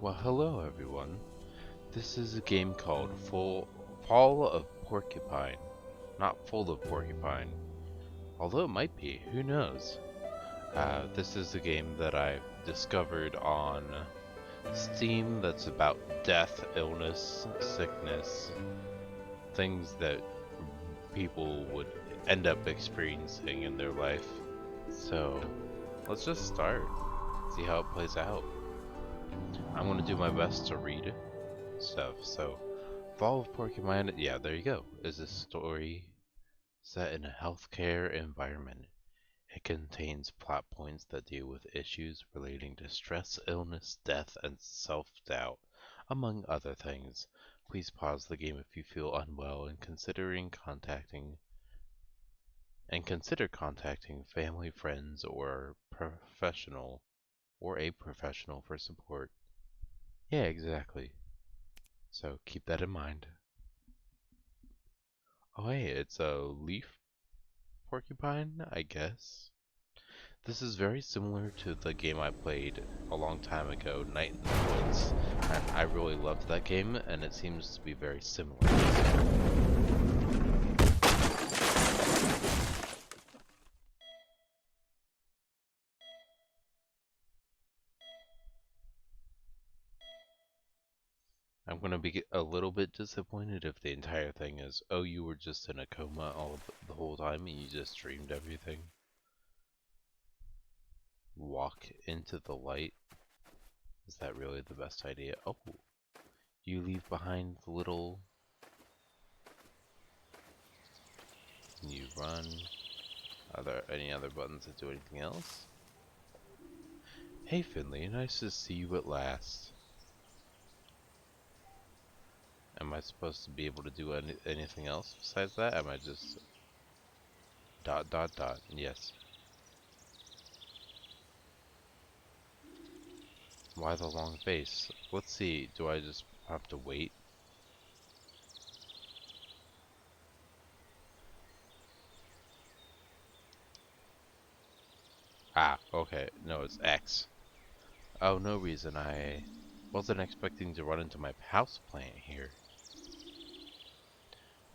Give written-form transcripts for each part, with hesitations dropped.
Well, hello everyone. This is a game called Fall of Porcupine. Not Full of Porcupine. Although it might be, who knows? This is a game that I discovered on Steam that's about death, illness, sickness, things that people would end up experiencing in their life. So, let's just start. See how it plays out. I'm gonna do my best to read stuff, so Fall of Porcupine, yeah, there you go, is a story set in a healthcare environment. It contains plot points that deal with issues relating to stress, illness, death, and self-doubt, among other things. Please pause the game if you feel unwell and consider contacting family, friends, or a professional for support. Yeah, exactly. So keep that in mind. Oh hey, it's a leaf porcupine, I guess. This is very similar to the game I played a long time ago, Night in the Woods, and I really loved that game, and it seems to be very similar. I'm gonna be a little bit disappointed if the entire thing is, oh, you were just in a coma the whole time and you just dreamed everything. Walk into the light. Is that really the best idea? Oh, you leave behind the little... You run. Are there any other buttons that do anything else? Hey Finley, nice to see you at last. Am I supposed to be able to do anything else besides that? Am I just... ... Yes. Why the long face? Let's see, do I just have to wait? Ah, okay. No, it's X. Oh, no reason. I wasn't expecting to run into my houseplant here.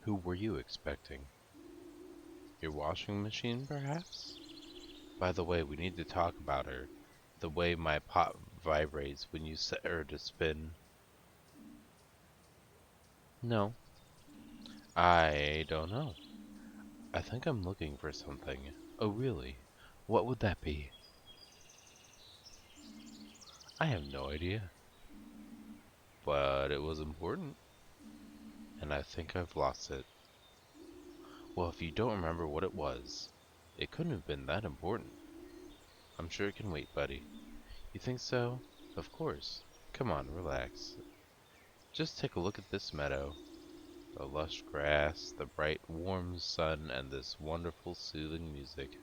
Who were you expecting? Your washing machine, perhaps? By the way, we need to talk about her. The way my pot vibrates when you set her to spin. No, I don't know. I think I'm looking for something. Oh, really? What would that be? I have no idea. But it was important, and I think I've lost it. Well, if you don't remember what it was, it couldn't have been that important. I'm sure it can wait, buddy. You think so? Of course. Come on, relax. Just take a look at this meadow. The lush grass, the bright, warm sun, and this wonderful, soothing music.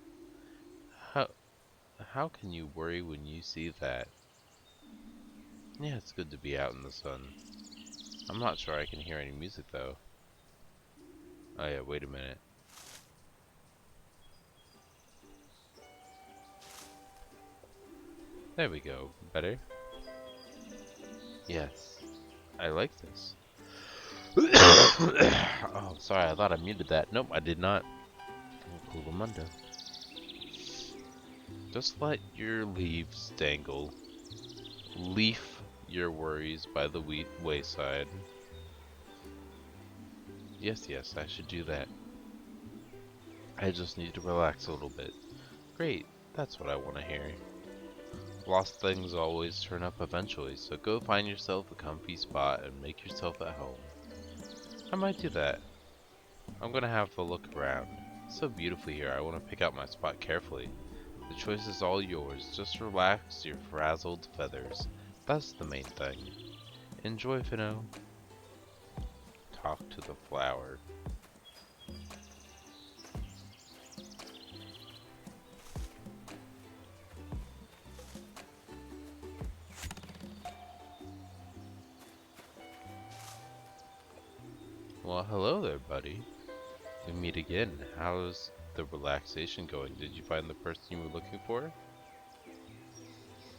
How how can you worry when you see that? Yeah, it's good to be out in the sun. I'm not sure I can hear any music though. Oh yeah, wait a minute. There we go. Better? Yes. I like this. Oh, sorry, I thought I muted that. Nope, I did not. Mundo. Just let your leaves dangle. Leaf your worries by the wayside. Yes, yes, I should do that. I just need to relax a little bit. Great, that's what I want to hear. Lost things always turn up eventually, so go find yourself a comfy spot and make yourself at home. I might do that. I'm gonna have a look around. It's so beautiful here, I want to pick out my spot carefully. The choice is all yours, just relax your frazzled feathers. That's the main thing. Enjoy, Finno. Talk to the flower. Well, hello there, buddy. We meet again. How's the relaxation going? Did you find the person you were looking for?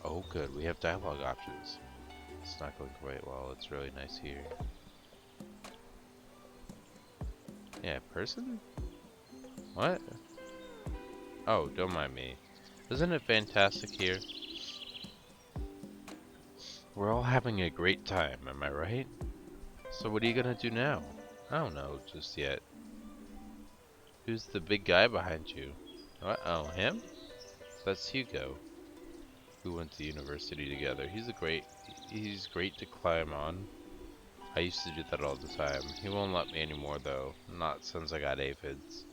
Oh, good. We have dialogue options. It's not going quite well. It's really nice here. Yeah, person? What? Oh, don't mind me. Isn't it fantastic here? We're all having a great time, am I right? So what are you gonna do now? I don't know just yet. Who's the big guy behind you? Uh-oh, him? That's Hugo. We went to university together. He's great to climb on. I used to do that all the time. He won't let me anymore though. Not since I got aphids.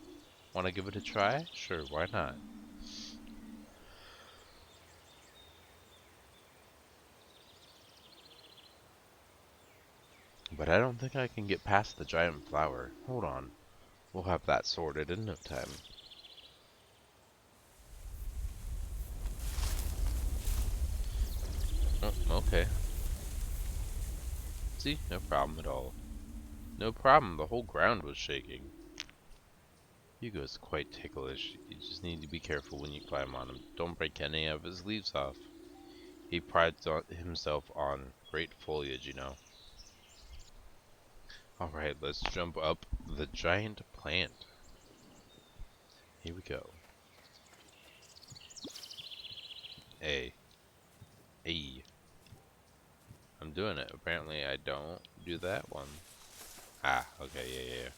Wanna give it a try? Sure, why not? But I don't think I can get past the giant flower. Hold on. We'll have that sorted in no time. Oh, okay. See, no problem at all. No problem, the whole ground was shaking. Hugo's quite ticklish. You just need to be careful when you climb on him. Don't break any of his leaves off. He prides himself on great foliage, you know. Alright, let's jump up the giant plant. Here we go. A. A. I'm doing it. Apparently I don't do that one. Ah, okay, yeah.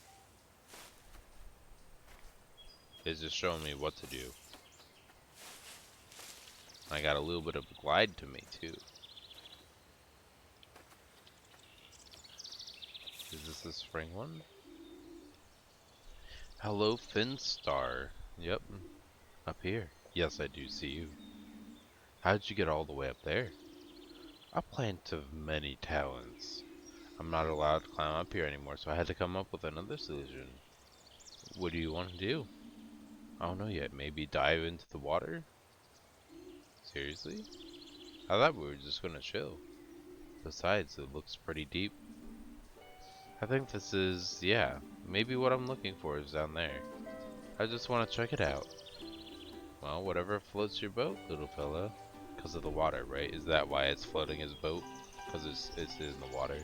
It's just showing me what to do. I got a little bit of a glide to me, too. Is this the spring one? Hello, Finstar. Yep, up here. Yes, I do see you. How'd you get all the way up there? A plant of many talents. I'm not allowed to climb up here anymore, so I had to come up with another solution. What do you want to do? I don't know yet. Maybe dive into the water? Seriously? I thought we were just gonna chill. Besides, it looks pretty deep. I think this is, yeah, maybe what I'm looking for is down there. I just want to check it out. Well, whatever floats your boat, little fella. Because of the water, right? Is that why it's floating his boat? Because it's in the water.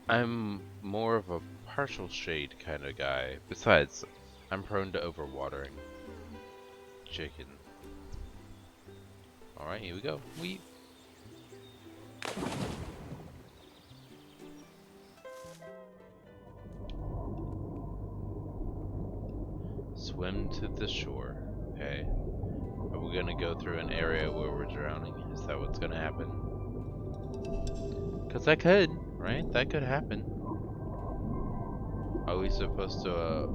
I'm more of a partial shade kind of guy. Besides, I'm prone to overwatering. Chicken. Alright, here we go. Weep. Swim to the shore. Okay. Are we gonna go through an area where we're drowning? Is that what's gonna happen? Cause that could, right? That could happen. Are we supposed to,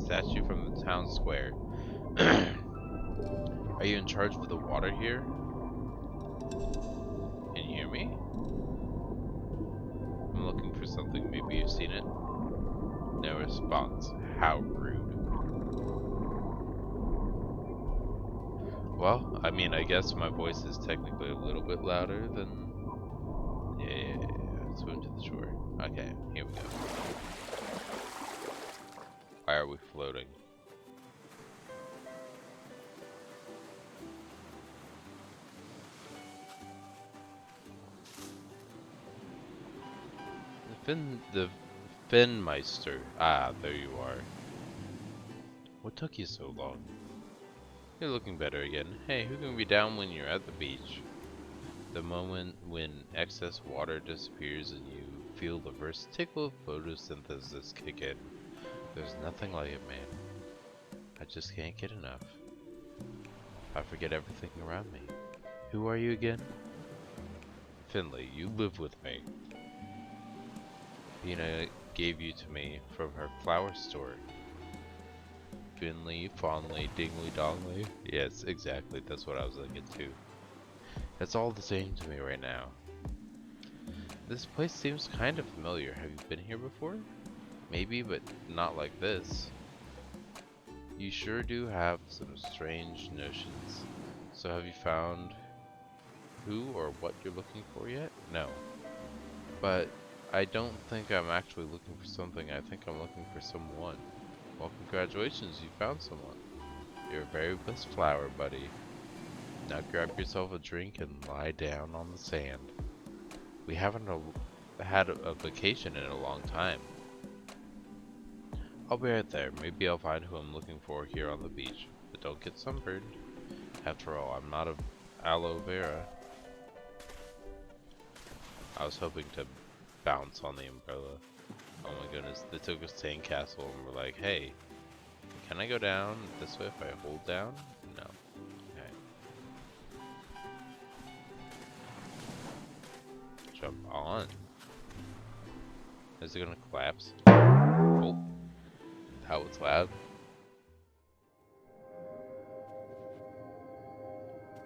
statue from the town square. Are you in charge of the water here? Can you hear me? I'm looking for something. Maybe you've seen it? No response. How rude. Well, I mean, I guess my voice is technically a little bit louder than... Yeah. Swim to the shore. Okay, here we go. Why are we floating? The Finmeister. Ah, there you are. What took you so long? You're looking better again. Hey, who can be down when you're at the beach? The moment when excess water disappears and you feel the first tickle of photosynthesis kick in. There's nothing like it, man. I just can't get enough. I forget everything around me. Who are you again? Finley, you live with me. Pina gave you to me from her flower store. Finley, fondly, dingly dongly. Yes, exactly. That's what I was thinking too. It's all the same to me right now. This place seems kind of familiar. Have you been here before? Maybe, but not like this. You sure do have some strange notions. So have you found who or what you're looking for yet? No. But I don't think I'm actually looking for something. I think I'm looking for someone. Well, congratulations, you found someone. You're a very best flower, buddy. Now grab yourself a drink and lie down on the sand. We haven't had a vacation in a long time. I'll be right there. Maybe I'll find who I'm looking for here on the beach. But don't get sunburned. After all, I'm not a aloe vera. I was hoping to bounce on the umbrella. Oh my goodness, they took us to Sandcastle and were like, hey, can I go down this way if I hold down? No. Okay. Jump on. Is it gonna collapse? Oh, that was loud.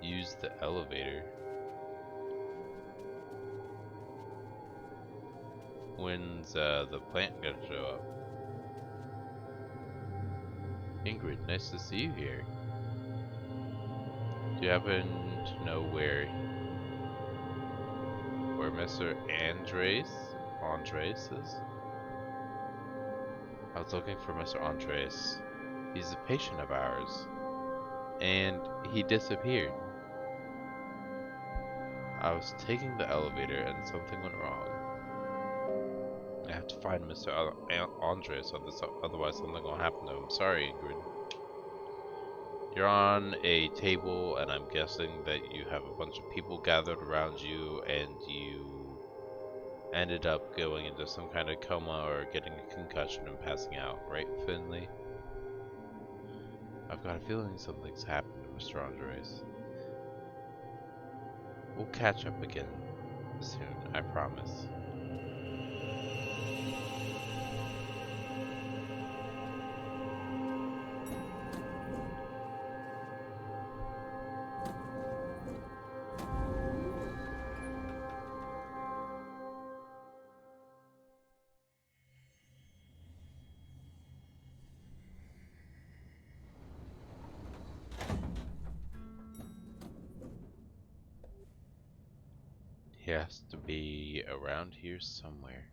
Use the elevator. When's the plant gonna show up? Ingrid, nice to see you here. Do you happen to know where Mr. Andres is? I was looking for Mr. Andres. He's a patient of ours, and he disappeared. I was taking the elevator and something went wrong. I have to find Mr. Andres, otherwise something will happen to him. Sorry, Ingrid. You're on a table, and I'm guessing that you have a bunch of people gathered around you, and you ended up going into some kind of coma or getting a concussion and passing out, right, Finley? I've got a feeling something's happened to Mr. Andres. We'll catch up again soon, I promise. He has to be around here somewhere.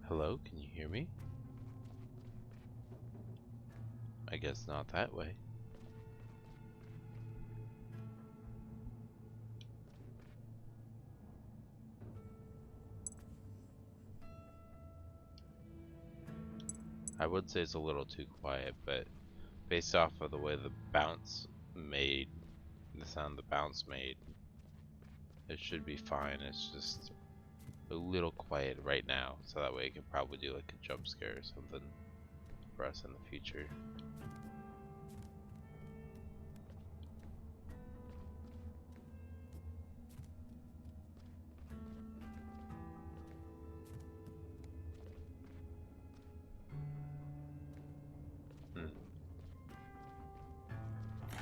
Hello, can you hear me? I guess not that way. I would say it's a little too quiet, but based off of the way the sound the bounce made, it should be fine. It's just a little quiet right now, so that way it could probably do like a jump scare or something for us in the future.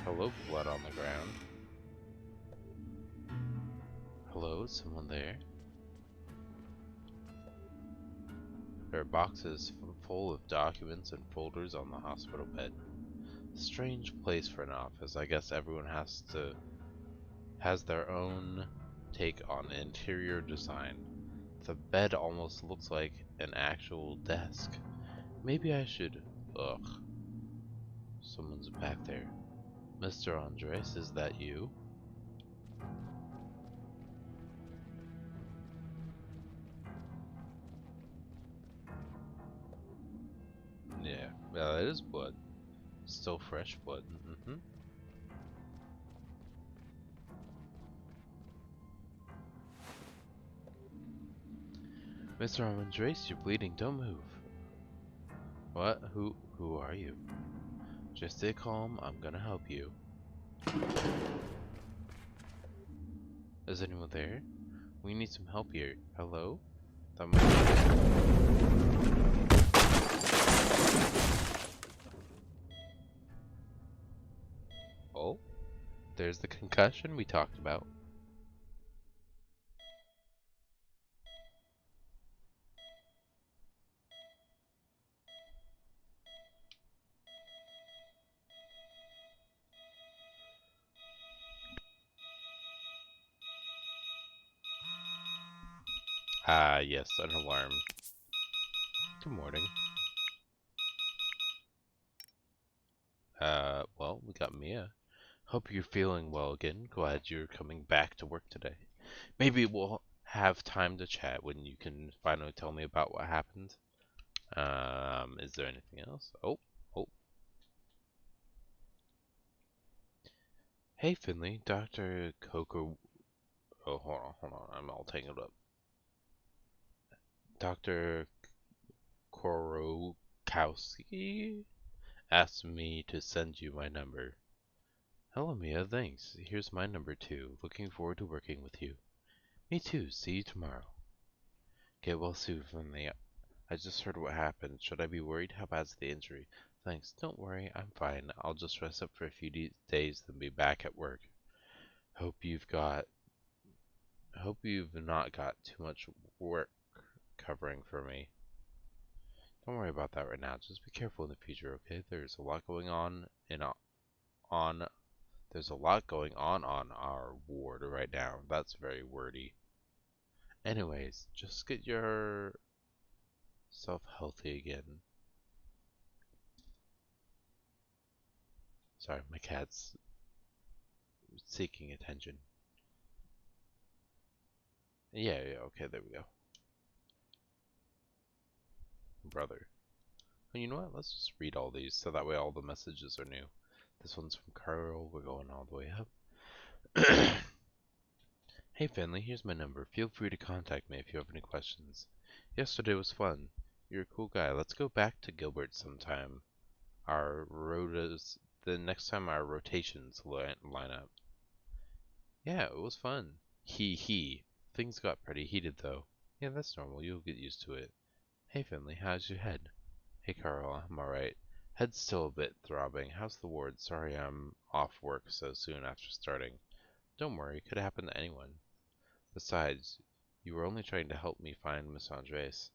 Hello, blood on the ground. Hello, is someone there? There are boxes full of documents and folders on the hospital bed. Strange place for an office. I guess everyone has their own take on interior design. The bed almost looks like an actual desk. Maybe I should... Ugh. Someone's back there. Mr. Andres, is that you? Yeah, well, it is blood. Still fresh blood. Mr. Andres, you're bleeding. Don't move. What? Who are you? Just stay calm. I'm gonna help you. Is anyone there? We need some help here. Hello? Oh, there's the concussion we talked about. Ah, yes, an alarm. Good morning. Well, we got Mia. Hope you're feeling well again. Glad you're coming back to work today. Maybe we'll have time to chat when you can finally tell me about what happened. Is there anything else? Oh. Hey, Finley, Dr. Coco. Oh, hold on. I'm all tangled up. Dr. Korokowski asked me to send you my number. Hello, Mia. Thanks. Here's my number too. Looking forward to working with you. Me too. See you tomorrow. Get well soon, Finley. I just heard what happened. Should I be worried? How bad's the injury? Thanks. Don't worry. I'm fine. I'll just rest up for a few days, then be back at work. Hope you've got. Hope you've not got too much work covering for me. Don't worry about that right now. Just be careful in the future, okay? There's a lot going on. There's a lot going on our ward right now. That's very wordy. Anyways, just get yourself healthy again. Sorry, my cat's seeking attention. Yeah, okay, there we go. Brother. Well, you know what? Let's just read all these so that way all the messages are new. This one's from Carl. We're going all the way up. Hey Finley, here's my number. Feel free to contact me if you have any questions. Yesterday was fun. You're a cool guy. Let's go back to Gilbert sometime. The next time our rotations line up. Yeah, it was fun. He. Things got pretty heated though. Yeah, that's normal. You'll get used to it. Hey Finley, how's your head? Hey Carl, I'm alright. Head's still a bit throbbing. How's the ward? Sorry I'm off work so soon after starting. Don't worry, it could happen to anyone. Besides, you were only trying to help me find Miss Andres.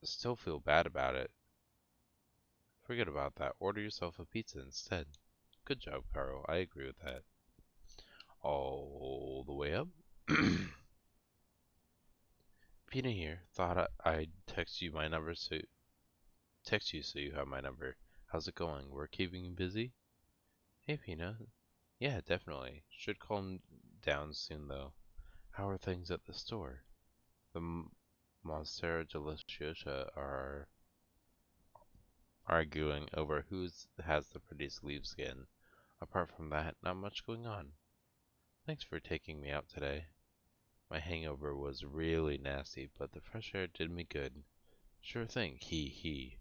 Still feel bad about it. Forget about that. Order yourself a pizza instead. Good job, Carl. I agree with that. All the way up. Pina here. Thought I'd text you so you have my number. How's it going? We're keeping you busy? Hey, Pina. Yeah, definitely. Should calm down soon, though. How are things at the store? The Monstera Deliciosa are arguing over who has the prettiest leaf skin. Apart from that, not much going on. Thanks for taking me out today. My hangover was really nasty, but the fresh air did me good. Sure thing, he.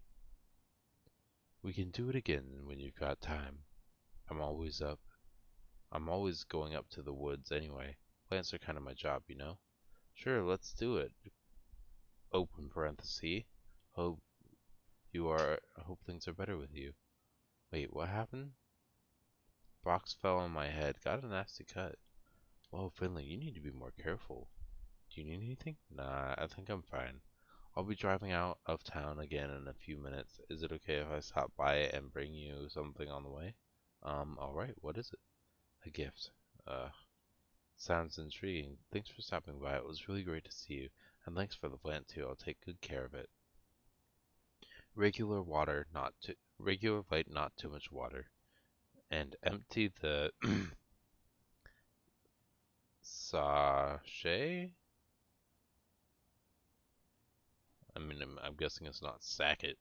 We can do it again when you've got time. I'm always up. I'm always going up to the woods anyway. Plants are kind of my job, you know? Sure, let's do it. Open parenthesis. Hope hope things are better with you. Wait, what happened? Box fell on my head. Got a nasty cut. Whoa, Finley, you need to be more careful. Do you need anything? Nah, I think I'm fine. I'll be driving out of town again in a few minutes. Is it okay if I stop by and bring you something on the way? Alright, what is it? A gift. Sounds intriguing. Thanks for stopping by. It was really great to see you. And thanks for the plant too. I'll take good care of it. Regular light, not too much water. And empty the sachet? I mean, I'm guessing it's not sacket.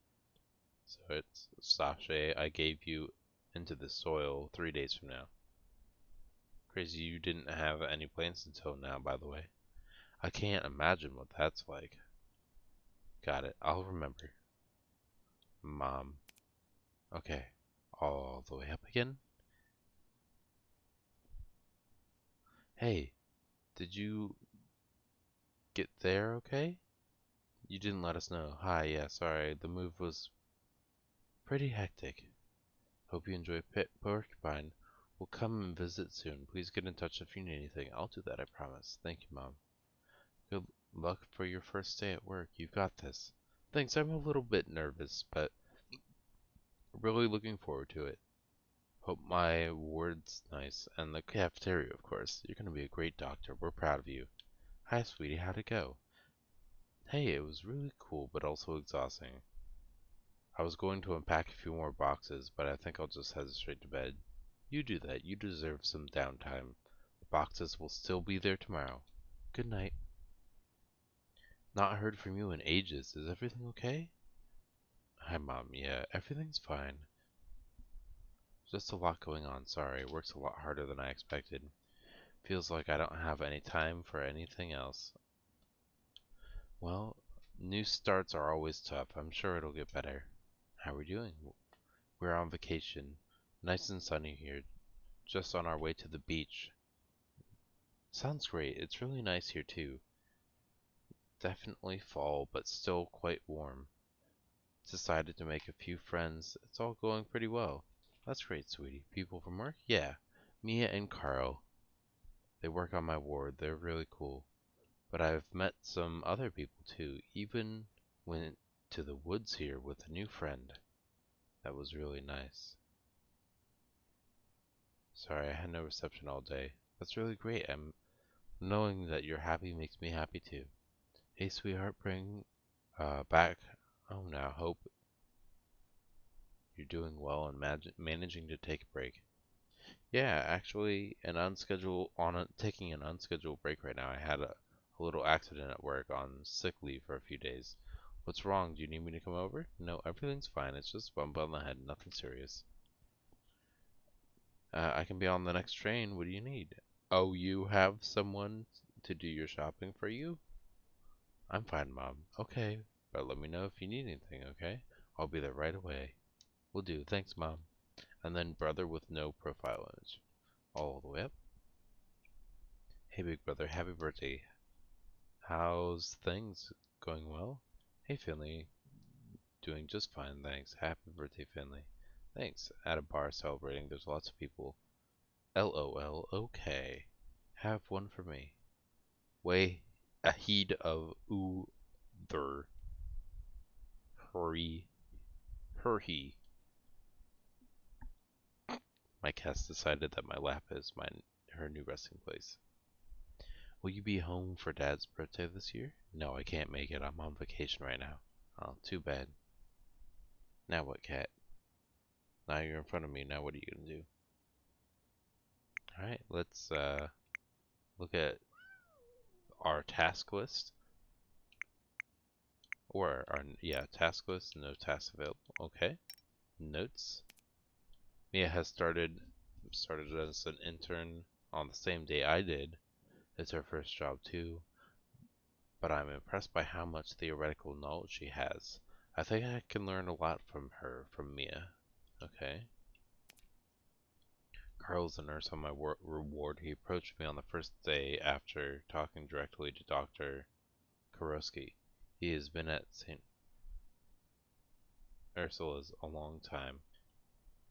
So it's sachet I gave you into the soil 3 days from now. Crazy you didn't have any plants until now, by the way. I can't imagine what that's like. Got it. I'll remember. Mom. Okay. All the way up again? Hey, did you get there okay? You didn't let us know. Hi, yeah, sorry. The move was pretty hectic. Hope you enjoy Porcupine. We'll come and visit soon. Please get in touch if you need anything. I'll do that, I promise. Thank you, Mom. Good luck for your first day at work. You've got this. Thanks, I'm a little bit nervous, but really looking forward to it. Hope my ward's nice, and the cafeteria, of course. You're gonna be a great doctor. We're proud of you. Hi, sweetie. How'd it go? Hey, it was really cool, but also exhausting. I was going to unpack a few more boxes, but I think I'll just head straight to bed. You do that. You deserve some downtime. The boxes will still be there tomorrow. Good night. Not heard from you in ages. Is everything okay? Hi, Mom. Yeah, everything's fine. Just a lot going on, sorry. Work's a lot harder than I expected. Feels like I don't have any time for anything else. Well, new starts are always tough. I'm sure it'll get better. How are we doing? We're on vacation. Nice and sunny here. Just on our way to the beach. Sounds great. It's really nice here too. Definitely fall, but still quite warm. Decided to make a few friends. It's all going pretty well. That's great, sweetie. People from work? Yeah. Mia and Carl. They work on my ward. They're really cool. But I've met some other people too. Even went to the woods here with a new friend. That was really nice. Sorry, I had no reception all day. That's really great. I'm knowing that you're happy makes me happy too. Hey, sweetheart, bring back. Oh, now hope you're doing well and managing to take a break. Yeah, actually, taking an unscheduled break right now. I had a little accident at work on sick leave for a few days. What's wrong? Do you need me to come over? No, everything's fine. It's just a bump on the head, nothing serious. I can be on the next train. What do you need? Oh, you have someone to do your shopping for you? I'm fine, Mom. Okay, but let me know if you need anything, okay? I'll be there right away. Will do. Thanks, Mom. And then brother with no profile image. All the way up. Hey, big brother, happy birthday. How's things? Going well? Hey, Finley. Doing just fine, thanks. Happy birthday, Finley. Thanks. At a bar celebrating, there's lots of people. LOL, okay. Have one for me. Way ahead of other. Hurry. Hurry. My cat's decided that my lap is her new resting place. Will you be home for Dad's birthday this year? No, I can't make it. I'm on vacation right now. Oh, too bad. Now what, cat? Now you're in front of me. Now what are you gonna do? Alright, let's look at our task list. Or our, yeah, task list, no tasks available. Okay. Notes. Mia has started as an intern on the same day I did. It's her first job too, but I'm impressed by how much theoretical knowledge she has. I think I can learn a lot from her, from Mia. Okay. Carl's a nurse on my reward. He approached me on the first day after talking directly to Dr. Kurosky. He has been at St. Ursula's a long time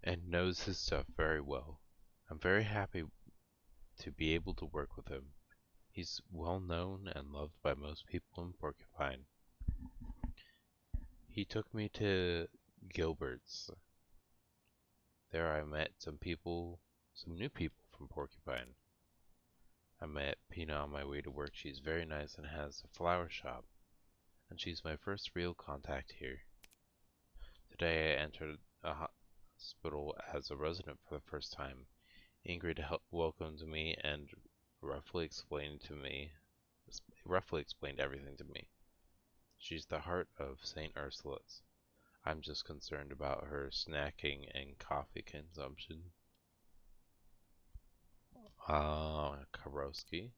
and knows his stuff very well. I'm very happy to be able to work with him. He's well known and loved by most people in Porcupine. He took me to Gilbert's. There I met some new people from Porcupine. I met Pina on my way to work. She's very nice and has a flower shop, and she's my first real contact here. Today I entered a hospital as a resident for the first time. Ingrid welcomed me and roughly explained everything to me. She's the heart of St. Ursula's. I'm just concerned about her snacking and coffee consumption. Karowski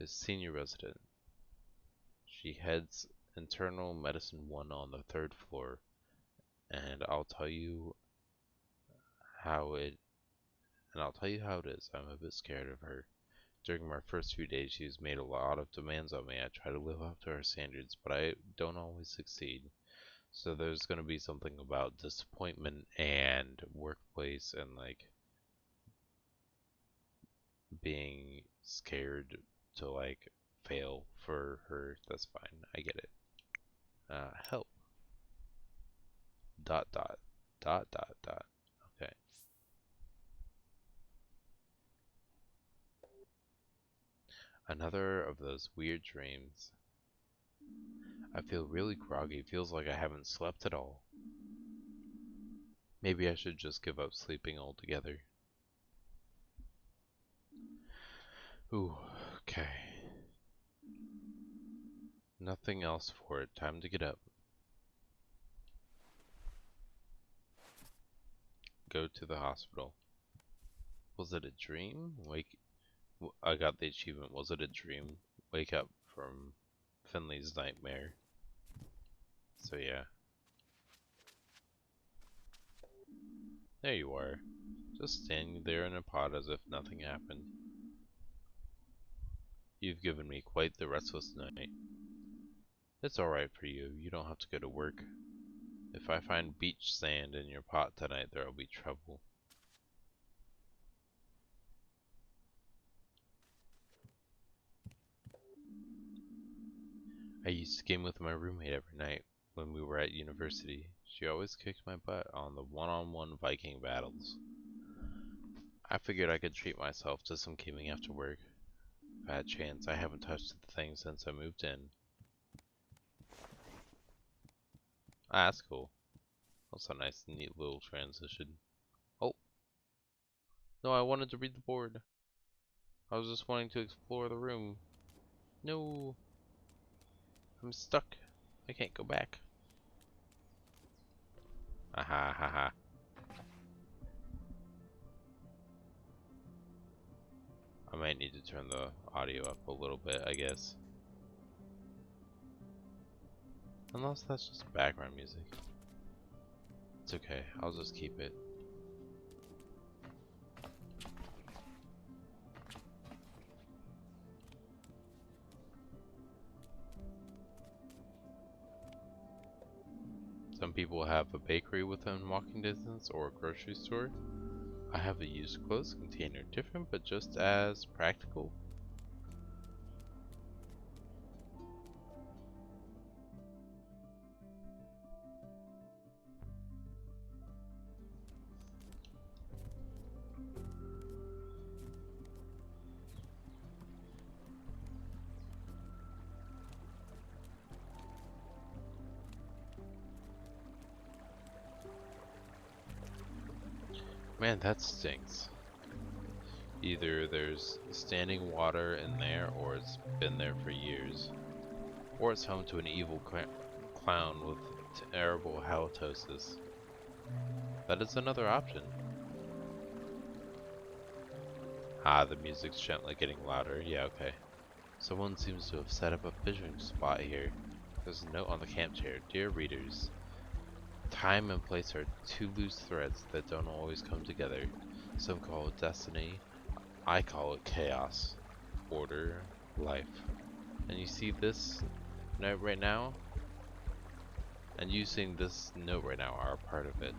is senior resident. She heads internal medicine 1 on the 3rd floor, and how it I'll tell you how it is. I'm a bit scared of her. During my first few days, she's made a lot of demands on me. I try to live up to her standards, but I don't always succeed. So there's going to be something about disappointment and workplace and like being scared to like fail for her. That's fine. I get it. Help. Dot dot. Dot dot dot. Okay. Another of those weird dreams. I feel really groggy. Feels like I haven't slept at all. Maybe I should just give up sleeping altogether. Ooh, okay. Nothing else for it. Time to get up. Go to the hospital. Was it a dream? I got the achievement. Was it a dream? Wake up from Finley's nightmare. So yeah. There you are. Just standing there in a pod as if nothing happened. You've given me quite the restless night. It's alright for you. You don't have to go to work. If I find beach sand in your pot tonight, there'll be trouble. I used to game with my roommate every night when we were at university. She always kicked my butt on the one-on-one Viking battles. I figured I could treat myself to some gaming after work. Bad chance, I haven't touched the thing since I moved in. Ah, that's cool. That's a nice, neat little transition. Oh, no, I wanted to read the board. I was just wanting to explore the room. No, I'm stuck. I can't go back. Aha, ha, ha. I might need to turn the audio up a little bit, I guess. Unless that's just background music. It's okay, I'll just keep it. Some people have a bakery within walking distance or a grocery store. I have a used clothes container, different but just as practical. Man, that stinks. Either there's standing water in there, or it's been there for years. Or it's home to an evil clown with terrible halitosis. That is another option. Ah, the music's gently getting louder. Yeah, okay. Someone seems to have set up a fishing spot here. There's a note on the camp chair. Dear readers, time and place are two loose threads that don't always come together. Some call it destiny. I call it chaos. Order, life. And you see this note right now? And you seeing this note right now are a part of it.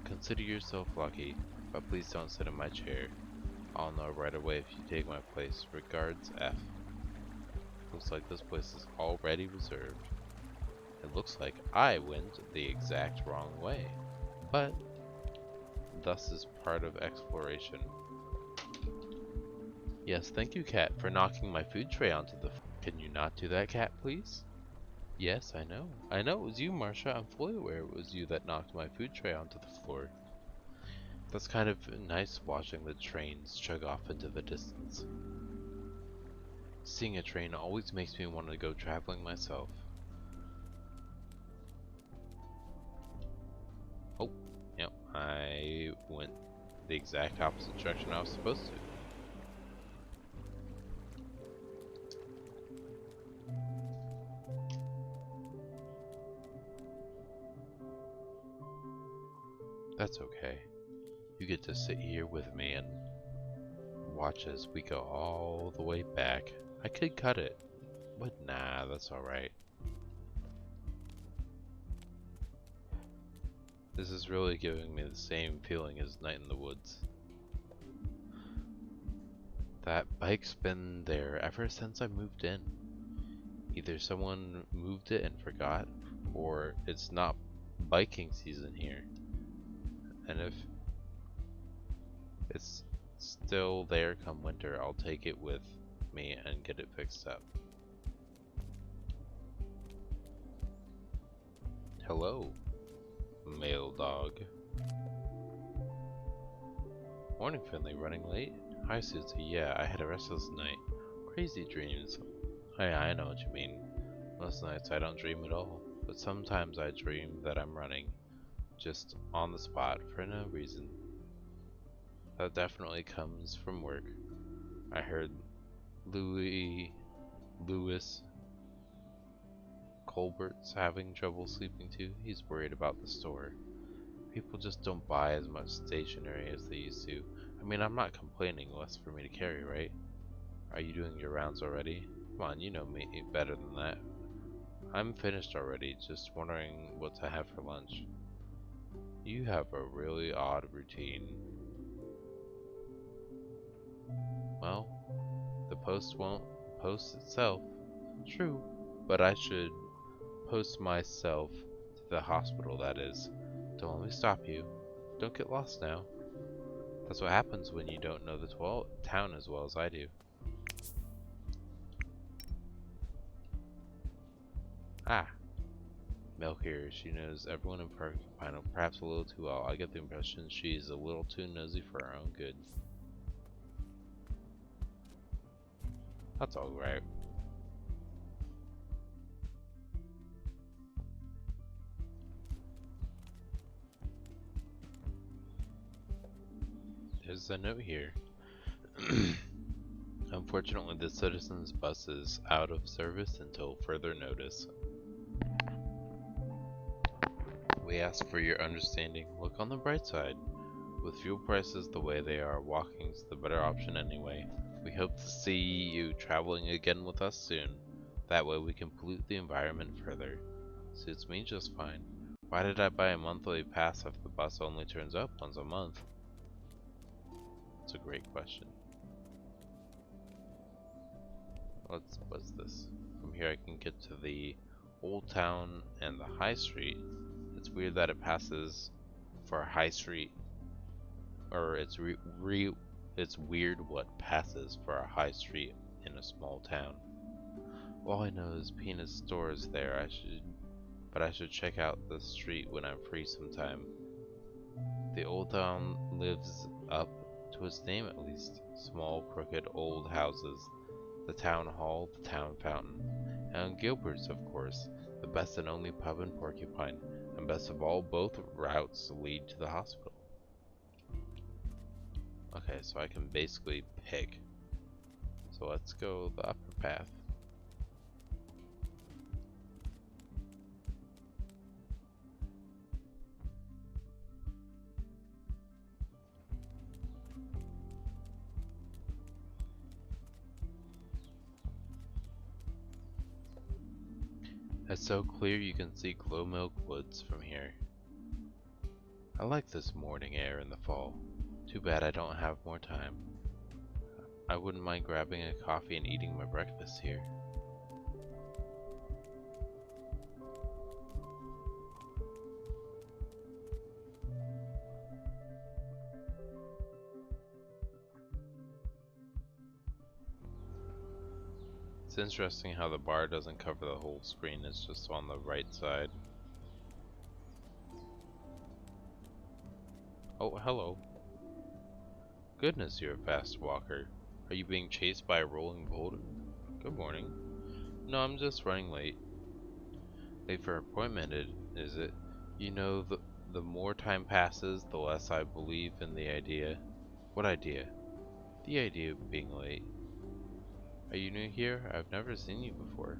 Consider yourself lucky, but please don't sit in my chair. I'll know right away if you take my place. Regards, F. Looks like this place is already reserved. It looks like I went the exact wrong way. But, thus is part of exploration. Yes, thank you, cat, for knocking my food tray onto the floor. Can you not do that, cat, please? Yes, I know. I know it was you, Marcia. I'm fully aware it was you that knocked my food tray onto the floor. That's kind of nice watching the trains chug off into the distance. Seeing a train always makes me want to go traveling myself. Oh, yep, I went the exact opposite direction I was supposed to. That's okay. You get to sit here with me and watch as we go all the way back. I could cut it, but nah, that's alright. This is really giving me the same feeling as Night in the Woods. That bike's been there ever since I moved in. Either someone moved it and forgot, or it's not biking season here. And if it's still there come winter, I'll take it with me and get it fixed up. Hello, male dog. Morning, Finley. Running late? Hi, Susie. Yeah, I had a restless night. Crazy dreams. Hey, I know what you mean. Most nights I don't dream at all, but sometimes I dream that I'm running, just on the spot for no reason. That definitely comes from work. I heard Lewis Colbert's having trouble sleeping too. He's worried about the store. People just don't buy as much stationery as they used to. I mean, I'm not complaining, less for me to carry, right? Are you doing your rounds already? Come on, you know me better than that. I'm finished already, just wondering what to have for lunch. You have a really odd routine. Well, the post won't post itself. True, but I should post myself to the hospital, that is. Don't let me stop you. Don't get lost now. That's what happens when you don't know the town as well as I do. Ah, Mel here. She knows everyone in Porcupine perhaps a little too well. I get the impression she's a little too nosy for her own good. That's alright. There's a note here. Unfortunately, the citizens' bus is out of service until further notice. We ask for your understanding. Look on the bright side. With fuel prices the way they are, walking's the better option anyway. We hope to see you traveling again with us soon. That way we can pollute the environment further. Suits me just fine. Why did I buy a monthly pass if the bus only turns up once a month? That's a great question. What's this? From here I can get to the Old Town and the High Street. It's weird that it passes for a High Street, or it's weird what passes for a High Street in a small town. All I know is Peanut's store is there. I should check out the street when I'm free sometime. The Old Town lives up to its name at least. Small, crooked, old houses. The town hall, the town fountain, and Gilbert's, of course, the best and only pub in Porcupine, and best of all, both routes lead to the hospital. Okay, so I can basically pick. So let's go the upper path. It's so clear you can see Glowmilk Woods from here. I like this morning air in the fall. Too bad I don't have more time. I wouldn't mind grabbing a coffee and eating my breakfast here. It's interesting how the bar doesn't cover the whole screen, it's just on the right side. Oh, hello. Goodness, you're a fast walker. Are you being chased by a rolling boulder? Good morning. No, I'm just running late. Late for appointment, is it? You know, the more time passes, the less I believe in the idea. What idea? The idea of being late. Are you new here? I've never seen you before.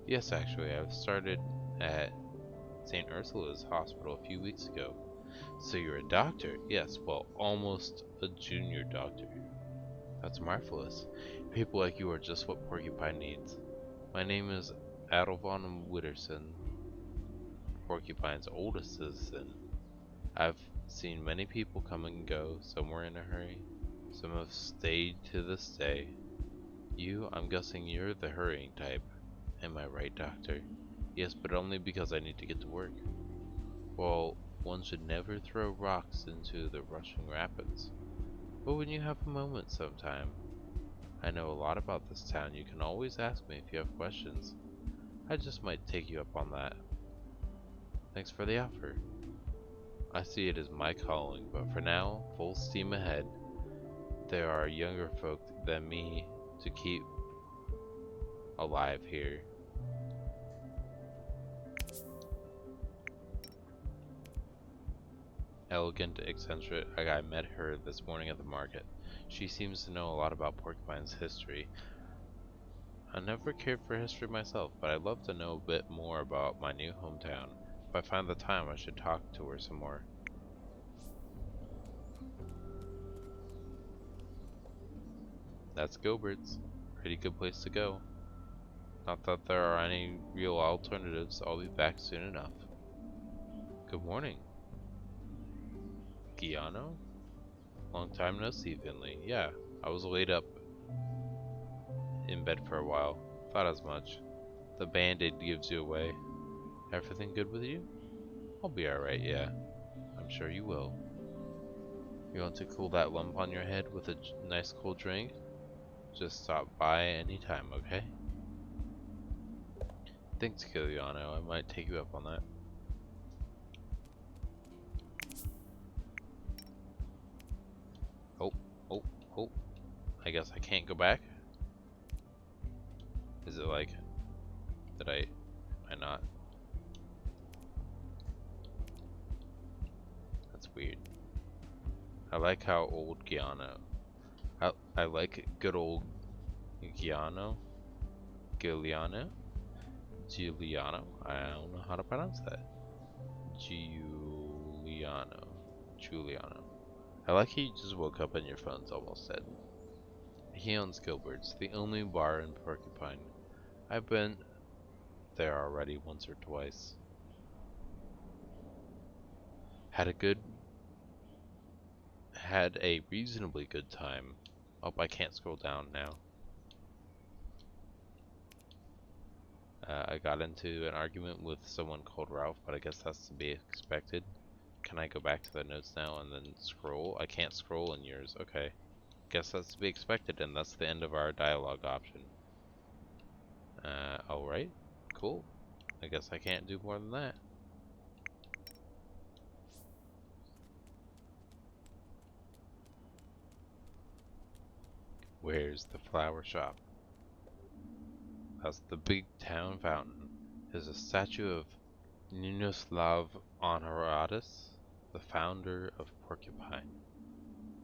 Yes, actually, I've started at St. Ursula's Hospital a few weeks ago. So you're a doctor? Yes, well, almost a junior doctor. That's marvelous. People like you are just what Porcupine needs. My name is Adelvon Witterson, Porcupine's oldest citizen. I've seen many people come and go, some were in a hurry, some have stayed to this day. You, I'm guessing you're the hurrying type. Am I right, doctor? Yes, but only because I need to get to work. Well, one should never throw rocks into the rushing rapids. But when you have a moment sometime, I know a lot about this town. You can always ask me if you have questions. I just might take you up on that. Thanks for the offer. I see it as my calling, but for now, full steam ahead. there are younger folk than me to keep alive here. Elegant, eccentric. I met her this morning at the market. She seems to know a lot about Porcupine's history. I never cared for history myself, but I'd love to know a bit more about my new hometown. If I find the time, I should talk to her some more. That's Gilbert's. Pretty good place to go. Not that there are any real alternatives. I'll be back soon enough. Good morning. Giano? Long time no see, Finley. Yeah, I was laid up in bed for a while. Thought as much. The band-aid gives you away. Everything good with you? I'll be alright, yeah. I'm sure you will. You want to cool that lump on your head with a nice cold drink? Just stop by anytime, okay? Thanks, Kiliano. I might take you up on that. Oh, oh, oh. I guess I can't go back? Is it like... Am I not? That's weird. I like how old Giano... I like good old Giuliano? Giuliano? I don't know how to pronounce that. Giuliano. I like how you just woke up and your phone's almost dead. He owns Gilbert's, the only bar in Porcupine. I've been there already once or twice. Had a reasonably good time. Oh, I can't scroll down now. I got into an argument with someone called Ralph, but I guess that's to be expected. Can I go back to the notes now and then scroll? I can't scroll in yours. Okay. Guess that's to be expected, and that's the end of our dialogue option. Alright. Cool. I guess I can't do more than that. Where's the flower shop? That's the big town fountain. There's a statue of Ninoslav Honoratus, the founder of Porcupine.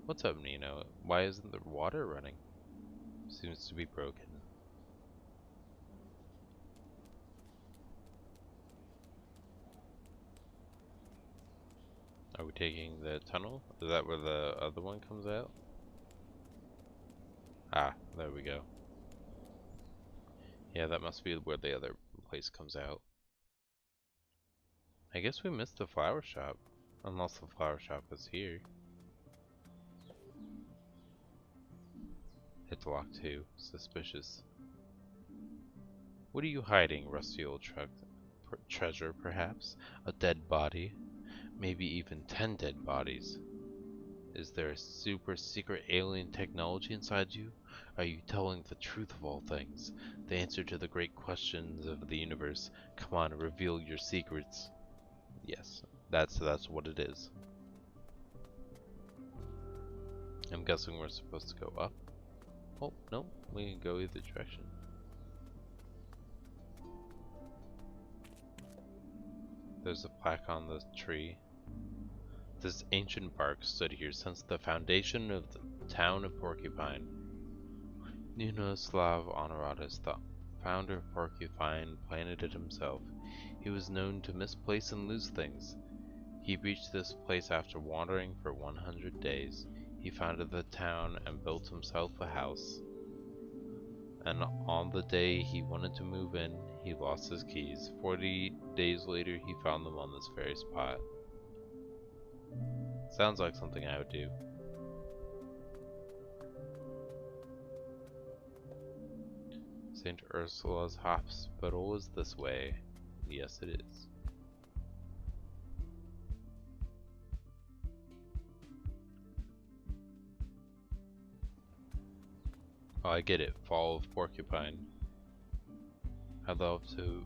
What's up, Nino? Why isn't the water running? Seems to be broken. Are we taking the tunnel? Is that where the other one comes out? Ah, there we go. Yeah, that must be where the other place comes out. I guess we missed the flower shop. Unless the flower shop is here. It's locked too. Suspicious. What are you hiding, rusty old truck? Treasure, perhaps? A dead body? Maybe even 10 dead bodies. Is there a super secret alien technology inside you? Are you telling the truth of all things? The answer to the great questions of the universe. Come on, reveal your secrets. Yes, that's what it is. I'm guessing we're supposed to go up. Oh, no, we can go either direction. There's a plaque on the tree. This ancient park stood here since the foundation of the town of Porcupine. Ninoslav Honoratus, the founder of Porcupine, planted it himself. He was known to misplace and lose things. He reached this place after wandering for 100 days. He founded the town and built himself a house. And on the day he wanted to move in, he lost his keys. 40 days later, he found them on this very spot. Sounds like something I would do. St. Ursula's Hospital is this way. Yes, it is. Oh, I get it. Fall of Porcupine. I'd love to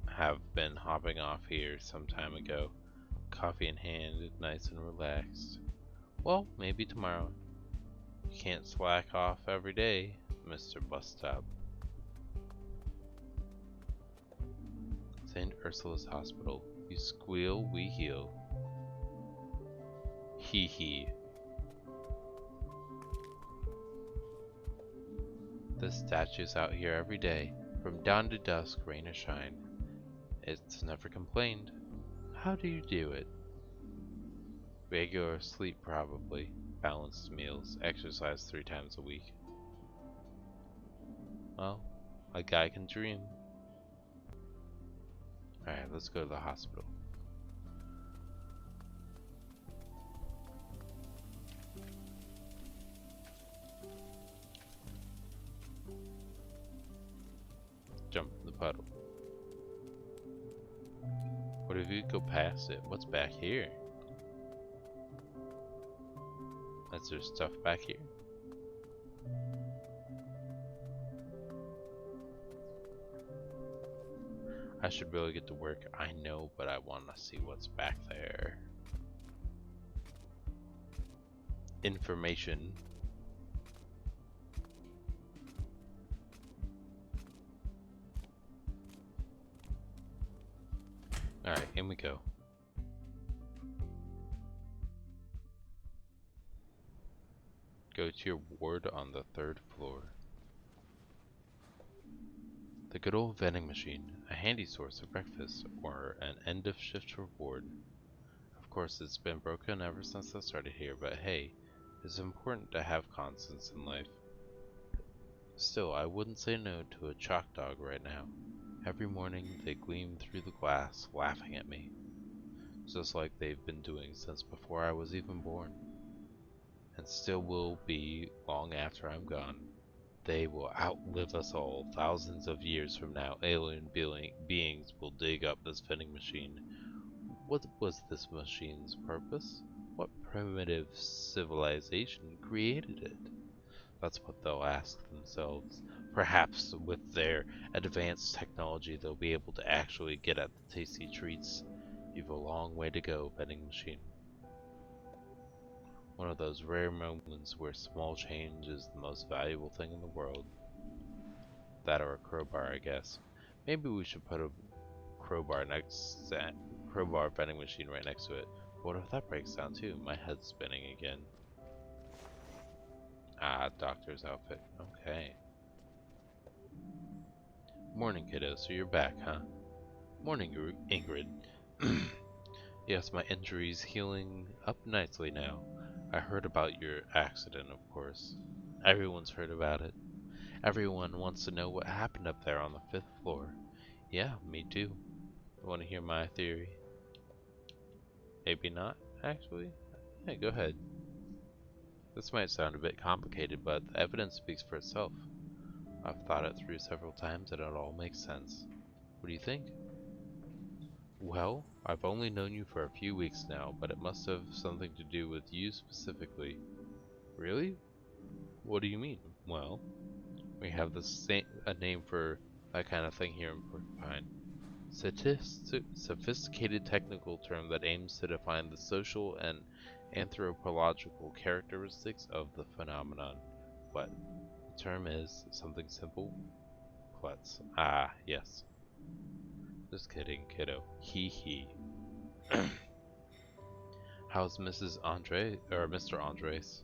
have been hopping off here some time ago. Coffee in hand, nice and relaxed. Well, maybe tomorrow. can't slack off every day, Mr. Bus Stop. St. Ursula's Hospital. You squeal, we heal. Hee hee. The statue's out here every day, from dawn to dusk, rain or shine. It's never complained. How do you do it? Regular sleep, probably. Balanced meals, exercise 3 times a week. Well, a guy can dream. Alright, let's go to the hospital. Jump in the puddle. What if you go past it? What's back here? Is there stuff back here? I should really get to work, I know, but I want to see what's back there. Information. Alright, in we go. Go to your ward on the 3rd floor. The good old vending machine, a handy source of breakfast or an end of shift reward. Of course, it's been broken ever since I started here, but hey, it's important to have constants in life. Still, I wouldn't say no to a chalk dog right now. Every morning they gleam through the glass, laughing at me, just like they've been doing since before I was even born, and still will be long after I'm gone. They will outlive us all. Thousands of years from now, alien beings will dig up this vending machine. What was this machine's purpose? What primitive civilization created it? That's what they'll ask themselves. Perhaps with their advanced technology, they'll be able to actually get at the tasty treats. You've a long way to go, vending machine. One of those rare moments where small change is the most valuable thing in the world. That or a crowbar, I guess. Maybe we should put a crowbar vending machine right next to it. What if that breaks down too? My head's spinning again. Ah, doctor's outfit. Okay. Morning, kiddo. So you're back, huh? Morning, Ingrid. Yes, my injury's healing up nicely now. I heard about your accident, of course. Everyone's heard about it. Everyone wants to know what happened up there on the 5th floor. Yeah, me too. Want to hear my theory? Maybe not, actually? Yeah, go ahead. This might sound a bit complicated, but the evidence speaks for itself. I've thought it through several times and it all makes sense. What do you think? Well, I've only known you for a few weeks now, but it must have something to do with you specifically. Really? What do you mean? Well, we have a name for that kind of thing here in Porcupine. Sophisticated technical term that aims to define the social and anthropological characteristics of the phenomenon. What? The term is something simple? Klutz. Ah, yes. Just kidding, kiddo. Hee hee. How's Mrs. Andre, or Mr. Andres?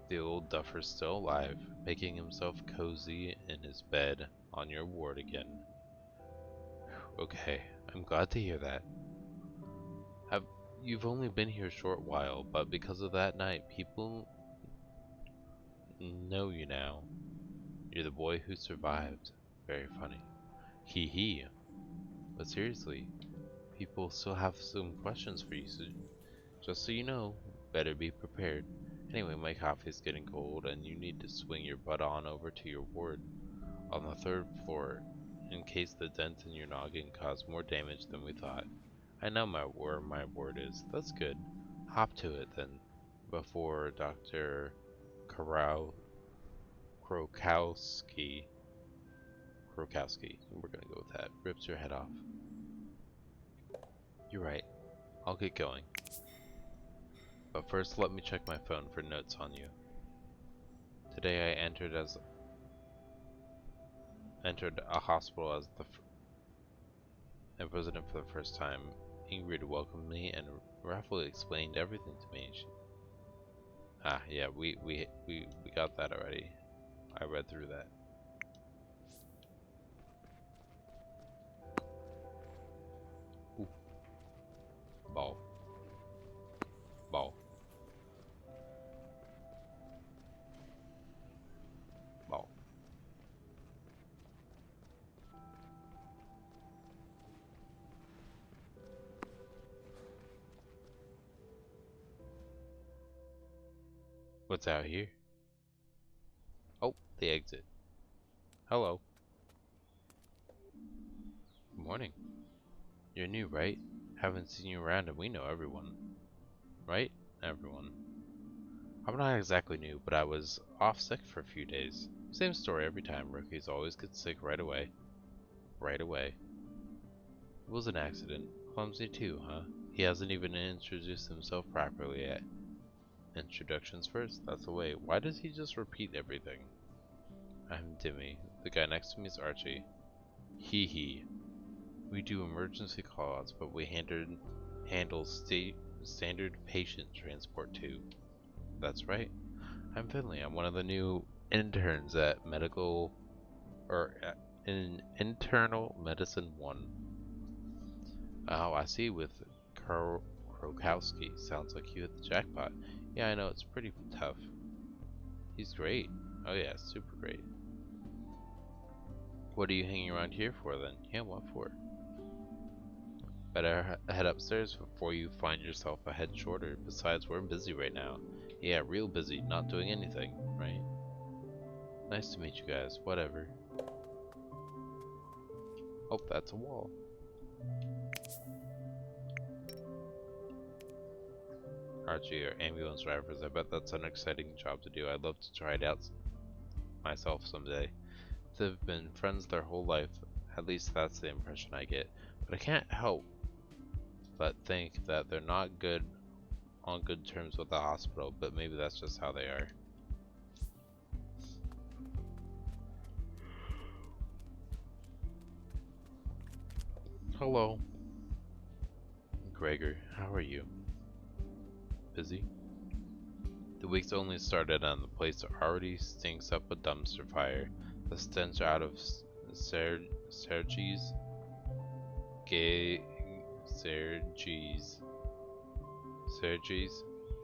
The old duffer's still alive, making himself cozy in his bed on your ward again. Okay, I'm glad to hear that. You've only been here a short while, but because of that night, people know you now. You're the boy who survived. Very funny. Hee hee. But seriously, people still have some questions for you, so just so you know, better be prepared. Anyway, my coffee's getting cold, and you need to swing your butt on over to your ward on the 3rd floor, in case the dent in your noggin caused more damage than we thought. I know where my ward is. That's good. Hop to it then, before Dr. Krokowski, we're gonna go with that, rips your head off. You're right. I'll get going. But first, let me check my phone for notes on you. Today I entered a hospital as a resident for the first time. Ingrid welcomed me and roughly explained everything to me. Yeah, we got that already. I read through that. Ooh. Ball. Ball. Ball. What's out here? Oh, the exit. Hello. Good morning. You're new, right? Haven't seen you around and we know everyone. Right? Everyone. I'm not exactly new, but I was off sick for a few days. Same story every time. Rookies always get sick right away. Right away. It was an accident. Clumsy too, huh? He hasn't even introduced himself properly yet. Introductions first, that's the way. Why does he just repeat everything? I'm Dimmy. The guy next to me is Archie. Hee hee. We do emergency calls, but we handle standard patient transport too. That's right. I'm Finley. I'm one of the new interns at in Internal Medicine 1. Oh, I see. With Krokowski. Sounds like you hit the jackpot. Yeah, I know. It's pretty tough. He's great. Oh yeah, super great. What are you hanging around here for then? Yeah, what for? Better head upstairs before you find yourself a head shorter. Besides, we're busy right now. Yeah, real busy, not doing anything, right? Nice to meet you guys, whatever. Oh, that's a wall. Archie, or ambulance drivers, I bet that's an exciting job to do. I'd love to try it out myself someday. They've been friends their whole life, at least that's the impression I get. But I can't help but think that they're not on good terms with the hospital, but maybe that's just how they are. Hello. Gregor, how are you? Busy? The week's only started and the place already stinks up a dumpster fire. The stench out of Sergi's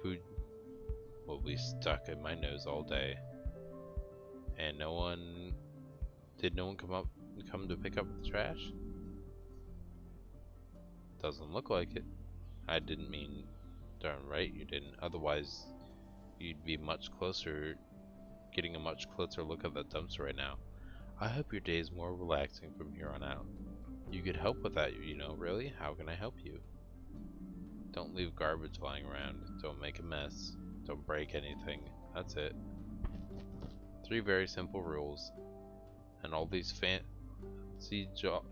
food will be stuck in my nose all day. And did no one come to pick up the trash? Doesn't look like it. I didn't mean darn right you didn't. Otherwise, you'd be getting a much closer look at the dumpster right now. I hope your day is more relaxing from here on out. You could help with that, you know, really? How can I help you? Don't leave garbage lying around. Don't make a mess. Don't break anything. That's it. 3 very simple rules. And all these fancy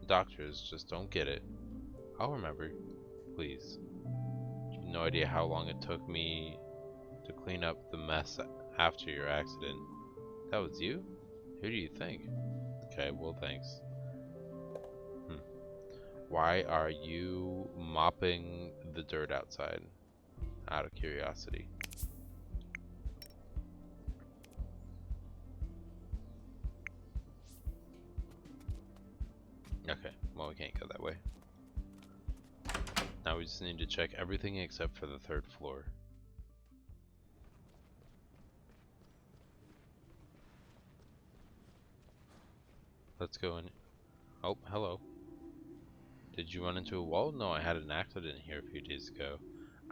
doctors just don't get it. I'll remember. Please. You have no idea how long it took me to clean up the mess after your accident. That was you? Who do you think? Okay, well thanks. Why are you mopping the dirt outside? Out of curiosity. Okay, well we can't go that way. Now we just need to check everything except for the 3rd floor. Let's go in. Oh, hello. Did you run into a wall? No, I had an accident here a few days ago.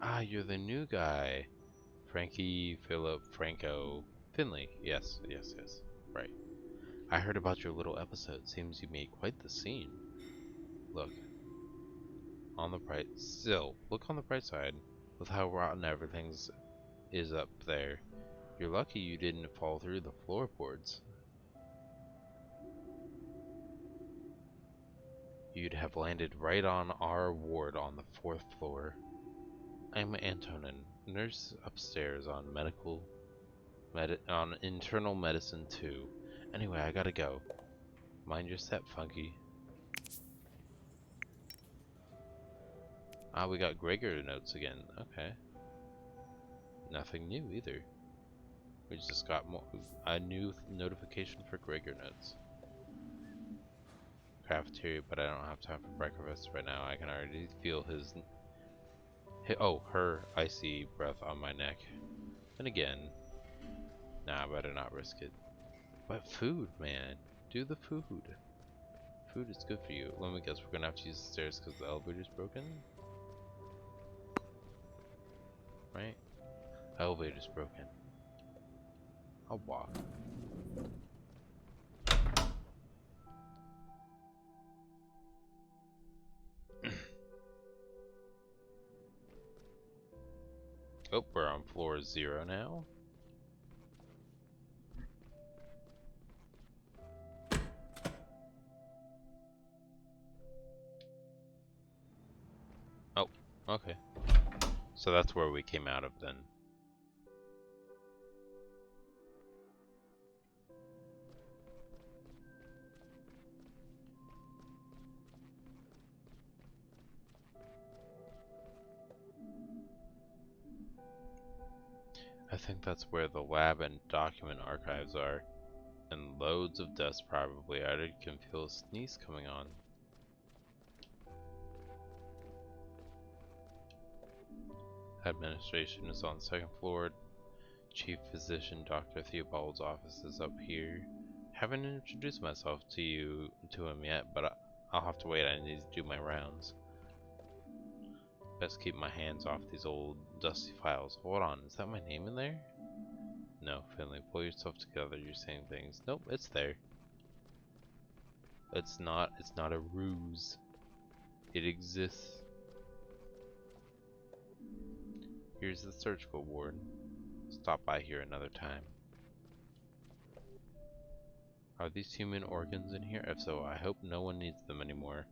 Ah, you're the new guy. Franco. Finley. Yes. Right. I heard about your little episode. Seems you made quite the scene. Look on the bright side. With how rotten everything is up there. You're lucky you didn't fall through the floorboards. You'd have landed right on our ward on the 4th floor. I'm Antonin, nurse upstairs on medical On internal medicine 2. Anyway, I gotta go. Mind your step, Funky. Ah, we got Gregor notes again. Okay. Nothing new either. We just got a new notification for Gregor notes. Cafeteria, but I don't have time for breakfast right now. I can already feel her icy breath on my neck. And again, nah, better not risk it. But food, man. Do the food. Food is good for you. Let me guess, we're gonna have to use the stairs because the elevator's broken? Right? Elevator's broken. I'll walk. Oh, we're on floor 0 now. Oh, okay. So that's where we came out of then. I think that's where the lab and document archives are. And loads of dust probably. I can feel a sneeze coming on. Administration is on the 2nd floor. Chief Physician Dr. Theobald's office is up here. Haven't introduced myself to him yet, but I'll have to wait. I need to do my rounds. Best keep my hands off these old dusty files. Hold on, is that my name in there? No, Finley, pull yourself together. You're saying things. Nope, it's there. It's not a ruse. It exists. Here's the surgical ward. Stop by here another time. Are these human organs in here? If so, I hope no one needs them anymore.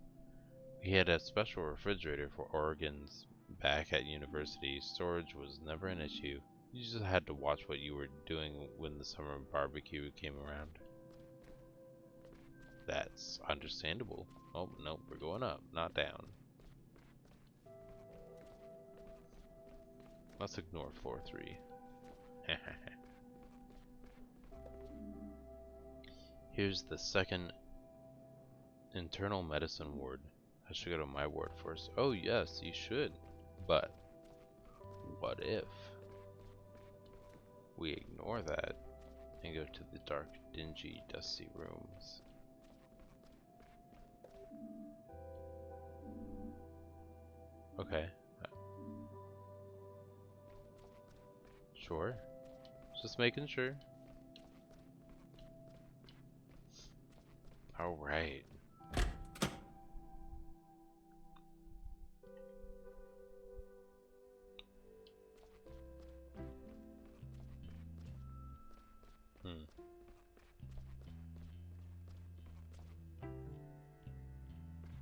We had a special refrigerator for organs back at university. Storage was never an issue. You just had to watch what you were doing when the summer barbecue came around. That's understandable. Oh, no, we're going up, not down. Let's ignore floor 3. Here's the 2nd internal medicine ward. I should go to my ward first. Oh yes, you should. But what if we ignore that and go to the dark, dingy, dusty rooms? Okay. Sure. Just making sure. Alright.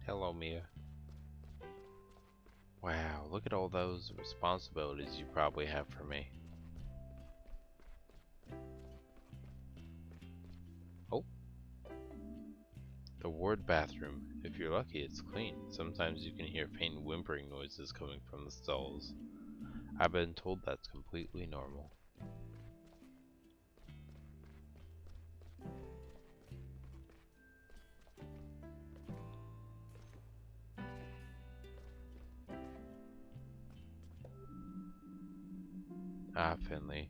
Hello, Mia. Wow, look at all those responsibilities you probably have for me. Oh. The ward bathroom. If you're lucky, it's clean. Sometimes you can hear faint whimpering noises coming from the stalls. I've been told that's completely normal. Ah, Finley.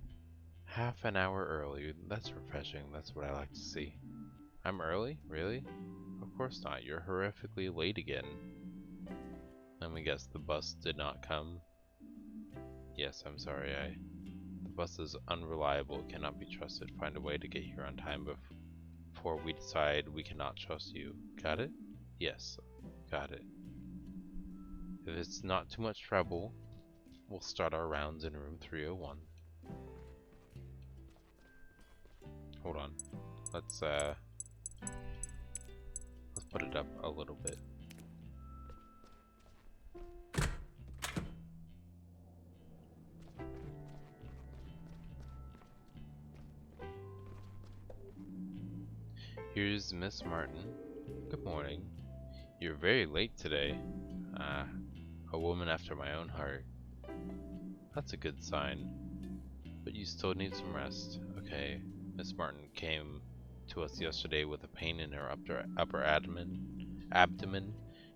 Half an hour early. That's refreshing. That's what I like to see. I'm early? Really? Of course not. You're horrifically late again. Let me guess, the bus did not come? Yes, I'm sorry. The bus is unreliable. It cannot be trusted. Find a way to get here on time before we decide we cannot trust you. Got it? Yes. Got it. If it's not too much trouble, we'll start our rounds in room 301. Hold on. Let's put it up a little bit. Here's Miss Martin. Good morning. You're very late today. Ah, a woman after my own heart. That's a good sign. But you still need some rest. Okay. Miss Martin came to us yesterday with a pain in her upper abdomen.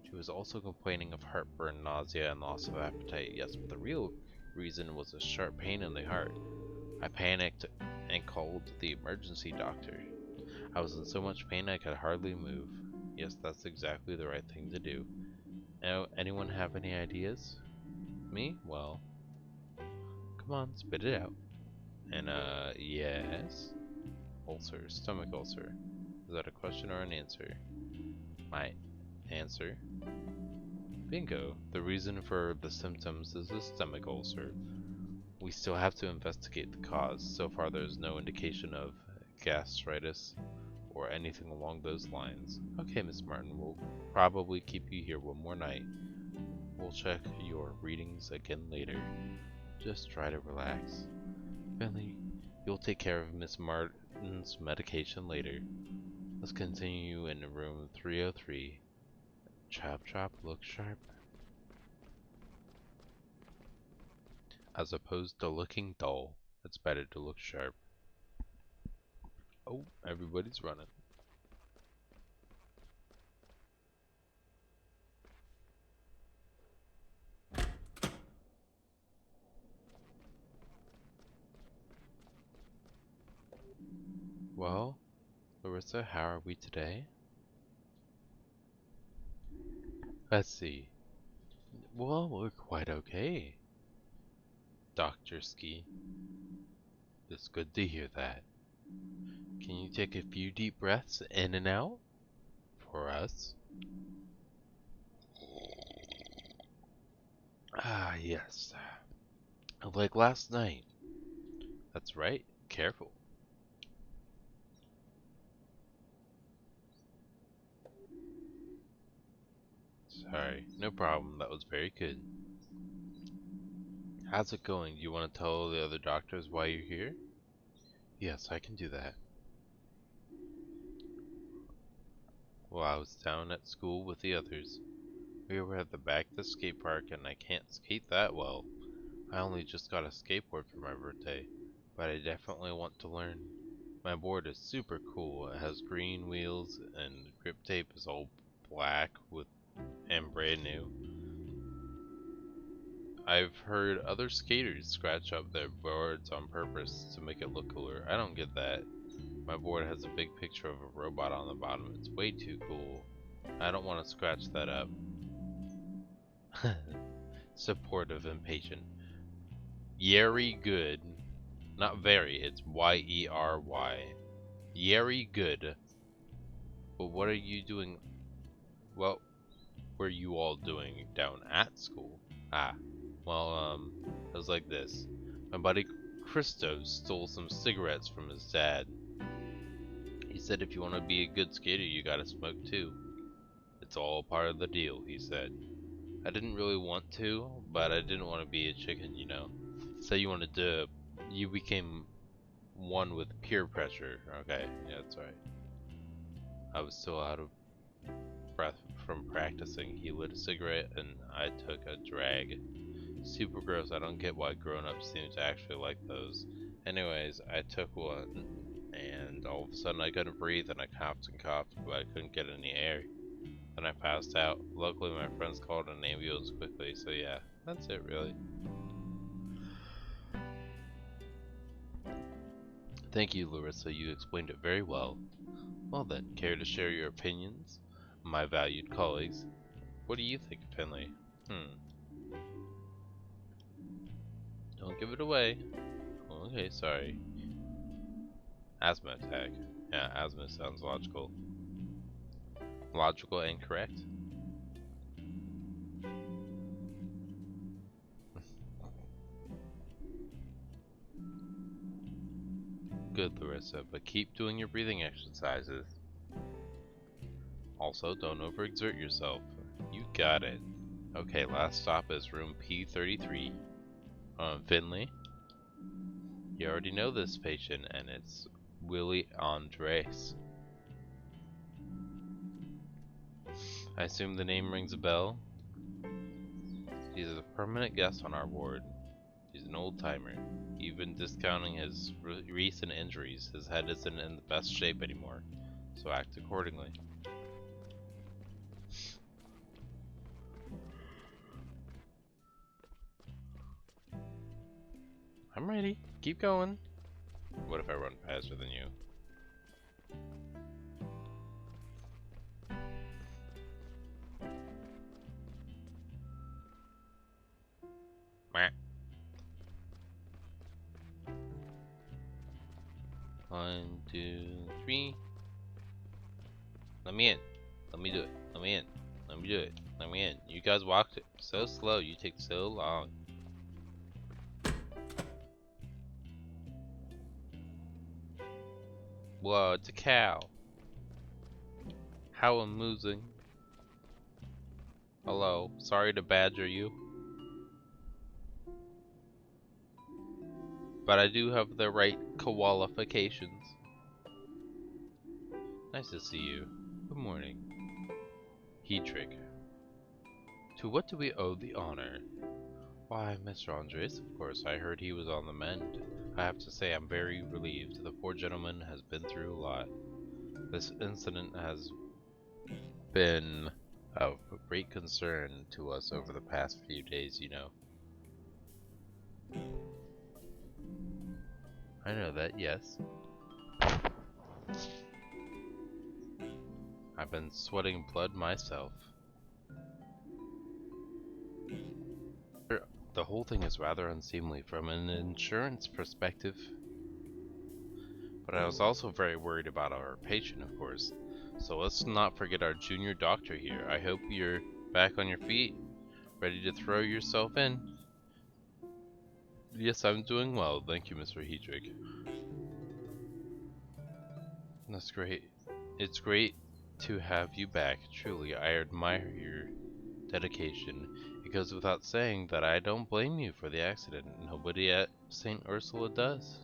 She was also complaining of heartburn, nausea, and loss of appetite. Yes, but the real reason was a sharp pain in the heart. I panicked and called the emergency doctor. I was in so much pain I could hardly move. Yes, that's exactly the right thing to do. Now, anyone have any ideas? Me? Well, come on, spit it out. And, yes? Ulcer, stomach ulcer. Is that a question or an answer? My answer. Bingo. The reason for the symptoms is a stomach ulcer. We still have to investigate the cause. So far there's no indication of gastritis or anything along those lines. Okay, Miss Martin, we'll probably keep you here one more night. We'll check your readings again later. Just try to relax. Finley, you'll take care of Miss Martin's medication later. Let's continue in room 303. Chop chop, look sharp. As opposed to looking dull, it's better to look sharp. Oh, everybody's running. Well, Larissa, how are we today? Let's see. Well, we're quite okay, Dr. Ski. It's good to hear that. Can you take a few deep breaths in and out? For us? Ah, yes. Like last night. That's right. Careful. Sorry. No problem. That was very good. How's it going? Do you want to tell the other doctors why you're here? Yes, I can do that. Well, I was down at school with the others. We were at the back of the skate park and I can't skate that well. I only just got a skateboard for my birthday, but I definitely want to learn. My board is super cool. It has green wheels and grip tape is all black and brand new. I've heard other skaters scratch up their boards on purpose to make it look cooler. I don't get that. My board has a big picture of a robot on the bottom. It's way too cool. I don't want to scratch that up. Supportive and patient. Yery good. Not very, it's Y-E-R-Y. Yery good. But what are you doing? What were you all doing down at school? Ah, well, it was like this. My buddy Christo stole some cigarettes from his dad. He said if you want to be a good skater, you gotta smoke too. It's all part of the deal, he said. I didn't really want to, but I didn't want to be a chicken, you know. Say you wanted to, you became one with peer pressure. Okay, yeah, that's right. I was still out of breath from practicing. He lit a cigarette and I took a drag. Super gross. I don't get why grown-ups seem to actually like those. Anyways, I took one and all of a sudden I couldn't breathe and I coughed and coughed, but I couldn't get any air. Then I passed out. Luckily my friends called an ambulance quickly, so yeah, that's it really. Thank you, Larissa. You explained it very well. Well then, care to share your opinions, my valued colleagues? What do you think, Finley? Don't give it away. Okay, sorry. Asthma attack. Yeah, asthma sounds logical. Logical and correct. Good, Larissa, but keep doing your breathing exercises. Also, don't overexert yourself. You got it. Okay, last stop is room P33. Finley, you already know this patient, and it's Willie Andres. I assume the name rings a bell? He's a permanent guest on our ward. He's an old-timer. Even discounting his recent injuries, his head isn't in the best shape anymore, so act accordingly. I'm ready. Keep going. What if I run faster than you? Meh. 1, 2, 3. Let me in. Let me do it. Let me in. Let me do it. Let me in. You guys walked it so slow. You take so long. Whoa, it's a cow. How amusing. Hello. Sorry to badger you. But I do have the right qualifications. Nice to see you. Good morning. Heedrick. To what do we owe the honor? Why, Mr. Andres, of course, I heard he was on the mend. I have to say I'm very relieved. The poor gentleman has been through a lot. This incident has been of great concern to us over the past few days, you know. I know that, yes. I've been sweating blood myself. The whole thing is rather unseemly from an insurance perspective. But I was also very worried about our patient, of course. So let's not forget our junior doctor here. I hope you're back on your feet, ready to throw yourself in. Yes, I'm doing well, thank you, Mr. Heedrick. That's great. It's great to have you back. Truly, I admire your dedication. It goes without saying that I don't blame you for the accident. Nobody at St. Ursula does.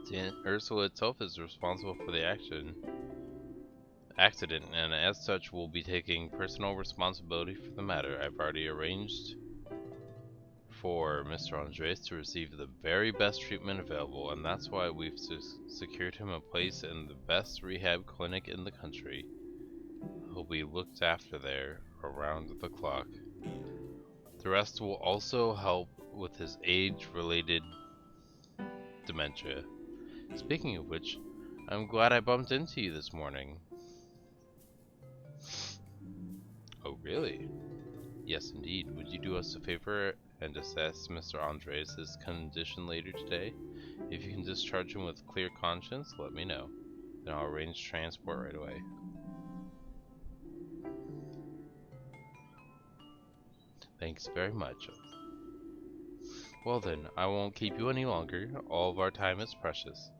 St. Ursula itself is responsible for the accident, and as such will be taking personal responsibility for the matter. I've already arranged for Mr. Andres to receive the very best treatment available, and that's why we've secured him a place in the best rehab clinic in the country. He'll be looked after there around the clock. The rest will also help with his age-related dementia. Speaking of which, I'm glad I bumped into you this morning. Oh, really? Yes, indeed. Would you do us a favor and assess Mr. Andres' condition later today? If you can discharge him with clear conscience, let me know. Then I'll arrange transport right away. Thanks very much. Well then, I won't keep you any longer. All of our time is precious.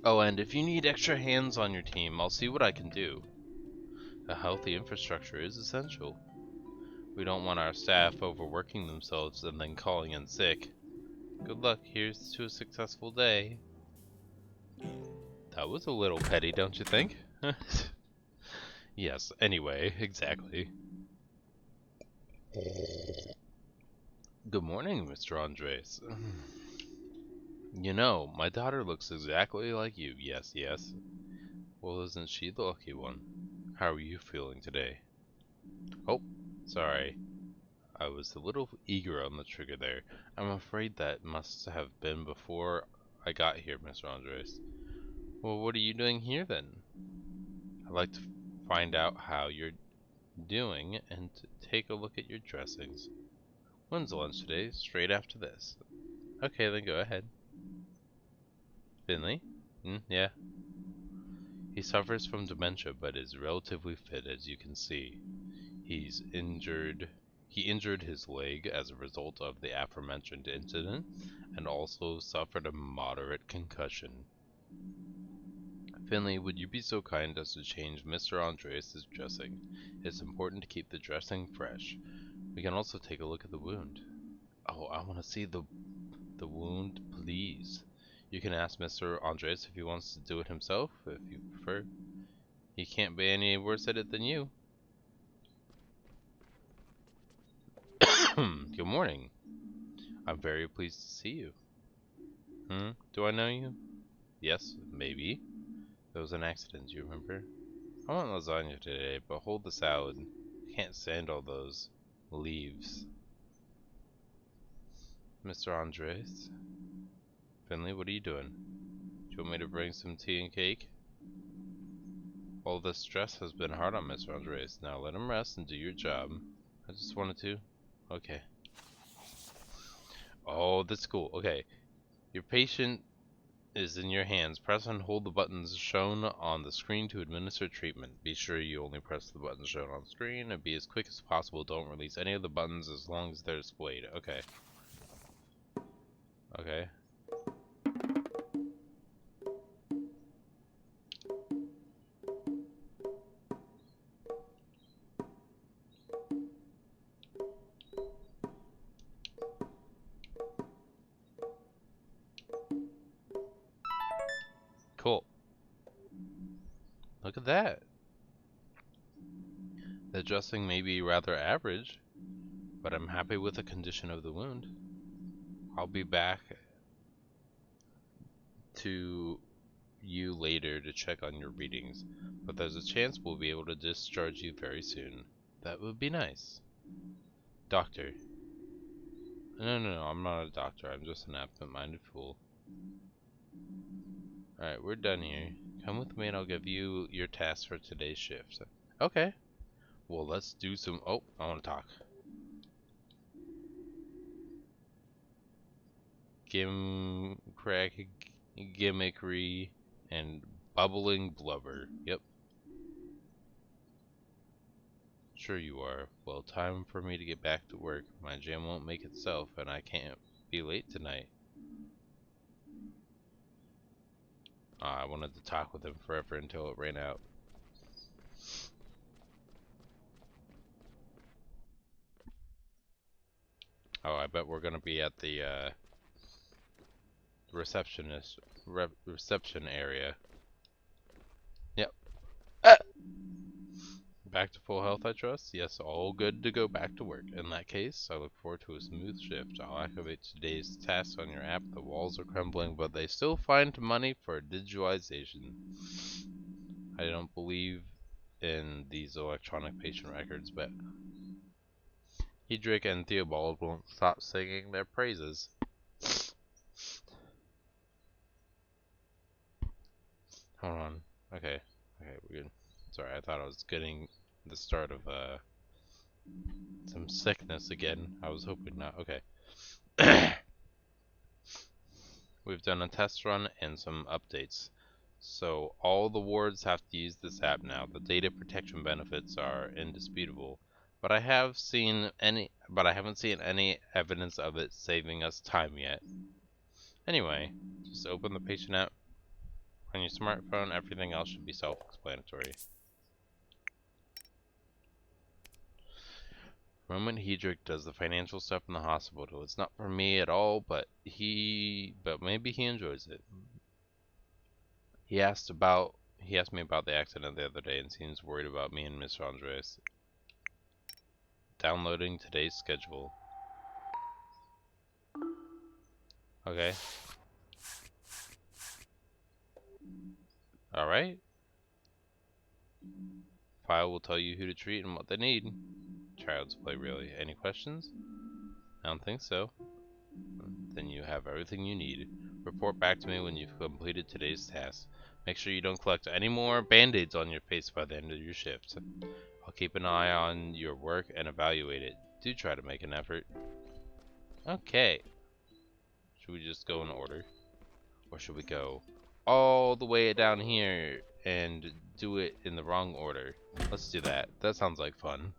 Oh, and if you need extra hands on your team, I'll see what I can do. A healthy infrastructure is essential. We don't want our staff overworking themselves and then calling in sick. Good luck, here's to a successful day. That was a little petty, don't you think? Yes, anyway, exactly. Good morning, Mr. Andres. You know, my daughter looks exactly like you. Yes, yes. Well, isn't she the lucky one? How are you feeling today? Oh, sorry. I was a little eager on the trigger there. I'm afraid that must have been before I got here, Mr. Andres. Well, what are you doing here then? I'd like to find out how you're doing and to take a look at your dressings. When's lunch today? Straight after this. Okay, then go ahead. Finley? Yeah. He suffers from dementia but is relatively fit, as you can see. He injured his leg as a result of the aforementioned incident and also suffered a moderate concussion. Finley, would you be so kind as to change Mr. Andres' dressing? It's important to keep the dressing fresh. We can also take a look at the wound. Oh, I want to see the wound, please. You can ask Mr. Andres if he wants to do it himself, if you prefer. He can't be any worse at it than you. Good morning. I'm very pleased to see you. Do I know you? Yes, maybe. There was an accident, do you remember? I want lasagna today, but hold the salad. I can't stand all those leaves. Mr. Andres? Finley, what are you doing? Do you want me to bring some tea and cake? All this stress has been hard on Mr. Andres. Now let him rest and do your job. I just wanted to. Okay. Oh, that's cool. Okay. Your patient is in your hands. Press and hold the buttons shown on the screen to administer treatment. Be sure you only press the buttons shown on the screen and be as quick as possible. Don't release any of the buttons as long as they're displayed. Okay. Okay. Cool. Look at that. The dressing may be rather average, but I'm happy with the condition of the wound. I'll be back to you later to check on your readings, but there's a chance we'll be able to discharge you very soon. That would be nice. Doctor. No, I'm not a doctor. I'm just an absent-minded fool. Alright, we're done here. Come with me and I'll give you your task for today's shift. Okay. Well, let's do some... Oh, I want to talk. Gimmickry and bubbling blubber. Yep. Sure you are. Well, time for me to get back to work. My jam won't make itself, and I can't be late tonight. I wanted to talk with him forever until it ran out. Oh, I bet we're gonna be at the reception area. Yep. Ah! Back to full health, I trust? Yes, all good to go back to work. In that case, I look forward to a smooth shift. I'll activate today's tasks on your app. The walls are crumbling, but they still find money for digitalization. I don't believe in these electronic patient records, but Hedrick and Theobald won't stop singing their praises. Hold on. Okay, we're good. Sorry, I thought I was getting the start of some sickness again. I was hoping not. Okay. We've done a test run and some updates. So all the wards have to use this app now. The data protection benefits are indisputable. But I haven't seen any evidence of it saving us time yet. Anyway, just open the patient app on your smartphone. Everything else should be self-explanatory. Roman Hedrick does the financial stuff in the hospital. It's not for me at all, but maybe he enjoys it. He asked me about the accident the other day and seems worried about me and Mr. Andres. Downloading today's schedule. Okay. Alright. File will tell you who to treat and what they need. Child's play, really. Any questions? I don't think so. Then you have everything you need. Report back to me when you've completed today's task. Make sure you don't collect any more band-aids on your face by the end of your shift. I'll keep an eye on your work and evaluate it. Do try to make an effort. Okay. Should we just go in order? Or should we go all the way down here and do it in the wrong order? Let's do that. That sounds like fun.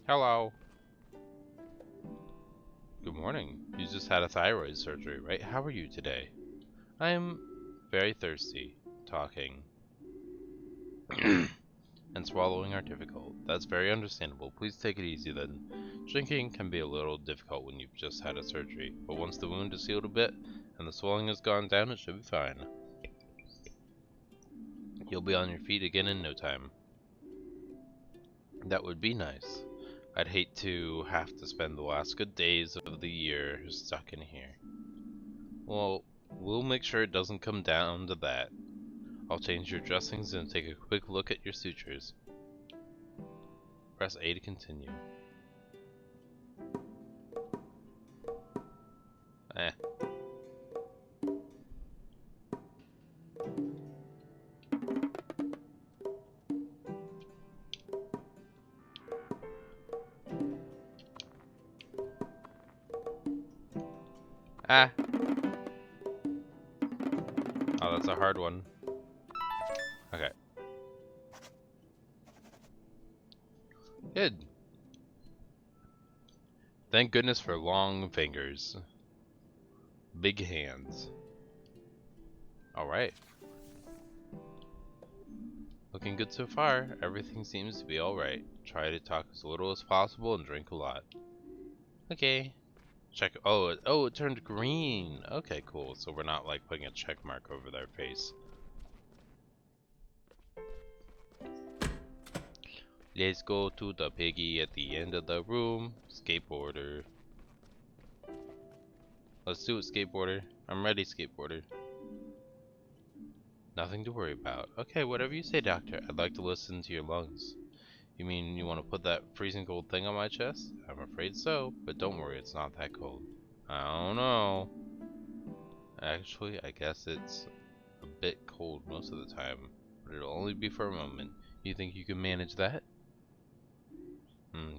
Hello. Good morning. You just had a thyroid surgery, right? How are you today? I am very thirsty. Talking. and swallowing are difficult. That's very understandable. Please take it easy then. Drinking can be a little difficult when you've just had a surgery, but once the wound is healed a bit and the swelling has gone down, it should be fine. You'll be on your feet again in no time. That would be nice. I'd hate to have to spend the last good days of the year stuck in here. Well, we'll make sure it doesn't come down to that. I'll change your dressings and take a quick look at your sutures. Press A to continue. Eh. Ah! Oh, that's a hard one. Okay. Good. Thank goodness for long fingers. Big hands. Alright. Looking good so far. Everything seems to be alright. Try to talk as little as possible and drink a lot. Okay. Check. Oh, it turned green. Okay, cool. So we're not like putting a check mark over their face. Let's go to the piggy at the end of the room. Skateboarder. Let's do it, skateboarder. I'm ready, skateboarder. Nothing to worry about. Okay, whatever you say, doctor. I'd like to listen to your lungs. You mean you want to put that freezing cold thing on my chest? I'm afraid so, but don't worry, it's not that cold. I don't know. Actually, I guess it's a bit cold most of the time, but it'll only be for a moment. You think you can manage that?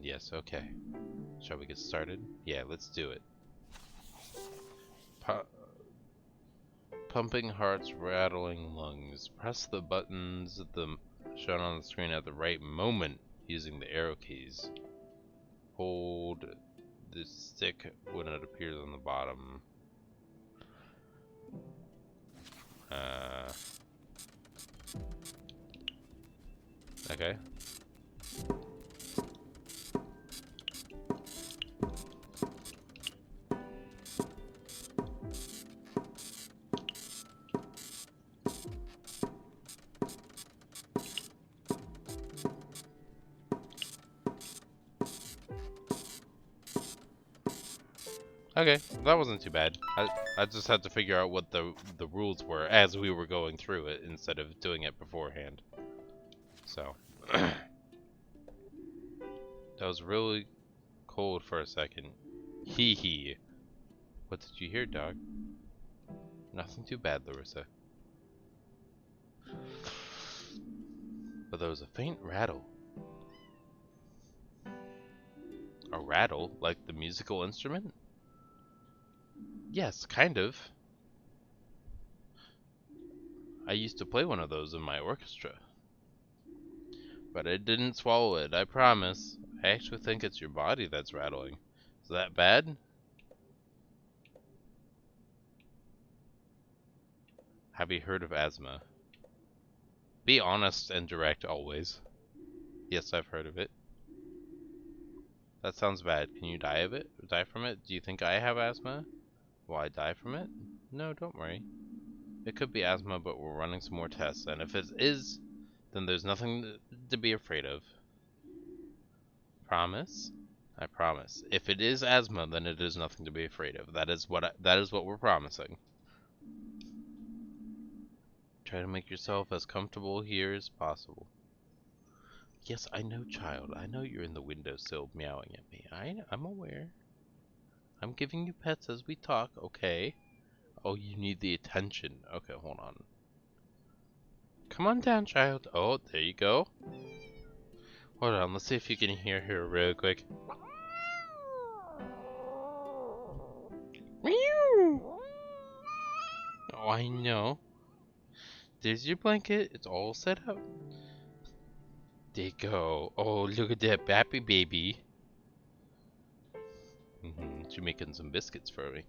Yes, okay. Shall we get started? Yeah, let's do it. Pumping hearts, rattling lungs. Press the buttons shown on the screen at the right moment using the arrow keys. Hold the stick when it appears on the bottom. Okay. Okay, that wasn't too bad. I just had to figure out what the rules were as we were going through it instead of doing it beforehand. So that was really cold for a second. Hee hee. What did you hear, dog? Nothing too bad, Larissa. But there was a faint rattle. A rattle? Like the musical instrument? Yes, kind of. I used to play one of those in my orchestra. But I didn't swallow it, I promise. I actually think it's your body that's rattling. Is that bad? Have you heard of asthma? Be honest and direct always. Yes, I've heard of it. That sounds bad. Can you die of it? Die from it? Do you think I have asthma? Will I die from it? No, don't worry. It could be asthma, but we're running some more tests, and if it is, then there's nothing to be afraid of. Promise? I promise. If it is asthma, then it is nothing to be afraid of. That is what we're promising. Try to make yourself as comfortable here as possible. Yes, I know, child. I know you're in the windowsill meowing at me. I'm aware. I'm giving you pets as we talk, okay? Oh, you need the attention. Okay, hold on. Come on down, child. Oh, there you go. Hold on, let's see if you can hear her real quick. Meow! Oh, I know. There's your blanket. It's all set up. There you go. Oh, look at that happy baby. She's making some biscuits for me.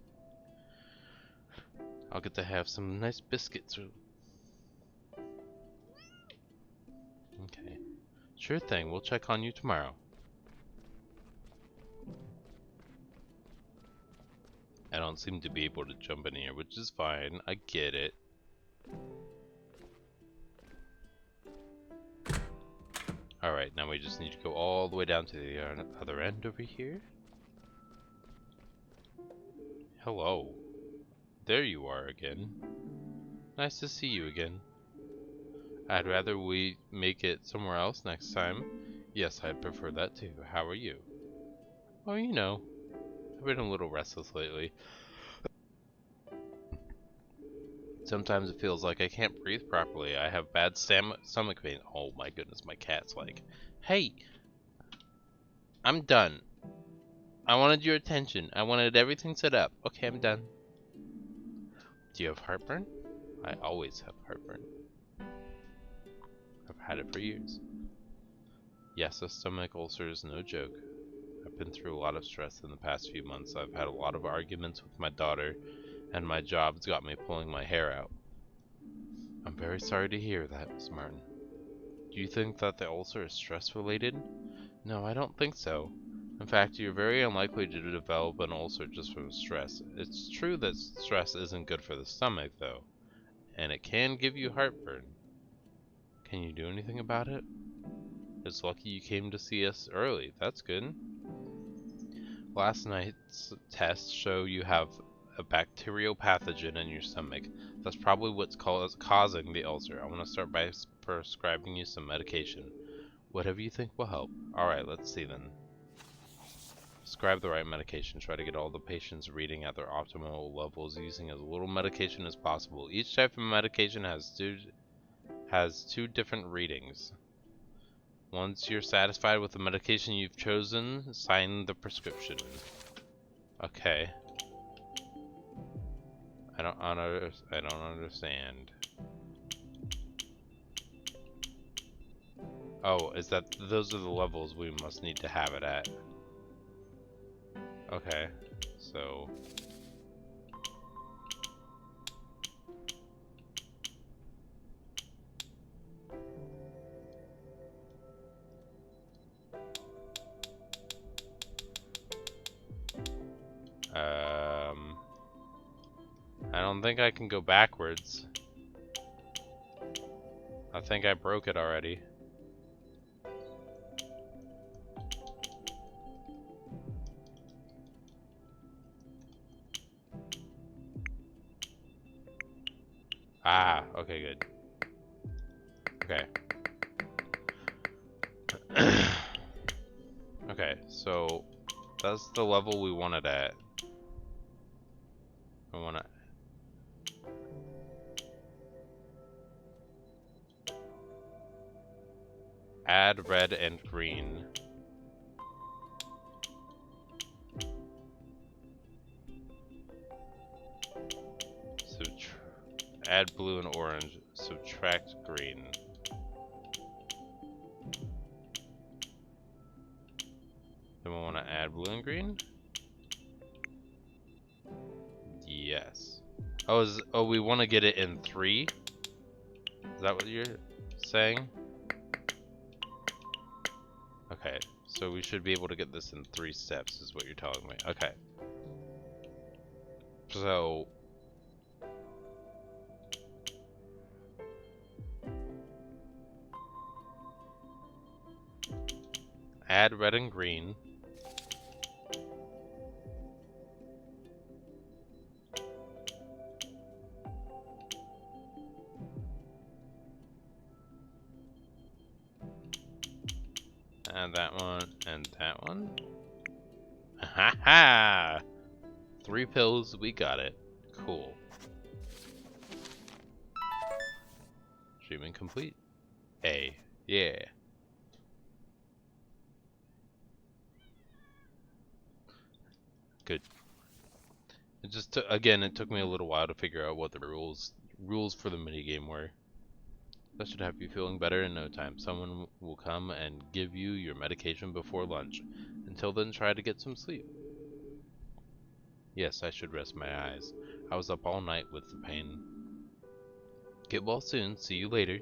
I'll get to have some nice biscuits. Okay. Sure thing, we'll check on you tomorrow. I don't seem to be able to jump in here, which is fine. I get it. Alright, now we just need to go all the way down to the other end over here. Hello. There you are again. Nice to see you again. I'd rather we make it somewhere else next time. Yes, I'd prefer that too. How are you? Oh, you know, I've been a little restless lately. Sometimes it feels like I can't breathe properly. I have bad stomach pain. Oh my goodness, my cat's like, hey, I'm done. I wanted your attention. I wanted everything set up. Okay, I'm done. Do you have heartburn? I always have heartburn. I've had it for years. Yes, a stomach ulcer is no joke. I've been through a lot of stress in the past few months. I've had a lot of arguments with my daughter, and my job's got me pulling my hair out. I'm very sorry to hear that, Miss Martin. Do you think that the ulcer is stress-related? No, I don't think so. In fact, you're very unlikely to develop an ulcer just from stress. It's true that stress isn't good for the stomach, though, and it can give you heartburn. Can you do anything about it? It's lucky you came to see us early. That's good. Last night's tests show you have a bacterial pathogen in your stomach. That's probably what's causing the ulcer. I want to start by prescribing you some medication. Whatever you think will help. Alright, let's see then. Prescribe the right medication. Try to get all the patients reading at their optimal levels using as little medication as possible. Each type of medication has two different readings. Once you're satisfied with the medication you've chosen, sign the prescription. Okay. I don't understand. Oh, is that those are the levels we must need to have it at? Okay. So I don't think I can go backwards. I think I broke it already. Ah, okay, good. Okay. Okay, so that's the level we wanted at. I want to add red and green. Add blue and orange. Subtract green. Then we want to add blue and green? Yes. Oh, we want to get it in 3? Is that what you're saying? Okay, so we should be able to get this in 3 steps, is what you're telling me. Okay. So add red and green. And that one, and that one. Ha ha! 3 pills, we got it. Cool. Treatment complete. A. Yeah. Good. It just took, again, it took me a little while to figure out what the rules for the minigame were. That should have you feeling better in no time. Someone will come and give you your medication before lunch. Until then, try to get some sleep. Yes, I should rest my eyes. I was up all night with the pain. Get well soon. See you later.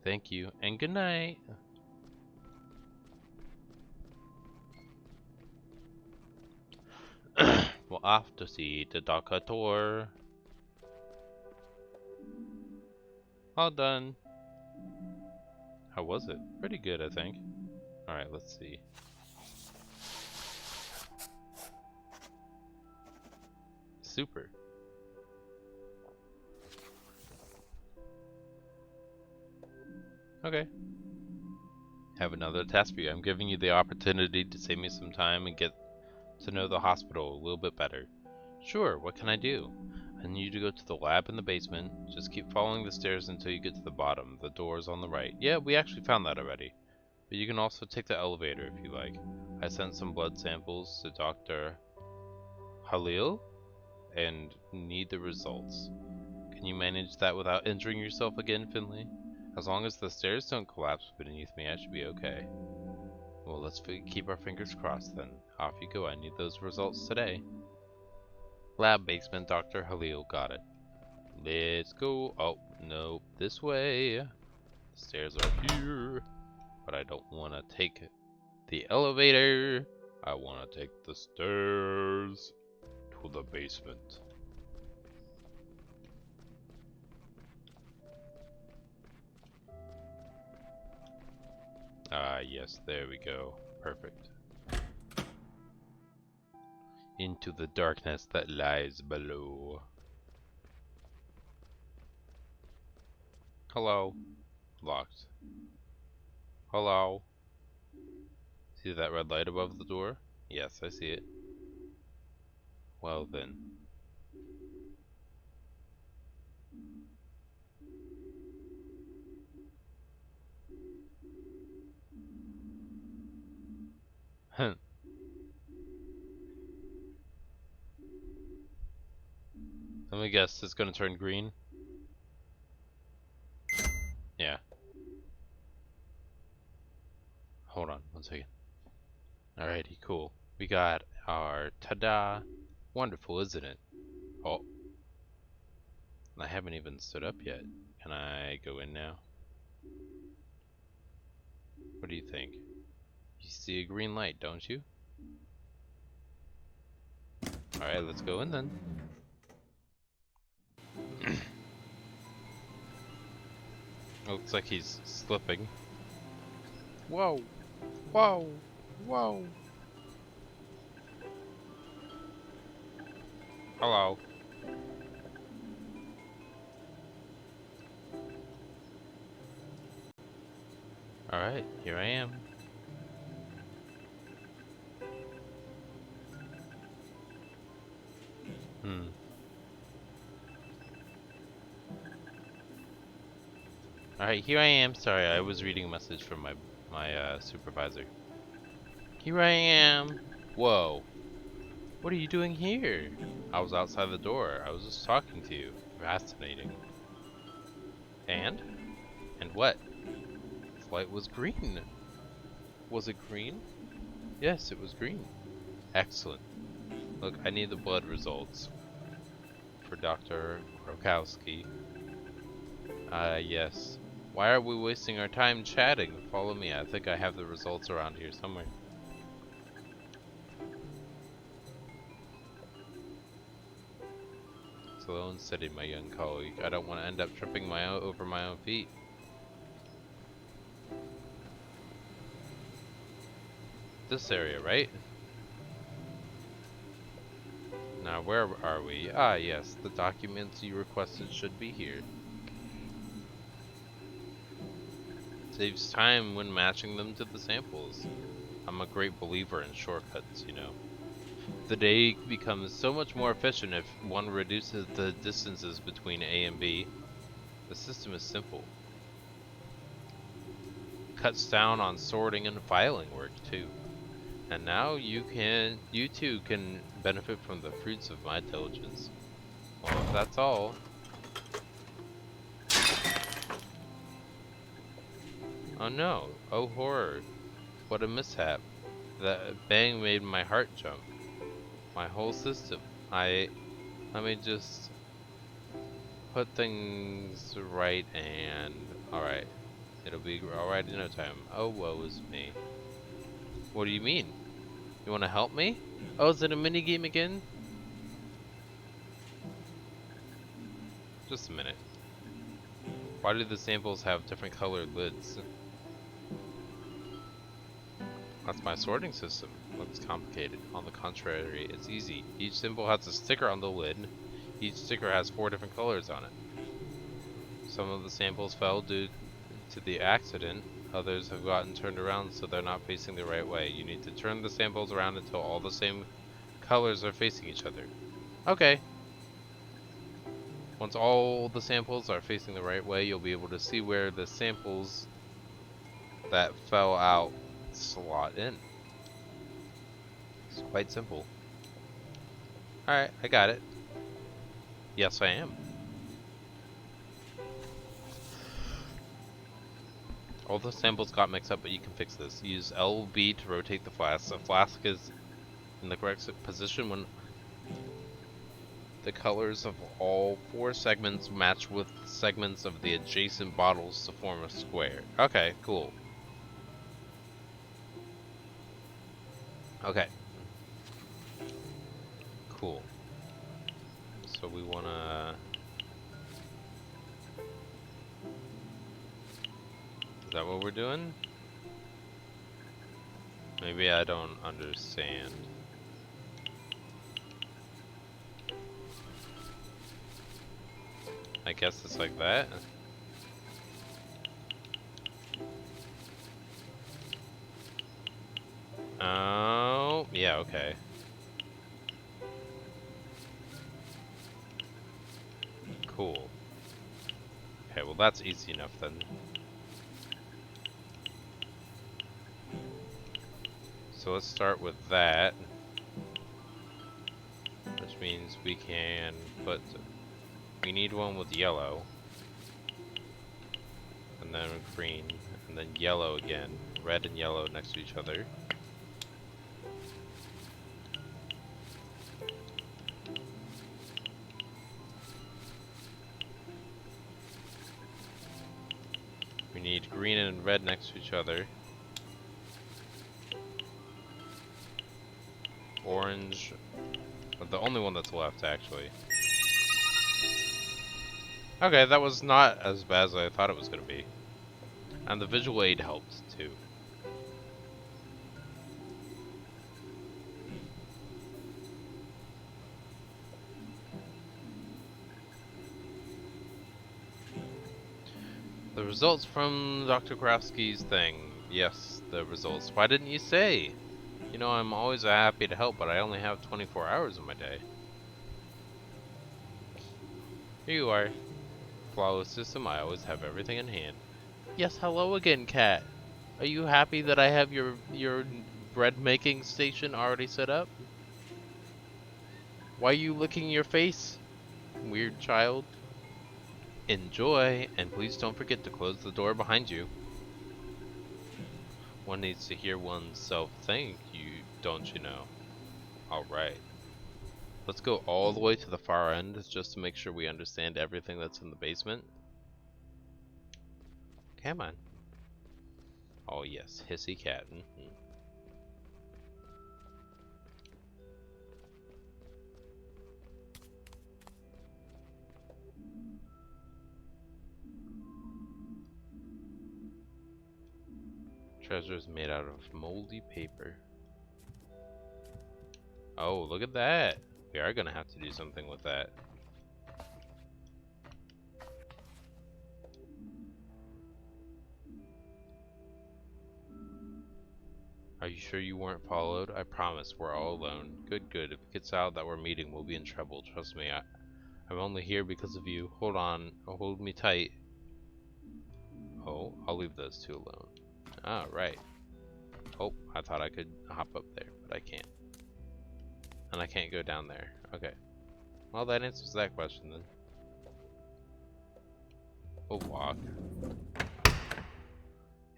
Thank you, and good night. We're off to see the doctor. All done. How was it? Pretty good, I think. Alright, let's see. Super. Okay. Have another task for you. I'm giving you the opportunity to save me some time and get to know the hospital a little bit better. Sure, what can I do? I need you to go to the lab in the basement. Just keep following the stairs until you get to the bottom. The door's on the right. Yeah, we actually found that already. But you can also take the elevator if you like. I sent some blood samples to Dr. Halil and need the results. Can you manage that without injuring yourself again, Finley? As long as the stairs don't collapse beneath me, I should be okay. Well, let's keep our fingers crossed then. Off you go, I need those results today. Lab basement, Dr. Halil, got it. Let's go. Oh, no, this way. The stairs are here. But I don't want to take the elevator. I want to take the stairs to the basement. Ah, yes, there we go. Perfect. Into the darkness that lies below. Hello. Locked. Hello. See that red light above the door? Yes, I see it. Well then. Let me guess, it's gonna turn green? Yeah. Hold on, 1 second. Alrighty, cool. We got our ta-da. Wonderful, isn't it? Oh. I haven't even stood up yet. Can I go in now? What do you think? You see a green light, don't you? Alright, let's go in then. Looks like he's slipping. Whoa! Whoa! Whoa! Hello. Alright, here I am. Alright, here I am. Sorry, I was reading a message from my supervisor. Here I am. Whoa. What are you doing here? I was outside the door. I was just talking to you. Fascinating. And? And what? The light was green. Was it green? Yes, it was green. Excellent. Look, I need the blood results. For Dr. Krokowski. Yes. Why are we wasting our time chatting? Follow me. I think I have the results around here somewhere. Slow and steady, my young colleague. I don't want to end up tripping over my own feet. This area, right? Now, where are we? Ah, yes. The documents you requested should be here. Saves time when matching them to the samples. I'm a great believer in shortcuts, you know. The day becomes so much more efficient if one reduces the distances between A and B. The system is simple. Cuts down on sorting and filing work too. And now you too can benefit from the fruits of my diligence. Well, if that's all. Oh no, oh horror. What a mishap. That bang made my heart jump. My whole system. Let me just put things right and alright. It'll be alright in no time. Oh, woe is me. What do you mean? You wanna help me? Oh, is it a mini game again? Just a minute. Why do the samples have different colored lids? That's my sorting system. Looks complicated. On the contrary, it's easy. Each symbol has a sticker on the lid. Each sticker has 4 different colors on it. Some of the samples fell due to the accident. Others have gotten turned around so they're not facing the right way. You need to turn the samples around until all the same colors are facing each other. Okay. Once all the samples are facing the right way, you'll be able to see where the samples that fell out slot in. It's quite simple. Alright, I got it. Yes, I am. All the samples got mixed up, but you can fix this. Use LB to rotate the flask. The flask is in the correct position when the colors of all 4 segments match with segments of the adjacent bottles to form a square. Okay, cool. Okay. Cool. So we wanna... Is that what we're doing? Maybe I don't understand. I guess it's like that. Oh, yeah, okay. Cool. Okay, well that's easy enough then. So let's start with that. Which means we can put... We need one with yellow. And then green. And then yellow again. Red and yellow next to each other. We need green and red next to each other. Orange. The only one that's left, actually. Okay, that was not as bad as I thought it was going to be. And the visual aid helped, too. The results from Dr. Kravsky's thing. Yes, the results. Why didn't you say? You know, I'm always happy to help, but I only have 24 hours in my day. Here you are. Flawless system, I always have everything in hand. Yes, hello again, Cat. Are you happy that I have your bread making station already set up? Why are you licking your face, weird child? Enjoy, and please don't forget to close the door behind you. One needs to hear oneself thank you, don't you know? Alright. Let's go all the way to the far end just to make sure we understand everything that's in the basement. Come on. Oh yes, hissy cat. Treasures made out of moldy paper. Oh, look at that. We are gonna have to do something with that. Are you sure you weren't followed? I promise, we're all alone. Good, good. If it gets out that we're meeting, we'll be in trouble. Trust me, I'm only here because of you. Hold on. Hold me tight. Oh, I'll leave those two alone. Ah, right. Oh, I thought I could hop up there, but I can't. And I can't go down there. Okay. Well, that answers that question then. We'll walk.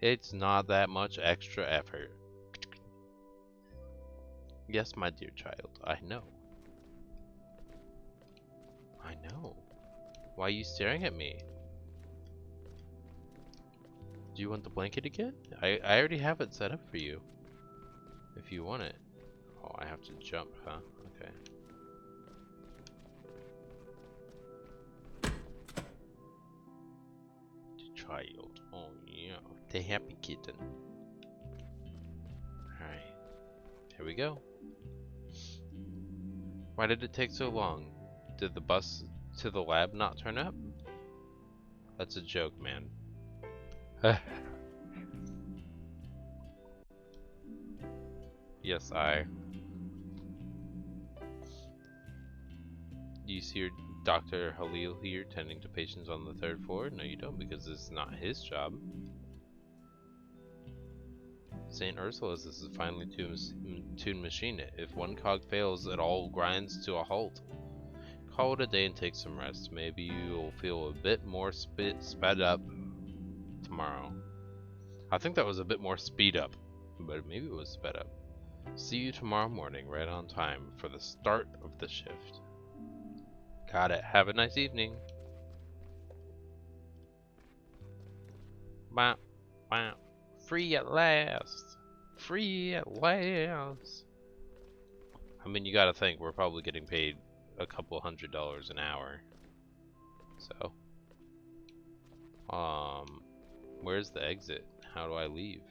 It's not that much extra effort. Yes, my dear child, I know. I know. Why are you staring at me? Do you want the blanket again? I already have it set up for you. If you want it. Oh, I have to jump, huh? Okay. child. Oh yeah, the happy kitten. Alright, here we go. Why did it take so long? Did the bus to the lab not turn up? That's a joke, man. Yes, You see your Dr. Halil here tending to patients on the 3rd floor? No, you don't, because it's not his job. St. Ursula's is a finely tuned machine. If one cog fails, it all grinds to a halt. Call it a day and take some rest. Maybe you'll feel a bit more sped up tomorrow. I think that was a bit more speed up, but maybe it was sped up. See you tomorrow morning, right on time, for the start of the shift. Got it. Have a nice evening. Bam, bam. Free at last. Free at last. I mean, you gotta think, we're probably getting paid a couple $100 an hour. So. Where's the exit? How do I leave?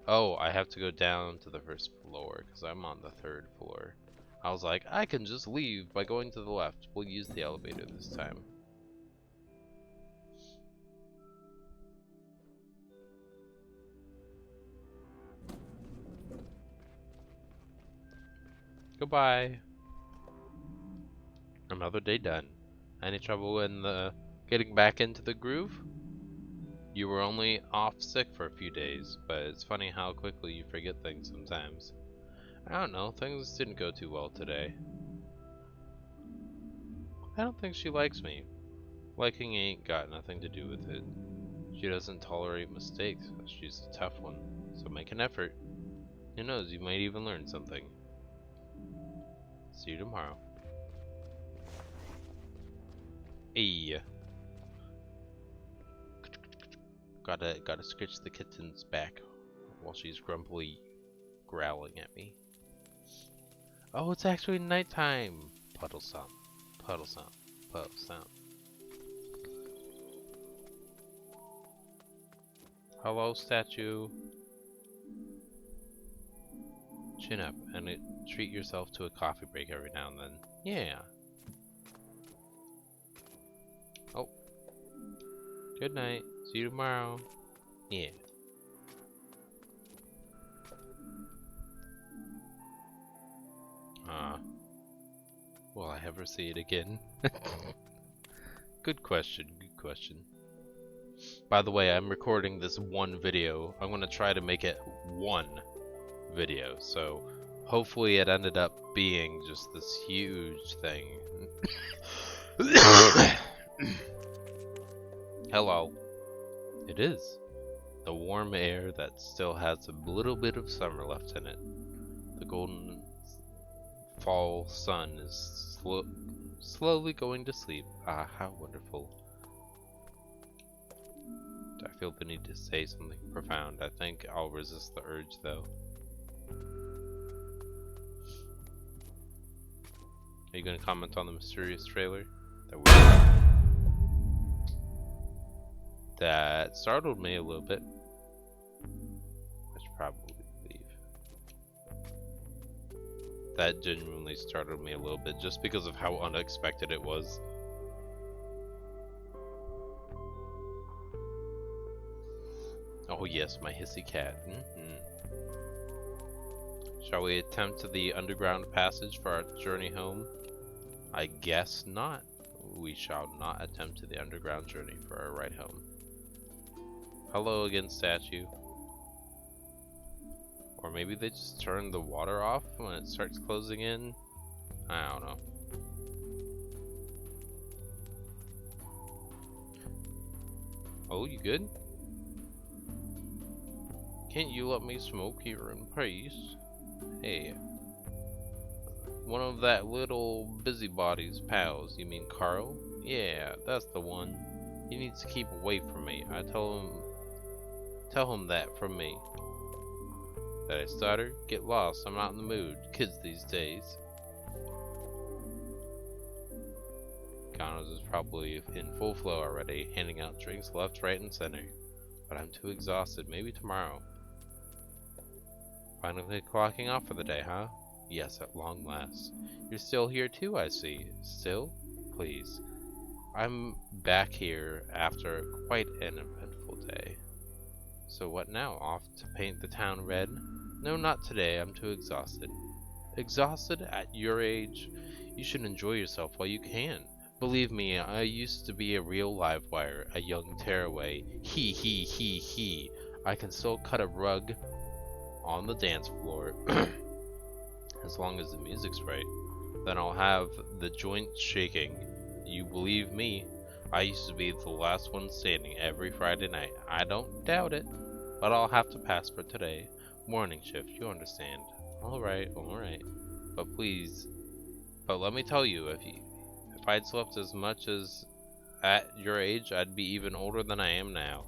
Oh, I have to go down to the 1st floor, because I'm on the 3rd floor. I was like, I can just leave by going to the left. We'll use the elevator this time. Goodbye. Another day done. Any trouble in getting back into the groove? You were only off sick for a few days, but it's funny how quickly you forget things sometimes. I don't know, things didn't go too well today. I don't think she likes me. Liking ain't got nothing to do with it. She doesn't tolerate mistakes, but she's a tough one, so make an effort. Who knows, you might even learn something. See you tomorrow. Hey. Gotta scratch the kitten's back while she's grumpily growling at me. Oh, it's actually nighttime. Puddle stomp, puddle stomp, puddle stomp. Hello, statue. Chin up and treat yourself to a coffee break every now and then. Yeah. Oh. Good night. See you tomorrow. Yeah. Will I ever see it again? Good question, good question. By the way, I'm recording this one video. I'm gonna try to make it one video, so hopefully it ended up being just this huge thing. Hello. It is. The warm air that still has a little bit of summer left in it. The golden fall sun is slowly going to sleep. Ah, how wonderful. I feel the need to say something profound. I think I'll resist the urge, though. Are you going to comment on the mysterious trailer? That startled me a little bit. I should probably leave. That genuinely startled me a little bit, just because of how unexpected it was. Oh yes, my hissy cat. Shall we attempt the underground passage for our journey home? I guess not. We shall not attempt the underground journey for our ride home. Hello again, statue. Or maybe they just turn the water off when it starts closing in? I don't know. Oh, you good? Can't you let me smoke here in peace? Hey. One of that little busybody's pals, you mean Carl? Yeah, that's the one. He needs to keep away from me. Tell him that from me. Did I stutter? Get lost, I'm not in the mood. Kids these days. McDonald's is probably in full flow already, handing out drinks left, right, and center. But I'm too exhausted. Maybe tomorrow. Finally clocking off for the day, huh? Yes, at long last. You're still here too, I see. Still? Please. I'm back here after quite an eventful day. So what now? Off to paint the town red? No, not today. I'm too exhausted. Exhausted? At your age? You should enjoy yourself while you can. Believe me, I used to be a real live wire, a young tearaway. He. I can still cut a rug on the dance floor, as long as the music's right. Then I'll have the joint shaking. You believe me, I used to be the last one standing every Friday night. I don't doubt it, but I'll have to pass for today. Morning shift, you understand. Alright. But please, let me tell you, if I'd slept as much as at your age, I'd be even older than I am now.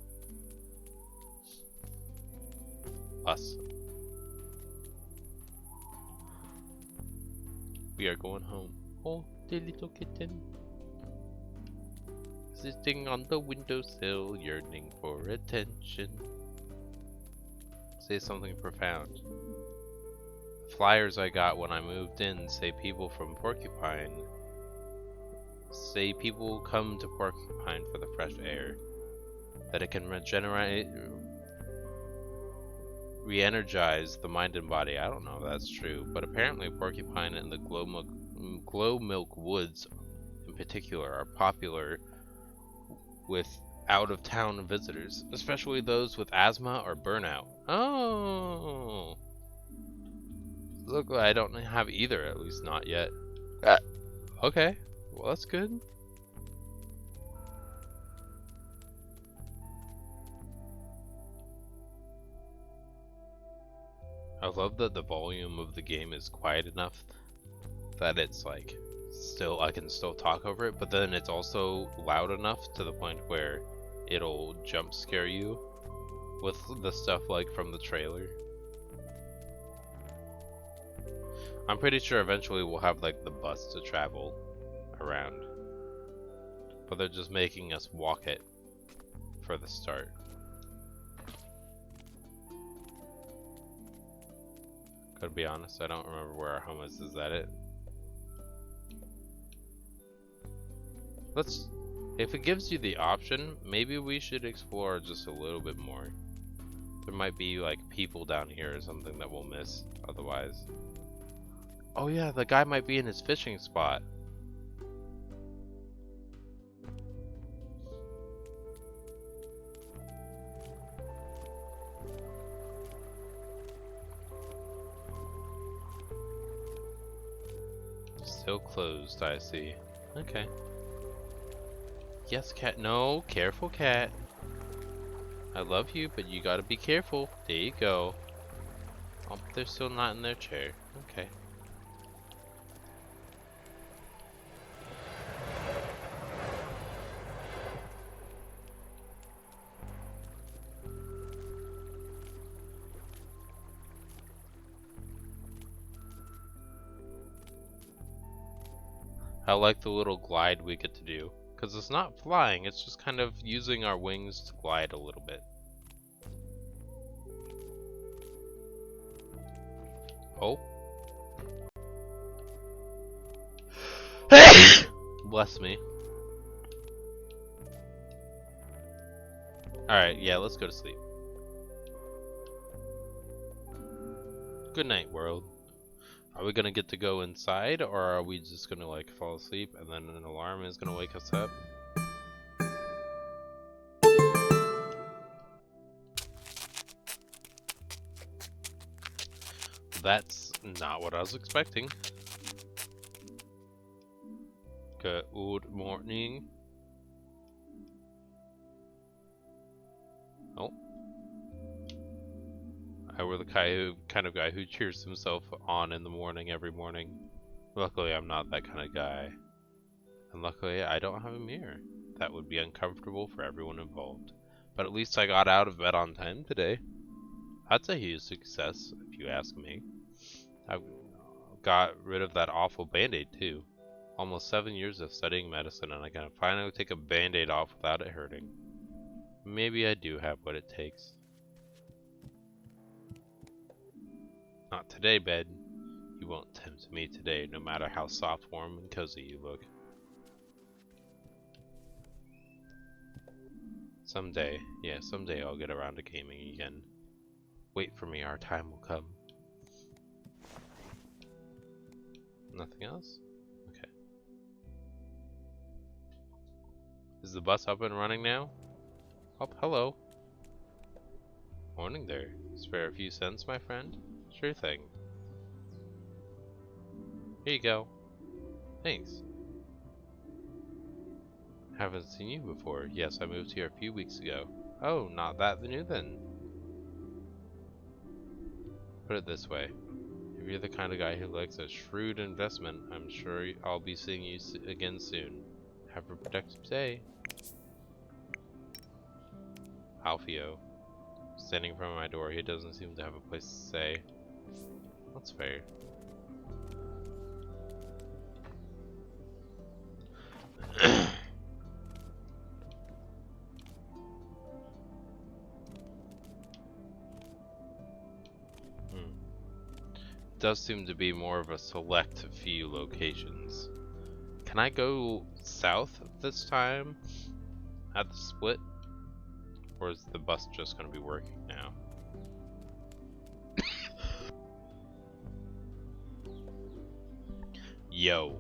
Us. We are going home. Oh, the little kitten. Sitting on the windowsill, yearning for attention. Say something profound. The flyers I got when I moved in say people from Porcupine. Say people come to Porcupine for the fresh air. That it can re-energize the mind and body. I don't know if that's true, but apparently Porcupine and the Glow Milk Woods in particular are popular with out-of-town visitors, especially those with asthma or burnout. Oh, look, I don't have either, at least not yet. Okay, well that's good. I love that the volume of the game is quiet enough that it's like I can still talk over it, but then it's also loud enough to the point where it'll jump scare you with the stuff like from the trailer. I'm pretty sure eventually we'll have like the bus to travel around, but they're just making us walk it for the start. Gotta be honest, I don't remember where our home is. Is that it? If it gives you the option, maybe we should explore just a little bit more. There might be like people down here or something that we'll miss otherwise. Oh yeah, the guy might be in his fishing spot. Still closed, I see. Okay. Yes, cat. No, careful, cat. I love you, but you gotta be careful. There you go. Oh, they're still not in their chair. Okay. I like the little glide we get to do. Because it's not flying, it's just kind of using our wings to glide a little bit. Oh. Bless me. Alright, yeah, let's go to sleep. Good night, world. Are we gonna get to go inside, or are we just gonna like fall asleep and then an alarm is gonna wake us up? That's not what I was expecting. Good morning. Oh. I were the kind of guy who cheers himself on in the morning every morning. Luckily, I'm not that kind of guy. And luckily, I don't have a mirror. That would be uncomfortable for everyone involved. But at least I got out of bed on time today. That's a huge success, if you ask me. I got rid of that awful band-aid, too. Almost 7 years of studying medicine, and I can finally take a band-aid off without it hurting. Maybe I do have what it takes. Not today, bed. You won't tempt me today, no matter how soft, warm, and cozy you look. Someday, yeah, someday I'll get around to gaming again. Wait for me, our time will come. Nothing else? Okay. Is the bus up and running now? Oh, hello. Morning there. Spare a few cents, my friend? Sure thing. Here you go. Thanks. Haven't seen you before. Yes, I moved here a few weeks ago. Oh, not that new then. Put it this way. If you're the kind of guy who likes a shrewd investment, I'm sure I'll be seeing you again soon. Have a productive day. Alfio. Standing in front of my door, he doesn't seem to have a place to stay. That's fair. Does seem to be more of a select few locations. Can I go south this time at the split? Or is the bus just going to be working now? Yo.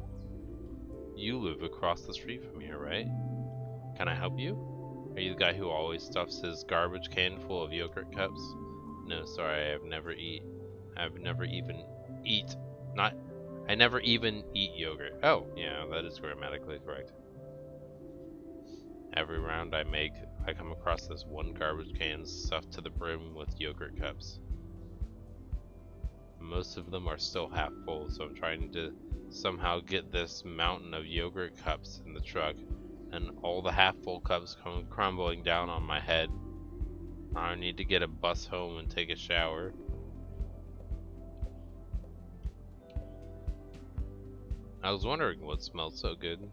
You live across the street from here, right? Can I help you? Are you the guy who always stuffs his garbage can full of yogurt cups? No, sorry, I never even eat yogurt. Oh, yeah, that is grammatically correct. Every round I make, I come across this one garbage can stuffed to the brim with yogurt cups. Most of them are still half full, so I'm trying to somehow get this mountain of yogurt cups in the truck, and all the half full cups come crumbling down on my head. I need to get a bus home and take a shower. I was wondering what smelled so good.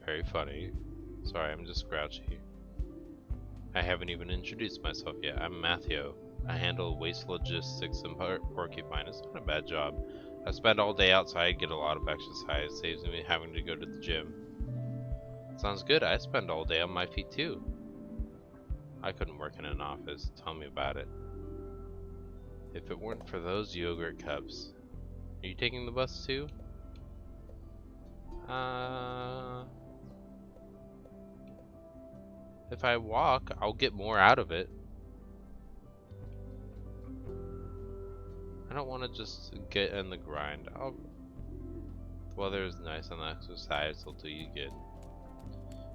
Very funny. Sorry, I'm just grouchy. I haven't even introduced myself yet. I'm Matthew. I handle waste logistics in Porcupine. It's not a bad job. I spend all day outside, get a lot of exercise, saves me having to go to the gym. Sounds good. I spend all day on my feet too. I couldn't work in an office. Tell me about it. If it weren't for those yogurt cups. Are you taking the bus too? If I walk, I'll get more out of it. I don't want to just get in the grind. The weather is nice and the exercise will do you good.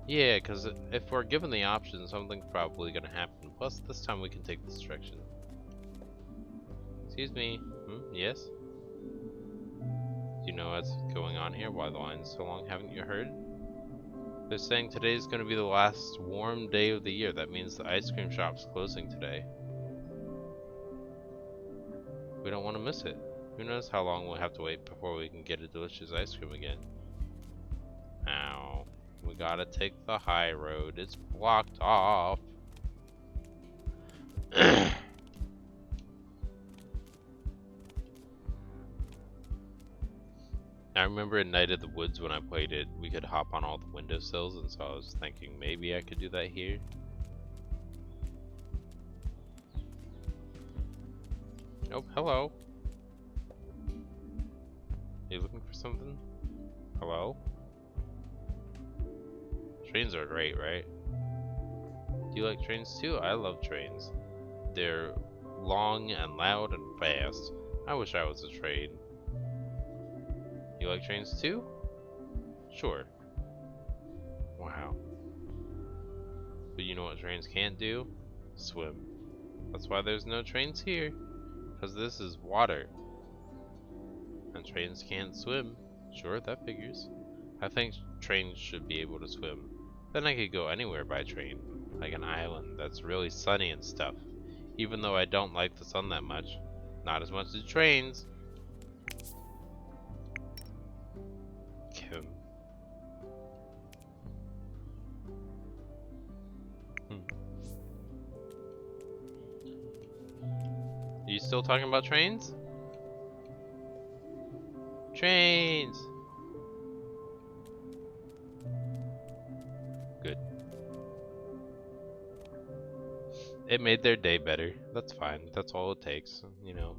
Yeah, because if we're given the option, something's probably going to happen. Plus, this time we can take this direction. Excuse me. Yes? Do you know what's going on here? Why the line's so long? Haven't you heard? They're saying today's going to be the last warm day of the year. That means the ice cream shop's closing today. We don't want to miss it. Who knows how long we'll have to wait before we can get a delicious ice cream again. Ow. We gotta take the high road. It's blocked off. I remember in Night of the Woods when I played it, we could hop on all the windowsills, and so I was thinking maybe I could do that here. Oh, hello. Are you looking for something? Hello? Trains are great, right? Do you like trains too? I love trains. They're long and loud and fast. I wish I was a train. You like trains too? Sure. Wow. But you know what trains can't do? Swim. That's why there's no trains here. Because this is water. And trains can't swim. Sure, that figures. I think trains should be able to swim. Then I could go anywhere by train. Like an island that's really sunny and stuff. Even though I don't like the sun that much. Not as much as trains. still talking about trains? Trains! Good. It made their day better. That's fine. That's all it takes, you know.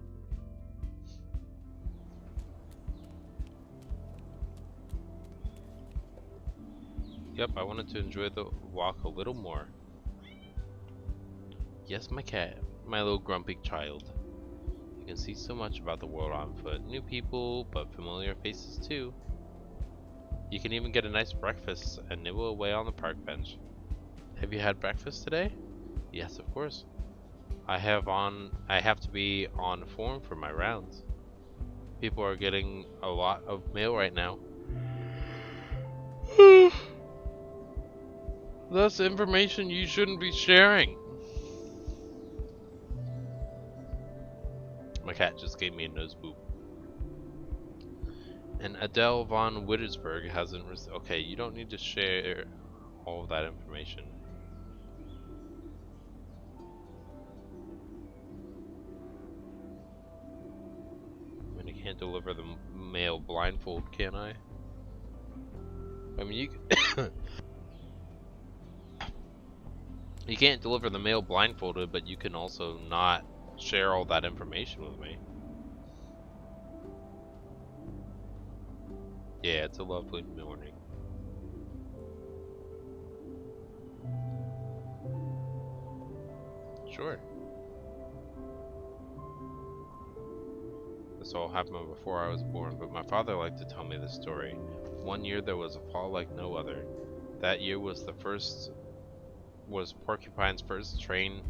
Yep, I wanted to enjoy the walk a little more. Yes, my cat, my little grumpy child. You can see so much about the world on foot. New people, but familiar faces too. You can even get a nice breakfast and nibble away on the park bench. Have you had breakfast today? Yes, of course. I have to be on form for my rounds. People are getting a lot of mail right now. That's information you shouldn't be sharing. My cat just gave me a nose boop. And Adele von Wittersburg hasn't okay, you don't need to share all of that information. I mean, I can't deliver the mail blindfold, can I? I mean, you can't deliver the mail blindfolded, but you can also not share all that information with me. Yeah, it's a lovely morning. Sure. This all happened before I was born, but my father liked to tell me this story. One year there was a fall like no other. That year was Porcupine's first train.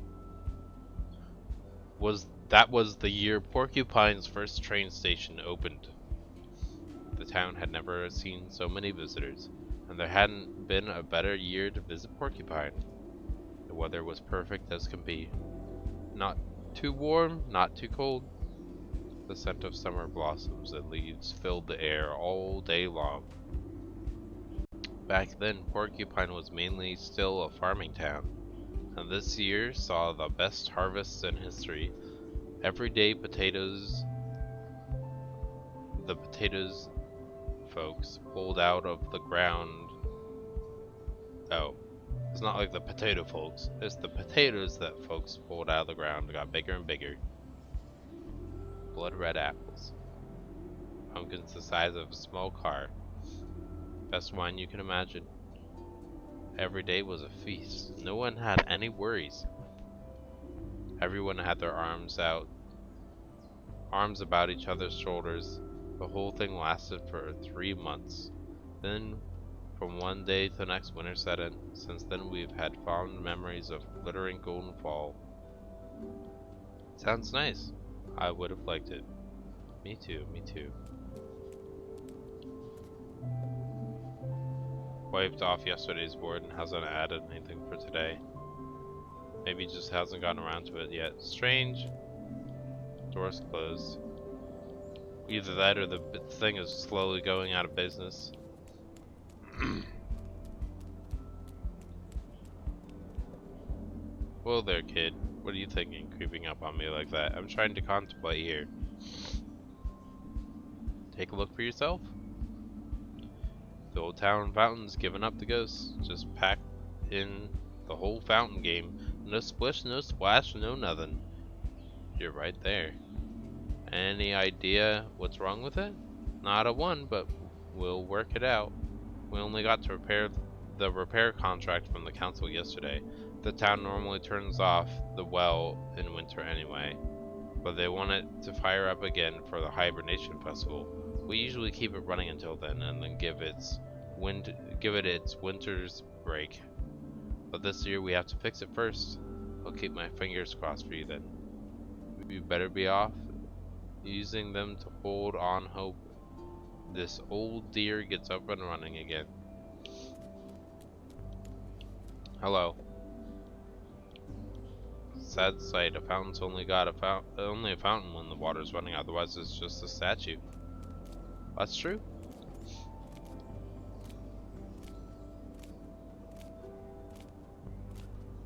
That was the year Porcupine's first train station opened. The town had never seen so many visitors, and there hadn't been a better year to visit Porcupine. The weather was perfect as can be. Not too warm, not too cold. The scent of summer blossoms and leaves filled the air all day long. Back then, Porcupine was mainly still a farming town, and this year saw the best harvests in history. Every day the potatoes folks pulled out of the ground. Oh, it's not like the potato folks, it's the potatoes that folks pulled out of the ground got bigger and bigger. Blood red apples. Pumpkins the size of a small car. Best wine you can imagine. Every day was a feast. No one had any worries. Everyone had their arms about each other's shoulders. The whole thing lasted for 3 months. Then, from one day to the next, winter set in. Since then, we've had fond memories of glittering golden fall. Sounds nice. I would have liked it. Me too, me too. Wiped off yesterday's board and hasn't added anything for today. Maybe just hasn't gotten around to it yet. Strange. Door's closed. Either that or the thing is slowly going out of business. Whoa there, kid. What are you thinking, creeping up on me like that? I'm trying to contemplate here. Take a look for yourself. The old town fountain's given up the ghosts. Just pack in the whole fountain game. No splish, no splash, no nothing. You're right there. Any idea what's wrong with it? Not a one, but we'll work it out. We only got to repair the repair contract from the council yesterday. The town normally turns off the well in winter anyway, but they want it to fire up again for the hibernation festival. We usually keep it running until then, and then give it its winter's break. But this year we have to fix it first. I'll keep my fingers crossed for you then. You better be off using them to hold on hope this old deer gets up and running again. Hello. Sad sight. A fountain's only a fountain when the water's running. Otherwise, it's just a statue. That's true.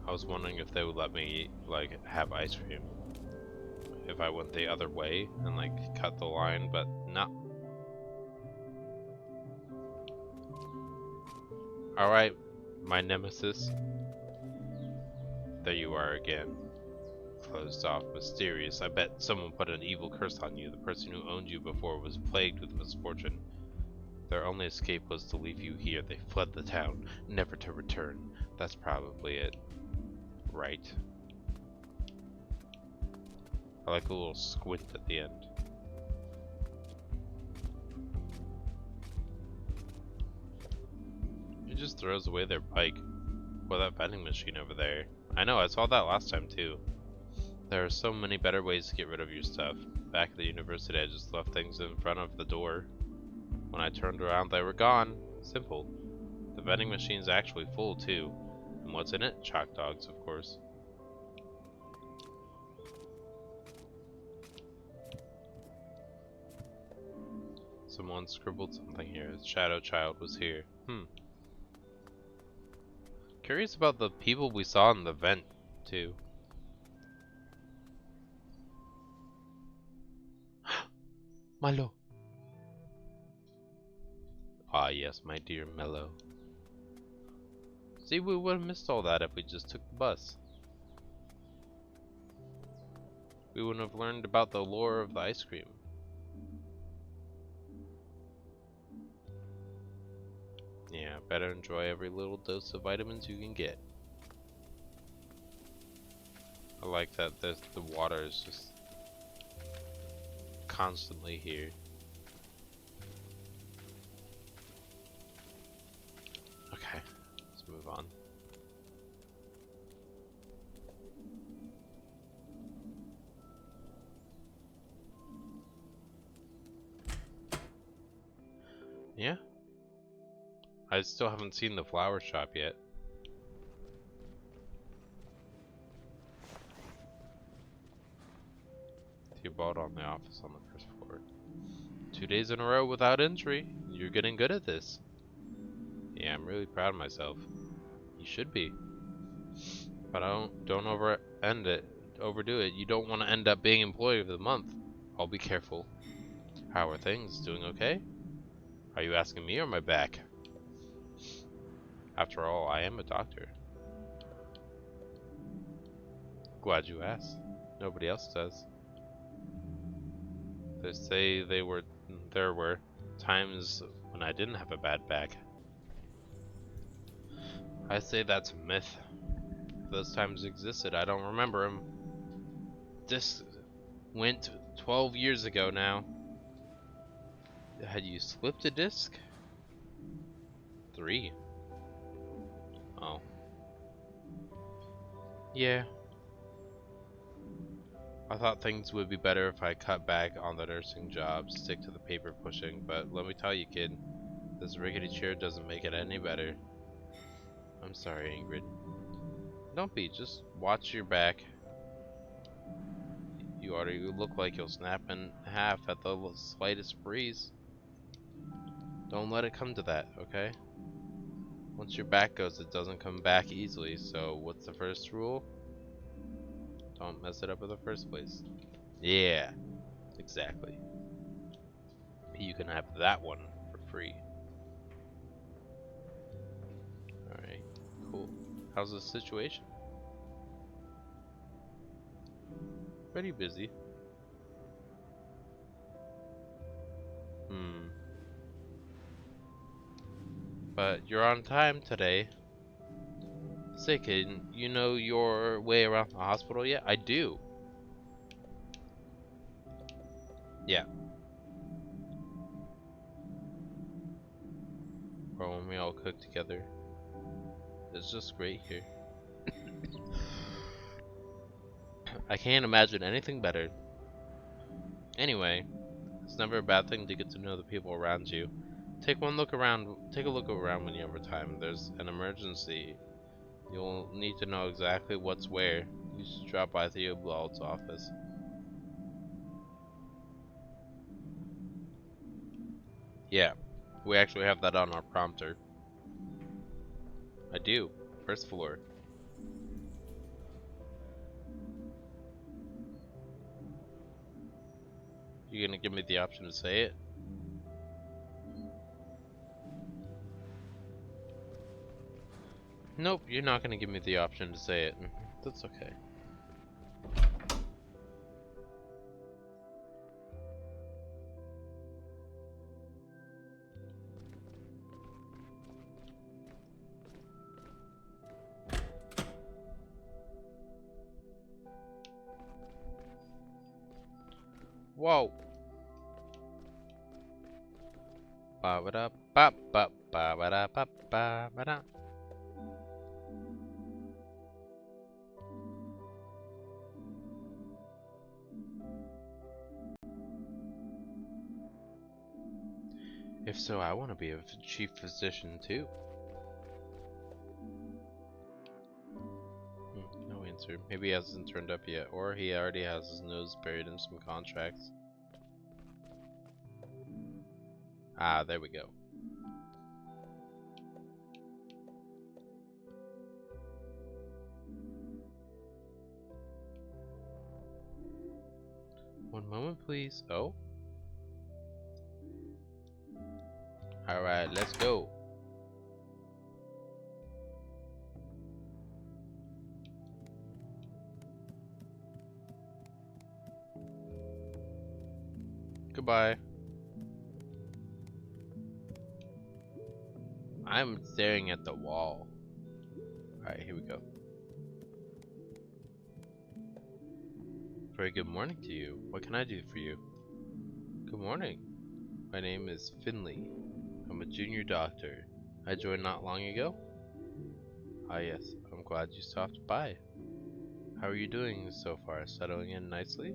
I was wondering if they would let me, like, have ice cream. if I went the other way and like cut the line, but no. Alright, my nemesis. There you are again. Closed off, mysterious. I bet someone put an evil curse on you. The person who owned you before was plagued with misfortune. Their only escape was to leave you here. They fled the town, never to return. That's probably it. Right. I like a little squint at the end. He just throws away their bike. Or that vending machine over there. I know, I saw that last time too. There are so many better ways to get rid of your stuff. Back at the university, I just left things in front of the door. When I turned around, they were gone. Simple. The vending machine's actually full too. And what's in it? Chalk dogs, of course. Someone scribbled something here. Shadow Child was here. Curious about the people we saw in the vent, too. Milo. Ah, yes, my dear Mello. See, we would have missed all that if we just took the bus. We wouldn't have learned about the lore of the ice cream. Yeah, better enjoy every little dose of vitamins you can get. I like that the water is just constantly here. Okay, let's move on. Yeah? I still haven't seen the flower shop yet. Theobald on the office on the first floor. 2 days in a row without injury. You're getting good at this. Yeah, I'm really proud of myself. You should be. But don't overdo it. You don't want to end up being employee of the month. I'll be careful. How are things? Doing okay? Are you asking me or my back? After all, I am a doctor. Glad you asked. Nobody else does. They say there were times when I didn't have a bad back. I say that's a myth. If those times existed, I don't remember them. This went 12 years ago now. Had you slipped a disc? 3. Oh. Yeah. I thought things would be better if I cut back on the nursing job, stick to the paper pushing, but let me tell you, kid, this rickety chair doesn't make it any better. I'm sorry, Ingrid. Don't be, just watch your back. You already look like you'll snap in half at the slightest breeze. Don't let it come to that, okay? Once your back goes, it doesn't come back easily, so what's the first rule? Don't mess it up in the first place. Yeah, exactly. You can have that one for free. Alright, cool. How's the situation? Pretty busy. But you're on time today. Say, kid, you know your way around the hospital yet? I do. Yeah. Or when we all cook together. It's just great here. I can't imagine anything better. Anyway, it's never a bad thing to get to know the people around you. Take a look around when you have time. If there's an emergency, you'll need to know exactly what's where. You should drop by Theobald's office. Yeah, we actually have that on our prompter. I do. First floor. You gonna give me the option to say it? Nope, you're not gonna give me the option to say it. That's okay. Whoa! Ba ba da ba ba ba ba da ba ba ba da. If so, I want to be a chief physician too. No answer. Maybe he hasn't turned up yet, or he already has his nose buried in some contracts. Ah, there we go. One moment, please. Oh. Alright, let's go. Goodbye. I'm staring at the wall. Alright, here we go. Very good morning to you. What can I do for you? Good morning. My name is Finley. I'm a junior doctor. I joined not long ago. Ah yes, I'm glad you stopped by. How are you doing so far? Settling in nicely?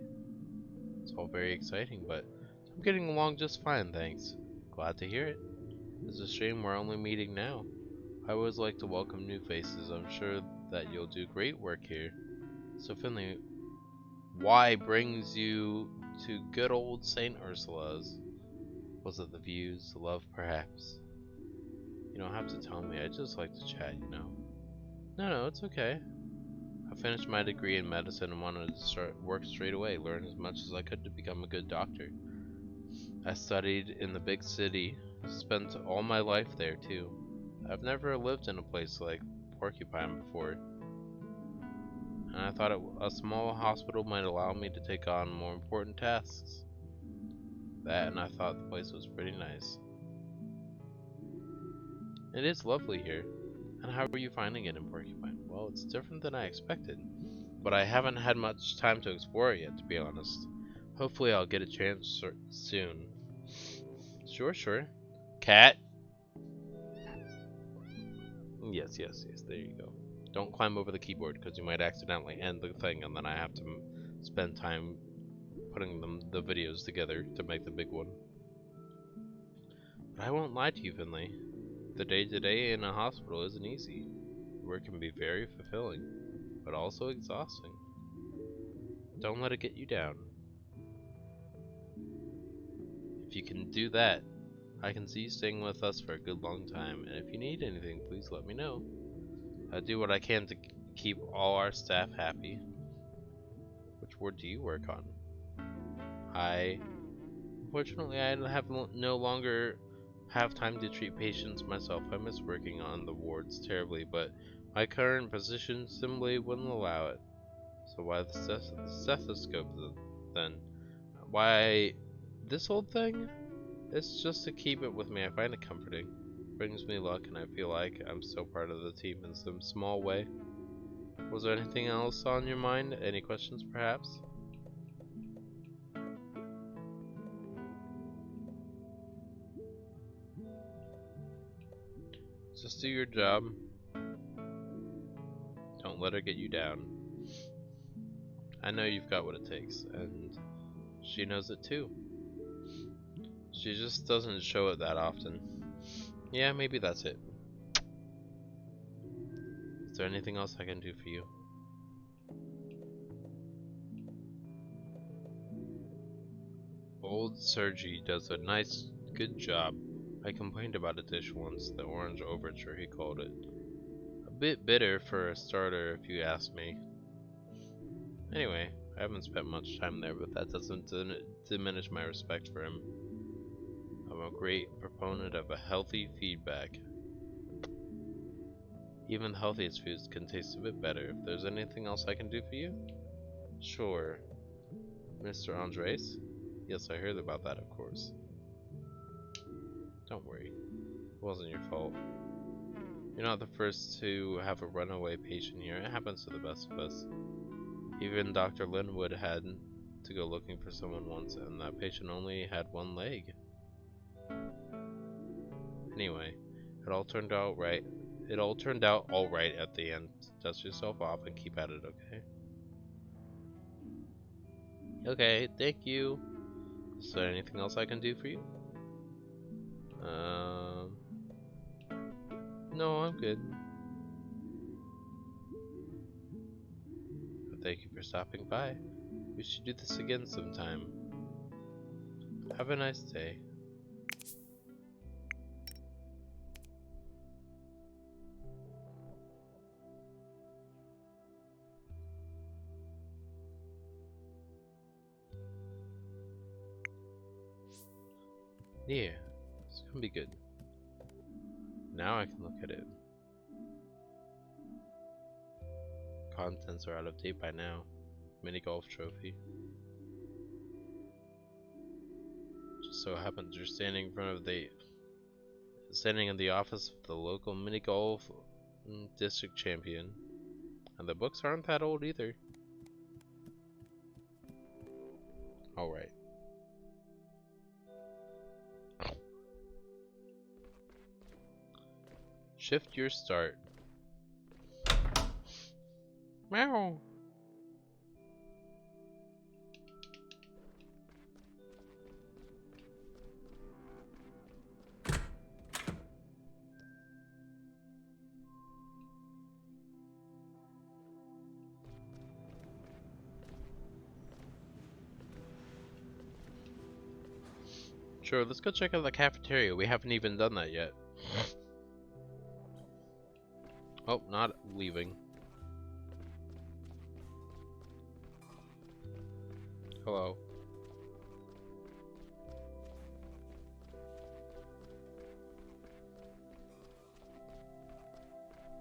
It's all very exciting, but I'm getting along just fine, thanks. Glad to hear it. It's a shame we're only meeting now. I always like to welcome new faces. I'm sure that you'll do great work here. So Finley, why brings you to good old St. Ursula's? Was it the views, the love, perhaps? You don't have to tell me. I just like to chat, you know. No, it's okay. I finished my degree in medicine and wanted to start work straight away, learn as much as I could to become a good doctor. I studied in the big city, spent all my life there too. I've never lived in a place like Porcupine before, and I thought a small hospital might allow me to take on more important tasks. That, and I thought the place was pretty nice. It is lovely here. And how are you finding it in Porcupine? Well, it's different than I expected, but I haven't had much time to explore it yet, to be honest. Hopefully I'll get a chance soon. Sure. Cat? Yes, there you go. Don't climb over the keyboard, because you might accidentally end the thing, and then I have to spend time putting the videos together to make the big one. But I won't lie to you, Finley. The day-to-day in a hospital isn't easy. Work can be very fulfilling, but also exhausting. Don't let it get you down. If you can do that, I can see you staying with us for a good long time, and if you need anything, please let me know. I do what I can to keep all our staff happy. Which ward do you work on? Unfortunately, I have no longer have time to treat patients myself. I miss working on the wards terribly, but my current position simply wouldn't allow it. So why the stethoscope then? Why this old thing? It's just to keep it with me. I find it comforting. It brings me luck, and I feel like I'm still part of the team in some small way. Was there anything else on your mind? Any questions, perhaps? Just do your job. Don't let her get you down. I know you've got what it takes, and she knows it too. She just doesn't show it that often. Yeah, maybe that's it. Is there anything else I can do for you? Old Sergi does a good job. I complained about a dish once, the orange overture he called it. A bit bitter for a starter if you ask me. Anyway, I haven't spent much time there, but that doesn't diminish my respect for him. I'm a great proponent of a healthy feedback. Even the healthiest foods can taste a bit better. If there's anything else I can do for you? Sure. Mr. Andres? Yes, I heard about that, of course. Don't worry. It wasn't your fault. You're not the first to have a runaway patient here. It happens to the best of us. Even Dr. Linwood had to go looking for someone once, and that patient only had one leg. Anyway, it all turned out all right at the end. Dust yourself off and keep at it, okay? Okay, thank you. Is there anything else I can do for you? No, I'm good. But thank you for stopping by. We should do this again sometime. Have a nice day. Yeah, it's gonna be good. Now I can look at it. Contents are out of date by now. Mini golf trophy. Just so happens you're standing in the office of the local mini golf district champion. And the books aren't that old either. Alright. Shift your start. Meow. Sure, let's go check out the cafeteria. We haven't even done that yet. Oh, not leaving. Hello.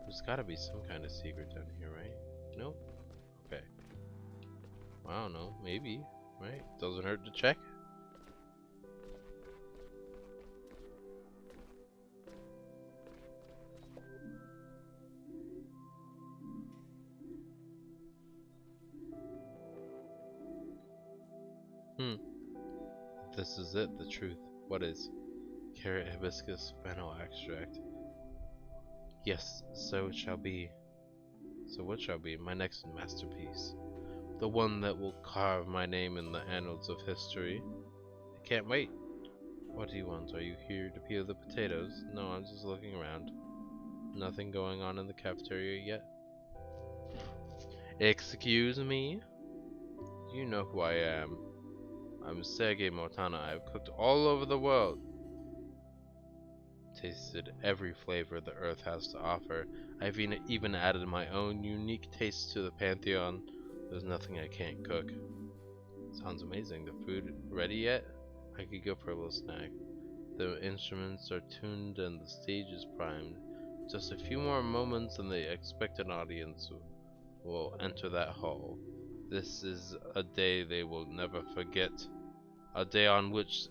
There's gotta be some kind of secret down here, right? No? Okay. I don't know. Maybe. Right? Doesn't hurt to check. This is it, the truth. What is? Carrot hibiscus fennel extract. Yes, so it shall be. So what shall be my next masterpiece? The one that will carve my name in the annals of history. I can't wait. What do you want? Are you here to peel the potatoes? No, I'm just looking around. Nothing going on in the cafeteria yet? Excuse me? You know who I am. I'm Sergei Mortana. I've cooked all over the world. Tasted every flavor the earth has to offer. I've even added my own unique taste to the pantheon. There's nothing I can't cook. Sounds amazing. The food ready yet? I could go for a little snack. The instruments are tuned and the stage is primed. Just a few more moments and the expectant audience will enter that hall. This is a day they will never forget. A day on which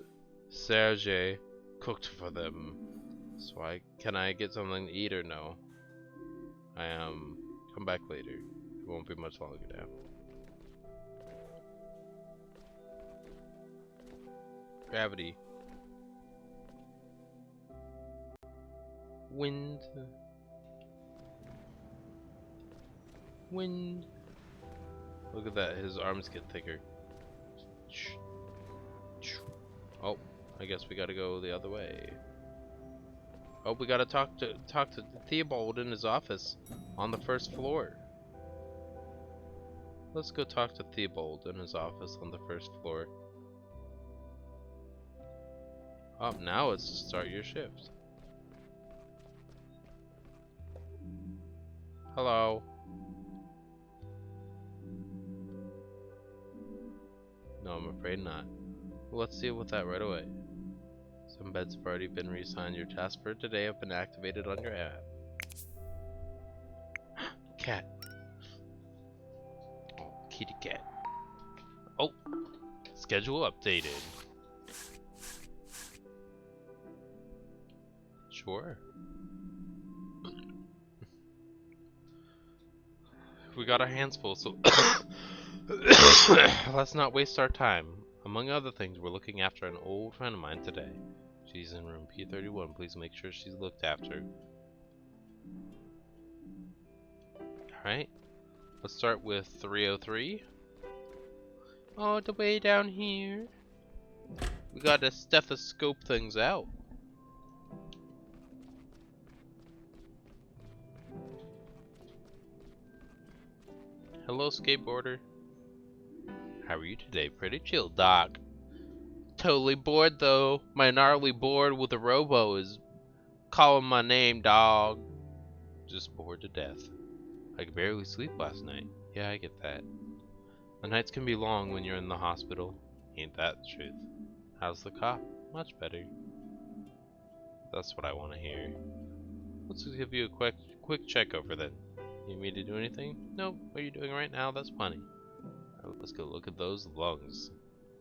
Sergei cooked for them. So can I get something to eat or no? Come back later. It won't be much longer now. Gravity. Wind. Wind. Look at that, his arms get thicker. Oh, I guess we gotta go the other way. Oh, we gotta talk to Theobald in his office on the first floor. Let's go talk to Theobald in his office on the first floor. Oh, now it's to start your shift. Hello. No, I'm afraid not. Well, let's deal with that right away. Some beds have already been reassigned. Your tasks for today have been activated on your app. Cat. Oh, kitty cat. Oh, schedule updated. Sure. We got our hands full, so let's not waste our time. Among other things, we're looking after an old friend of mine today. She's in room P31. Please make sure she's looked after. Alright. Let's start with 303. All the way down here. We gotta stethoscope things out. Hello, skateboarder. How are you today? Pretty chill, Doc. Totally bored, though. My gnarly board with a robo is calling my name, dog. Just bored to death. I could barely sleep last night. Yeah, I get that. The nights can be long when you're in the hospital. Ain't that the truth? How's the cop? Much better. That's what I want to hear. Let's just give you a quick check over then. Need me to do anything? Nope. What are you doing right now? That's plenty. Right, let's go look at those lungs.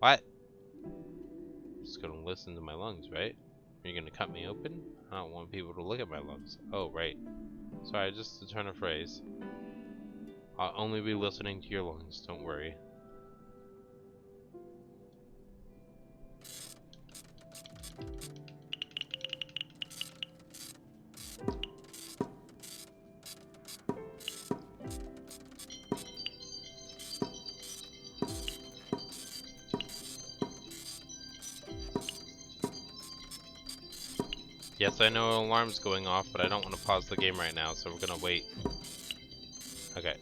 What? Just gonna listen to my lungs, right? Are you gonna cut me open? I don't want people to look at my lungs. Oh, right. Sorry, just to turn a phrase. I'll only be listening to your lungs, don't worry. Yes, I know an alarm's going off, but I don't want to pause the game right now, so we're gonna wait. Okay.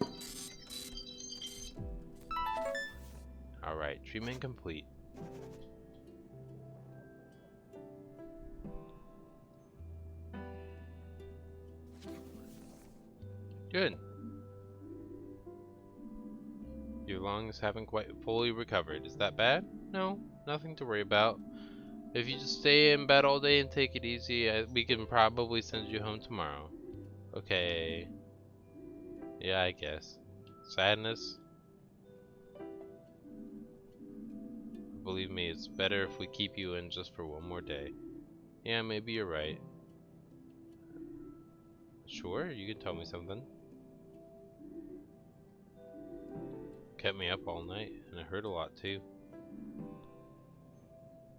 Alright, treatment complete. Good. Your lungs haven't quite fully recovered. Is that bad? No, nothing to worry about. If you just stay in bed all day and take it easy, we can probably send you home tomorrow. Okay. Yeah, I guess. Sadness? Believe me, it's better if we keep you in just for one more day. Yeah, maybe you're right. Sure, you can tell me something. Kept me up all night, and it hurt a lot too.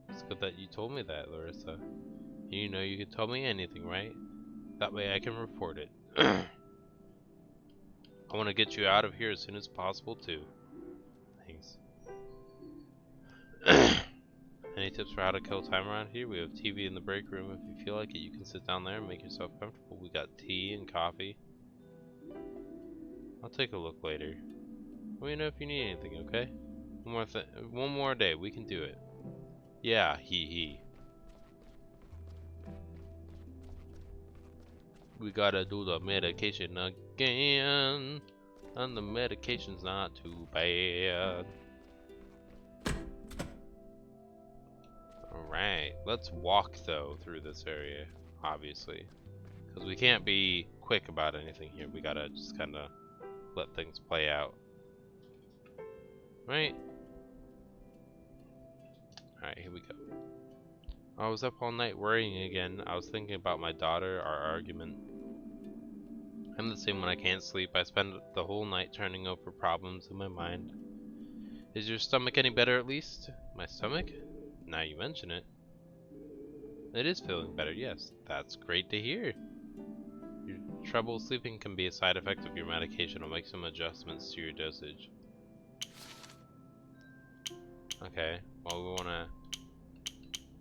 It's good that you told me that, Larissa. You know you can tell me anything, right? That way I can report it. I want to get you out of here as soon as possible too. Thanks. Any tips for how to kill time around here? We have TV in the break room. If you feel like it, you can sit down there and make yourself comfortable. We got tea and coffee. I'll take a look later. Let me know if you need anything, okay? One more day, we can do it. Yeah, he. We gotta do the medication again. And the medication's not too bad. Alright, let's walk though through this area, obviously. Because we can't be quick about anything here. We gotta just kinda let things play out. Right? Alright, here we go. I was up all night worrying again. I was thinking about my daughter, our argument. I'm the same when I can't sleep. I spend the whole night turning over problems in my mind. Is your stomach any better at least? My stomach? Now you mention it. It is feeling better, yes. That's great to hear. Your trouble sleeping can be a side effect of your medication. I'll make some adjustments to your dosage. Okay, well we wanna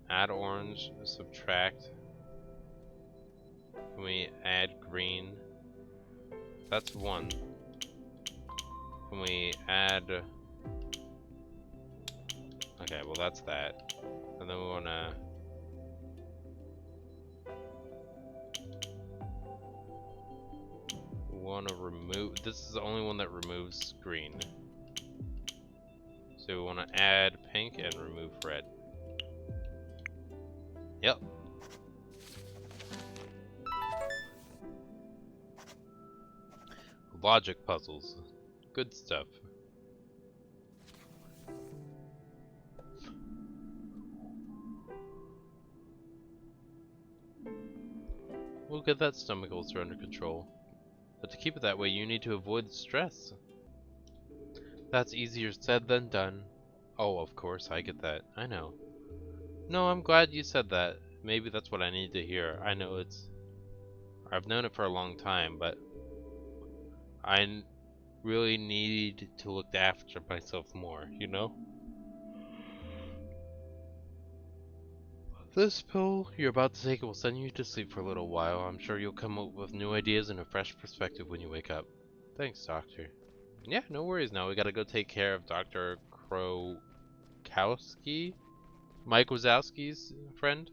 add orange, subtract. Can we add green? That's 1. Can we add... Okay, well that's that. And then we wanna remove... This is the only one that removes green. So we want to add pink and remove red. Yep. Logic puzzles. Good stuff. We'll get that stomach ulcer under control. But to keep it that way, you need to avoid stress. That's easier said than done. Oh, of course, I get that. I know. No, I'm glad you said that. Maybe that's what I need to hear. I know I've known it for a long time, but I really need to look after myself more, you know? This pill you're about to take will send you to sleep for a little while. I'm sure you'll come up with new ideas and a fresh perspective when you wake up. Thanks, Doctor. Yeah, no worries now. We gotta go take care of Dr. Krokowski? Mike Wazowski's friend?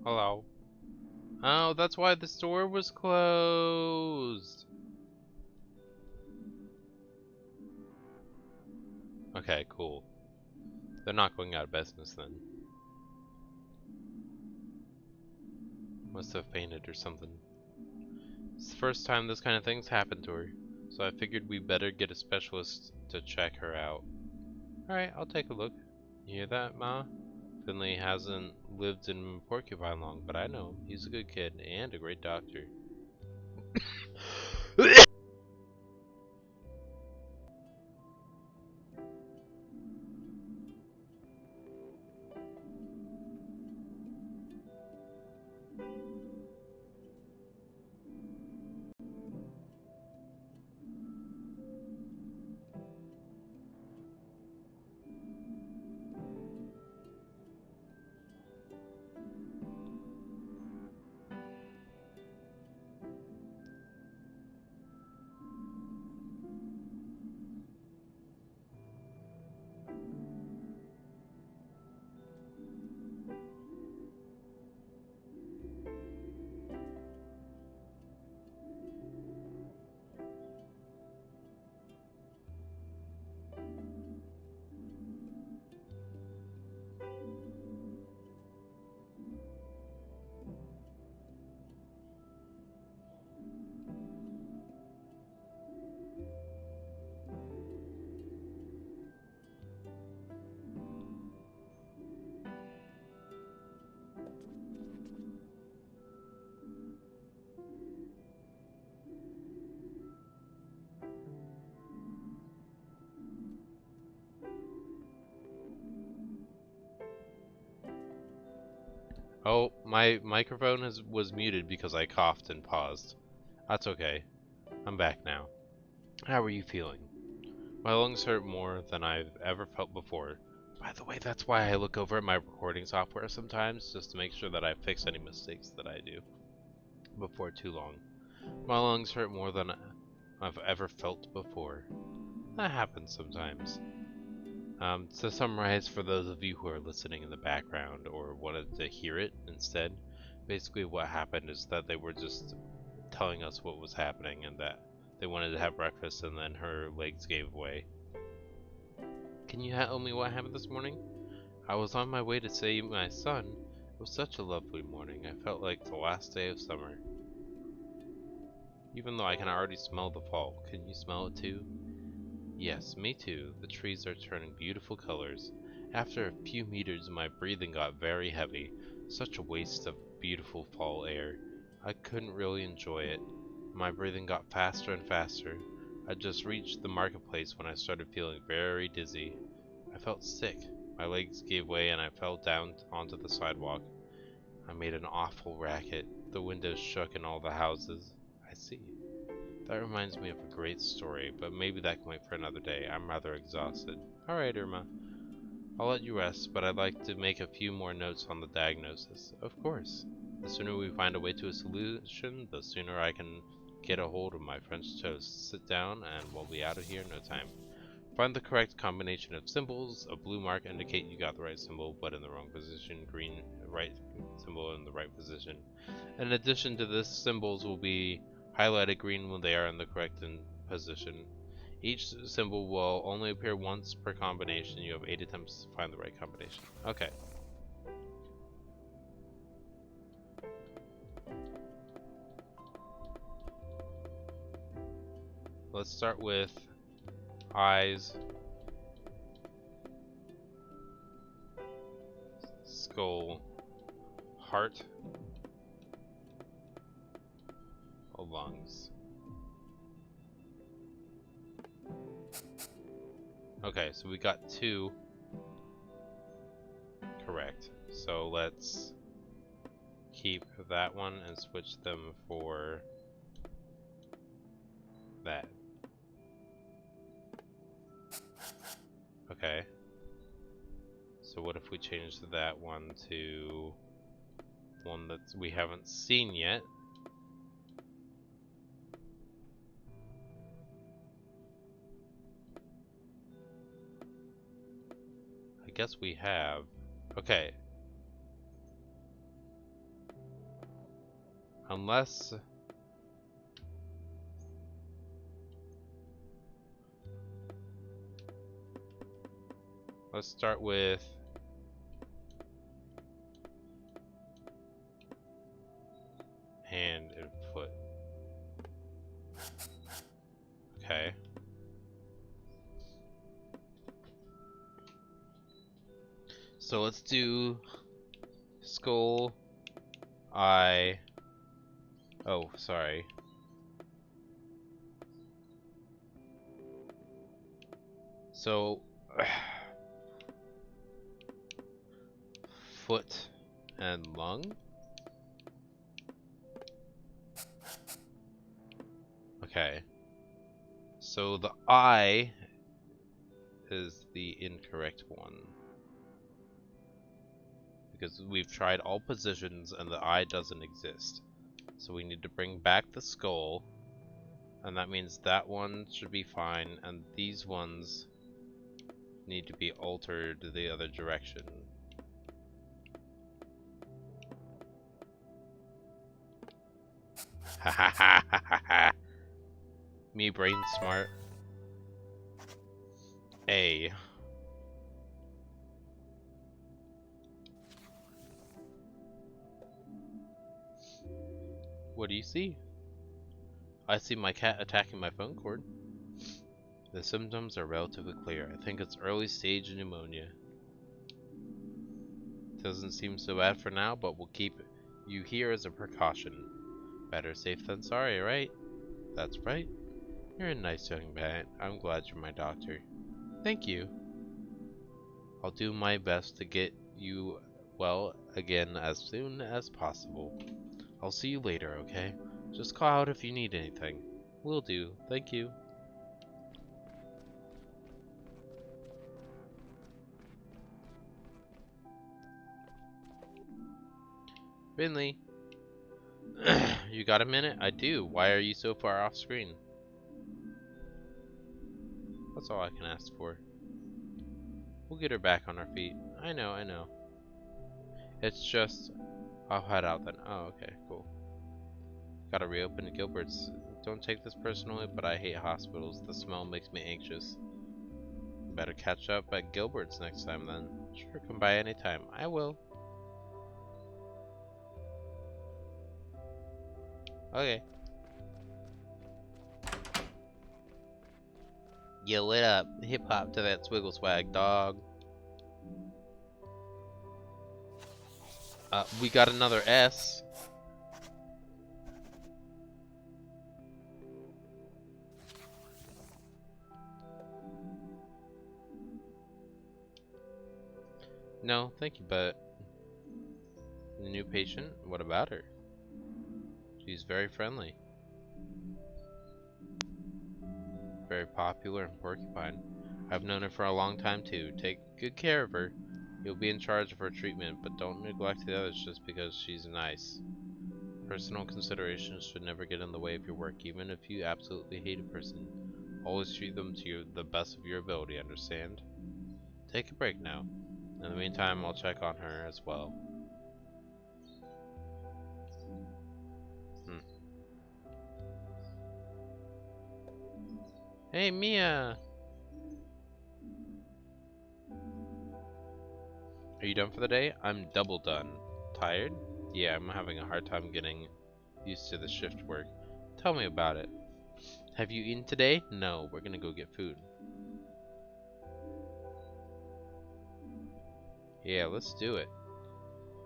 Hello. Oh, that's why the store was closed. Okay, cool. They're not going out of business then. Must have fainted or something. It's the first time this kind of thing's happened to her, so I figured we better get a specialist to check her out. Alright, I'll take a look. You hear that, Ma? Finley hasn't lived in Porcupine long, but I know him. He's a good kid and a great doctor. Oh, my microphone was muted because I coughed and paused. That's okay. I'm back now. How are you feeling? My lungs hurt more than I've ever felt before. By the way, that's why I look over at my recording software sometimes, just to make sure that I fix any mistakes that I do before too long. My lungs hurt more than I've ever felt before. That happens sometimes. To summarize for those of you who are listening in the background or wanted to hear it instead, basically what happened is that they were just telling us what was happening and that they wanted to have breakfast and then her legs gave way. Can you tell me what happened this morning? I was on my way to see my son. It was such a lovely morning. I felt like the last day of summer. Even though I can already smell the fall, can you smell it too? Yes, me too. The trees are turning beautiful colors. After a few meters, my breathing got very heavy. Such a waste of beautiful fall air. I couldn't really enjoy it. My breathing got faster and faster. I just reached the marketplace when I started feeling very dizzy. I felt sick. My legs gave way and I fell down onto the sidewalk. I made an awful racket. The windows shook in all the houses. I see. That reminds me of a great story, but maybe that can wait for another day. I'm rather exhausted. Alright, Irma. I'll let you rest, but I'd like to make a few more notes on the diagnosis. Of course. The sooner we find a way to a solution, the sooner I can get a hold of my French toast. Sit down, and we'll be out of here in no time. Find the correct combination of symbols. A blue mark indicate you got the right symbol but in the wrong position. Green, right symbol in the right position. In addition to this, symbols will be highlighted green when they are in the correct position. Each symbol will only appear once per combination. You have 8 attempts to find the right combination. Okay. Let's start with eyes, skull, heart, lungs. Okay, so we got 2 correct. So let's keep that one and switch them for that. Okay. So what if we change that one to one that we haven't seen yet? I guess we have. Okay. Unless... Let's start with... hand and foot. Okay. So let's do skull, eye. Oh, sorry. So foot and lung. Okay. So the eye is the incorrect one. Because we've tried all positions and the eye doesn't exist. So we need to bring back the skull. And that means that one should be fine. And these ones need to be altered the other direction. Ha ha ha ha ha ha. Me brain smart. A. What do you see? I see my cat attacking my phone cord. The symptoms are relatively clear. I think it's early stage pneumonia. Doesn't seem so bad for now, but we'll keep you here as a precaution. Better safe than sorry, right? That's right. You're a nice young man. I'm glad you're my doctor. Thank you. I'll do my best to get you well again as soon as possible. I'll see you later, okay? Just call out if you need anything. Will do. Thank you. Finley. You got a minute? I do. Why are you so far off screen? That's all I can ask for. We'll get her back on our feet. I know, I know. It's just... I'll head out then. Oh, okay, cool. Gotta reopen Gilbert's. Don't take this personally, but I hate hospitals. The smell makes me anxious. Better catch up at Gilbert's next time then. Sure, come by anytime. I will. Okay. Yo, what up? Hip hop to that swiggle swag, dog. We got another S. No, thank you, but the new patient? What about her? She's very friendly. Very popular in Porcupine. I've known her for a long time too. Take good care of her. You'll be in charge of her treatment, but don't neglect the others just because she's nice. Personal considerations should never get in the way of your work, even if you absolutely hate a person. Always treat them to the best of your ability, understand? Take a break now. In the meantime, I'll check on her as well. Hey, Mia! Are you done for the day? I'm double done. Tired? Yeah, I'm having a hard time getting used to the shift work. Tell me about it. Have you eaten today? No, we're gonna go get food. Yeah, let's do it.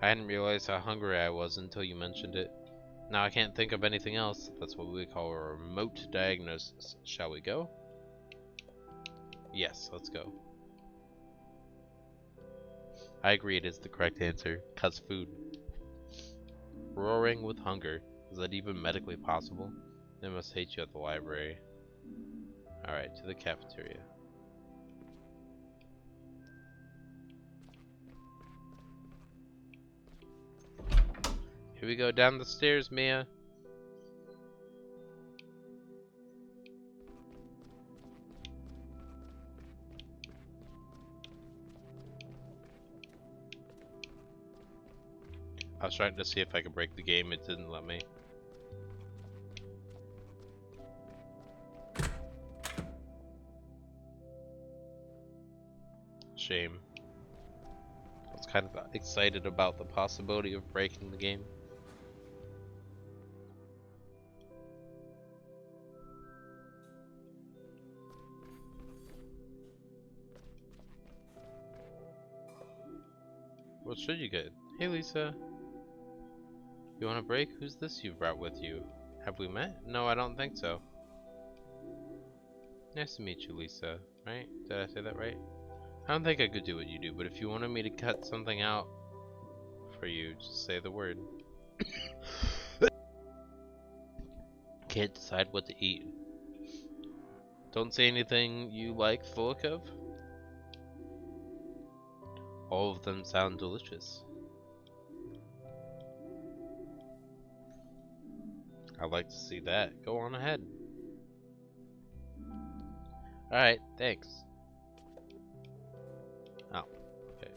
I hadn't realized how hungry I was until you mentioned it. Now I can't think of anything else. That's what we call a remote diagnosis. Shall we go? Yes, let's go. I agree, it is the correct answer. Cause food. Roaring with hunger. Is that even medically possible? They must hate you at the library. Alright, to the cafeteria. Here we go down the stairs, Mia. I was trying to see if I could break the game, it didn't let me. Shame. I was kind of excited about the possibility of breaking the game. What should you get? Hey Lisa. You want a break? Who's this you've brought with you? Have we met? No, I don't think so. Nice to meet you, Lisa. Right? Did I say that right? I don't think I could do what you do, but if you wanted me to cut something out for you, just say the word. Can't decide what to eat. Don't say anything you like the look of. All of them sound delicious. I'd like to see that. Go on ahead. Alright, thanks. Oh, okay.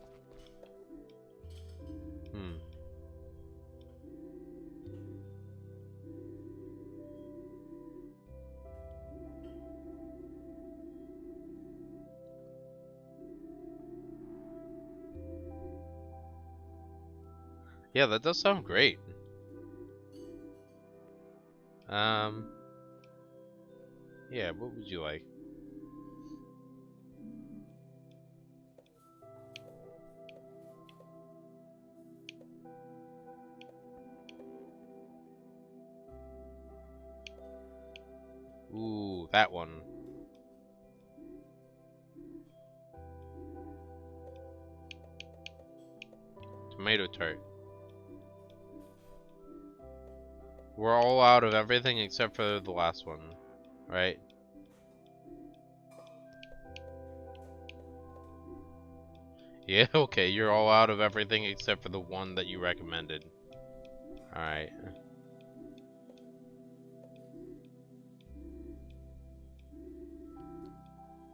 Yeah, that does sound great. Yeah, what would you like? Ooh, that one. Tomato tart. We're all out of everything except for the last one, right? Yeah, okay, you're all out of everything except for the one that you recommended. Alright.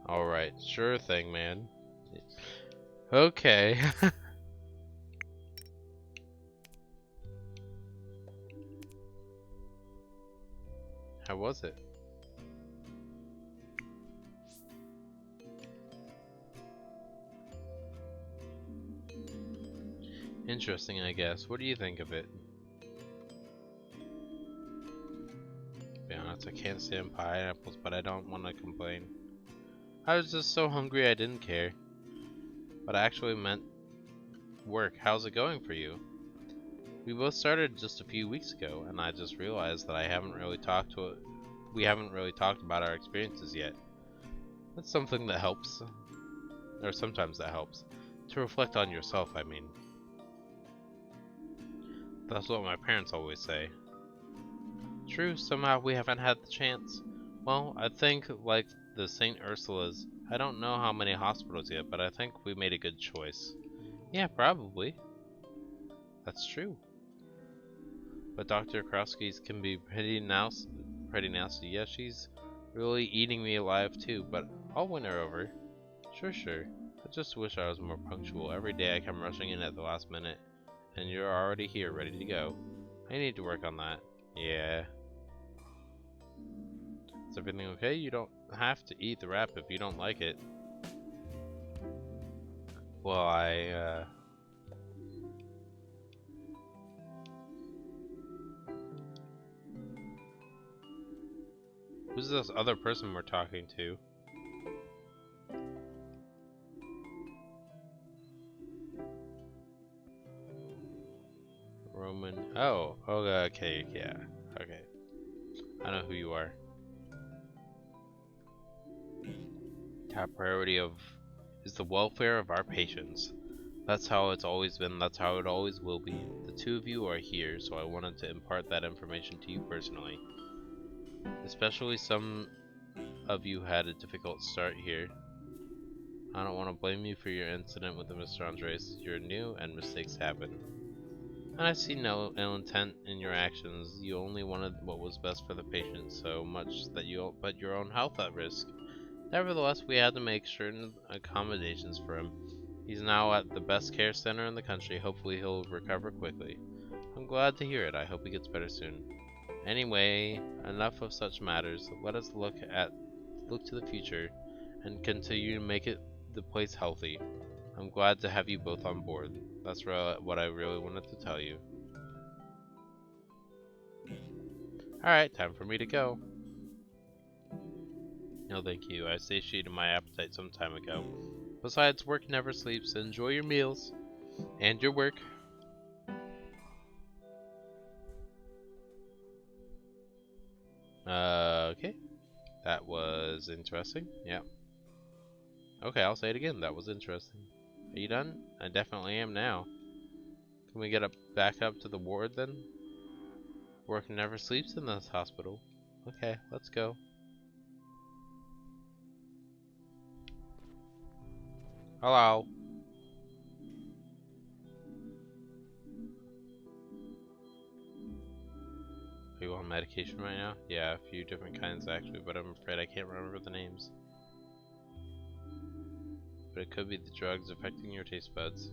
Alright, sure thing, man. Okay. How was it? Interesting, I guess. What do you think of it? To be honest, I can't stand pineapples, but I don't want to complain. I was just so hungry I didn't care. But I actually meant work. How's it going for you? We both started just a few weeks ago, and I just realized that we haven't really talked about our experiences yet. That's something that helps. Or sometimes that helps. To reflect on yourself, I mean. That's what my parents always say. True, somehow we haven't had the chance. Well, I think, like the St. Ursula's, I don't know how many hospitals yet, but I think we made a good choice. Yeah, probably. That's true. But Dr. Krowski's can be pretty nasty. Yeah, she's really eating me alive too, but I'll win her over. Sure. I just wish I was more punctual. Every day I come rushing in at the last minute, and you're already here, ready to go. I need to work on that. Yeah. Is everything okay? You don't have to eat the wrap if you don't like it. Well, who's this other person we're talking to? Roman. Oh, okay, yeah. Okay. I know who you are. Top priority is the welfare of our patients. That's how it's always been, that's how it always will be. The two of you are here, so I wanted to impart that information to you personally. Especially some of you had a difficult start here. I don't want to blame you for your incident with the Mr. Andres. You're new and mistakes happen. And I see no ill intent in your actions. You only wanted what was best for the patient so much that you put your own health at risk. Nevertheless, we had to make certain accommodations for him. He's now at the best care center in the country. Hopefully he'll recover quickly. I'm glad to hear it. I hope he gets better soon. Anyway, enough of such matters. Let us look to the future and continue to make the place healthy. I'm glad to have you both on board. That's what I really wanted to tell you. Alright, time for me to go. No thank you, I satiated my appetite some time ago. Besides, work never sleeps. Enjoy your meals. And your work. Okay. That was interesting. Yeah. Okay, I'll say it again. That was interesting. Are you done? I definitely am now. Can we get back up to the ward then? Work never sleeps in this hospital. Okay, let's go. Hello. Are you on medication right now? Yeah, a few different kinds actually, but I'm afraid I can't remember the names. But it could be the drugs affecting your taste buds.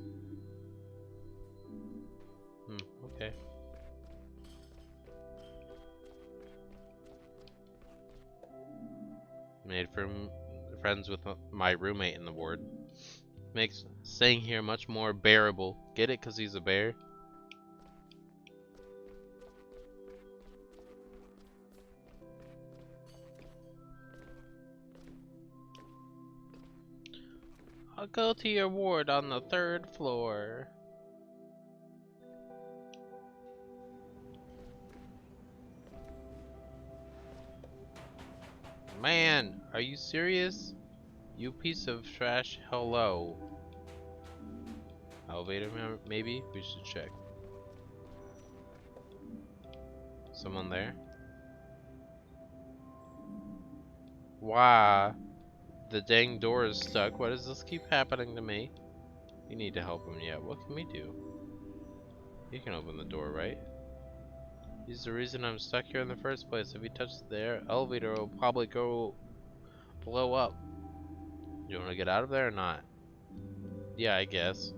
Okay. Made friends with my roommate in the ward. Makes staying here much more bearable. Get it? 'Cause he's a bear? I'll go to your ward on the 3rd floor. Man, are you serious? You piece of trash, hello. Elevator maybe? We should check. Someone there? Why? The dang door is stuck. Why does this keep happening to me? You need to help him yet. What can we do? You can open the door, right? He's the reason I'm stuck here in the first place. If he touches the elevator, it'll probably blow up. You want to get out of there or not? Yeah, I guess.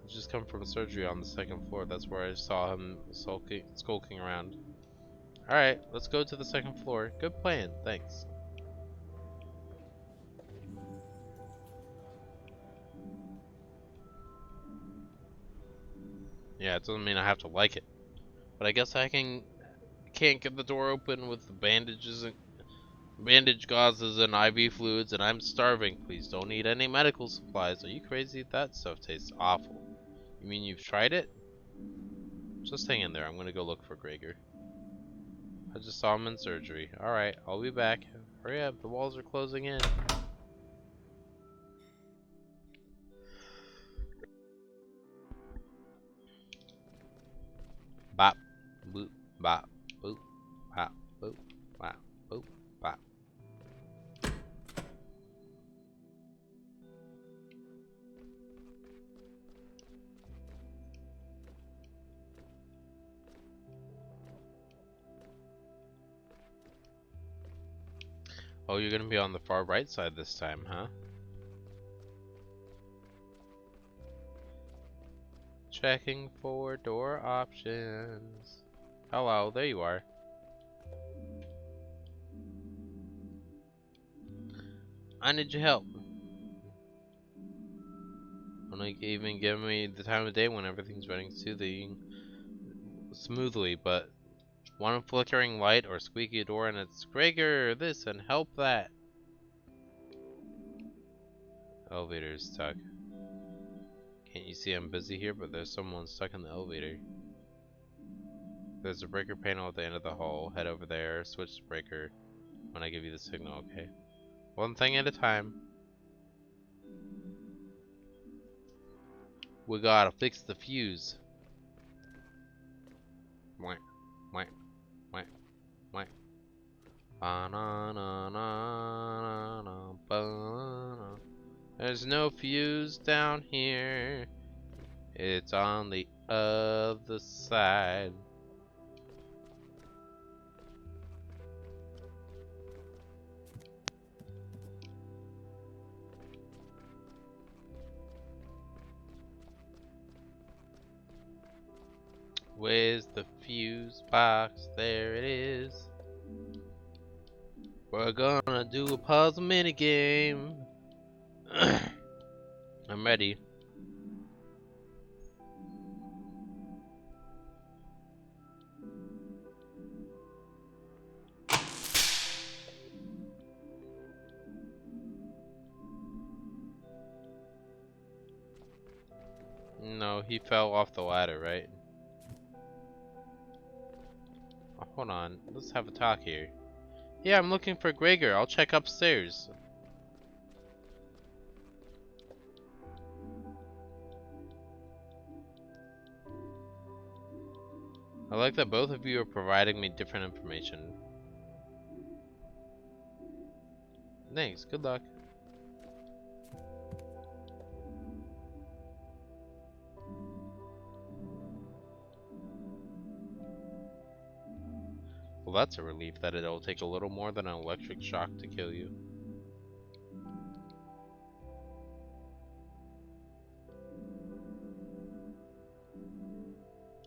I just come from surgery on the 2nd floor. That's where I saw him skulking around. Alright, let's go to the 2nd floor. Good plan, thanks. Yeah, it doesn't mean I have to like it. But I guess I can't get the door open with the bandages and bandage gauzes and IV fluids, and I'm starving. Please don't need any medical supplies. Are you crazy? That stuff tastes awful. You mean you've tried it? Just hang in there. I'm gonna go look for Gregor. I just saw him in surgery. Alright, I'll be back. Hurry up, the walls are closing in. Bop, boop, bop, boop, bop, boop, bop, boop, bop. Oh, you're gonna be on the far right side this time, huh? Checking for door options. Hello, there you are. I need your help. Don't even give me the time of day when everything's running smoothly, but one flickering light or squeaky door and it's Gregor this and help that. Elevator is stuck. Can't you see I'm busy here, but there's someone stuck in the elevator. There's a breaker panel at the end of the hall. Head over there, switch the breaker when I give you the signal, okay? One thing at a time. We gotta fix the fuse. Wah, wah, wah, wah. Ba-na-na-na-na-na-ba-na. There's no fuse down here. It's on the other side. Where's the fuse box? There it is. We're gonna do a puzzle minigame. I'm ready. No, he fell off the ladder, right? Oh, hold on, let's have a talk here. Yeah, I'm looking for Gregor. I'll check upstairs. I like that both of you are providing me different information. Thanks, good luck. Well, that's a relief that it'll take a little more than an electric shock to kill you.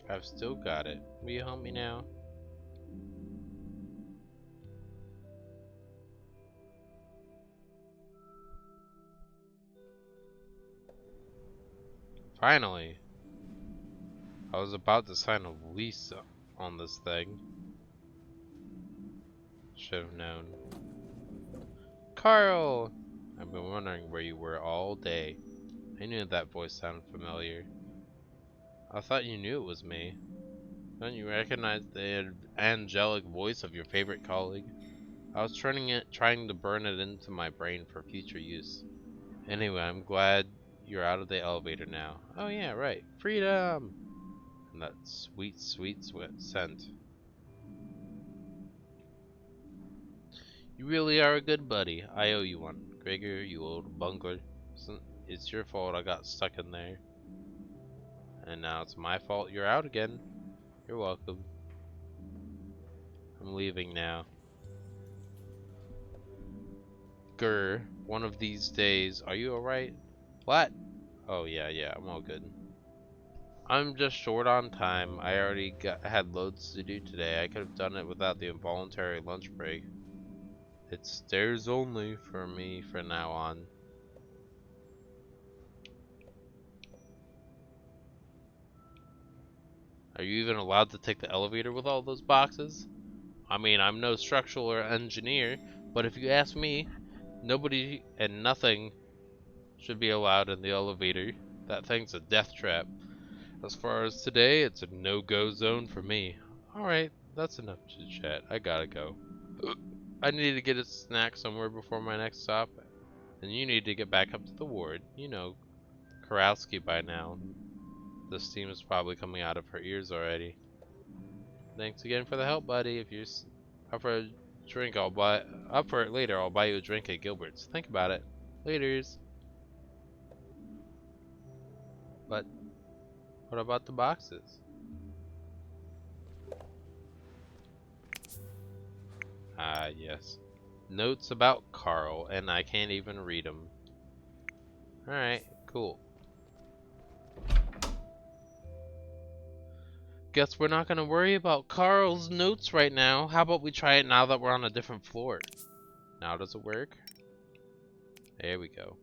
I've still got it. Will you help me now? Finally! I was about to sign a lease on this thing. Should have known. Carl! I've been wondering where you were all day. I knew that voice sounded familiar. I thought you knew it was me. Don't you recognize the angelic voice of your favorite colleague? I was trying to burn it into my brain for future use. Anyway, I'm glad you're out of the elevator now. Oh yeah, right. Freedom! And that sweet, sweet scent. You really are a good buddy. I owe you one. Gregor, you old bungler. It's your fault I got stuck in there. And now it's my fault you're out again. You're welcome. I'm leaving now. Grr, one of these days. Are you alright? What? Oh yeah, I'm all good. I'm just short on time. I already had loads to do today. I could have done it without the involuntary lunch break. It's stairs only for me from now on. Are you even allowed to take the elevator with all those boxes? I mean, I'm no structural or engineer, but if you ask me, nobody and nothing should be allowed in the elevator. That thing's a death trap. As far as today, it's a no-go zone for me. Alright, that's enough chit-chat. I gotta go. I need to get a snack somewhere before my next stop. And you need to get back up to the ward. You know, Karowski by now. The steam is probably coming out of her ears already. Thanks again for the help, buddy. If you're up for a drink, up for it later. I'll buy you a drink at Gilbert's. Think about it. Laters. But what about the boxes? Ah, yes. Notes about Carl, and I can't even read them. Alright, cool. Guess we're not gonna worry about Carl's notes right now. How about we try it now that we're on a different floor? Now does it work? There we go.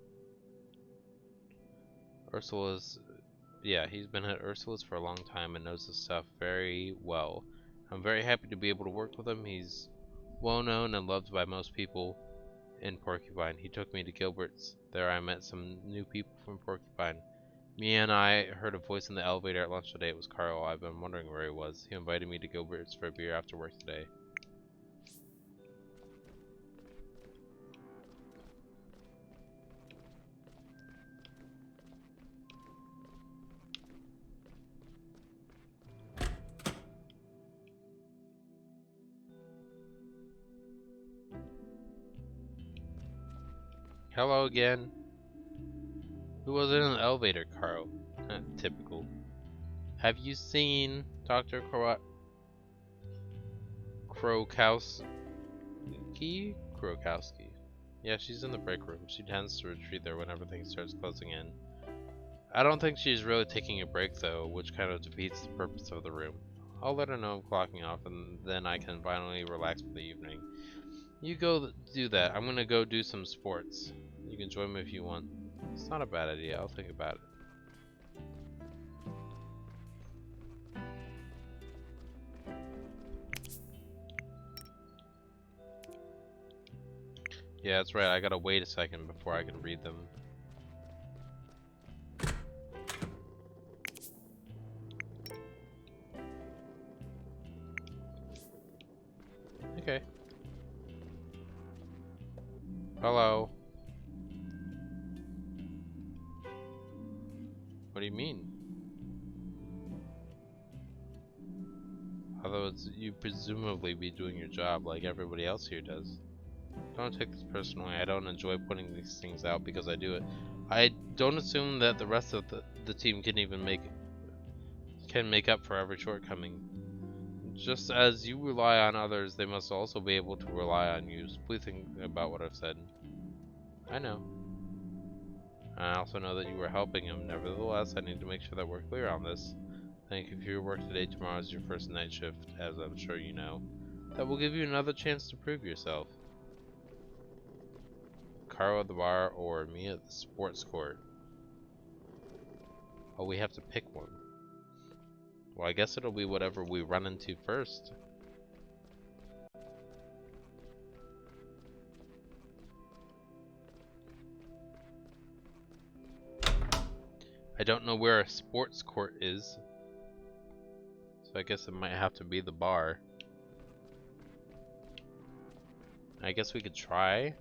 Ursula's... Yeah, he's been at Ursula's for a long time and knows this stuff very well. I'm very happy to be able to work with him. He's well known and loved by most people in Porcupine. He took me to Gilbert's. There I met some new people from Porcupine. Mia and I heard a voice in the elevator at lunch today. It was Carl. I've been wondering where he was. He invited me to Gilbert's for a beer after work today. Hello again. Who was in the elevator, Carl? Typical. Have you seen Dr. Krokowski? Krokowski. Yeah, she's in the break room. She tends to retreat there when everything starts closing in. I don't think she's really taking a break though, which kind of defeats the purpose of the room. I'll let her know I'm clocking off and then I can finally relax for the evening. You go do that. I'm gonna go do some sports. You can join me if you want. It's not a bad idea. I'll think about it. Yeah, that's right. I gotta wait a second before I can read them. Okay. Hello. What do you mean? Although you presumably be doing your job like everybody else here does. Don't take this personally. I don't enjoy putting these things out because I do it. I don't assume that the rest of the team can even make up for every shortcoming. Just as you rely on others, they must also be able to rely on you. So please think about what I've said. I know. I also know that you were helping him. Nevertheless, I need to make sure that we're clear on this. Thank you for your work today. Tomorrow is your first night shift, as I'm sure you know. That will give you another chance to prove yourself. Carl at the bar or me at the sports court? Oh, we have to pick one. Well, I guess it'll be whatever we run into first. I don't know where a sports court is, so I guess it might have to be the bar. I guess we could try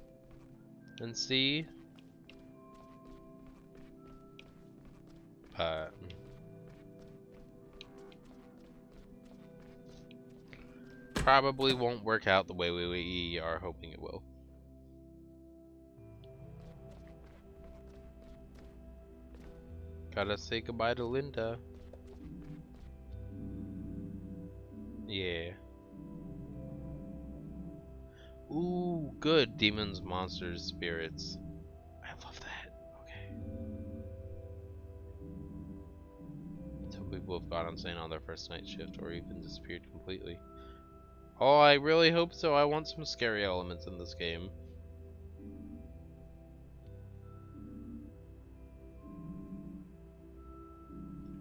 and see. Probably won't work out the way we are hoping it will. Gotta say goodbye to Linda. Yeah. Ooh, good. Demons, monsters, spirits. I love that. Okay. Some people have gone insane on their first night shift or even disappeared completely. Oh, I really hope so. I want some scary elements in this game.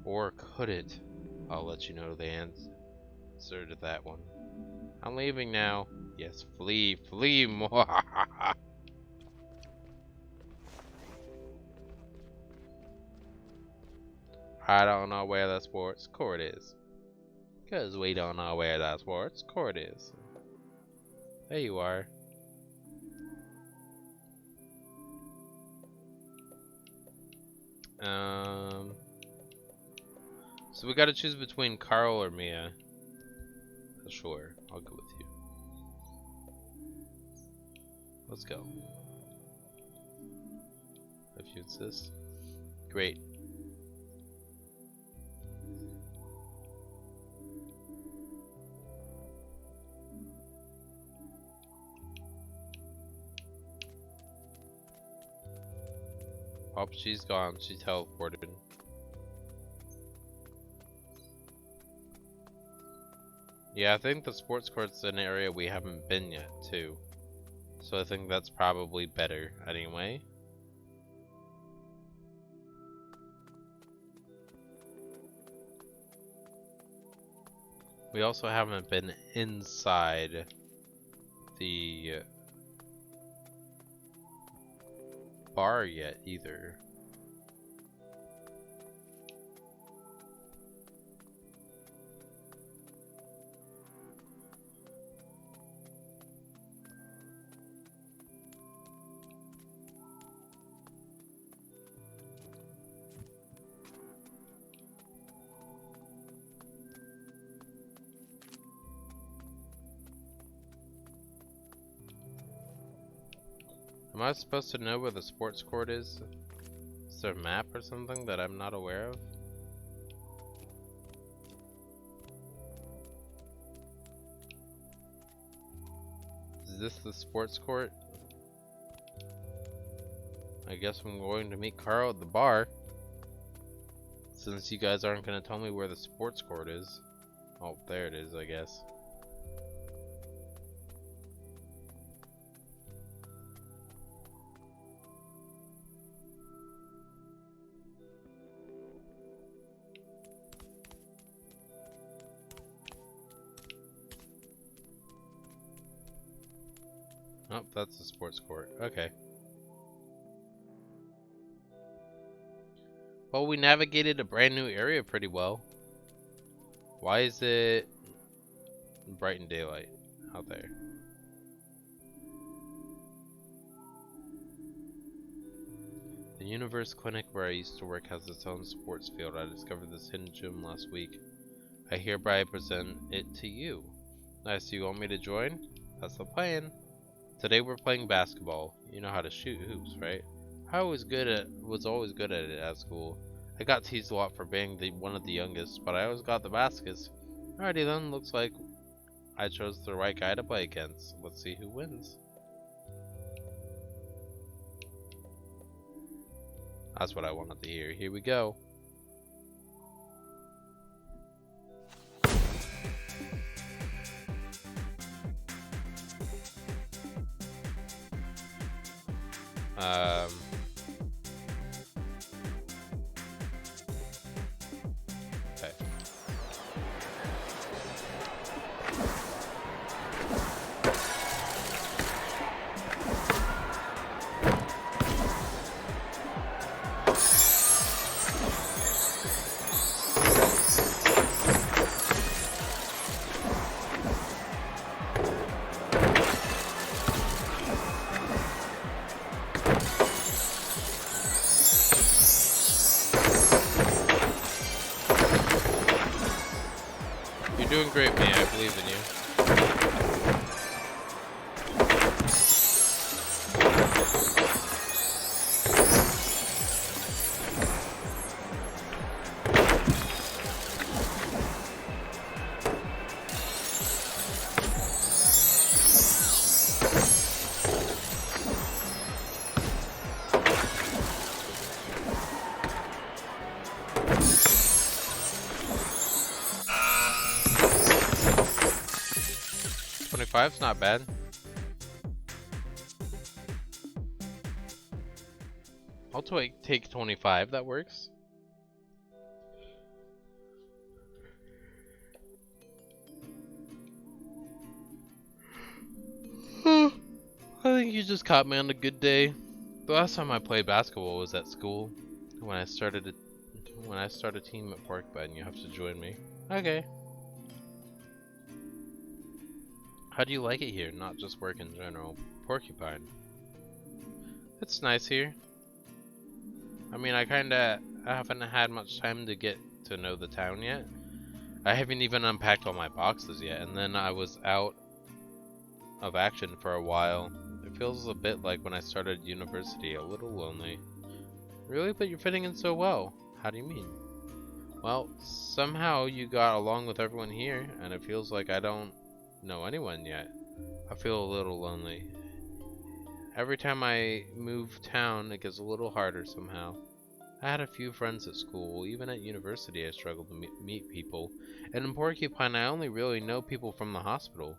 Or could it? I'll let you know the answer to that one. I'm leaving now. Yes, flee, flee more. I don't know where the sports court is. Because we don't know where the sports court is. There you are. So we gotta choose between Carl or Mia. Sure, I'll go with you. Let's go. If you insist. Great. Oh, she's gone. She teleported. Yeah, I think the sports court's an area we haven't been yet, too. So I think that's probably better anyway. We also haven't been inside the bar yet either. Am I supposed to know where the sports court is? Is there a map or something that I'm not aware of? Is this the sports court? I guess I'm going to meet Carl at the bar. Since you guys aren't going to tell me where the sports court is. Oh, there it is, I guess. Oh, that's the sports court. Okay. Well, we navigated a brand new area pretty well. Why is it bright and daylight out there? The Universe Clinic where I used to work has its own sports field. I discovered this hidden gem last week. I hereby present it to you. Nice, you want me to join? That's the plan. Today we're playing basketball. You know how to shoot hoops, right? I was always good at it at school. I got teased a lot for being one of the youngest, but I always got the baskets. Alrighty then, looks like I chose the right guy to play against. Let's see who wins. That's what I wanted to hear. Here we go. Okay. You're doing great, man. I believe in you. Five's not bad. I'll take 25. That works. I think you just caught me on a good day. The last time I played basketball was at school. When I start a team at Porcupine, you have to join me. Okay. How do you like it here? Not just work in general. Porcupine. It's nice here. I mean, I haven't had much time to get to know the town yet. I haven't even unpacked all my boxes yet, and then I was out of action for a while. It feels a bit like when I started university, a little lonely. Really? But you're fitting in so well. How do you mean? Well, somehow you got along with everyone here, and it feels like I don't know anyone yet. I feel a little lonely. Every time I move town, it gets a little harder somehow. I had a few friends at school. Even at university, I struggled to meet people. And in Porcupine, I only really know people from the hospital.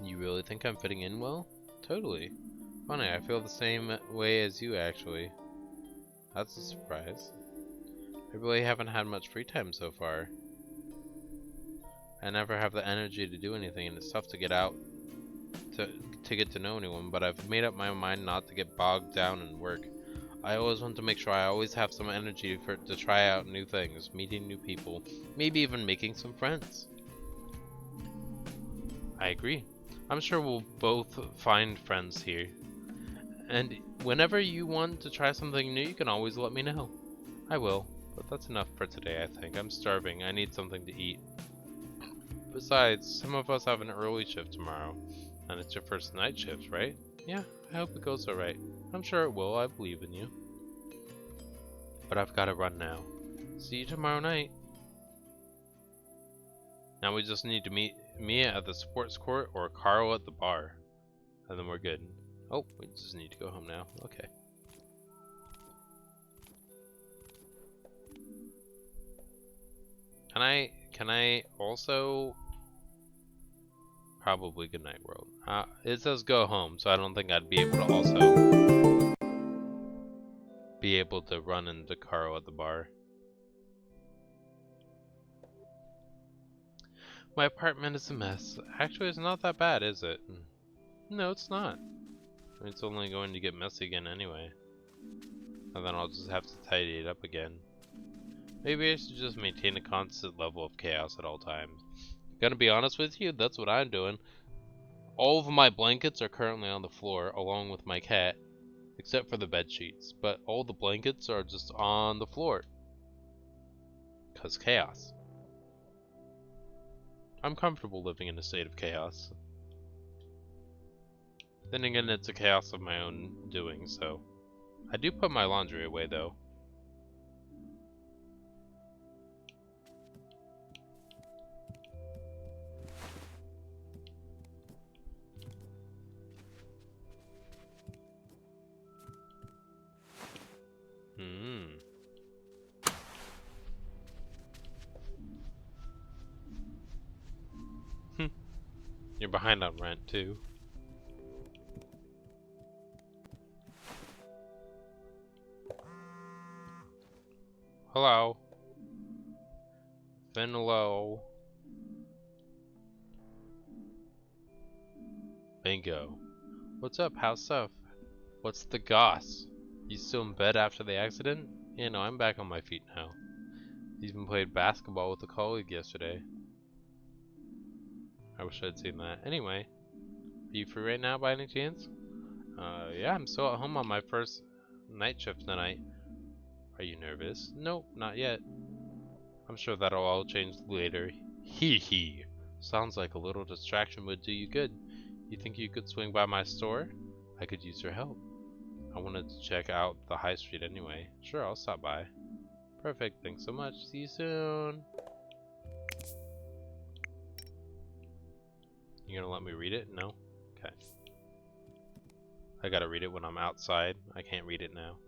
You really think I'm fitting in well? Totally. Funny, I feel the same way as you, actually. That's a surprise. I really haven't had much free time so far. I never have the energy to do anything, and it's tough to get out to get to know anyone, but I've made up my mind not to get bogged down in work. I always want to make sure I always have some energy to try out new things, meeting new people, maybe even making some friends. I agree. I'm sure we'll both find friends here. And whenever you want to try something new, you can always let me know. I will, but that's enough for today, I think. I'm starving. I need something to eat. Besides, some of us have an early shift tomorrow, and it's your first night shift, right? Yeah, I hope it goes alright. I'm sure it will. I believe in you. But I've got to run now. See you tomorrow night. Now we just need to meet Mia at the sports court or Carl at the bar. And then we're good. Oh, we just need to go home now. Okay. Can I also... Probably good night, world. It says go home, so I don't think I'd be able to also be able to run into Carl at the bar. My apartment is a mess. Actually, it's not that bad, is it? No, it's not. It's only going to get messy again anyway. And then I'll just have to tidy it up again. Maybe I should just maintain a constant level of chaos at all times. Gonna be honest with you, that's what I'm doing. All of my blankets are currently on the floor, along with my cat, except for the bed sheets. But all the blankets are just on the floor. 'Cause chaos. I'm comfortable living in a state of chaos. Then again, it's a chaos of my own doing, so... I do put my laundry away, though. You're behind on rent, too. Hello. Finley. Bingo. What's up? How's stuff? What's the goss? You still in bed after the accident? Yeah, no, I'm back on my feet now. Even played basketball with a colleague yesterday. I wish I'd seen that. Anyway, are you free right now by any chance? Yeah, I'm still at home on my first night shift tonight. Are you nervous? Nope, not yet. I'm sure that'll all change later. Hee hee. Sounds like a little distraction would do you good. You think you could swing by my store? I could use your help. I wanted to check out the high street anyway. Sure, I'll stop by. Perfect, thanks so much. See you soon. You gonna let me read it? No? Okay. I gotta read it when I'm outside. I can't read it now.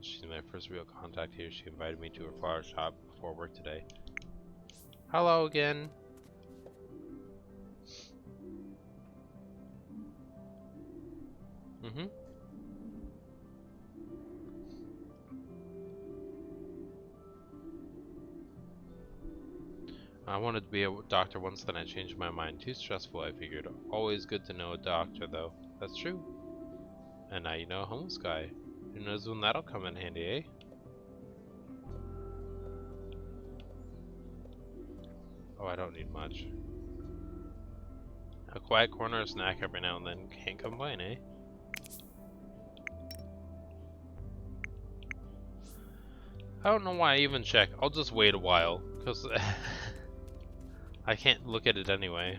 She's my first real contact here. She invited me to her flower shop before work today. Hello again. I wanted to be a doctor once, then I changed my mind. Too stressful, I figured. Always good to know a doctor, though. That's true. And now you know a homeless guy. Who knows when that'll come in handy, eh? Oh, I don't need much. A quiet corner, a snack every now and then. Can't complain, eh? I don't know why I even check. I'll just wait a while, because I can't look at it anyway.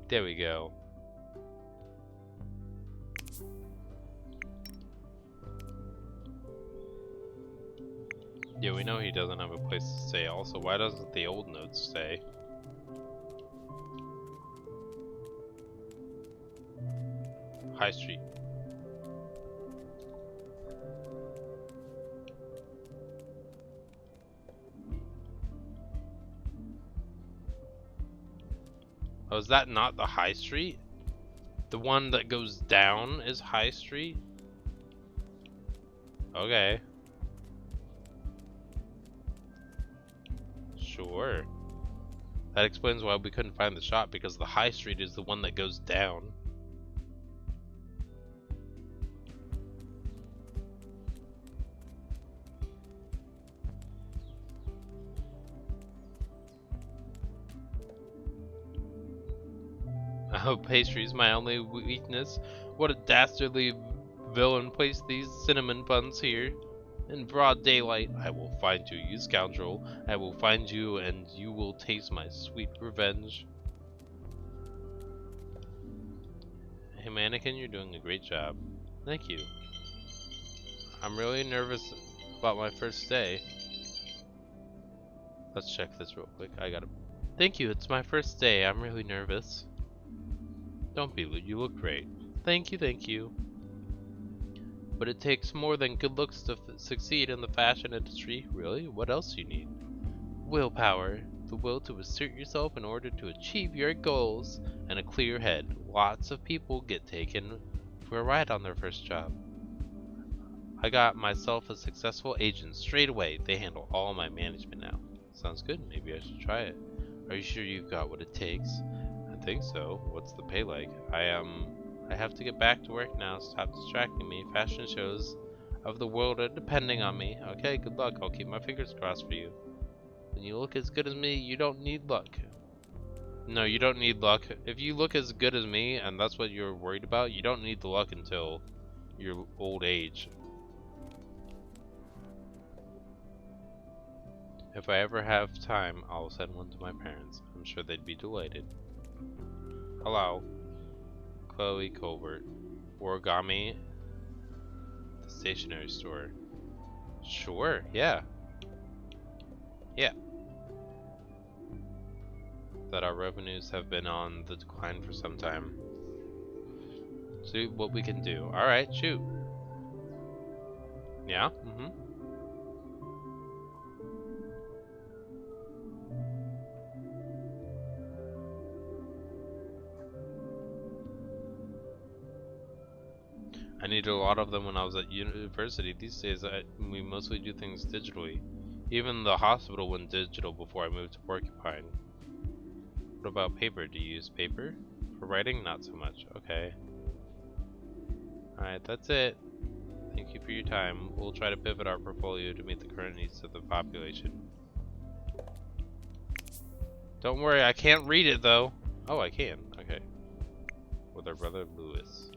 There we go. Yeah, we know he doesn't have a place to stay. Also, why doesn't the old note stay? High Street. Oh, is that not the High Street? The one that goes down is High Street? Okay. Sure. That explains why we couldn't find the shop, because the High Street is the one that goes down. Oh, pastry's my only weakness. What a dastardly villain placed these cinnamon buns here. In broad daylight, I will find you, you scoundrel. I will find you, and you will taste my sweet revenge. Hey, mannequin, you're doing a great job. Thank you. I'm really nervous about my first day. Let's check this real quick. I gotta... Thank you, it's my first day. I'm really nervous. Don't be, you look great. Thank you, thank you. But it takes more than good looks to succeed in the fashion industry. Really? What else do you need? Willpower. The will to assert yourself in order to achieve your goals. And a clear head. Lots of people get taken for a ride on their first job. I got myself a successful agent straight away. They handle all my management now. Sounds good. Maybe I should try it. Are you sure you've got what it takes? I think so. What's the pay like? I have to get back to work now. Stop distracting me. Fashion shows of the world are depending on me. Okay, good luck. I'll keep my fingers crossed for you. When you look as good as me, you don't need luck. No, you don't need luck. If you look as good as me, and that's what you're worried about, you don't need the luck until your old age. If I ever have time, I'll send one to my parents. I'm sure they'd be delighted. Hello. Chloe Colbert. Origami. The stationery store. Sure, yeah. Yeah. That our revenues have been on the decline for some time. See what we can do. Alright, shoot. Yeah? Mm-hmm. I needed a lot of them when I was at university. These days, we mostly do things digitally. Even the hospital went digital before I moved to Porcupine. What about paper? Do you use paper? For writing? Not so much. Okay. Alright, that's it. Thank you for your time. We'll try to pivot our portfolio to meet the current needs of the population. Don't worry, I can't read it though. Oh, I can. Okay. With our brother Lewis.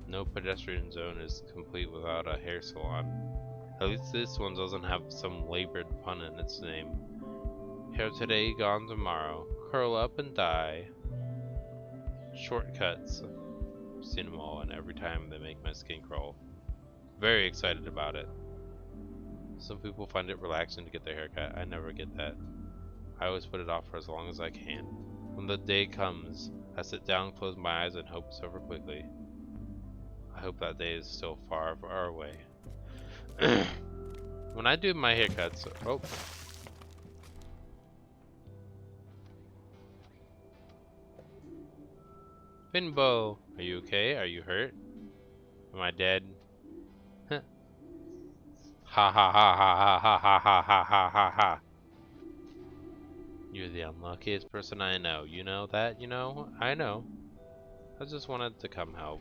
No pedestrian zone is complete without a hair salon. At least this one doesn't have some labored pun in its name. Hair today, gone tomorrow. Curl up and die. Shortcuts. I've seen them all, and every time they make my skin crawl. Very excited about it. Some people find it relaxing to get their hair cut. I never get that. I always put it off for as long as I can. When the day comes, I sit down, close my eyes, and hope it's over quickly. I hope that day is still far, far away. When I do my haircuts, oh. Finbo, are you okay? Are you hurt? Am I dead? Ha ha ha ha ha ha ha ha ha ha ha ha. You're the unluckiest person I know. You know that? You know? I know. I just wanted to come help.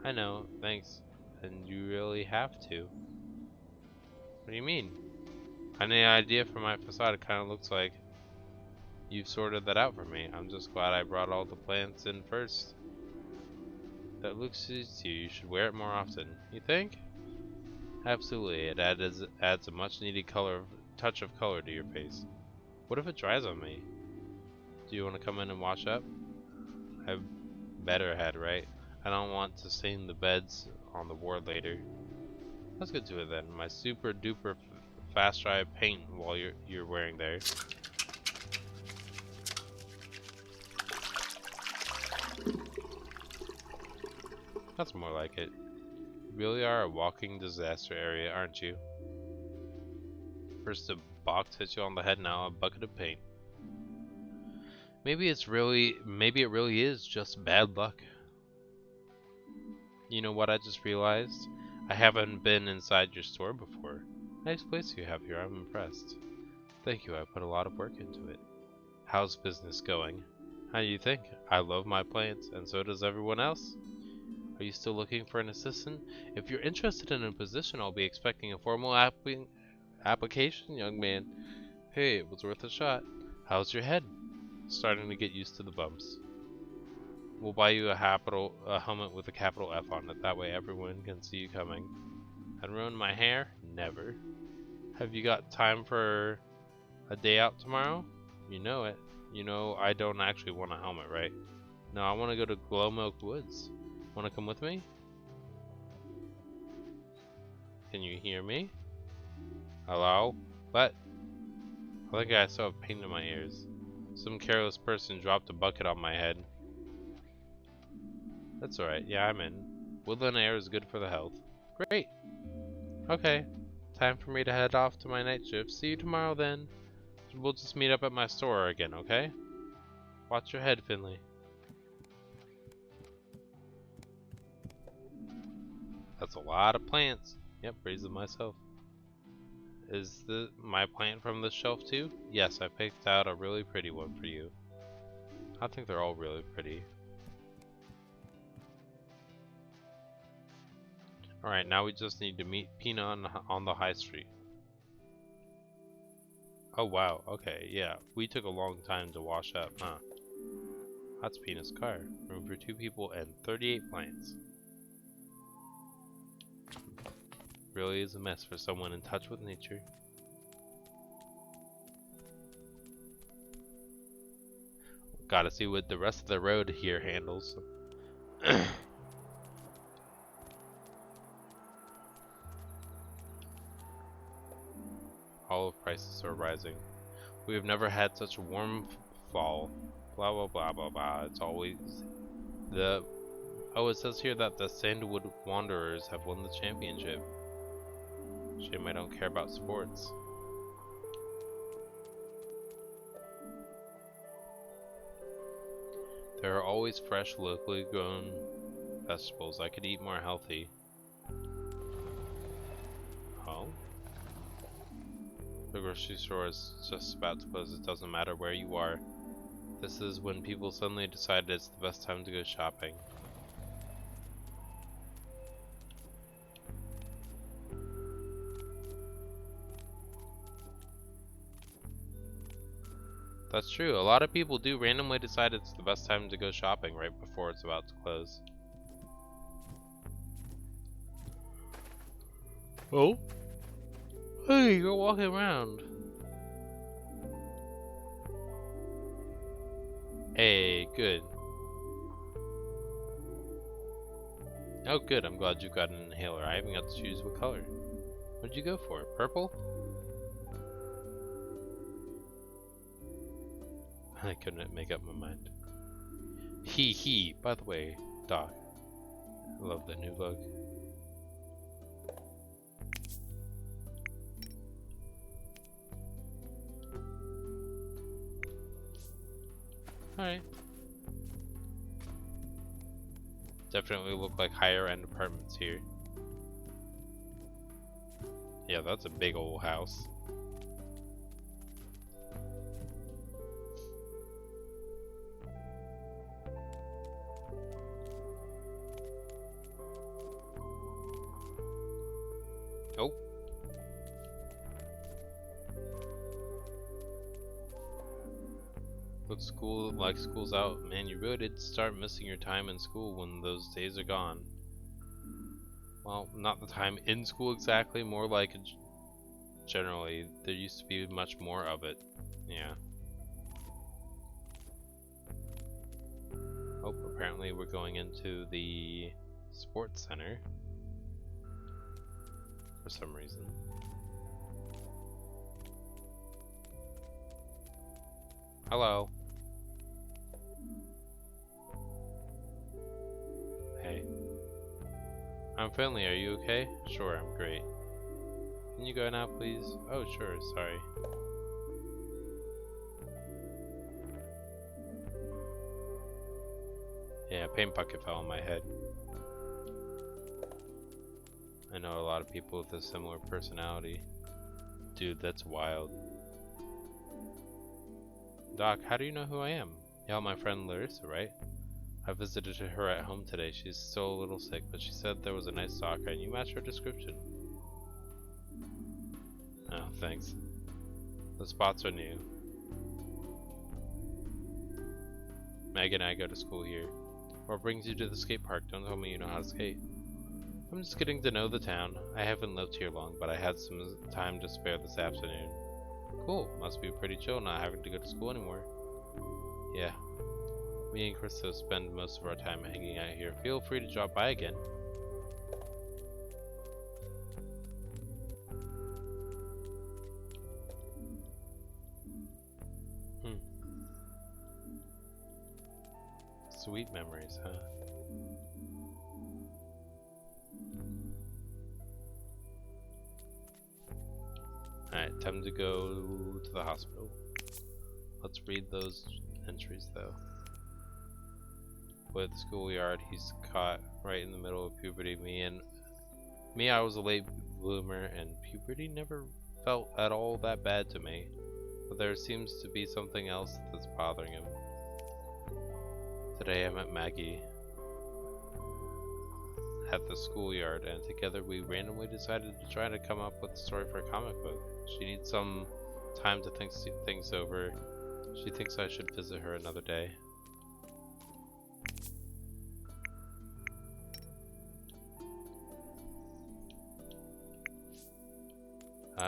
I know, thanks. And you really have to. What do you mean? Any idea for my facade? It kind of looks like you've sorted that out for me. I'm just glad I brought all the plants in first. That looks suits you. You should wear it more often. You think? Absolutely. It adds a much needed touch of color to your face. What if it dries on me? Do you want to come in and wash up? I've better had, right? I don't want to stain the beds on the ward later. Let's get to it then. My super duper fast dry paint while you're wearing there. That's more like it. You really are a walking disaster area, aren't you? First a box hits you on the head, now a bucket of paint. Maybe it really is just bad luck. You know what I just realized? I haven't been inside your store before. Nice place you have here, I'm impressed. Thank you, I put a lot of work into it. How's business going? How do you think? I love my plants, and so does everyone else. Are you still looking for an assistant? If you're interested in a position, I'll be expecting a formal application, young man. Hey, it was worth a shot. How's your head? Starting to get used to the bumps. We'll buy you a helmet with a capital F on it. That way everyone can see you coming. I'd ruin my hair? Never. Have you got time for a day out tomorrow? You know it. You know I don't actually want a helmet, right? No, I want to go to Glowmilk Woods. Want to come with me? Can you hear me? Hello? What? I think I saw a pain in my ears. Some careless person dropped a bucket on my head. That's alright, yeah, I'm in. Woodland air is good for the health. Great! Okay, time for me to head off to my night shift. See you tomorrow then. We'll just meet up at my store again, okay? Watch your head, Finley. That's a lot of plants. Yep, raised them myself. Is my plant from this shelf too? Yes, I picked out a really pretty one for you. I think they're all really pretty. Alright, now we just need to meet Pina on the high street. Oh wow, okay, yeah. We took a long time to wash up, huh? That's Pina's car. Room for 2 people and 38 plants. Really is a mess for someone in touch with nature. Gotta see what the rest of the road here handles. Olive prices are rising. We have never had such a warm fall. Blah blah blah blah blah. It's always the... Oh, it says here that the Sandalwood Wanderers have won the championship. Shame I don't care about sports. There are always fresh, locally grown vegetables. I could eat more healthy. Oh? The grocery store is just about to close. It doesn't matter where you are. This is when people suddenly decide it's the best time to go shopping. That's true. A lot of people do randomly decide it's the best time to go shopping right before it's about to close. Oh? Hey, you're walking around. Hey, good. Oh, good. I'm glad you got an inhaler. I haven't got to choose what color. What'd you go for? Purple? I couldn't make up my mind. Hee. By the way, Doc, I love the new look. Alright. Definitely look like higher end apartments here. Yeah, that's a big old house. Oh. Looks school's out. Man, you really did start missing your time in school when those days are gone. Well, not the time in school exactly, more like generally. There used to be much more of it. Yeah. Oh, apparently we're going into the sports center. for some reason. Hello. Hey. I'm Finley, are you okay? Sure, I'm great. Can you go now, please? Oh, sure, sorry. Yeah, a paint bucket fell on my head. I know a lot of people with a similar personality. Dude, that's wild. Doc, how do you know who I am? Y'all my friend Larissa, right? I visited her at home today. She's still a little sick, but she said there was a nice doctor and you matched her description. Oh, thanks. The spots are new. Meg and I go to school here. What brings you to the skate park? Don't tell me you know how to skate. I'm just getting to know the town. I haven't lived here long, but I had some time to spare this afternoon. Cool. Must be pretty chill not having to go to school anymore. Yeah. Me and Krista spend most of our time hanging out here. Feel free to drop by again. Sweet memories, huh? Alright, time to go to the hospital. Let's read those entries though. With the schoolyard, he's caught right in the middle of puberty. Me, I was a late bloomer, and puberty never felt at all that bad to me. But there seems to be something else that's bothering him. Today I met Maggie at the schoolyard, and together we randomly decided to try to come up with a story for a comic book. She needs some time to think things over. She thinks I should visit her another day.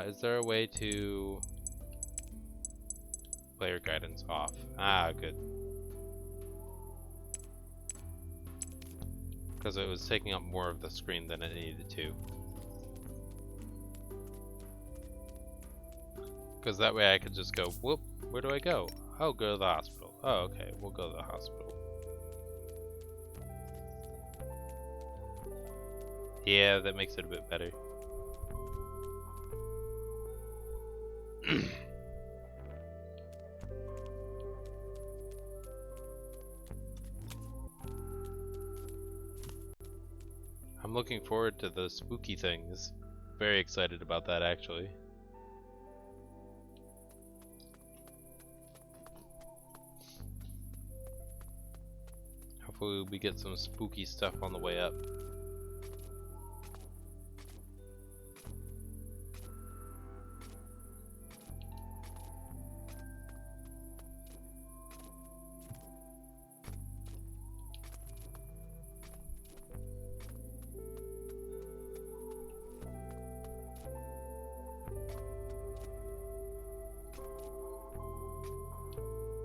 Is there a way to player guidance off? Ah, good. Because it was taking up more of the screen than it needed to. Because that way I could just go, whoop, where do I go? Oh, go to the hospital. Oh, okay, we'll go to the hospital. Yeah, that makes it a bit better. I'm looking forward to the spooky things. Very excited about that, actually. Hopefully we get some spooky stuff on the way up.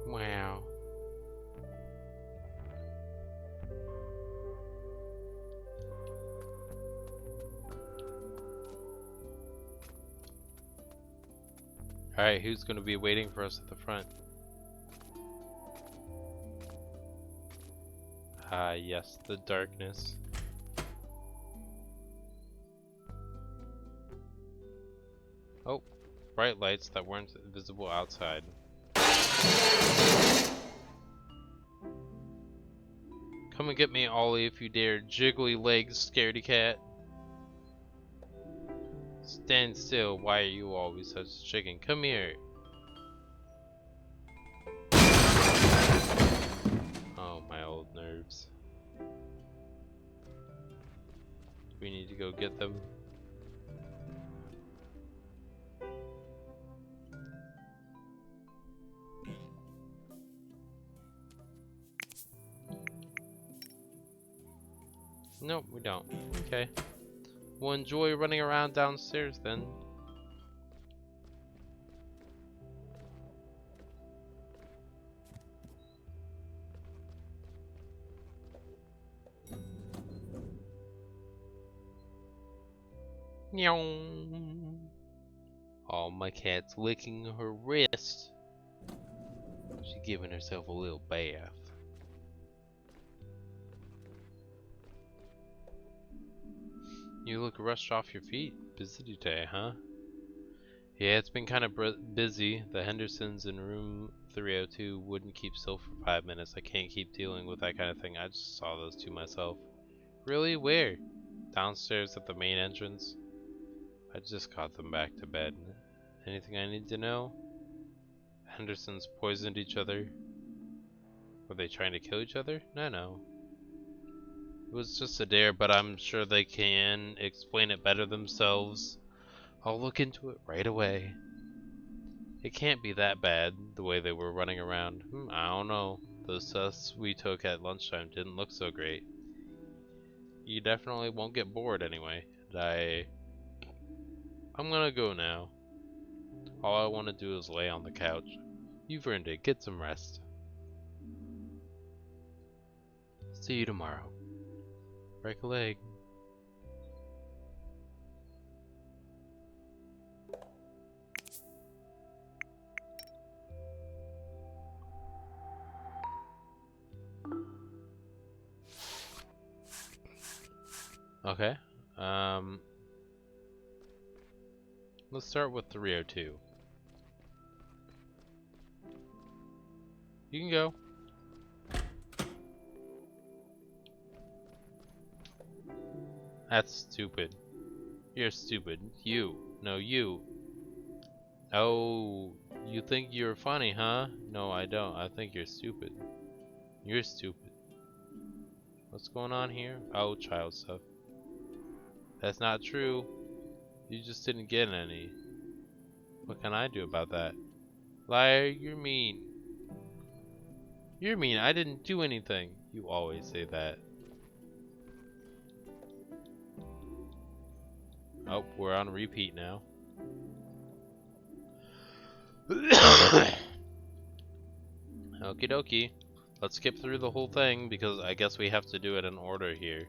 Wow. Alright, who's going to be waiting for us at the front? Ah, yes, the darkness. Oh, bright lights that weren't visible outside. Come and get me, Ollie, if you dare. Jiggly legs, scaredy cat. Stand still. Why are you always such a chicken? Come here. Oh, my old nerves. We need to go get them. Nope, we don't. Okay. We'll enjoy running around downstairs then. Meow. Oh, my cat's licking her wrist. She's giving herself a little bath. You look rushed off your feet. Busy today, huh? Yeah, it's been kind of busy. The Hendersons in room 302 wouldn't keep still for 5 minutes. I can't keep dealing with that kind of thing. I just saw those two myself. Really? Where? Downstairs at the main entrance. I just got them back to bed. Anything I need to know? Hendersons poisoned each other. Were they trying to kill each other? No. It was just a dare, but I'm sure they can explain it better themselves. I'll look into it right away. It can't be that bad, the way they were running around. I don't know. Those tests we took at lunchtime didn't look so great. You definitely won't get bored anyway. I'm gonna go now. All I want to do is lay on the couch. You've earned it. Get some rest. See you tomorrow. Break a leg. Okay. Let's start with 302. You can go. That's stupid. You're stupid. You. No, you. Oh, you think you're funny, huh? No, I don't. I think you're stupid. You're stupid. What's going on here? Oh, child stuff. That's not true. You just didn't get any. What can I do about that? Liar, you're mean. You're mean. I didn't do anything. You always say that. Oh, we're on repeat now. Okie dokie. Let's skip through the whole thing because I guess we have to do it in order here.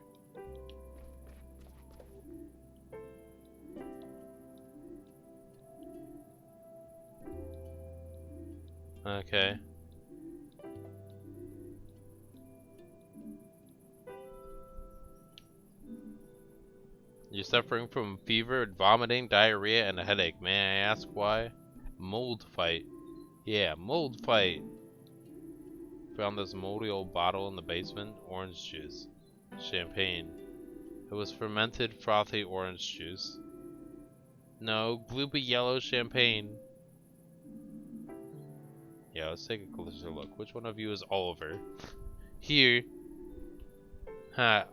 Okay. You're suffering from fever, vomiting, diarrhea, and a headache. May I ask why? Mold fight. Yeah, mold fight. Found this moldy old bottle in the basement. Orange juice. Champagne. It was fermented, frothy orange juice. No, gloopy yellow champagne. Yeah, let's take a closer look. Which one of you is Oliver? Here. Ha.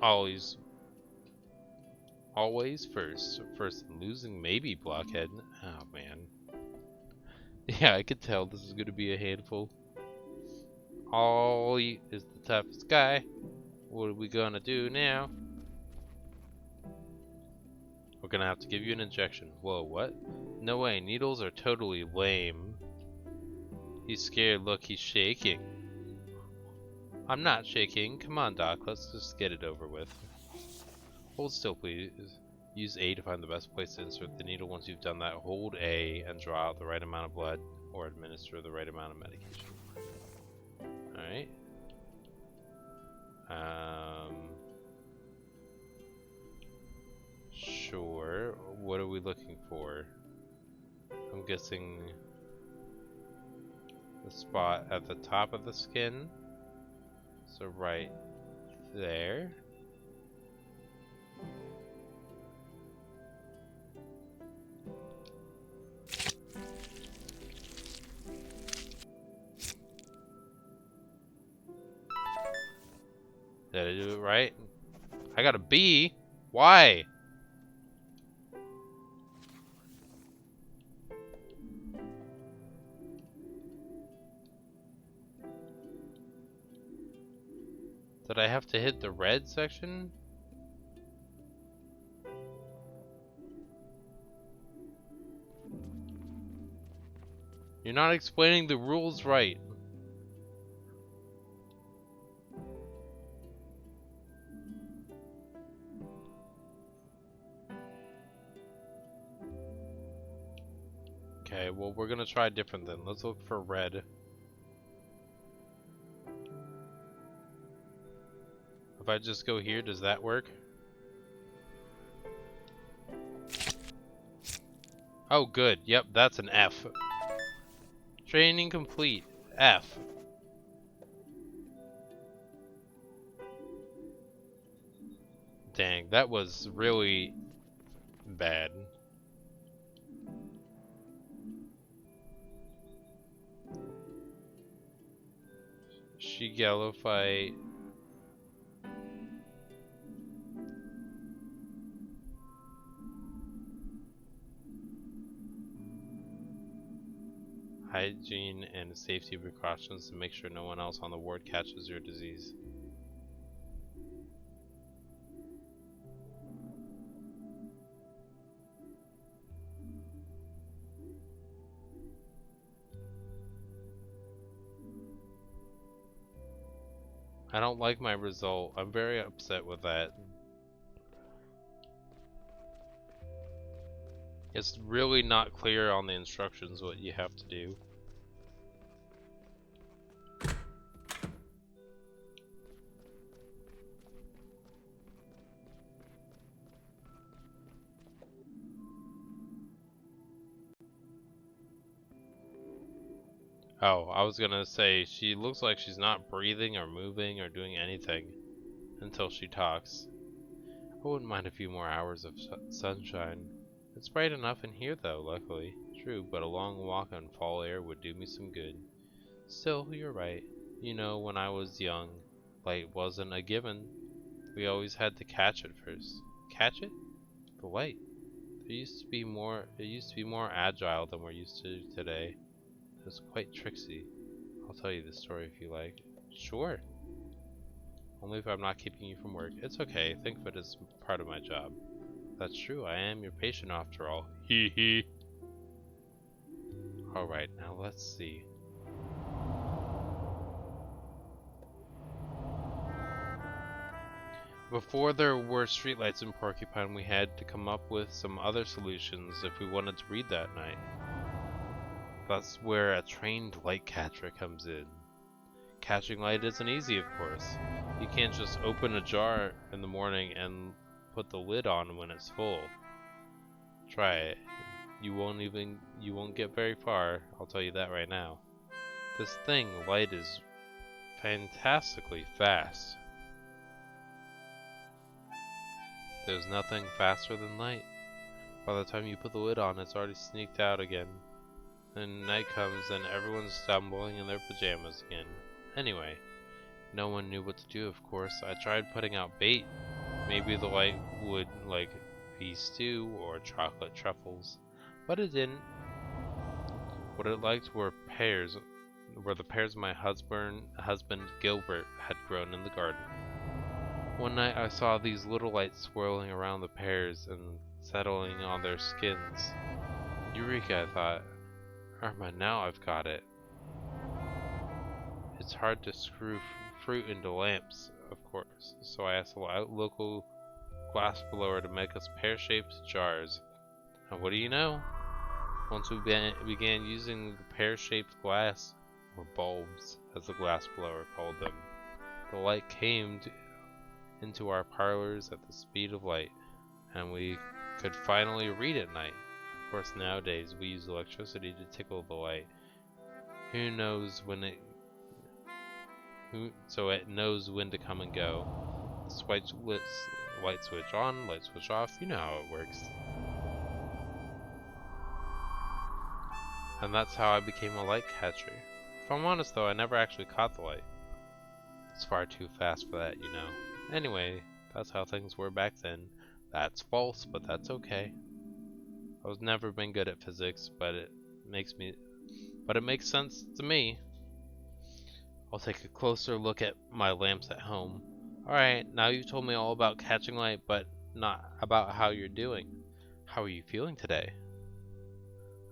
Always first. First losing, maybe, blockhead. Oh, man. Yeah, I could tell this is going to be a handful. Ollie is the toughest guy. What are we gonna do now? We're gonna have to give you an injection. Whoa, what? No way, needles are totally lame. He's scared, look, he's shaking. I'm not shaking. Come on, Doc, let's just get it over with. Hold still, please. Use A to find the best place to insert the needle. Once you've done that, hold A and draw out the right amount of blood or administer the right amount of medication. Alright. Sure. What are we looking for? I'm guessing the spot at the top of the skin. So right there. Did I do it right? I got a B. Why? Did I have to hit the red section? You're not explaining the rules right. Okay, well, we're gonna try different then. Let's look for red. If I just go here, does that work? Oh, good. Yep, that's an F. Training complete. F. Dang, that was really bad. Shigalofite. Hygiene and safety precautions to make sure no one else on the ward catches your disease. I don't like my result. I'm very upset with that. It's really not clear on the instructions what you have to do. Oh, I was gonna say, she looks like she's not breathing or moving or doing anything until she talks. I wouldn't mind a few more hours of sunshine. It's bright enough in here though, luckily. True, but a long walk in fall air would do me some good. Still, you're right. You know, when I was young, light wasn't a given. We always had to catch it first. Catch it? The light. It used to be more agile than we're used to today. It was quite tricksy. I'll tell you the story if you like. Sure. Only if I'm not keeping you from work. It's okay. Think of it as part of my job. That's true. I am your patient after all. Hee hee. Alright, now let's see. Before there were streetlights in Porcupine, we had to come up with some other solutions if we wanted to read that night. That's where a trained light catcher comes in. Catching light isn't easy, of course. You can't just open a jar in the morning and put the lid on when it's full. Try it. You won't get very far, I'll tell you that right now. This thing, light, is fantastically fast. There's nothing faster than light. By the time you put the lid on, it's already sneaked out again. Then night comes and everyone's stumbling in their pajamas again. Anyway, no one knew what to do, of course. I tried putting out bait. Maybe the light would like beef stew or chocolate truffles, but it didn't. What it liked were the pears my husband Gilbert had grown in the garden. One night I saw these little lights swirling around the pears and settling on their skins. Eureka, I thought. Irma, now I've got it. It's hard to screw fruit into lamps, of course, so I asked a local glass blower to make us pear-shaped jars. And what do you know? Once we began using the pear-shaped glass, or bulbs, as the glass blower called them, the light came into our parlors at the speed of light, and we could finally read at night. Of course, nowadays we use electricity to tickle the light. Who knows when it so it knows when to come and go. Light switch on, light switch off, you know how it works. And that's how I became a light catcher. If I'm honest though, I never actually caught the light. It's far too fast for that, you know. Anyway, that's how things were back then. That's false, but that's okay. I've never been good at physics, but it makes sense to me. I'll take a closer look at my lamps at home. Alright, now you've told me all about catching light, but not about how you're doing. How are you feeling today?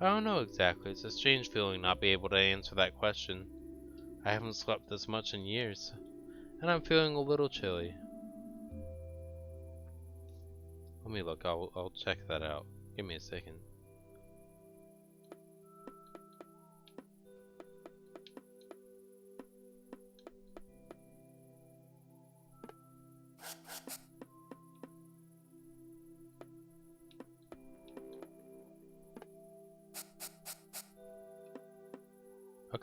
I don't know exactly. It's a strange feeling not being able to answer that question. I haven't slept this much in years, and I'm feeling a little chilly. Let me look. I'll check that out. Give me a second.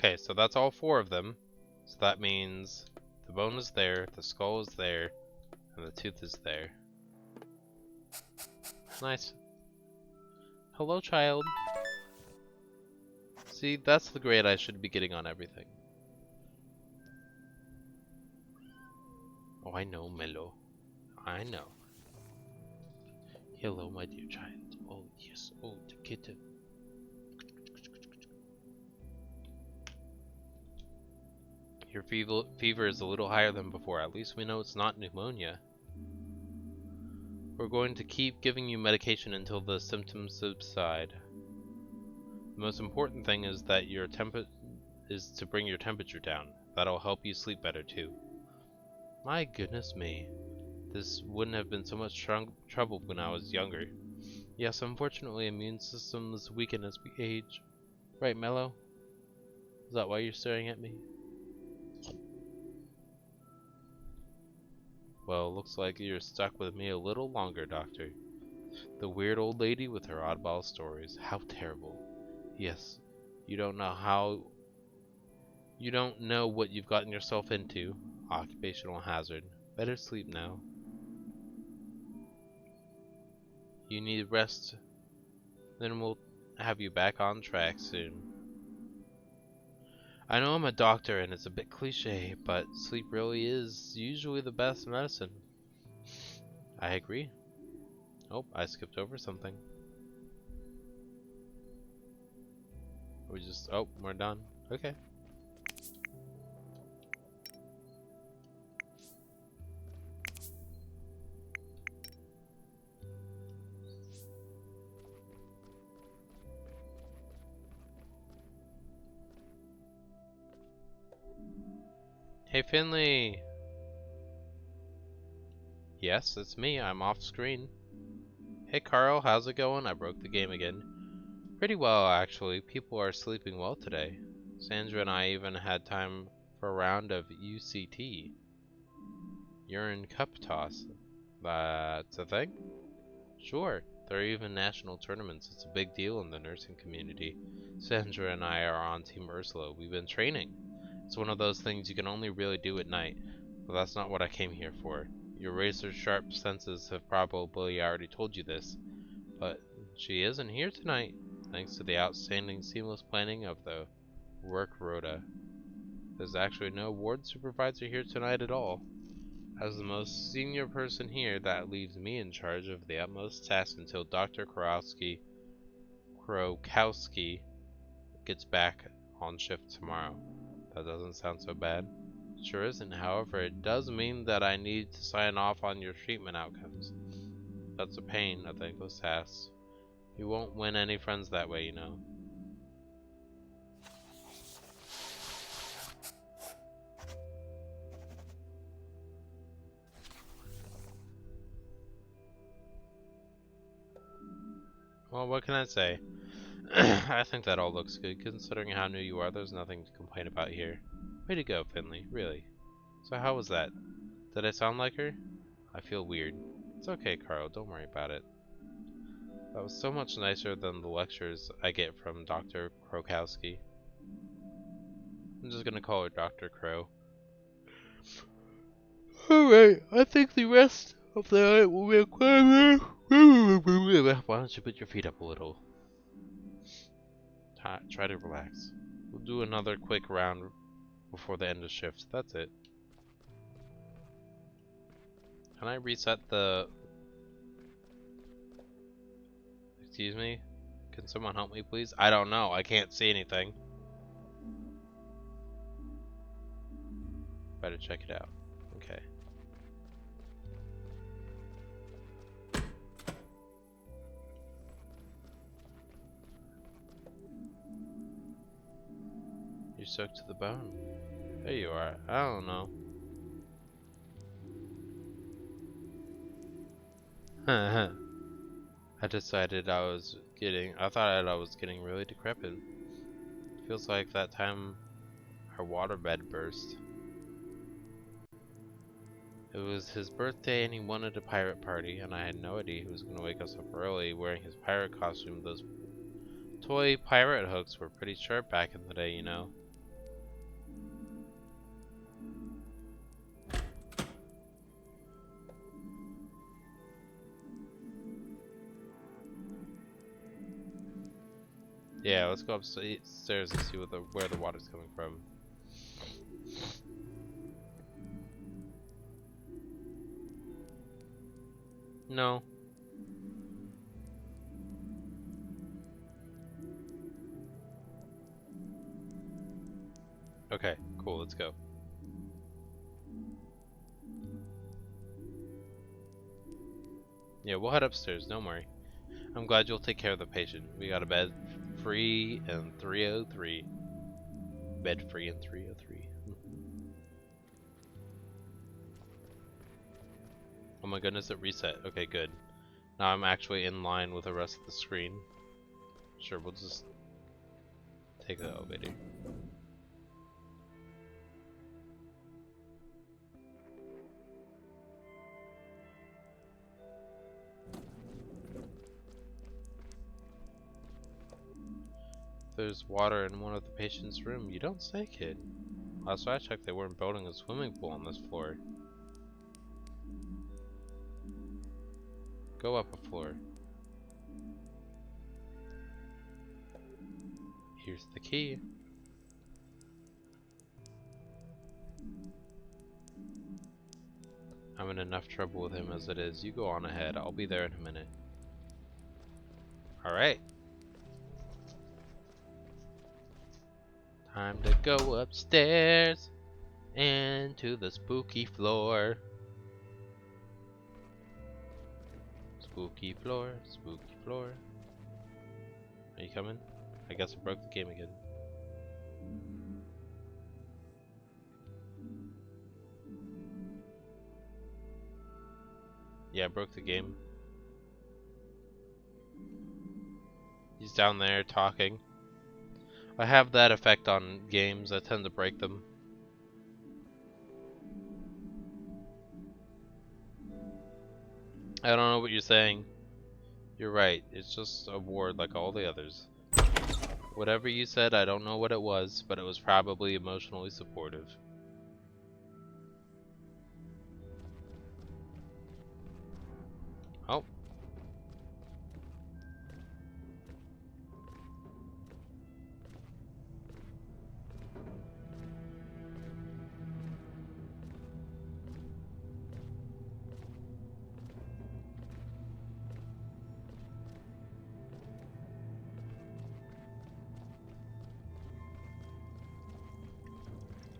Okay, so that's all 4 of them. So that means the bone is there, the skull is there, and the tooth is there. Nice. Hello, child. See, that's the grade I should be getting on everything. Oh, I know, Melo. I know. Hello, my dear child. Oh, yes. Oh, the kitten. Your fever is a little higher than before. At least we know it's not pneumonia. We're going to keep giving you medication until the symptoms subside. The most important thing is that your is to bring your temperature down. That'll help you sleep better too. My goodness me. This wouldn't have been so much trouble when I was younger. Yes, unfortunately, immune systems weaken as we age. Right, Mello? Is that why you're staring at me? Well, looks like you're stuck with me a little longer, Doctor. The weird old lady with her oddball stories. How terrible. Yes, you don't know what you've gotten yourself into. Occupational hazard. Better sleep now. You need rest. Then we'll have you back on track soon. I know I'm a doctor and it's a bit cliche, but sleep really is usually the best medicine. I agree. Oh, I skipped over something. Oh, we're done. Okay. Hey, Finley! Yes, it's me. I'm off screen. Hey, Carl, how's it going? I broke the game again. Pretty well, actually. People are sleeping well today. Sandra and I even had time for a round of UCT. Urine cup toss. That's a thing? Sure. There are even national tournaments. It's a big deal in the nursing community. Sandra and I are on Team Ursula. We've been training. It's one of those things you can only really do at night. But that's not what I came here for. Your razor-sharp senses have probably already told you this. But she isn't here tonight, thanks to the outstanding seamless planning of the work rota. There's actually no ward supervisor here tonight at all. As the most senior person here, that leaves me in charge of the utmost task until Dr. Krokowski gets back on shift tomorrow. That doesn't sound so bad. Sure isn't, however, it does mean that I need to sign off on your treatment outcomes. That's a pain, a thankless task. You won't win any friends that way, you know. Well, what can I say? I think that all looks good. Considering how new you are, there's nothing to complain about here. Way to go, Finley, really. So how was that? Did I sound like her? I feel weird. It's okay, Carl, don't worry about it. That was so much nicer than the lectures I get from Dr. Krokowski. I'm just gonna call her Dr. Crow. Alright, I think the rest of the night will be quiet. Why don't you put your feet up a little? Try to relax. We'll do another quick round before the end of shift. That's it. Can I reset the... Excuse me? Can someone help me, please? I don't know. I can't see anything. Better check it out. Okay. You're soaked to the bone. There you are. I don't know. I decided I thought I was getting really decrepit. Feels like that time our waterbed burst. It was his birthday and he wanted a pirate party, and I had no idea he was going to wake us up early wearing his pirate costume. Those toy pirate hooks were pretty sharp back in the day, you know. Yeah, let's go upstairs and see where the water's coming from. No. Okay, cool, let's go. Yeah, we'll head upstairs, don't worry. I'm glad you'll take care of the patient. We got a bed free and 303. Bed free and 303. Oh my goodness, it reset. Okay, good. Now I'm actually in line with the rest of the screen. Sure, we'll just take the elevator. There's water in one of the patient's room. You don't say, kid. Last I checked, they weren't building a swimming pool on this floor. Go up a floor. Here's the key. I'm in enough trouble with him as it is. You go on ahead. I'll be there in a minute. Alright. Time to go upstairs and to the spooky floor. Spooky floor, spooky floor. Are you coming? I guess I broke the game again. Yeah, I broke the game. He's down there talking. I have that effect on games. I tend to break them. I don't know what you're saying. You're right. It's just a ward like all the others. Whatever you said, I don't know what it was, but it was probably emotionally supportive. Oh.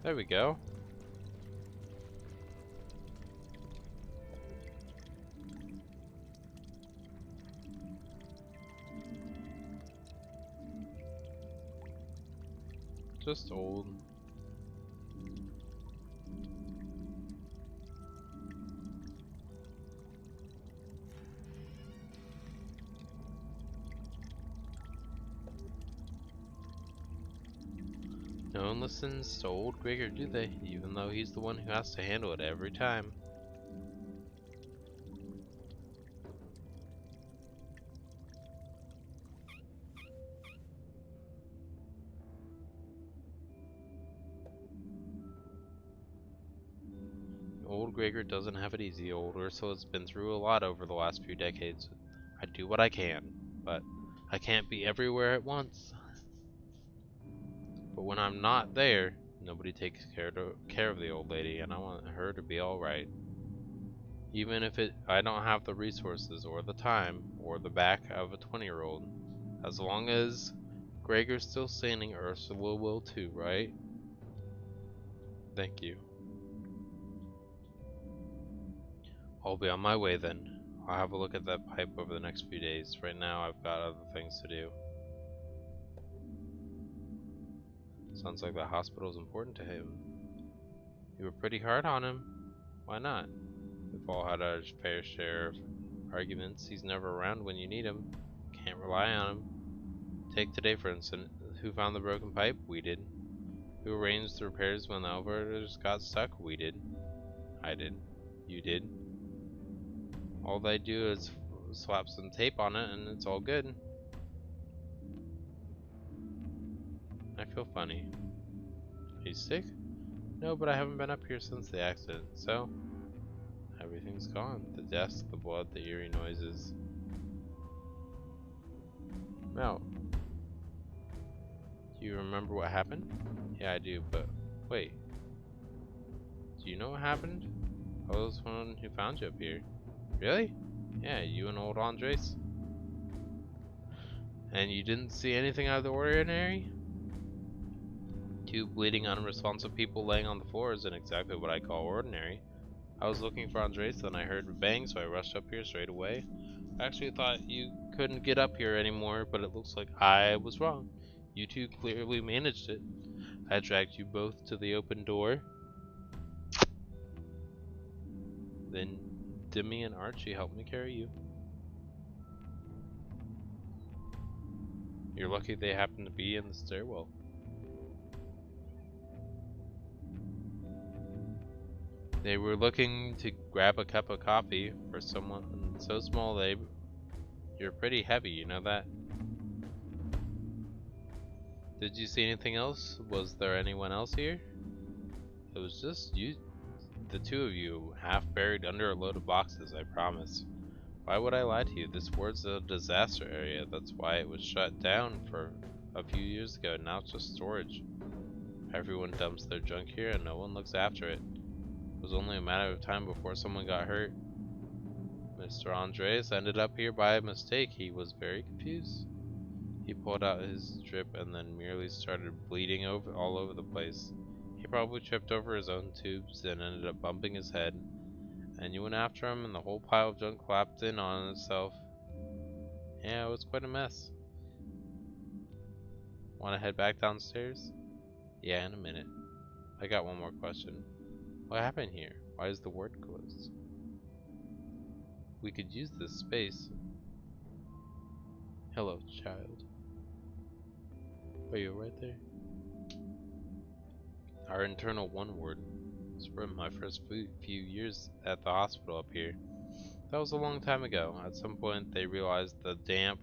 There we go. Just old. No one listens to old Gregor, do they? Even though he's the one who has to handle it every time. Old Gregor doesn't have it easy. Old Ursula's been through a lot over the last few decades. I do what I can, but I can't be everywhere at once. But when I'm not there, nobody takes care of the old lady, and I want her to be alright. Even if I don't have the resources, or the time, or the back of a 20-year-old. As long as Gregor's still standing, Ursula will too, right? Thank you. I'll be on my way then. I'll have a look at that pipe over the next few days. Right now, I've got other things to do. Sounds like the hospital's important to him. You were pretty hard on him. Why not? We've all had our fair share of arguments. He's never around when you need him. Can't rely on him. Take today for instance. Who found the broken pipe? We did. Who arranged the repairs when the elevators got stuck? We did. I did. You did. All they do is slap some tape on it and it's all good. I feel funny. Are you sick? No, but I haven't been up here since the accident, so everything's gone. The desk, the blood, the eerie noises. No. Do you remember what happened? Yeah, I do, but wait. Do you know what happened? I was the one who found you up here. Really? Yeah, you and old Andres. And you didn't see anything out of the ordinary? Two bleeding, unresponsive people laying on the floor isn't exactly what I call ordinary. I was looking for Andres, then I heard a bang, so I rushed up here straight away. I actually thought you couldn't get up here anymore, but it looks like I was wrong. You two clearly managed it. I dragged you both to the open door. Then Demi and Archie helped me carry you. You're lucky they happened to be in the stairwell. They were looking to grab a cup of coffee for someone so small you're pretty heavy, you know that? Did you see anything else? Was there anyone else here? It was just you, the two of you, half buried under a load of boxes, I promise. Why would I lie to you? This ward's a disaster area. That's why it was shut down for a few years ago. Now it's just storage. Everyone dumps their junk here and no one looks after it. It was only a matter of time before someone got hurt. Mr. Andres ended up here by mistake. He was very confused. He pulled out his drip and then merely started bleeding all over the place. He probably tripped over his own tubes and ended up bumping his head. And you went after him and the whole pile of junk collapsed in on itself. Yeah, it was quite a mess. Want to head back downstairs? Yeah, in a minute. I got one more question. What happened here? Why is the ward closed? We could use this space. Hello, child. Are you right there? Our internal one ward. Spent my first few years at the hospital up here. That was a long time ago. At some point, they realized the damp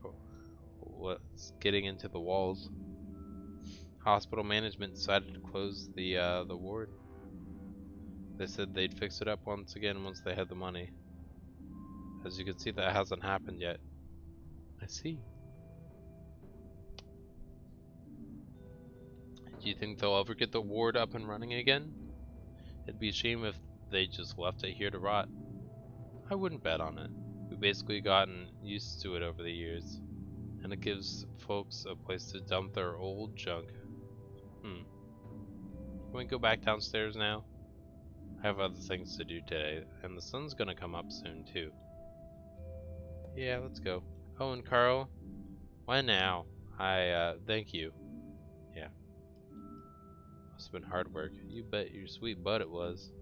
was getting into the walls. Hospital management decided to close the ward. They said they'd fix it up once again once they had the money. As you can see, that hasn't happened yet. I see. Do you think they'll ever get the ward up and running again? It'd be a shame if they just left it here to rot. I wouldn't bet on it. We've basically gotten used to it over the years, and it gives folks a place to dump their old junk. Can we go back downstairs now? I have other things to do today, and the sun's gonna come up soon too. Yeah, let's go. Oh, and Carl, why now? Thank you. Yeah. Must have been hard work. You bet your sweet butt it was.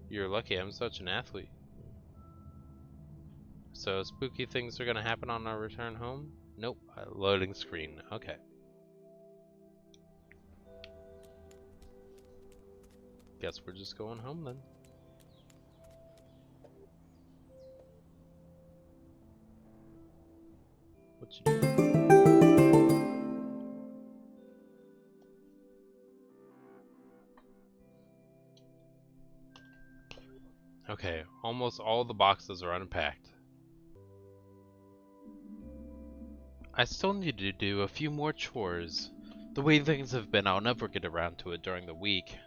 You're lucky I'm such an athlete. So, spooky things are gonna happen on our return home? Nope. Loading screen. Okay. Guess we're just going home then. What you doing? Okay, almost all the boxes are unpacked. I still need to do a few more chores. The way things have been, I'll never get around to it during the week.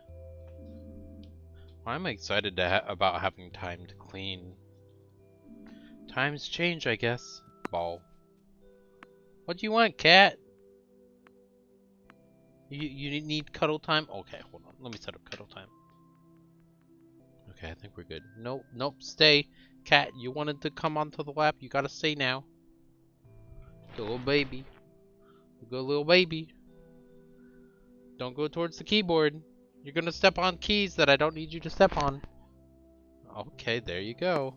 I'm excited about having time to clean. Times change, I guess. Ball. What do you want, cat? You need cuddle time? Okay, hold on. Let me set up cuddle time. Okay, I think we're good. Nope, stay. Cat, you wanted to come onto the lap. You gotta stay now. Good little baby. Good little baby. Don't go towards the keyboard. You're gonna step on keys that I don't need you to step on. Okay, there you go.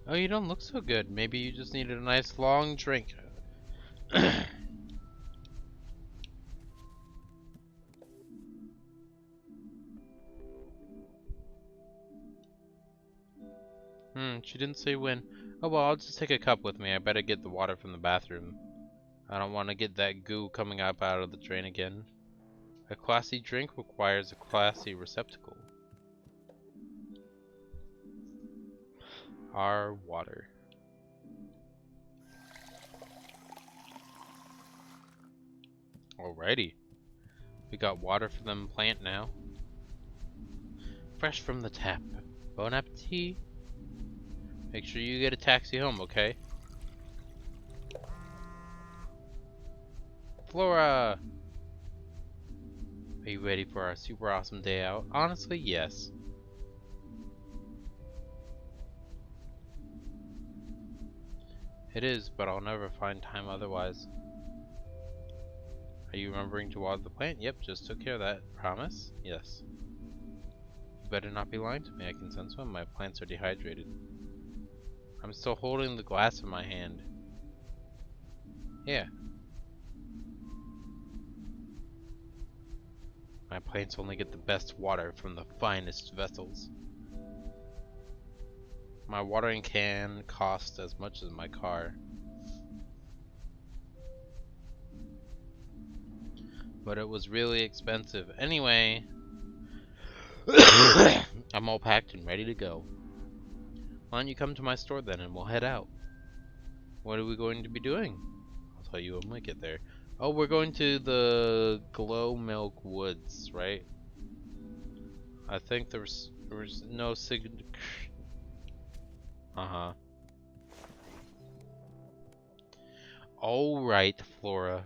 Oh, you don't look so good. Maybe you just needed a nice long drink. She didn't say when. Oh well, I'll just take a cup with me. I better get the water from the bathroom. I don't want to get that goo coming up out of the drain again. A classy drink requires a classy receptacle. Our water. Alrighty. We got water for them plant now. Fresh from the tap. Bon appetit. Make sure you get a taxi home, okay? Flora! Are you ready for our super awesome day out? Honestly, yes. It is, but I'll never find time otherwise. Are you remembering to water the plant? Yep, just took care of that. Promise? Yes. You better not be lying to me. I can sense when my plants are dehydrated. I'm still holding the glass in my hand. Yeah. My plants only get the best water from the finest vessels. My watering can cost as much as my car. But it was really expensive. Anyway, I'm all packed and ready to go. Why don't you come to my store then and we'll head out? What are we going to be doing? I'll tell you when we get there. Oh, we're going to the Glow Milk Woods, right? I think there was no Uh-huh. Alright, Flora.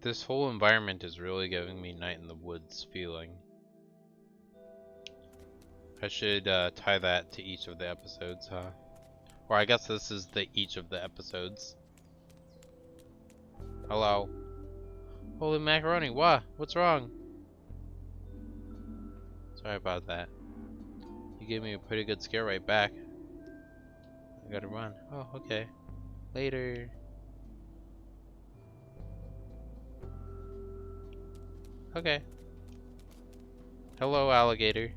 This whole environment is really giving me Night in the Woods feeling. I should tie that to each of the episodes, huh? Or I guess this is the each of the episodes. Hello. Holy macaroni, what? What's wrong? Sorry about that. You gave me a pretty good scare right back. I gotta run. Oh, okay. Later. Okay. Hello, alligator.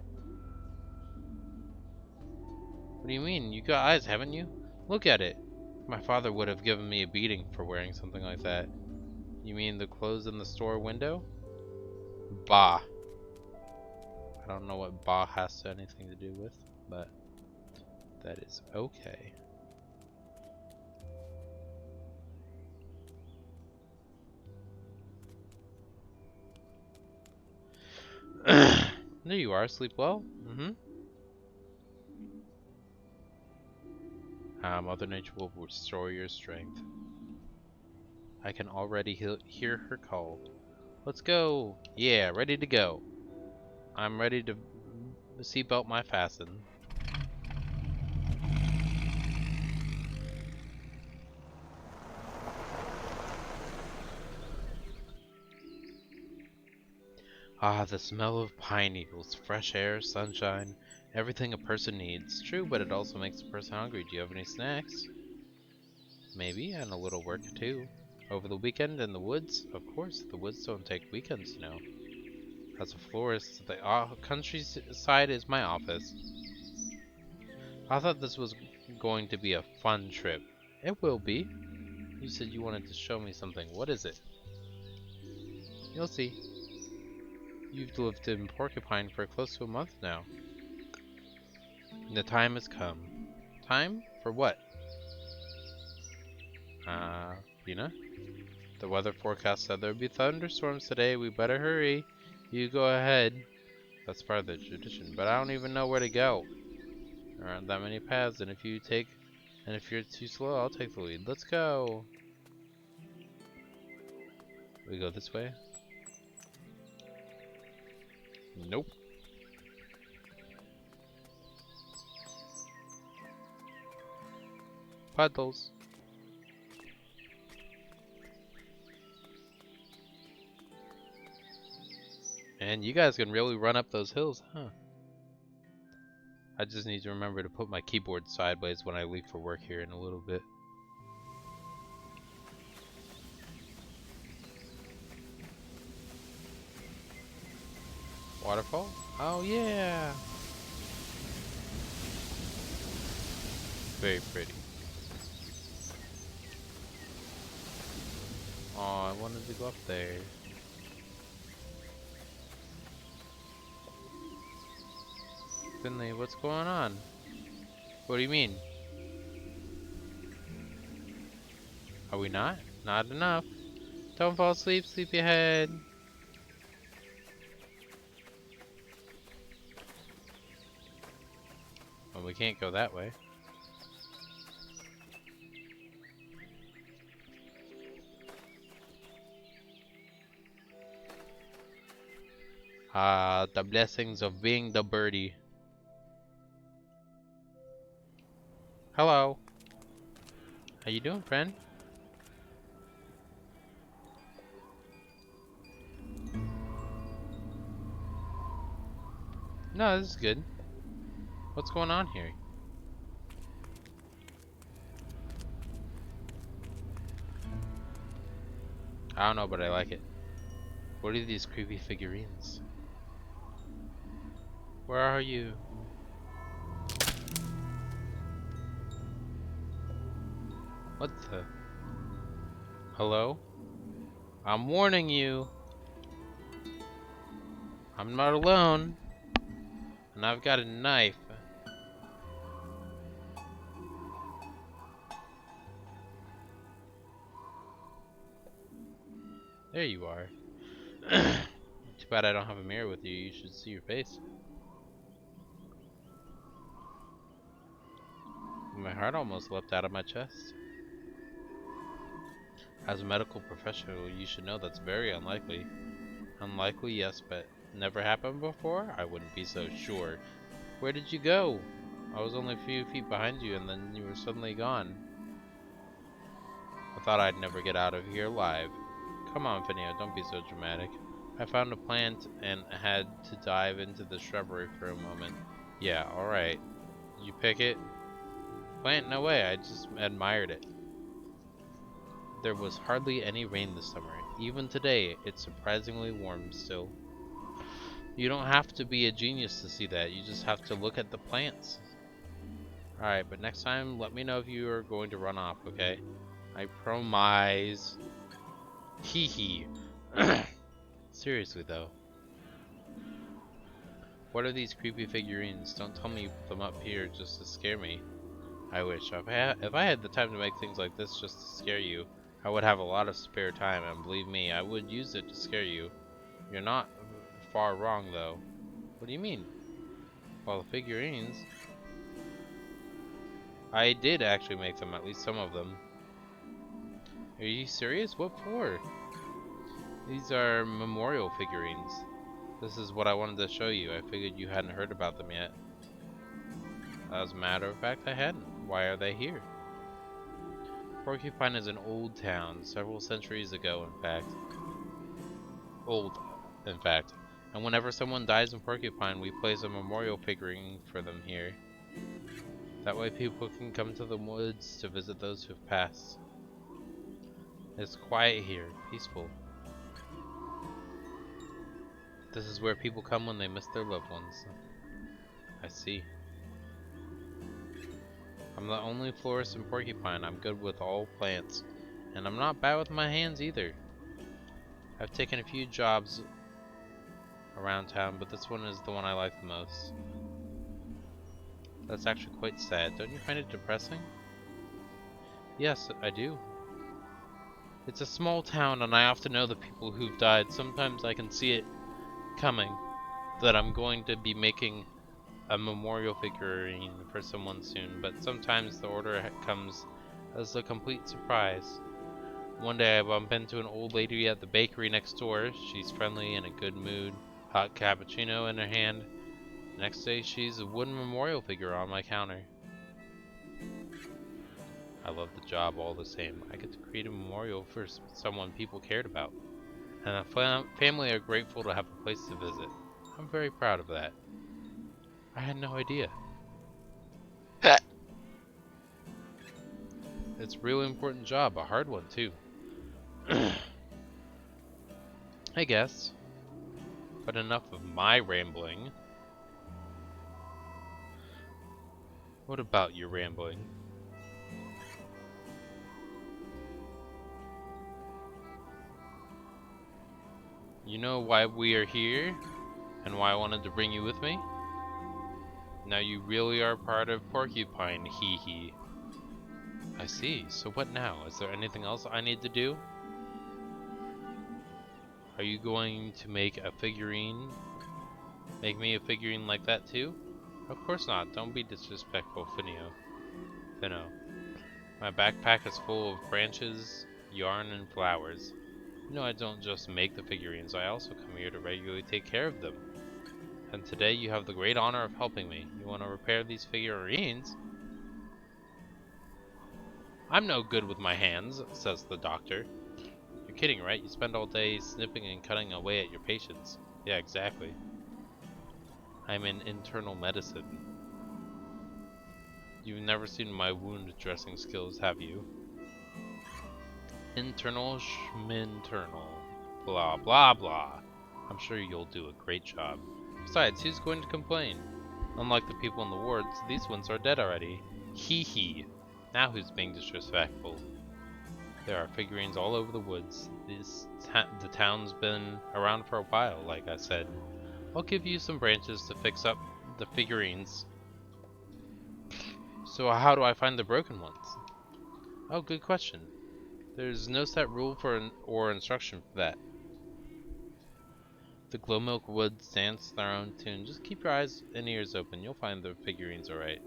What do you mean? You got eyes, haven't you? Look at it. My father would have given me a beating for wearing something like that. You mean the clothes in the store window? Bah. I don't know what bah has anything to do with, but that is okay. There you are. Sleep well? Mm-hmm. Mother Nature will restore your strength. I can already hear her call. Let's go! Yeah, ready to go. I'm ready to seatbelt my fasten. Ah, the smell of pine needles, fresh air, sunshine, everything a person needs. True, but it also makes a person hungry. Do you have any snacks? Maybe, and a little work too. Over the weekend in the woods? Of course, the woods don't take weekends, you know. As a florist, the countryside is my office. I thought this was going to be a fun trip. It will be. You said you wanted to show me something. What is it? You'll see. You've lived in Porcupine for close to a month now. The time has come. Time? For what? Lena? The weather forecast said there would be thunderstorms today. We better hurry. You go ahead. That's part of the tradition, but I don't even know where to go. There aren't that many paths, and if you're too slow, I'll take the lead. Let's go. We go this way? Nope. Puddles. And you guys can really run up those hills, huh? I just need to remember to put my keyboard sideways when I leave for work here in a little bit. Waterfall? Oh yeah! Very pretty. Oh, I wanted to go up there. Finley, what's going on? What do you mean? Are we not? Not enough. Don't fall asleep, sleepyhead. Well, we can't go that way. Ah, the blessings of being the birdie. Hello. How you doing, friend? No, this is good. What's going on here? I don't know, but I like it. What are these creepy figurines? Where are you? What the? Hello? I'm warning you. I'm not alone. And I've got a knife. There you are. Too bad I don't have a mirror with you. You should see your face. My heart almost leapt out of my chest. As a medical professional, you should know that's very unlikely. Unlikely, yes, but never happened before? I wouldn't be so sure. Where did you go? I was only a few feet behind you and then you were suddenly gone. I thought I'd never get out of here alive. Come on, Finley, don't be so dramatic. I found a plant and had to dive into the shrubbery for a moment. Yeah, alright. Did you pick it? Plant? No way, I just admired it. There was hardly any rain this summer. Even today, it's surprisingly warm still. You don't have to be a genius to see that. You just have to look at the plants. Alright, but next time, let me know if you are going to run off, okay? I promise. Hee hee. Seriously, though. What are these creepy figurines? Don't tell me you put them up here just to scare me. I wish. If I had the time to make things like this just to scare you, I would have a lot of spare time, and believe me, I would use it to scare you. You're not far wrong, though. What do you mean? Well, the figurines... I did actually make them, at least some of them. Are you serious? What for? These are memorial figurines. This is what I wanted to show you. I figured you hadn't heard about them yet. As a matter of fact, I hadn't. Why are they here? Porcupine is an old town, several centuries ago, in fact. Old, in fact. And whenever someone dies in Porcupine, we place a memorial figurine for them here. That way people can come to the woods to visit those who've passed. It's quiet here, peaceful. This is where people come when they miss their loved ones. I see. I'm the only florist in Porcupine. I'm good with all plants. And I'm not bad with my hands either. I've taken a few jobs around town, but this one is the one I like the most. That's actually quite sad. Don't you find it depressing? Yes, I do. It's a small town and I often know the people who've died. Sometimes I can see it coming, that I'm going to be making a memorial figurine for someone soon, but sometimes the order comes as a complete surprise. One day I bump into an old lady at the bakery next door. She's friendly and in a good mood, hot cappuccino in her hand. Next day she's a wooden memorial figure on my counter. I love the job all the same. I get to create a memorial for someone people cared about. And the family are grateful to have a place to visit. I'm very proud of that. I had no idea. It's a really important job, a hard one too. I guess. But enough of my rambling. What about your rambling? You know why we are here? And why I wanted to bring you with me? Now you really are part of Porcupine, hee hee. I see. So what now? Is there anything else I need to do? Are you going to make a figurine? Make me a figurine like that too? Of course not. Don't be disrespectful, Finno. My backpack is full of branches, yarn, and flowers. You know I don't just make the figurines, I also come here to regularly take care of them. And today you have the great honor of helping me. You want to repair these figurines? I'm no good with my hands, says the doctor. You're kidding, right? You spend all day snipping and cutting away at your patients. Yeah, exactly. I'm in internal medicine. You've never seen my wound dressing skills, have you? Internal schminternal. Blah, blah, blah. I'm sure you'll do a great job. Besides, who's going to complain? Unlike the people in the wards, these ones are dead already. Hee hee. Now who's being disrespectful? There are figurines all over the woods. The town's been around for a while, like I said. I'll give you some branches to fix up the figurines. So how do I find the broken ones? Oh, good question. There's no set rule or instruction for that. The Glowmilk Woods dance their own tune. Just keep your eyes and ears open. You'll find the figurines alright.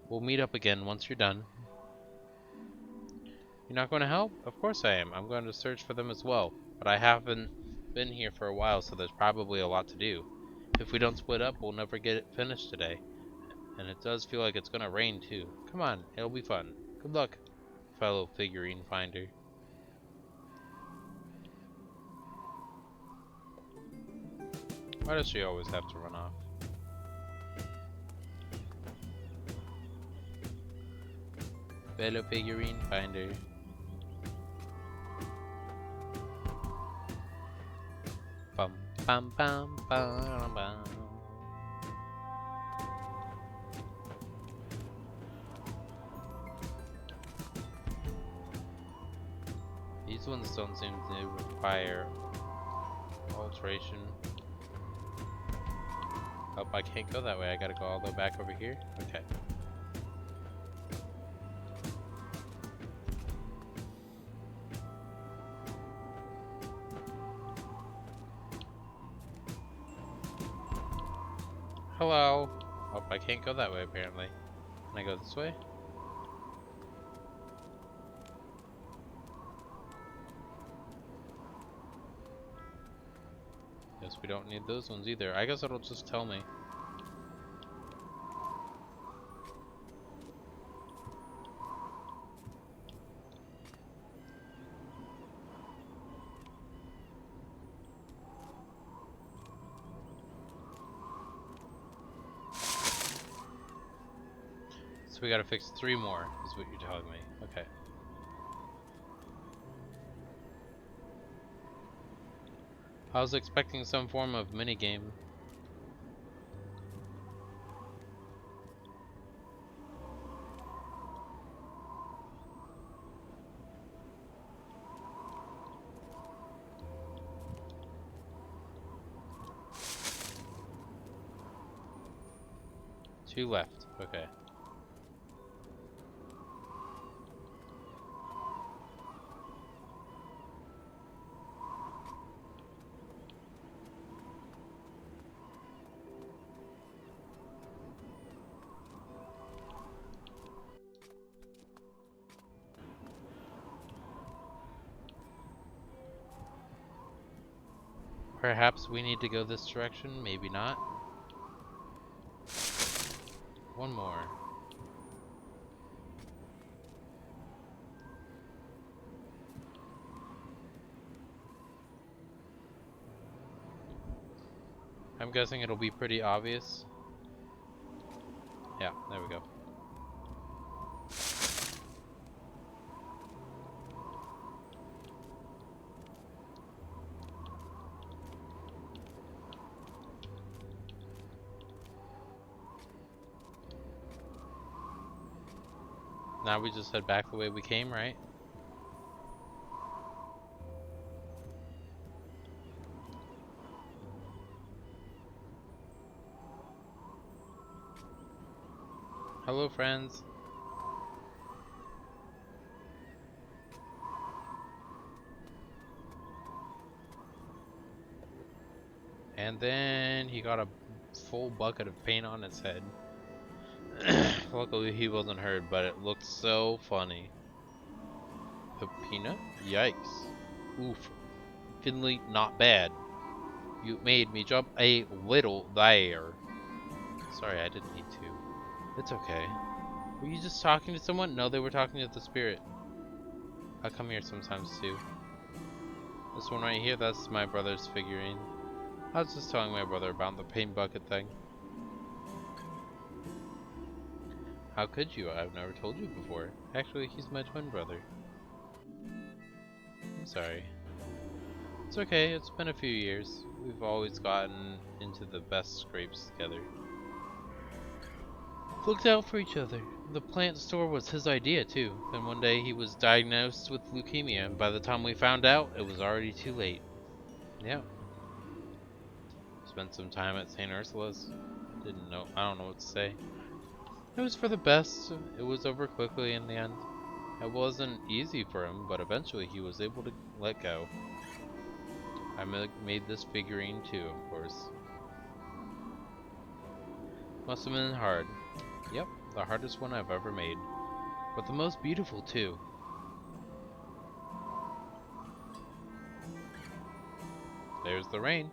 We'll meet up again once you're done. You're not going to help? Of course I am. I'm going to search for them as well. But I haven't been here for a while, so there's probably a lot to do. If we don't split up, we'll never get it finished today. And it does feel like it's going to rain too. Come on, it'll be fun. Good luck, fellow figurine finder. Why does she always have to run off? Fellow figurine finder. Bum bum bum bum bum. These ones don't seem to require alteration. Oh, I can't go that way. I gotta go all the way back over here? Okay. Hello. Oh, I can't go that way apparently. Can I go this way? Guess we don't need those ones either. I guess it'll just tell me. So we gotta fix 3 more, is what you're telling me. Okay. I was expecting some form of minigame. Two left. Okay. Perhaps we need to go this direction, maybe not. One more. I'm guessing it'll be pretty obvious. Yeah, there we go. Now we just head back the way we came, right? Hello, friends. And then he got a full bucket of paint on his head. Luckily he wasn't hurt, but it looked so funny. Peanut? Yikes. Oof. Finley, not bad. You made me jump a little there. Sorry, I didn't need to. It's okay. Were you just talking to someone? No, they were talking to the spirit. I come here sometimes too. This one right here, that's my brother's figurine. I was just telling my brother about the paint bucket thing. How could you? I've never told you before. Actually, he's my twin brother. I'm sorry. It's okay, it's been a few years. We've always gotten into the best scrapes together. Looked out for each other. The plant store was his idea too. Then one day he was diagnosed with leukemia, and by the time we found out, it was already too late. Yeah. Spent some time at St. Ursula's. I don't know what to say. It was for the best. It was over quickly in the end. It wasn't easy for him, but eventually he was able to let go. I made this figurine too, of course. Must have been hard. Yep, the hardest one I've ever made. But the most beautiful too. There's the rain.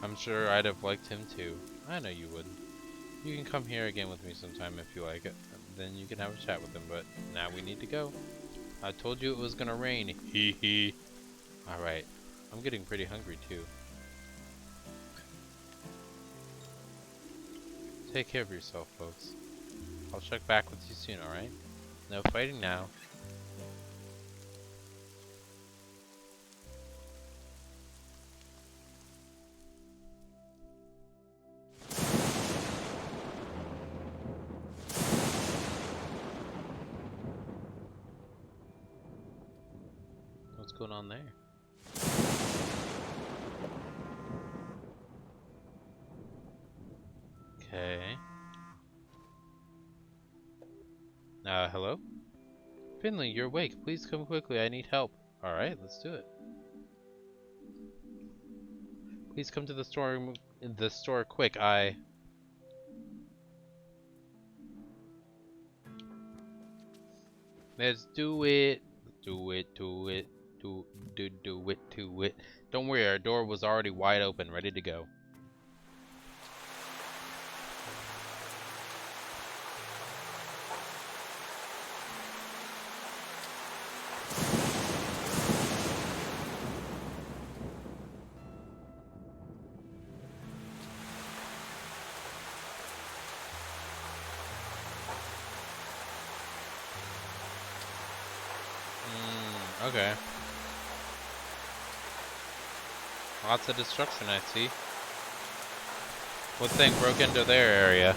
I'm sure I'd have liked him too. I know you would. You can come here again with me sometime if you like it. Then you can have a chat with him, but now we need to go. I told you it was gonna rain. Hee hee. Alright. I'm getting pretty hungry too. Take care of yourself, folks. I'll check back with you soon, alright? No fighting now. What's going on there? Okay. Hello? Finley, you're awake. Please come quickly. I need help. Alright, let's do it. Please come to the store quick. Let's do it. Do it. Do it. Do it. Don't worry, our door was already wide open, ready to go. Okay. Lots of destruction, I see. What thing broke into their area?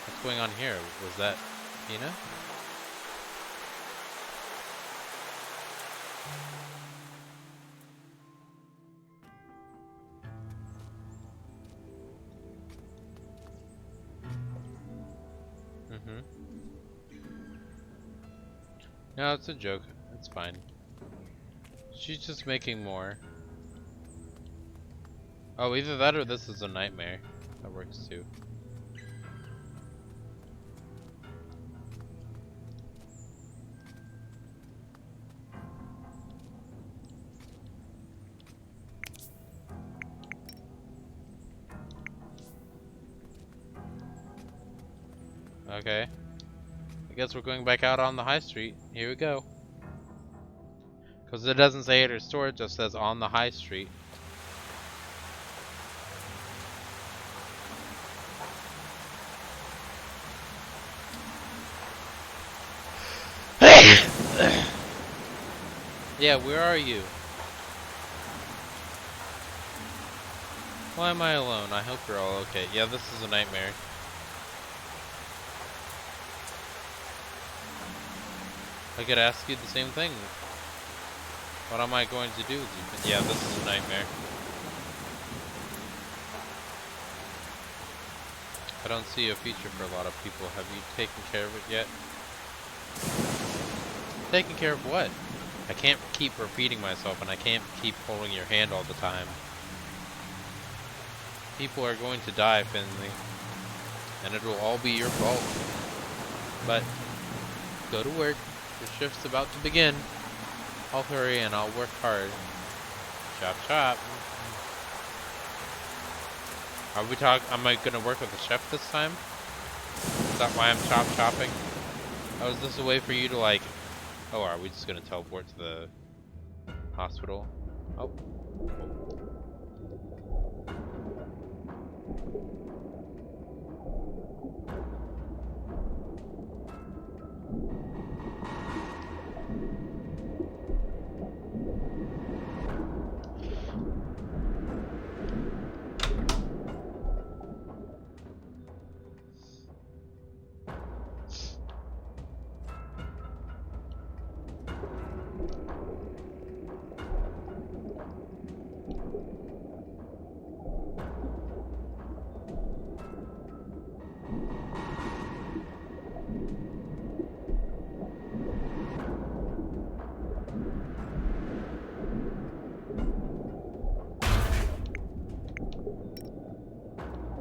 What's going on here? Was that Tina? No, it's a joke. It's fine. She's just making more. Oh, either that or this is a nightmare. That works too. Okay. I guess we're going back out on the high street. Here we go. Because it doesn't say at her store, it just says on the high street. Yeah, where are you? Why am I alone? I hope you're all okay. Yeah, this is a nightmare. I could ask you the same thing. What am I going to do with you? Yeah, this is a nightmare. I don't see a feature for a lot of people. Have you taken care of it yet? Taking care of what? I can't keep repeating myself, and I can't keep holding your hand all the time. People are going to die, Finley, and it will all be your fault. But go to work. Your shift's about to begin. I'll hurry and I'll work hard. Chop chop. Am I gonna work with the chef this time? Is that why I'm chopping? Oh, is this a way for you to like... Oh, are we just gonna teleport to the hospital? Oh.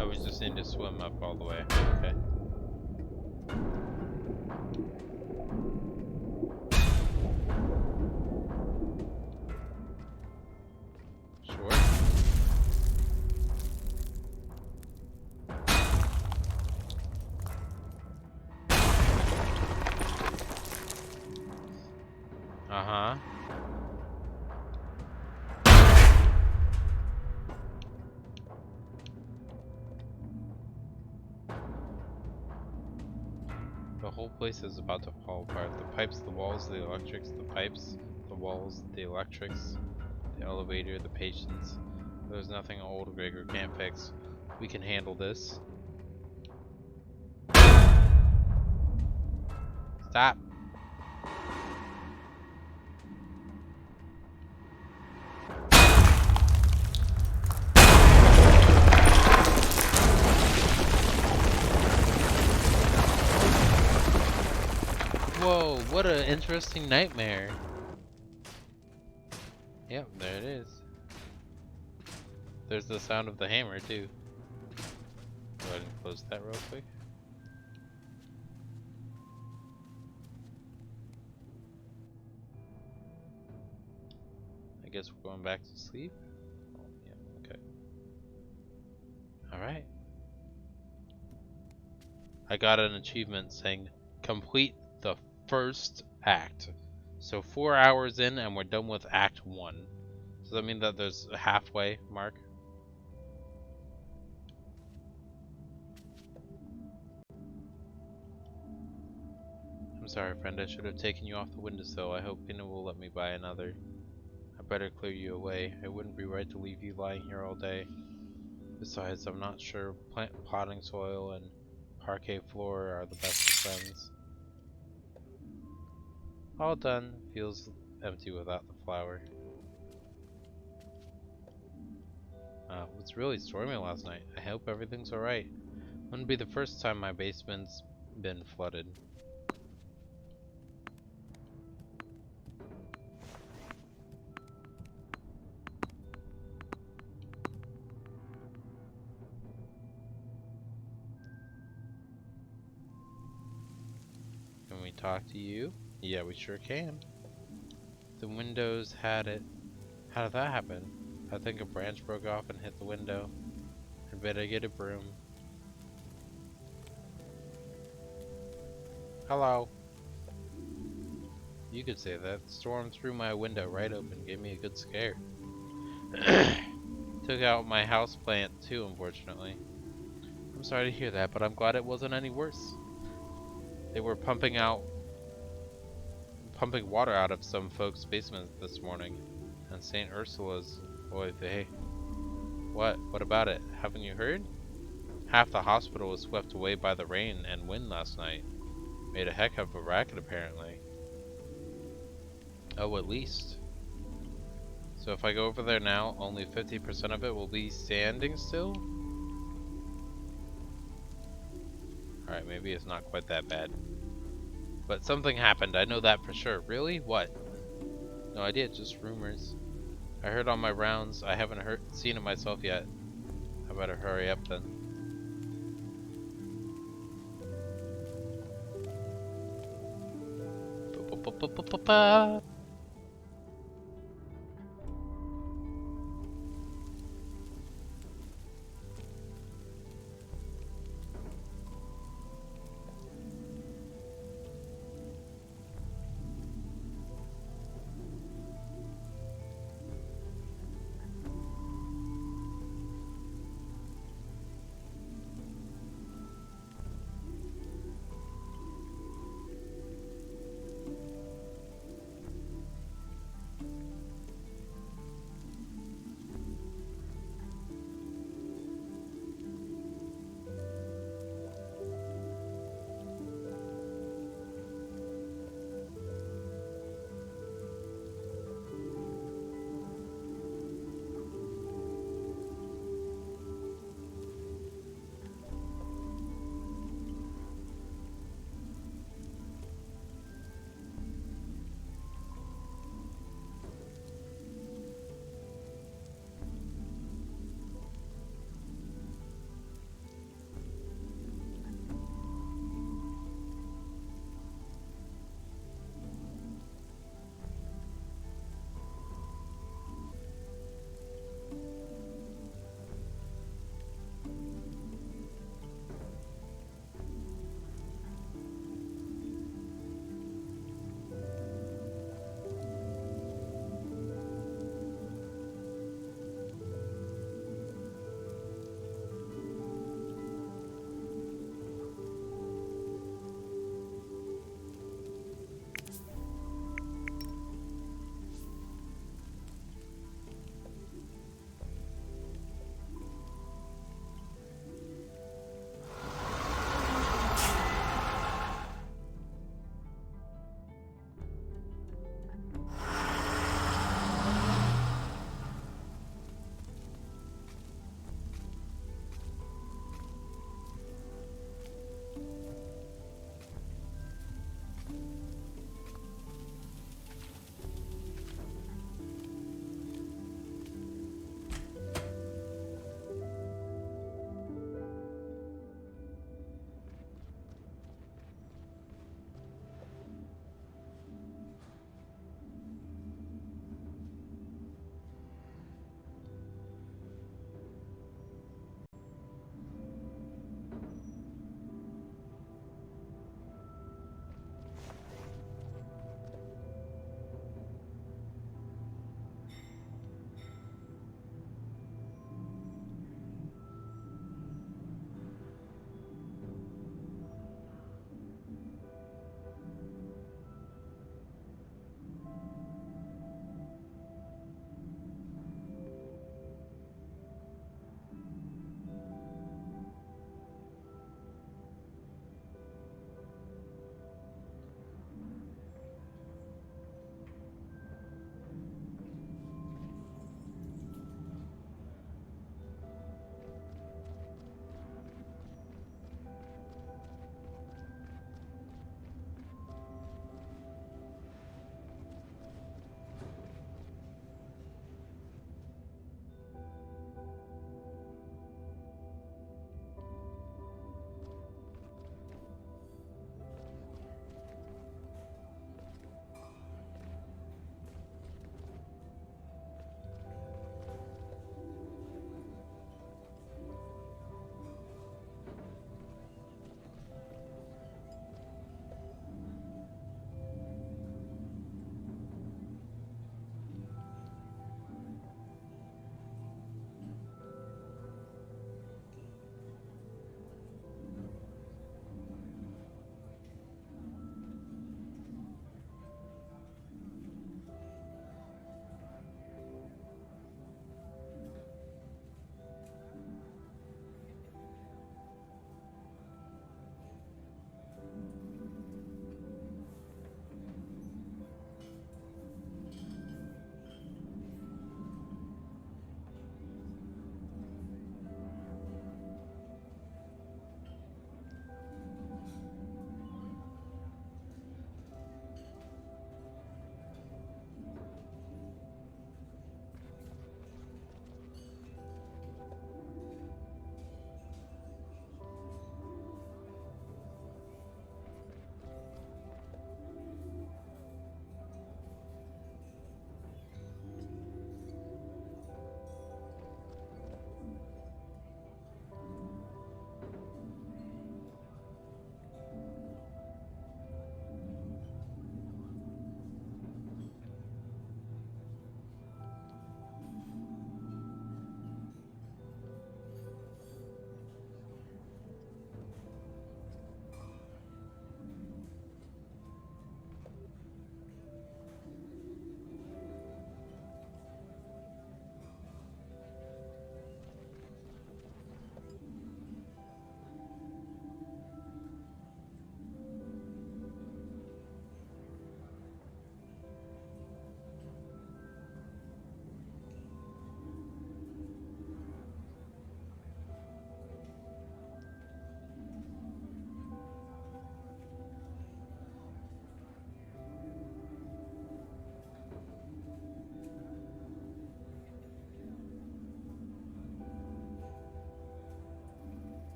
Oh, we just need to swim up all the way. Okay. Sure. Uh-huh. The whole place is about to fall apart. The pipes, the walls, the electrics, the pipes, the walls, the electrics, the elevator, the patients. There's nothing old Gregor can't fix. We can handle this. Stop. Whoa, what an interesting nightmare. Yep, there it is. There's the sound of the hammer, too. Go ahead and close that real quick. I guess we're going back to sleep? Oh, yeah, okay. Alright. I got an achievement saying, complete the first act. So 4 hours in and we're done with Act 1. Does that mean that there's a halfway mark? I'm sorry, friend. I should have taken you off the windowsill. I hope Pina will let me buy another. I better clear you away. It wouldn't be right to leave you lying here all day. Besides, I'm not sure potting soil and parquet floor are the best of friends. All done. Feels empty without the flower. It was really stormy last night. I hope everything's alright. Wouldn't be the first time my basement's been flooded. Can we talk to you? Yeah, we sure can. The windows had it. How did that happen? I think a branch broke off and hit the window. I better get a broom. Hello. You could say that. The storm threw my window right open, gave me a good scare. Took out my house plant too, unfortunately. I'm sorry to hear that, but I'm glad it wasn't any worse. They were pumping water out of some folks' basement this morning. And St. Ursula's, boy, they... What? What about it? Haven't you heard? Half the hospital was swept away by the rain and wind last night. Made a heck of a racket, apparently. Oh, at least. So if I go over there now, only 50% of it will be standing still? Alright, maybe it's not quite that bad. But something happened, I know that for sure. Really? What? No idea, just rumors. I heard on my rounds, I haven't seen it myself yet. I better hurry up then. Ba-ba-ba-ba-ba-ba.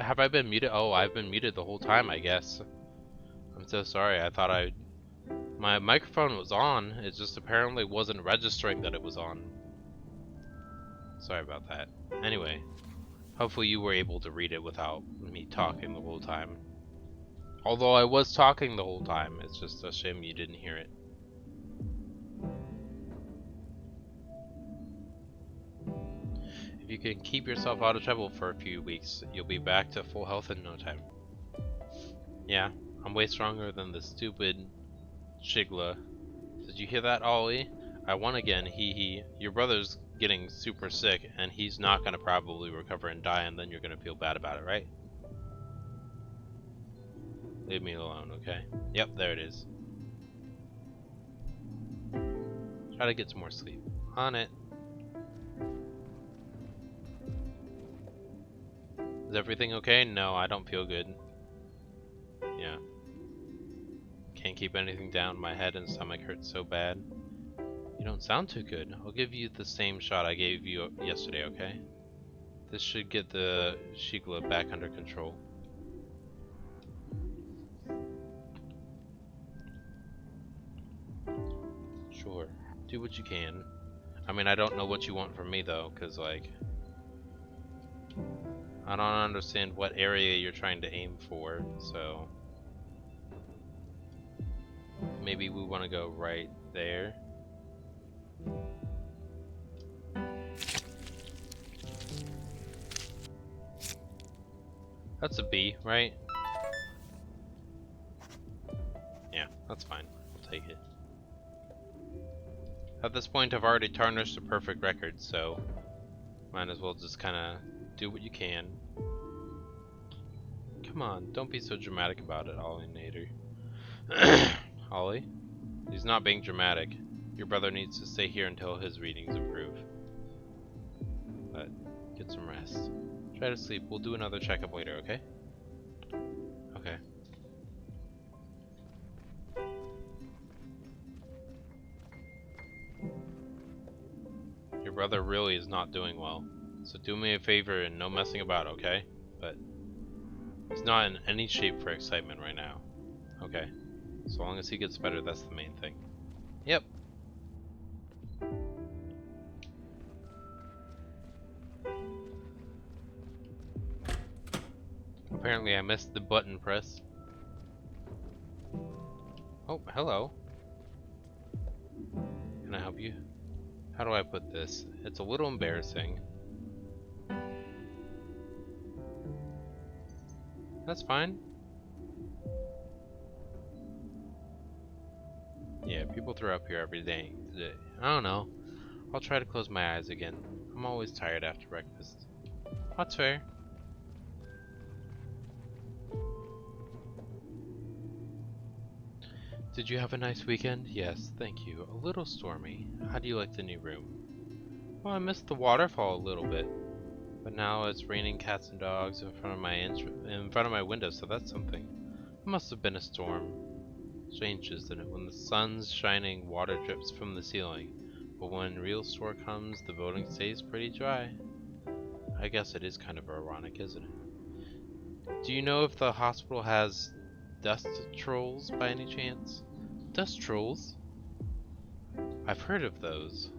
have I been muted? Oh, I've been muted the whole time, I guess. I'm so sorry. I thought my microphone was on. It just apparently wasn't registering that it was on. Sorry about that. Anyway, hopefully you were able to read it without me talking the whole time. Although I was talking the whole time, it's just a shame you didn't hear it. If you can keep yourself out of trouble for a few weeks, you'll be back to full health in no time. Yeah, I'm way stronger than the stupid Shigla. Did you hear that, Ollie? I won again, hee hee. Your brother's getting super sick, and he's not gonna probably recover and die, and then you're gonna feel bad about it, right? Leave me alone, okay? Yep, there it is. Try to get some more sleep. On it. Is everything okay? No, I don't feel good. Yeah. Can't keep anything down. My head and stomach hurt so bad. You don't sound too good. I'll give you the same shot I gave you yesterday, okay? This should get the Shigla back under control. Sure. Do what you can. I mean, I don't know what you want from me, though, because, like, I don't understand what area you're trying to aim for, so maybe we want to go right there. That's a B, right? Yeah, that's fine. I'll take it. At this point, I've already tarnished a perfect record, so might as well just kind of do what you can. Come on, don't be so dramatic about it, Ollie Nader. Ollie? He's not being dramatic. Your brother needs to stay here until his readings improve. But get some rest. Try to sleep. We'll do another checkup later, okay? Okay. Your brother really is not doing well. So do me a favor and no messing about, okay? But he's not in any shape for excitement right now. Okay. So long as he gets better, that's the main thing. Yep. Apparently I missed the button press. Oh, hello. Can I help you? How do I put this? It's a little embarrassing. That's fine. Yeah, people throw up here every day. I don't know. I'll try to close my eyes again. I'm always tired after breakfast. That's fair. Did you have a nice weekend? Yes, thank you. A little stormy. How do you like the new room? Well, I missed the waterfall a little bit, but now it's raining cats and dogs in front of my window, so that's something. It must have been a storm. Strange, isn't it? When the sun's shining, water drips from the ceiling, but when real storm comes, the building stays pretty dry. I guess it is kind of ironic, isn't it? Do you know if the hospital has dust trolls by any chance? Dust trolls? I've heard of those.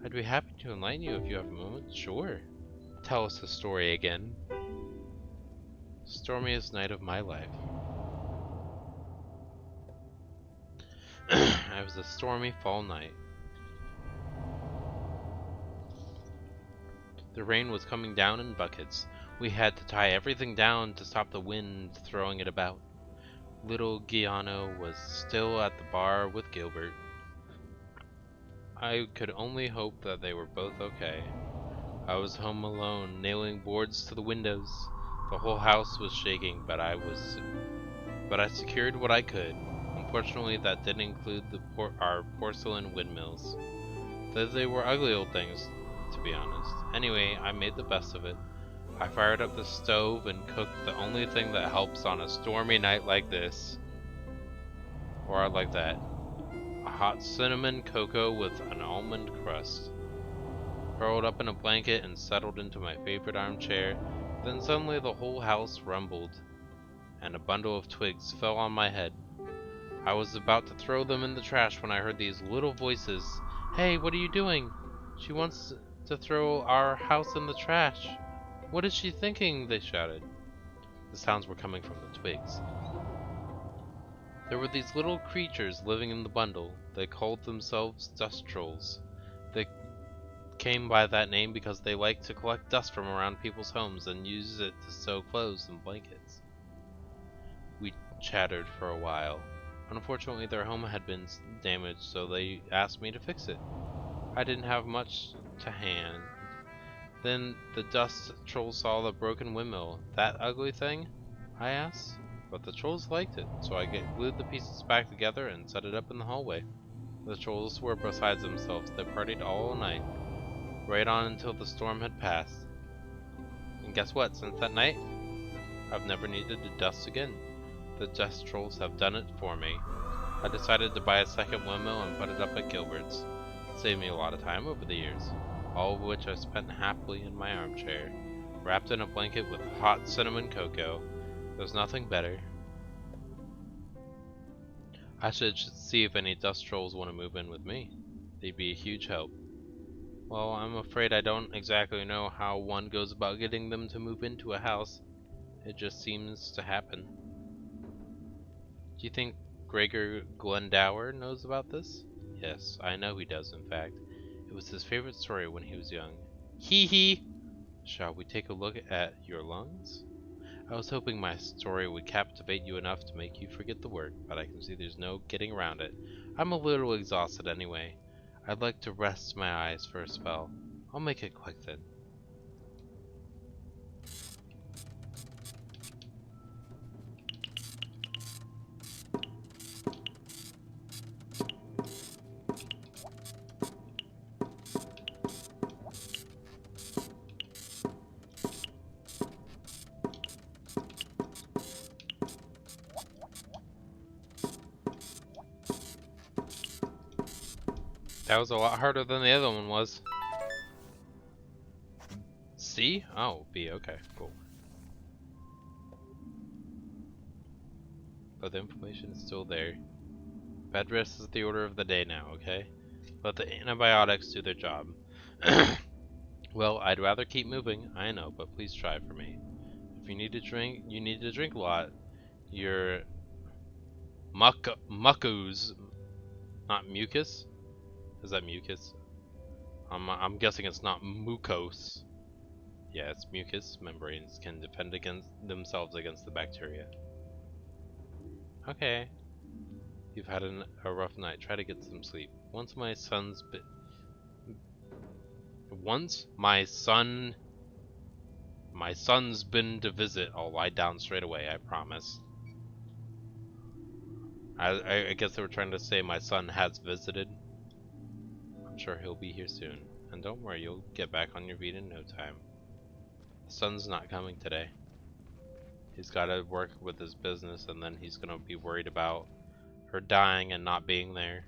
I'd be happy to enlighten you if you have a moment. Sure. Tell us the story again. Stormiest night of my life. It was a stormy fall night. The rain was coming down in buckets. We had to tie everything down to stop the wind throwing it about. Little Giano was still at the bar with Gilbert. I could only hope that they were both okay. I was home alone, nailing boards to the windows. The whole house was shaking, but I secured what I could. Unfortunately, that didn't include our porcelain windmills. Though they were ugly old things, to be honest. Anyway, I made the best of it. I fired up the stove and cooked the only thing that helps on a stormy night like this. Or like that. A hot cinnamon cocoa with an almond crust. Curled up in a blanket and settled into my favorite armchair, Then suddenly the whole house rumbled, and a bundle of twigs fell on my head. I was about to throw them in the trash when I heard these little voices. "Hey, what are you doing? She wants to throw our house in the trash. What is she thinking?" they shouted. The sounds were coming from the twigs. There were these little creatures living in the bundle. They called themselves dust trolls. They came by that name because they liked to collect dust from around people's homes and use it to sew clothes and blankets. We chattered for a while. Unfortunately, their home had been damaged, so they asked me to fix it. I didn't have much to hand. Then the dust trolls saw the broken windmill. "That ugly thing?" I asked. But the trolls liked it, so I glued the pieces back together and set it up in the hallway. The trolls were beside themselves. They partied all night, right on until the storm had passed. And guess what? Since that night, I've never needed to dust again. The dust trolls have done it for me. I decided to buy a second windmill and put it up at Gilbert's. It saved me a lot of time over the years, all of which I spent happily in my armchair, wrapped in a blanket with hot cinnamon cocoa. There's nothing better. I should see if any dust trolls want to move in with me. They'd be a huge help. Well, I'm afraid I don't exactly know how one goes about getting them to move into a house. It just seems to happen. Do you think Gregor Glendower knows about this? Yes, I know he does, in fact. It was his favorite story when he was young. Hee hee! Shall we take a look at your lungs? I was hoping my story would captivate you enough to make you forget the work, but I can see there's no getting around it. I'm a little exhausted anyway. I'd like to rest my eyes for a spell. I'll make it quick then. That was a lot harder than the other one was. C? Oh, B, okay, cool. But the information is still there. Bed rest is the order of the day now, okay? Let the antibiotics do their job. Well, I'd rather keep moving, I know, but please try for me. If you need to drink, you need to drink a lot. Your mucus, not mucus? Is that mucus? I'm guessing it's not mucose. Yeah, it's mucus. Membranes can defend themselves against the bacteria. Okay. You've had a rough night. Try to get some sleep. Once my son's been to visit, I'll lie down straight away, I promise. I guess they were trying to say my son has visited. I'm sure he'll be here soon. And don't worry, you'll get back on your feet in no time. The son's not coming today. He's got to work with his business, and then he's gonna be worried about her dying and not being there.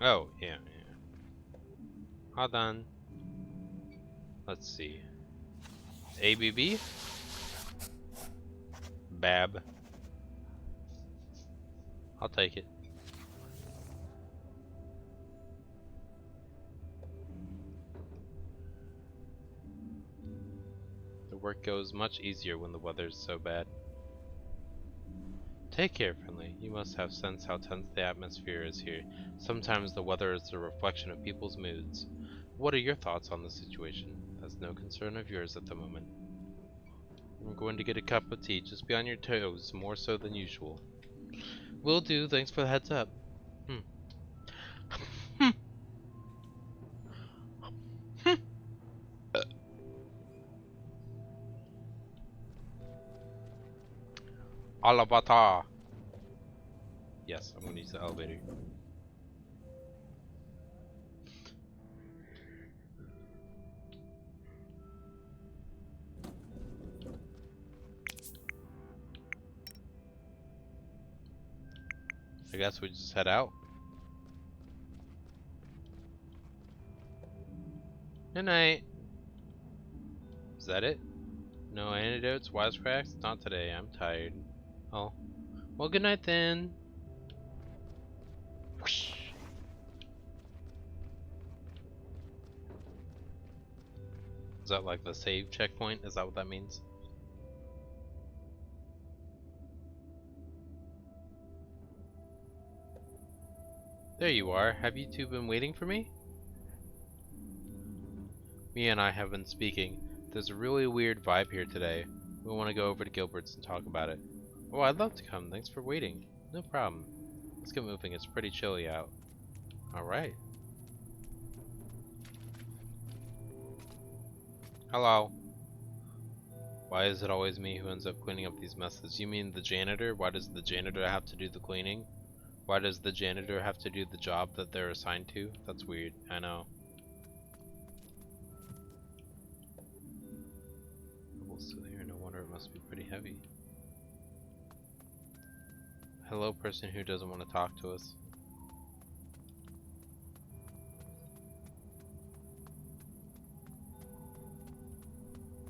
Oh, yeah. Hold on. Let's see. ABB? Bab. I'll take it. The work goes much easier when the weather's so bad. Take care, Finley. You must have sensed how tense the atmosphere is here. Sometimes the weather is a reflection of people's moods. What are your thoughts on the situation? That's no concern of yours at the moment. I'm going to get a cup of tea. Just be on your toes, more so than usual. Will do. Thanks for the heads up. Alabata. Yes, I'm going to use the elevator. I guess we just head out. Good night. Is that it? No antidotes, wisecracks? Not today, I'm tired. Oh. Well, good night then. Whoosh. Is that like the save checkpoint? Is that what that means? There you are. Have you two been waiting for me? Mia and I have been speaking. There's a really weird vibe here today. We want to go over to Gilbert's and talk about it. Oh, I'd love to come. Thanks for waiting. No problem. Let's get moving. It's pretty chilly out. Alright. Hello. Why is it always me who ends up cleaning up these messes? You mean the janitor? Why does the janitor have to do the cleaning? Why does the janitor have to do the job that they're assigned to? That's weird. I know. Still here. No wonder it must be pretty heavy. Hello, person who doesn't want to talk to us.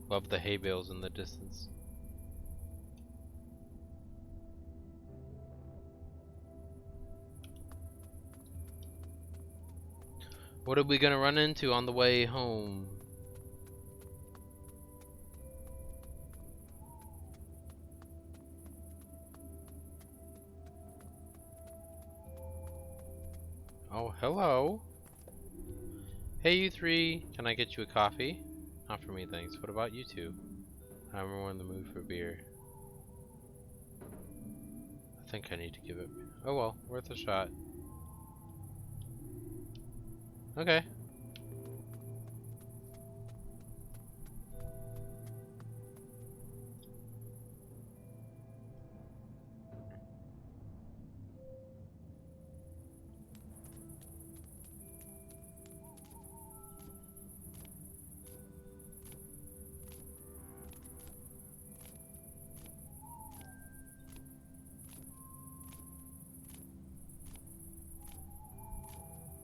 Love the hay bales in the distance. What are we gonna run into on the way home? Oh, hello. Hey, you three. Can I get you a coffee? Not for me, thanks. What about you two? I'm more in the mood for beer. I think I need to give it. Oh well, worth a shot. Okay.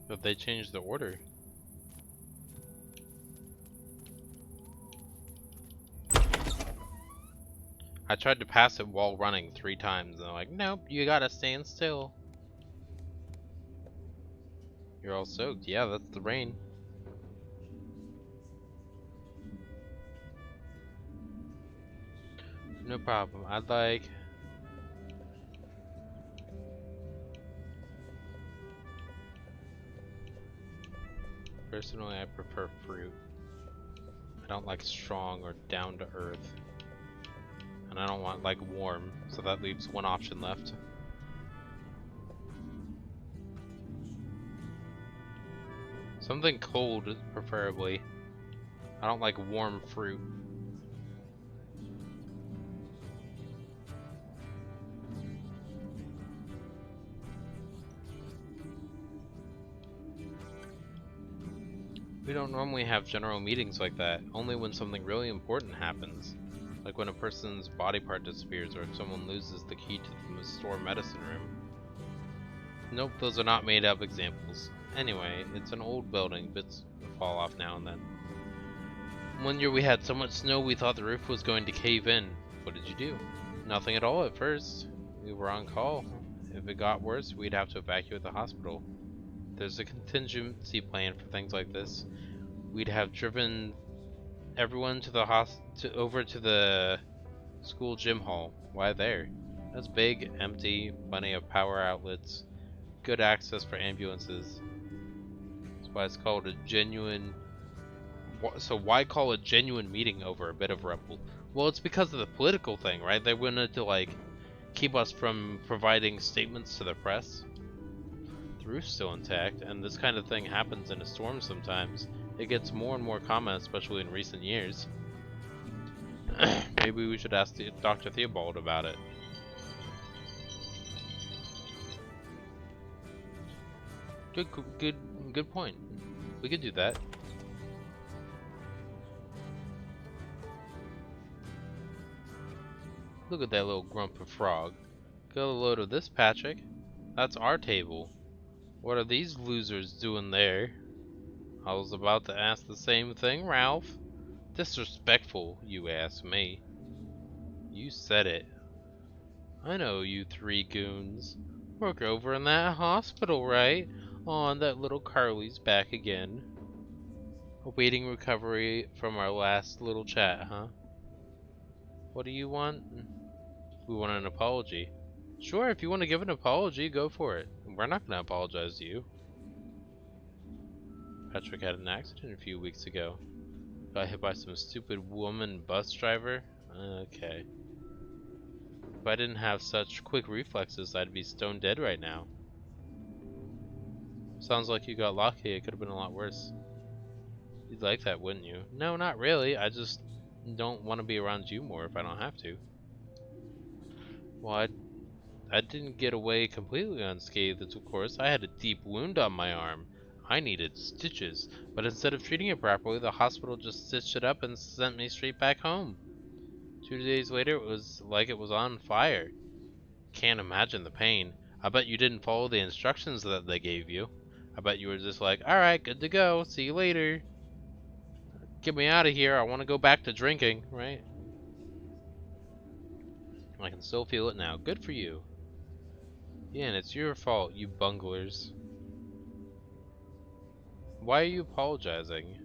But they changed the order. I tried to pass it while running 3 times, and they're like, nope, you gotta stand still. You're all soaked. Yeah, that's the rain. No problem. I'd like... Personally, I prefer fruit. I don't like strong or down to earth. And I don't want like warm, so that leaves one option left. Something cold, preferably. I don't like warm fruit. We don't normally have general meetings like that, only when something really important happens. Like when a person's body part disappears or if someone loses the key to the store medicine room. Nope, those are not made up examples. Anyway, it's an old building, bits fall off now and then. One year we had so much snow we thought the roof was going to cave in. What did you do? Nothing at all at first. We were on call. If it got worse, we'd have to evacuate the hospital. There's a contingency plan for things like this. We'd have driven everyone to the over to the school gym hall. Why there? That's big, empty, plenty of power outlets, good access for ambulances. That's why it's called a genuine. So why call a genuine meeting over a bit of rebel? Well, it's because of the political thing, right? They wanted to like keep us from providing statements to the press. The roof's still intact, and this kind of thing happens in a storm sometimes. It gets more and more common, especially in recent years. Maybe we should ask Dr. Theobald about it. Good point. We could do that. Look at that little grump of frog. Get a load of this, Patrick. That's our table. What are these losers doing there? I was about to ask the same thing, Ralph. Disrespectful, you ask me. You said it. I know you three goons. Work over in that hospital, right? On that little Carly's back again. Awaiting recovery from our last little chat, huh? What do you want? We want an apology. Sure, if you want to give an apology, go for it. We're not going to apologize to you. Patrick had an accident a few weeks ago. Got hit by some stupid woman bus driver? Okay. If I didn't have such quick reflexes, I'd be stone dead right now. Sounds like you got lucky. It could have been a lot worse. You'd like that, wouldn't you? No, not really. I just don't want to be around you more if I don't have to. Well, I didn't get away completely unscathed, of course. I had a deep wound on my arm. I needed stitches, but instead of treating it properly, the hospital just stitched it up and sent me straight back home. 2 days later, it was like it was on fire. Can't imagine the pain. I bet you didn't follow the instructions that they gave you. I bet you were just like, alright, good to go, see you later. Get me out of here, I want to go back to drinking, right? I can still feel it now. Good for you. Yeah, and it's your fault, you bunglers. Why are you apologizing?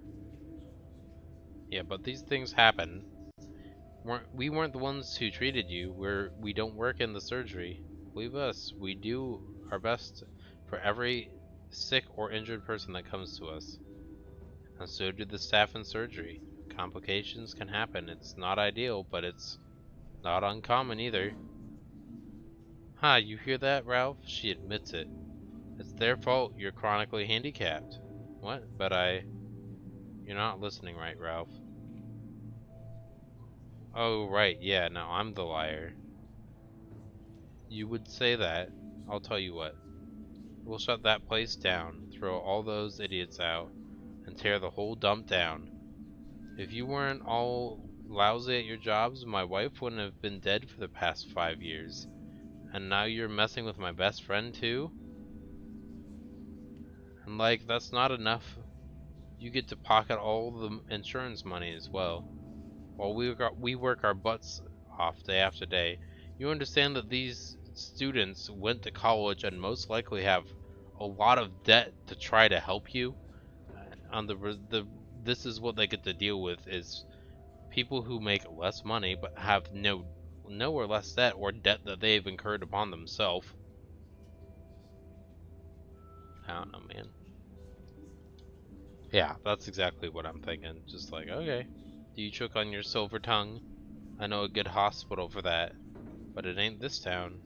Yeah, but these things happen. We weren't the ones who treated you. We don't work in the surgery. Believe us, we do our best for every sick or injured person that comes to us. And so do the staff in surgery. Complications can happen. It's not ideal, but it's not uncommon either. Ha, you hear that, Ralph? She admits it. It's their fault you're chronically handicapped. What? But You're not listening right, Ralph. Oh, right, yeah, no, I'm the liar. You would say that. I'll tell you what. We'll shut that place down, throw all those idiots out, and tear the whole dump down. If you weren't all lousy at your jobs, my wife wouldn't have been dead for the past 5 years. And now you're messing with my best friend, too? And like, that's not enough. You get to pocket all the insurance money as well. While we work our butts off day after day. You understand that these students went to college and most likely have a lot of debt to try to help you. On this is what they get to deal with, is people who make less money but have no or less debt, or debt that they've incurred upon themselves. I don't know, man. Yeah, that's exactly what I'm thinking. Just like, okay, do you choke on your silver tongue? I know a good hospital for that, but it ain't this town.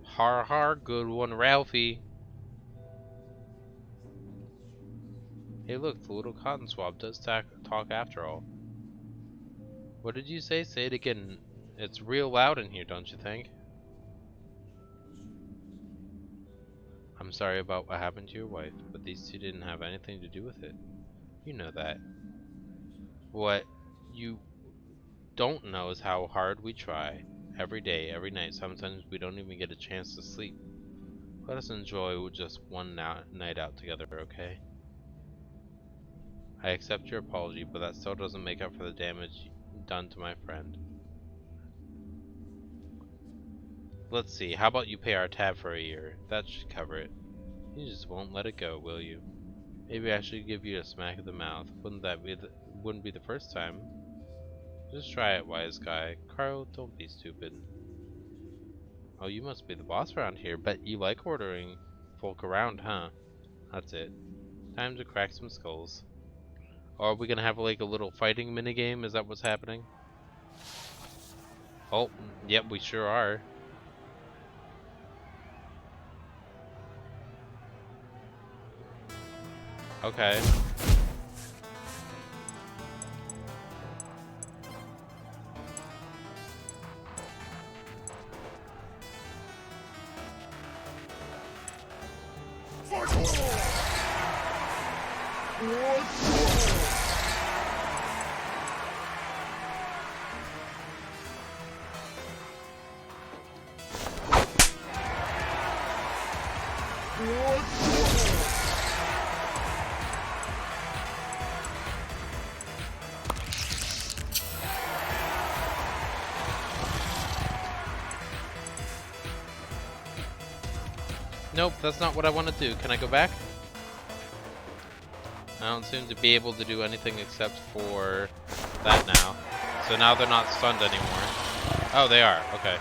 Har har, good one, Ralphie. Hey look, the little cotton swab does talk after all. What did you say? Say it again. It's real loud in here, don't you think? I'm sorry about what happened to your wife, but these two didn't have anything to do with it. You know that. What you don't know is how hard we try. Every day, every night, sometimes we don't even get a chance to sleep. Let us enjoy just one night out together, okay? I accept your apology, but that still doesn't make up for the damage done to my friend. Let's see, how about you pay our tab for a year? That should cover it. You just won't let it go, will you? Maybe I should give you a smack of the mouth. Wouldn't be the first time. Just try it, wise guy. Carl, don't be stupid. Oh, you must be the boss around here. Bet you like ordering folk around, huh? That's it. Time to crack some skulls. Or are we gonna have like a little fighting minigame? Is that what's happening? Oh, yep, we sure are. Okay. Nope, that's not what I want to do. Can I go back? I don't seem to be able to do anything except for that now. So now they're not stunned anymore. Oh, they are. Okay.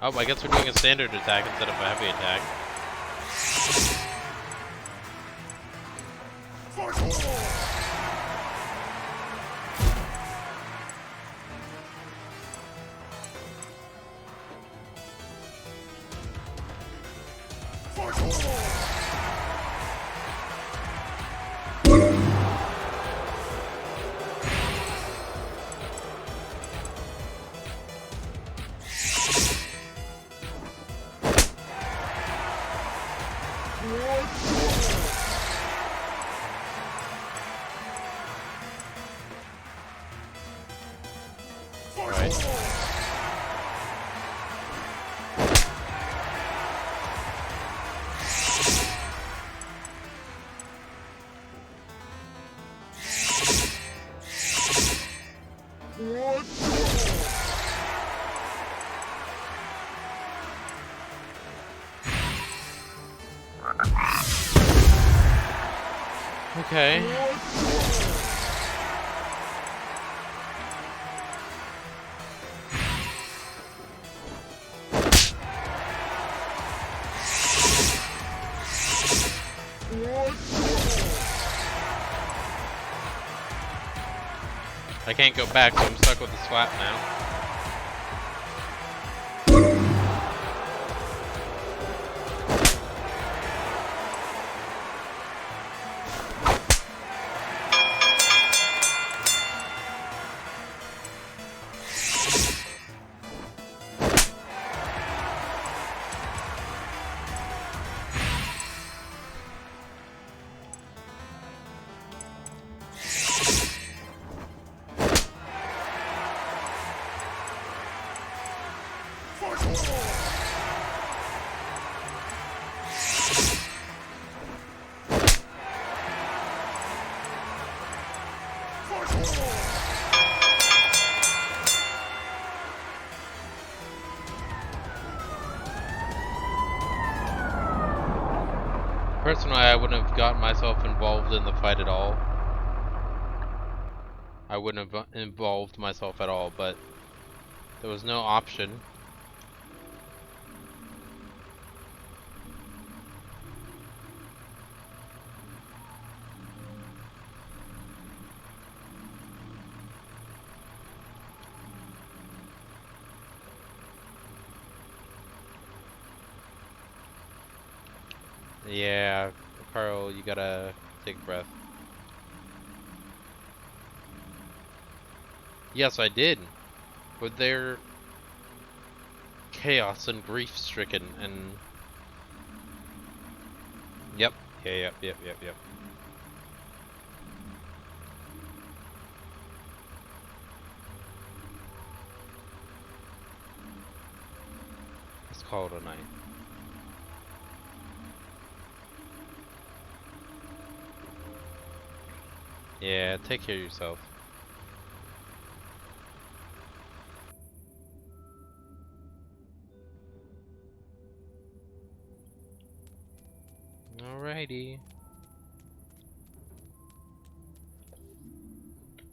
Oh, I guess we're doing a standard attack instead of a heavy attack. Okay. I can't go back, so I'm stuck with the swap now. Personally, I wouldn't have gotten myself involved in the fight at all. I wouldn't have involved myself at all, but there was no option. Yeah, Carl, you gotta take a breath. Yes, I did. But they're chaos and grief-stricken and... Yep. Yeah, yep. Let's call it a night. Yeah, take care of yourself. Alrighty.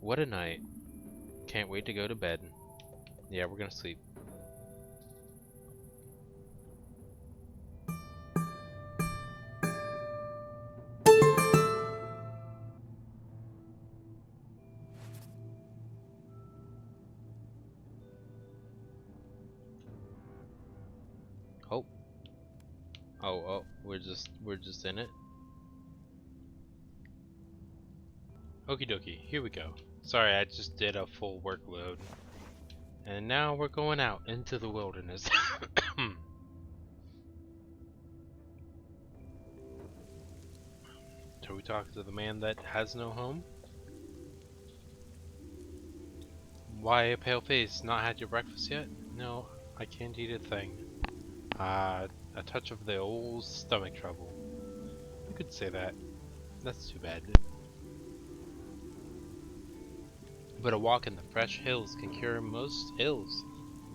What a night. Can't wait to go to bed. Yeah, we're gonna sleep. Oh. Oh, we're just in it. Okie dokie, here we go. Sorry, I just did a full workload. And now we're going out into the wilderness. Shall we talk to the man that has no home? Why, pale face, not had your breakfast yet? No, I can't eat a thing. A touch of the old stomach trouble. could say that. That's too bad. But a walk in the fresh hills can cure most ills.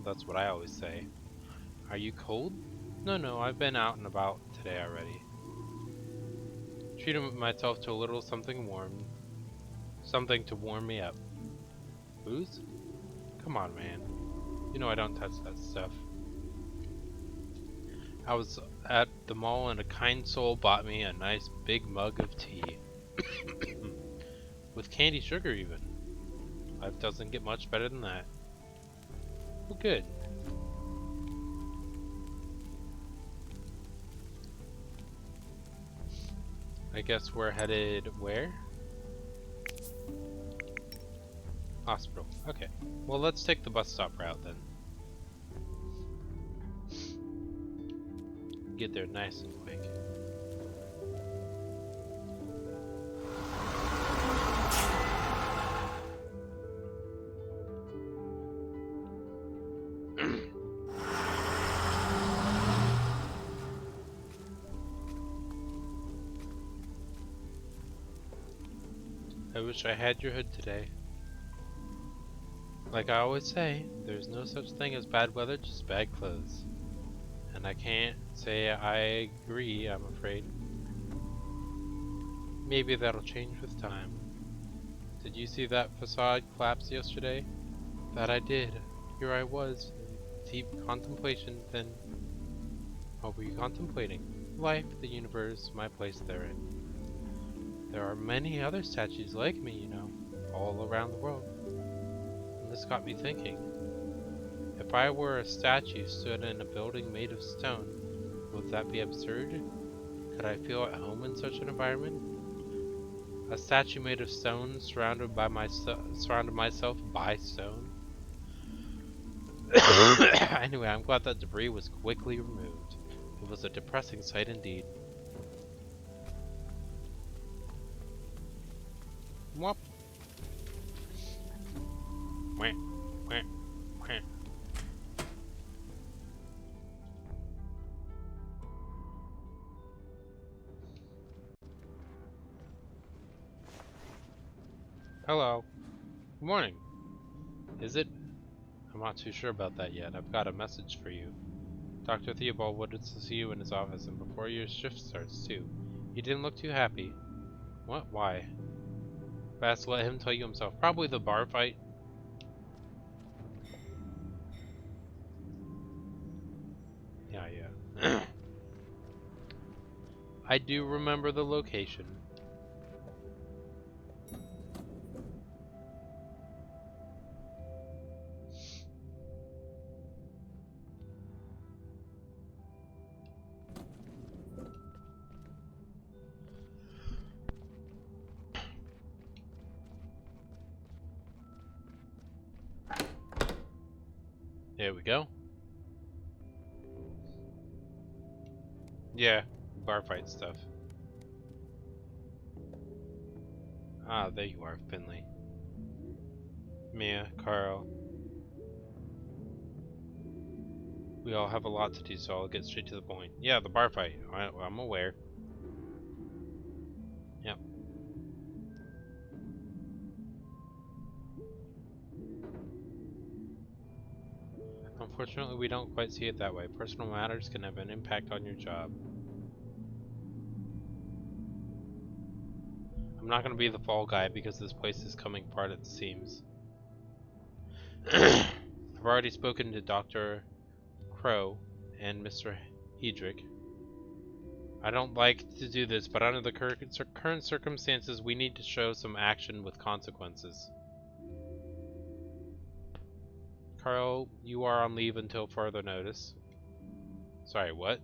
That's what I always say. Are you cold? No, I've been out and about today already. Treating myself to a little something warm. Something to warm me up. Booze? Come on, man. You know I don't touch that stuff. I was at the mall and a kind soul bought me a nice big mug of tea. With candy sugar even. Life doesn't get much better than that. Well, good. I guess we're headed where? Hospital. Okay. Well, let's take the bus stop route then. Get there nice and quick. I wish I had your hood today. Like I always say, there's no such thing as bad weather, just bad clothes. And I can't say I agree, I'm afraid. Maybe that'll change with time. Did you see that facade collapse yesterday? That I did. Here I was, in deep contemplation then. What were you contemplating? Life, the universe, my place therein. There are many other statues like me, you know, all around the world. And this got me thinking. If I were a statue stood in a building made of stone, would that be absurd? Could I feel at home in such an environment? A statue made of stone, surrounded myself by stone. Anyway, I'm glad that debris was quickly removed. It was a depressing sight indeed. Whoop. Wah, wah, wah. Hello. Good morning. Is it? I'm not too sure about that yet. I've got a message for you. Dr. Theobald wanted to see you in his office, and before your shift starts, too. He didn't look too happy. What? Why? Best let him tell you himself. Probably the bar fight. Yeah. I do remember the location. There we go. Yeah, bar fight stuff. Ah, there you are, Finley. Mia, Carl. We all have a lot to do, so I'll get straight to the point. Yeah, the bar fight. I'm aware. Yep. Unfortunately, we don't quite see it that way. Personal matters can have an impact on your job. I'm not going to be the fall guy because this place is coming apart at the seams. I've already spoken to Dr. Crow and Mr. Hedrick. I don't like to do this, but under the current circumstances, we need to show some action with consequences. Carl, you are on leave until further notice. Sorry, what?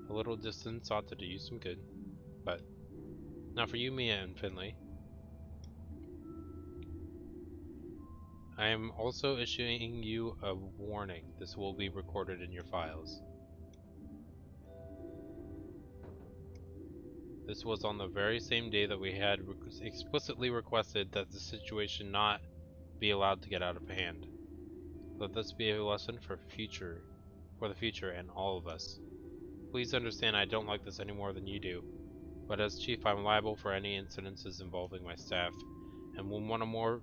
A little distance ought to do you some good. But now for you, Mia and Finley. I am also issuing you a warning. This will be recorded in your files. This was on the very same day that we had explicitly requested that the situation not be allowed to get out of hand. Let this be a lesson for the future and all of us. Please understand I don't like this any more than you do. But as chief, I'm liable for any incidences involving my staff. And when one or more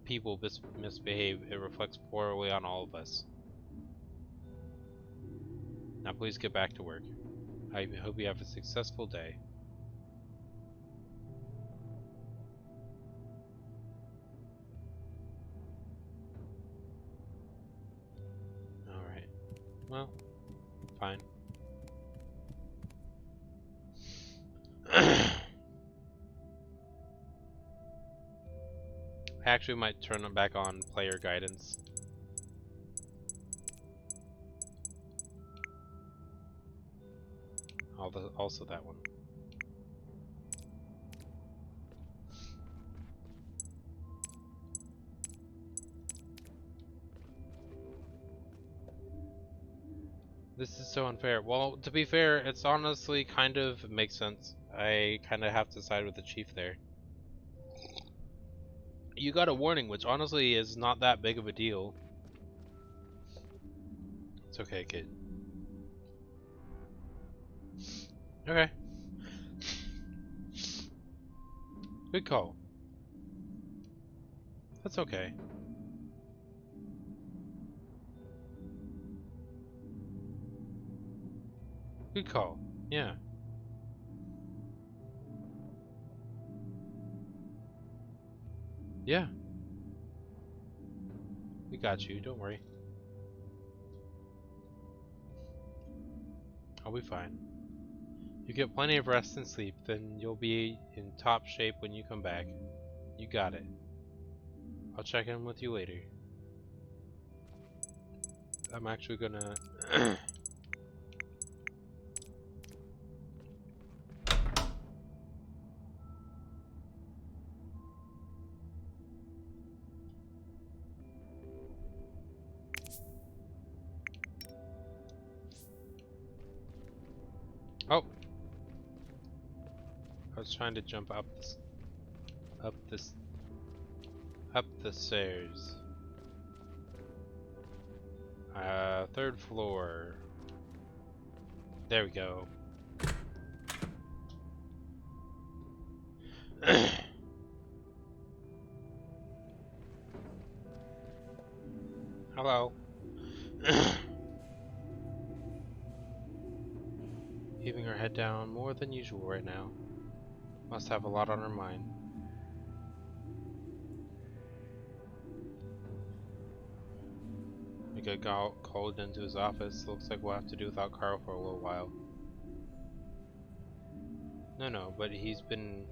people misbehave, it reflects poorly on all of us. Now please get back to work. I hope you have a successful day. Alright. Well, fine. I actually might turn them back on player guidance. Also that one. This is so unfair. Well, to be fair, it's honestly kind of makes sense. I kind of have to side with the chief there. You got a warning, which honestly is not that big of a deal. It's okay, kid. Okay. Good call. That's okay. Good call. Yeah. Yeah. We got you. Don't worry. I'll be fine. You get plenty of rest and sleep, then you'll be in top shape when you come back. You got it. I'll check in with you later. I'm actually gonna... Oh! I was trying to jump up the stairs. Third floor. There we go. Hello. Keeping her head down more than usual right now. Must have a lot on her mind. We got called into his office. Looks like we'll have to do without Carl for a little while. No, but he's been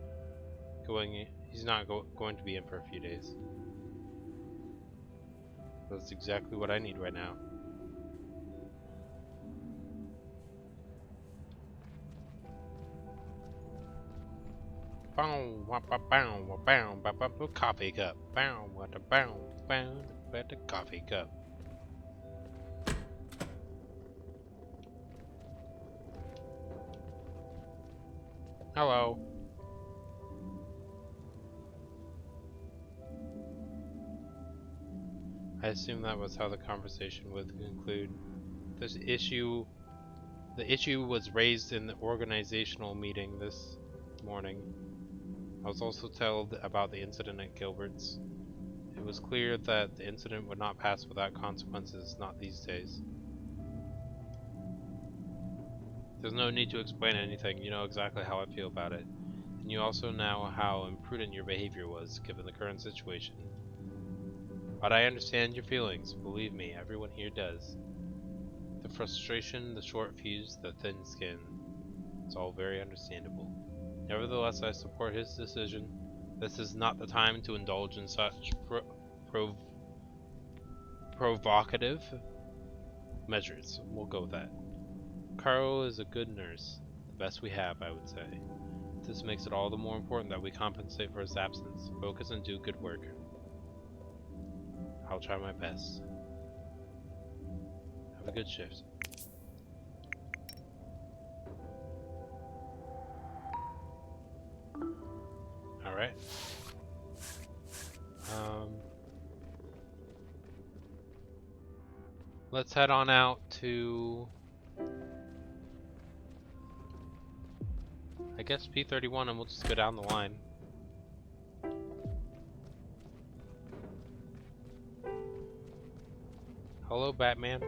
going. He's not going to be in for a few days. That's exactly what I need right now. Coffee cup. What a coffee cup. Hello. I assume that was how the conversation would conclude. The issue was raised in the organizational meeting this morning. I was also told about the incident at Gilbert's. It was clear that the incident would not pass without consequences, not these days. There's no need to explain anything, you know exactly how I feel about it. And you also know how imprudent your behavior was, given the current situation. But I understand your feelings, believe me, everyone here does. The frustration, the short fuse, the thin skin. It's all very understandable. Nevertheless, I support his decision. This is not the time to indulge in such provocative measures. We'll go with that. Carl is a good nurse. The best we have, I would say. This makes it all the more important that we compensate for his absence. Focus and do good work. I'll try my best. Have a good shift. Alright. Let's head on out to I guess P31 and we'll just go down the line. Hello, Batman.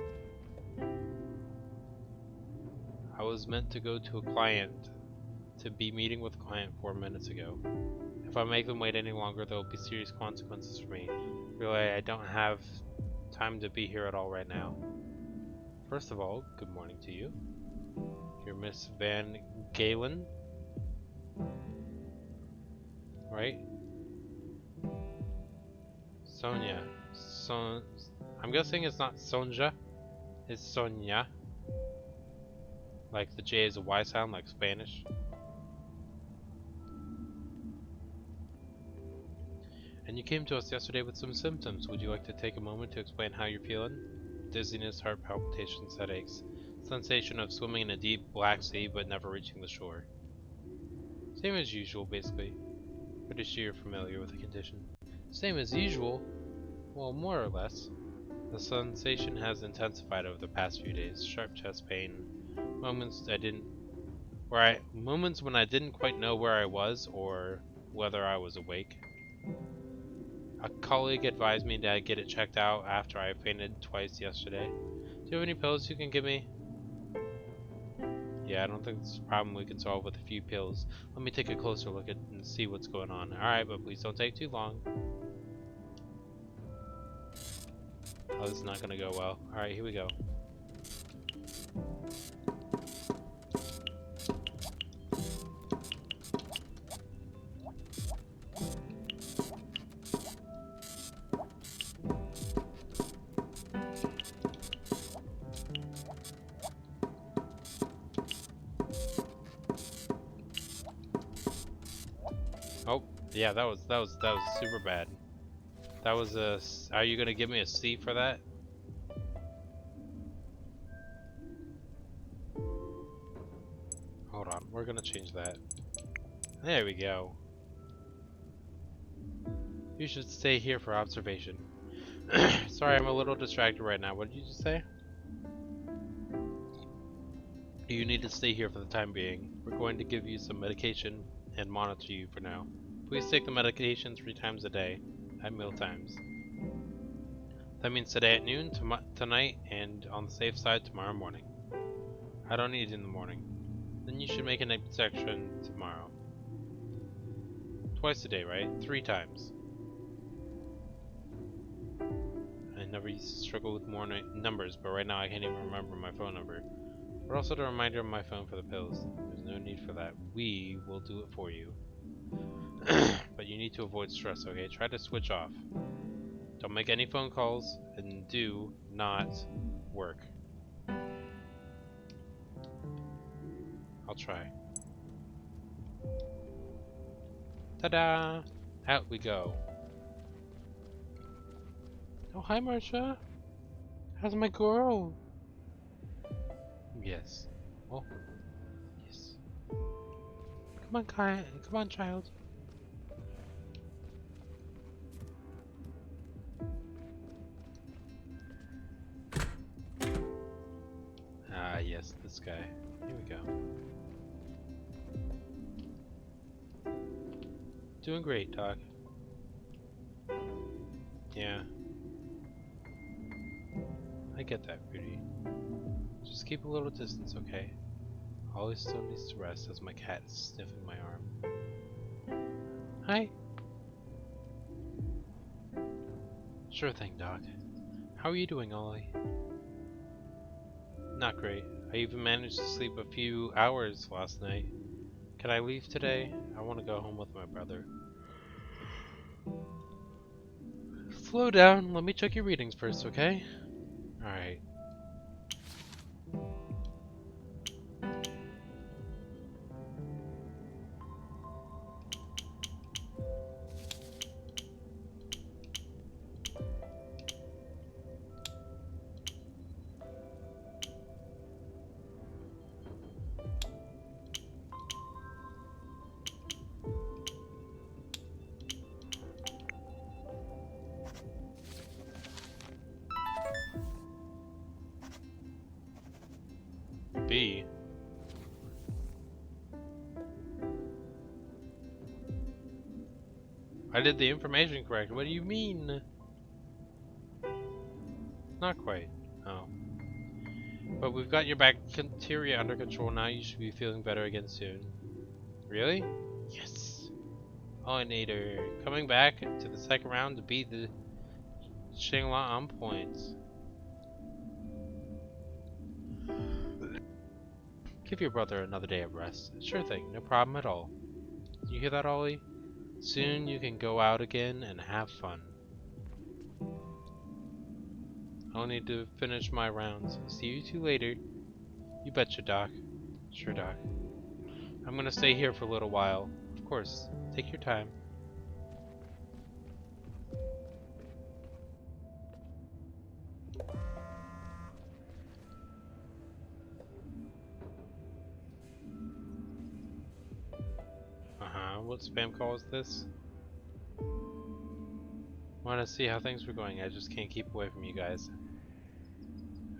I was meant to go to a client, to be meeting with a client 4 minutes ago. If I make them wait any longer, there will be serious consequences for me. Really, I don't have time to be here at all right now. First of all, good morning to you. You're Miss Van Galen, right? Sonia. I'm guessing it's not Sonja. It's Sonia. Like the J is a Y sound, like Spanish. And you came to us yesterday with some symptoms. Would you like to take a moment to explain how you're feeling? Dizziness, heart palpitations, headaches. Sensation of swimming in a deep black sea but never reaching the shore. Same as usual, basically. Pretty sure you're familiar with the condition. Same as usual? Well, more or less. The sensation has intensified over the past few days. Sharp chest pain. Moments when I didn't quite know where I was or whether I was awake. A colleague advised me to get it checked out after I fainted twice yesterday. Do you have any pills you can give me? Yeah, I don't think this is a problem we can solve with a few pills. Let me take a closer look at and see what's going on. Alright, but please don't take too long. Oh, this is not gonna go well. Alright, here we go. Oh, yeah, that was super bad. That was a. Are you gonna give me a C for that? Hold on, we're gonna change that. There we go. You should stay here for observation. Sorry, I'm a little distracted right now. What did you just say? You need to stay here for the time being. We're going to give you some medication and monitor you for now. Please take the medication 3 times a day, at meal times. That means today at noon, tonight, and on the safe side tomorrow morning. I don't need it in the morning. Then you should make an exception tomorrow. Twice a day, right? 3 times. I never used to struggle with more numbers, but right now I can't even remember my phone number. But also the reminder on my phone for the pills. There's no need for that. We will do it for you. But you need to avoid stress, okay? Try to switch off. Don't make any phone calls, and do not work. I'll try. Ta-da! Out we go. Oh, hi, Marsha. How's my girl? Yes. Oh. Yes. Come on, child. Ah, yes, this guy. Here we go. Doing great, Doc. Yeah. I get that, Rudy. Just keep a little distance, okay? Always still needs to rest as my cat is sniffing my arm. Hi. Sure thing, Doc. How are you doing, Ollie? Not great. I even managed to sleep a few hours last night. Can I leave today? I want to go home with my brother. Slow down. Let me check your readings first, okay? Alright. I did the information correct. What do you mean? Not quite. Oh. But we've got your bacteria under control now. You should be feeling better again soon. Really? Yes. Pollinator. Coming back to the second round to beat the Shangla on points. Give your brother another day of rest. Sure thing. No problem at all. You hear that, Ollie? Soon you can go out again and have fun. I'll need to finish my rounds. See you two later. You betcha, Doc. Sure, Doc. I'm gonna stay here for a little while. Of course. Take your time. What spam call is this? Want to see how things were going. I just can't keep away from you guys.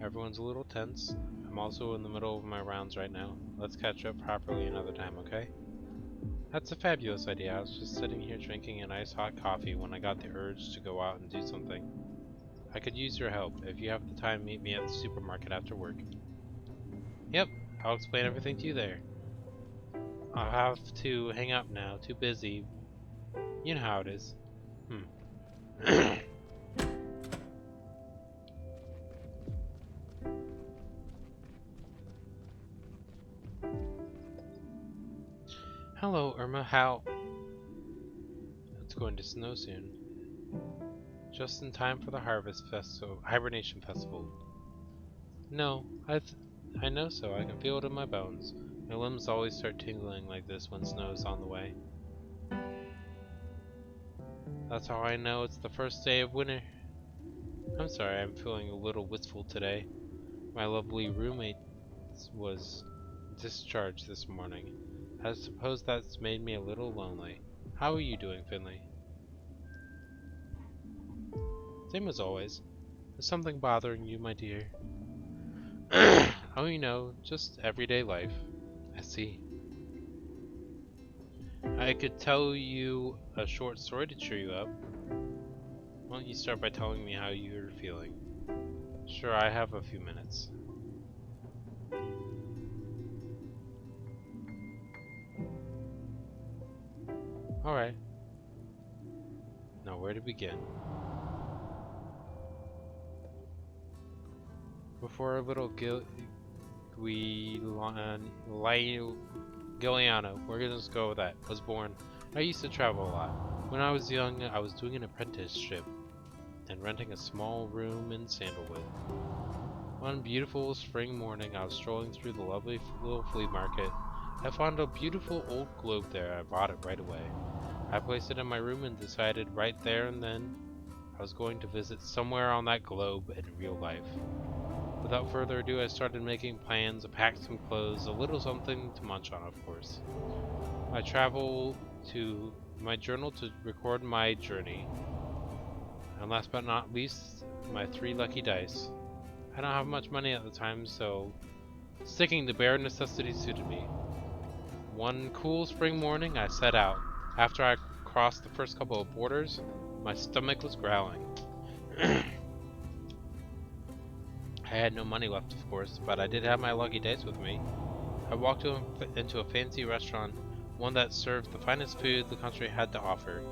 Everyone's a little tense. I'm also in the middle of my rounds right now. Let's catch up properly another time, okay? That's a fabulous idea. I was just sitting here drinking a nice hot coffee when I got the urge to go out and do something. I could use your help. If you have the time, meet me at the supermarket after work. Yep, I'll explain everything to you there. I'll have to hang up now. Too busy. You know how it is. Hello, Irma. How? It's going to snow soon. Just in time for the hibernation festival. No, I know so. I can feel it in my bones. My limbs always start tingling like this when snow is on the way. That's how I know it's the first day of winter. I'm sorry, I'm feeling a little wistful today. My lovely roommate was discharged this morning. I suppose that's made me a little lonely. How are you doing, Finley? Same as always. Is something bothering you, my dear? Oh, you know, just everyday life. I see. I could tell you a short story to cheer you up. Why don't you start by telling me how you're feeling? Sure, I have a few minutes. Alright. Now where to begin? Before a little Giuliano, we're gonna just go with that, was born, I used to travel a lot. When I was young, I was doing an apprenticeship and renting a small room in Sandalwood. One beautiful spring morning, I was strolling through the lovely little flea market. I found a beautiful old globe there. I bought it right away. I placed it in my room and decided right there and then I was going to visit somewhere on that globe in real life. Without further ado, I started making plans. I packed some clothes, a little something to munch on, of course. I traveled to my journal to record my journey. And last but not least, my 3 lucky dice. I don't have much money at the time, so sticking to bare necessities suited me. One cool spring morning, I set out. After I crossed the first couple of borders, my stomach was growling. I had no money left, of course, but I did have my lucky dice with me. I walked into a fancy restaurant, one that served the finest food the country had to offer,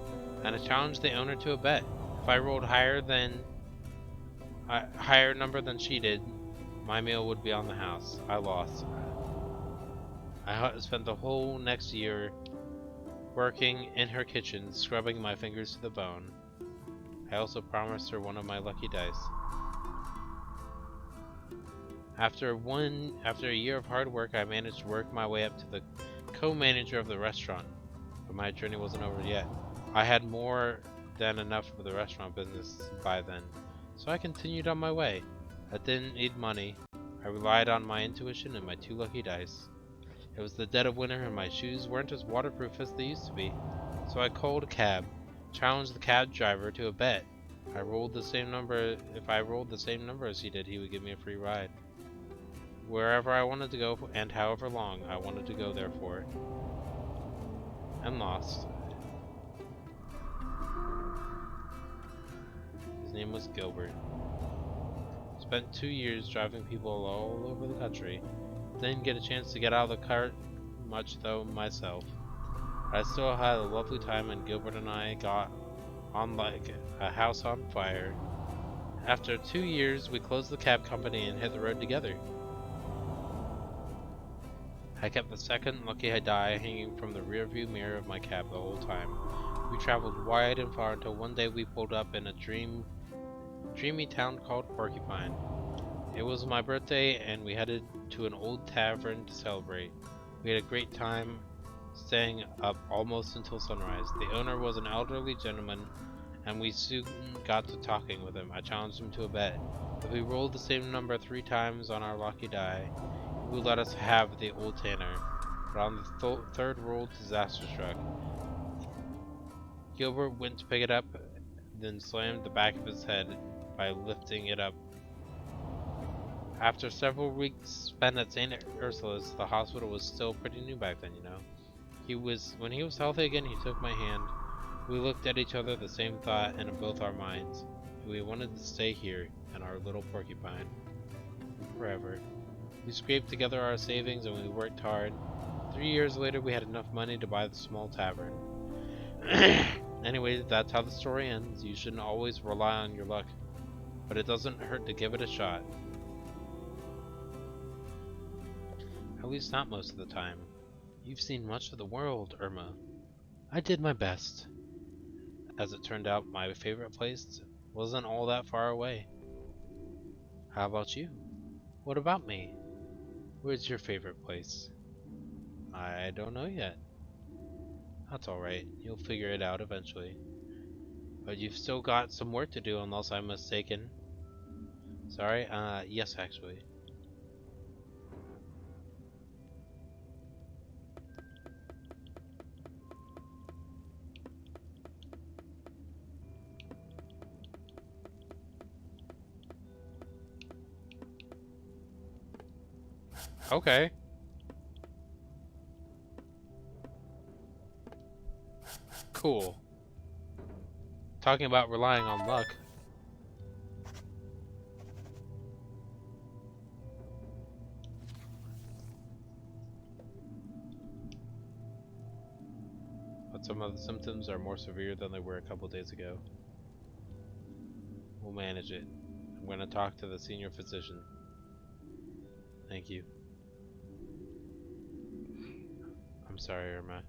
and I challenged the owner to a bet. If I rolled higher number than she did, my meal would be on the house. I lost. I spent the whole next year working in her kitchen, scrubbing my fingers to the bone. I also promised her one of my lucky dice. After a year of hard work, I managed to work my way up to the co-manager of the restaurant, but my journey wasn't over yet. I had more than enough of the restaurant business by then, so I continued on my way. I didn't need money. I relied on my intuition and my 2 lucky dice. It was the dead of winter and my shoes weren't as waterproof as they used to be, so I called a cab, challenged the cab driver to a bet. If I rolled the same number as he did, he would give me a free ride. Wherever I wanted to go and however long I wanted to go there for. And lost. name was Gilbert. Spent 2 years driving people all over the country. Didn't get a chance to get out of the cart much though myself. But I still had a lovely time, and Gilbert and I got on like a house on fire. After 2 years, we closed the cab company and hit the road together. I kept the second lucky I die hanging from the rearview mirror of my cab the whole time. We traveled wide and far until one day we pulled up in a dreamy town called Porcupine. It was my birthday, and we headed to an old tavern to celebrate. We had a great time, staying up almost until sunrise. The owner was an elderly gentleman, and we soon got to talking with him. I challenged him to a bet. If we rolled the same number 3 times on our lucky die, he would let us have the old tanner. But on the third roll, disaster struck. Gilbert went to pick it up, then slammed the back of his head by lifting it up. After several weeks spent at St. Ursula's, the hospital was still pretty new back then, you know. When he was healthy again, he took my hand. We looked at each other, the same thought in both our minds. We wanted to stay here in our little Porcupine forever. We scraped together our savings and we worked hard. 3 years later, we had enough money to buy the small tavern. Anyway, that's how the story ends. You shouldn't always rely on your luck, but it doesn't hurt to give it a shot. At least not most of the time. You've seen much of the world, Irma. I did my best. As it turned out, my favorite place wasn't all that far away. How about you? What about me? Where's your favorite place? I don't know yet. That's alright. You'll figure it out eventually. But you've still got some work to do unless I'm mistaken. Sorry? Yes actually. Okay. Cool. Talking about relying on luck. But some of the symptoms are more severe than they were a couple days ago. We'll manage it. I'm going to talk to the senior physician. Thank you. I'm sorry, Irma.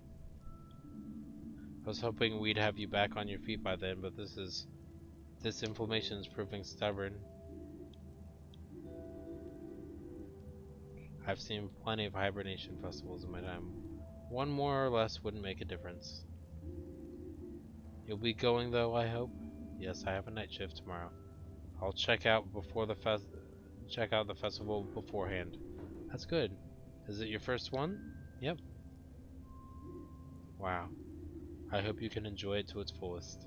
I was hoping we'd have you back on your feet by then, but this inflammation is proving stubborn. I've seen plenty of hibernation festivals in my time. One more or less wouldn't make a difference. You'll be going though, I hope? Yes, I have a night shift tomorrow. I'll check out the festival beforehand. That's good. Is it your first one? Yep. Wow. I hope you can enjoy it to its fullest.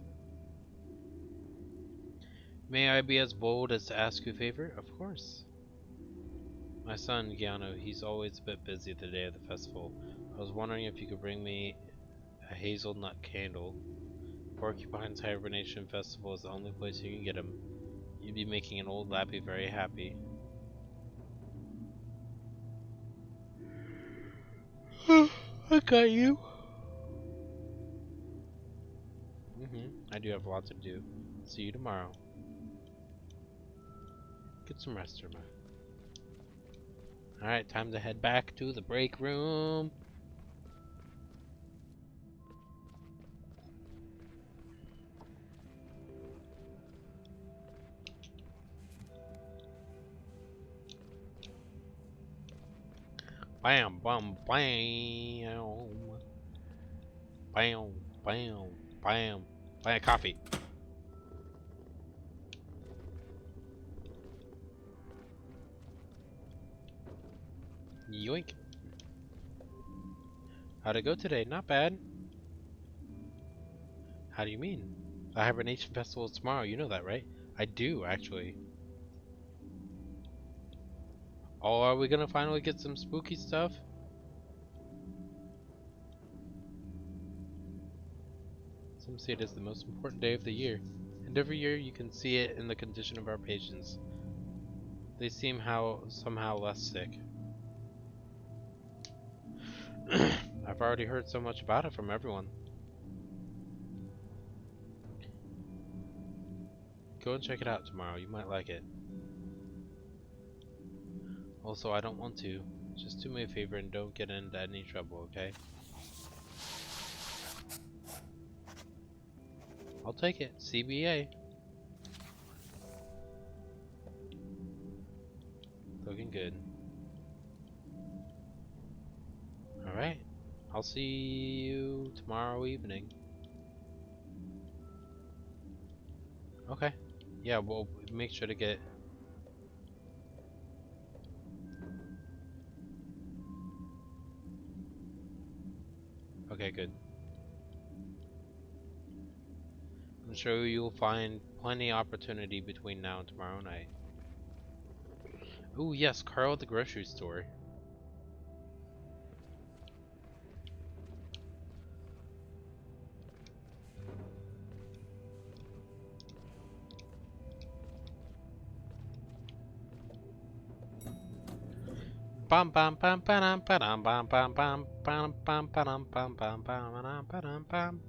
May I be as bold as to ask you a favor? Of course. My son, Giano, he's always a bit busy the day of the festival. I was wondering if you could bring me a hazelnut candle. Porcupine's Hibernation Festival is the only place you can get them. You'd be making an old lappy very happy. I got you. I do have lots to do. See you tomorrow. Get some rest, Irma. Alright, time to head back to the break room. Bam, bam, bam. Bam, bam, bam. Buy a coffee. Yoink. How'd it go today? Not bad. How do you mean? The Hibernation Festival is tomorrow, you know that, right? I do, actually. Oh, are we gonna finally get some spooky stuff? Some say it is the most important day of the year, and And every year you can see it in the condition of our patients. They seem somehow less sick. I've already heard so much about it from everyone. Go and check it out tomorrow. You might like it. Also, I don't want to. Just do me a favor and don't get into any trouble, okay? I'll take it. CBA. Looking good. Alright. I'll see you tomorrow evening. Okay. Yeah, we'll make sure to get... Okay, good. I'm sure you'll find plenty of opportunity between now and tomorrow night. Ooh, yes, Carl at the grocery store. Bam bam bam bam bam bam bam bam bam bam bam bam bam bam bam bam bam.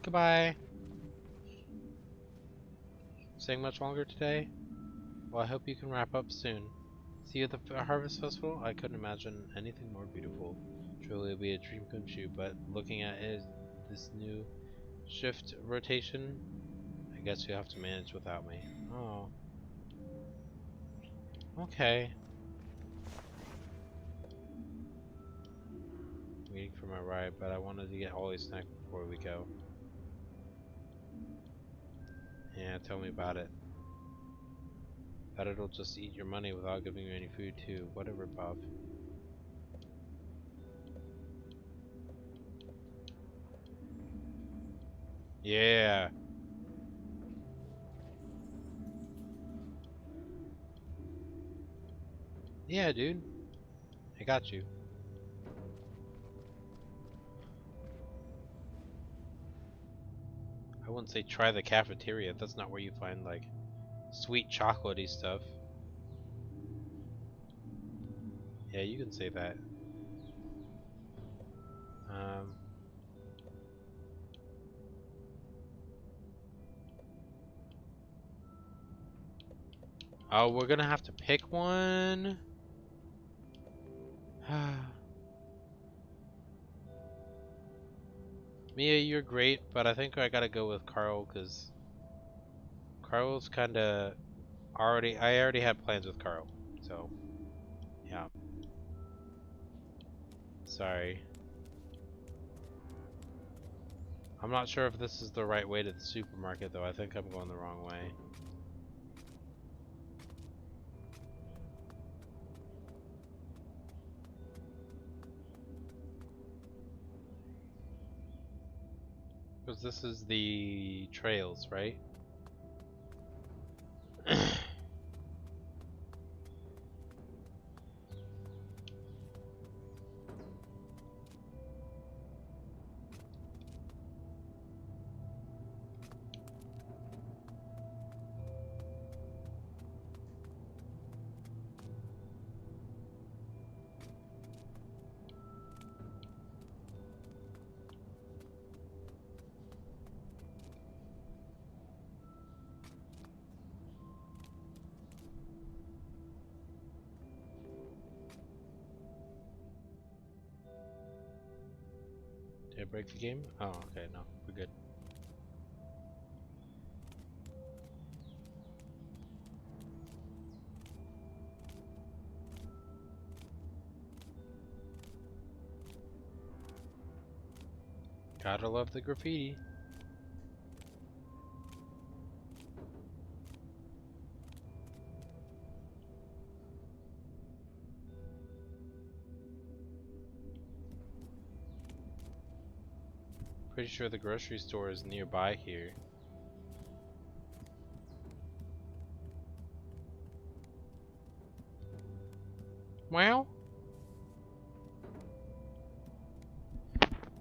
Goodbye. Staying much longer today? Well, I hope you can wrap up soon. See you at the Harvest Festival? I couldn't imagine anything more beautiful. Truly, it'll be a dream come true, but looking at this new shift rotation, I guess you have to manage without me. Oh. Okay. Waiting for my ride, but I wanted to get Ollie's snack before we go. Yeah, tell me about it. Bet it'll just eat your money without giving you any food too. Whatever, Bob. Yeah. Yeah, dude. I got you. I wouldn't say try the cafeteria. That's not where you find, like, sweet chocolatey stuff. Yeah, you can say that. Oh, we're gonna have to pick one. Mia, you're great, but I think I gotta go with Carl, because Carl's kinda I already had plans with Carl, so yeah. Sorry. I'm not sure if this is the right way to the supermarket, though. I think I'm going the wrong way. Because this is the trails, right? Did I break the game? Oh, okay, no, we're good. Gotta love the graffiti. Pretty sure the grocery store is nearby here. Well,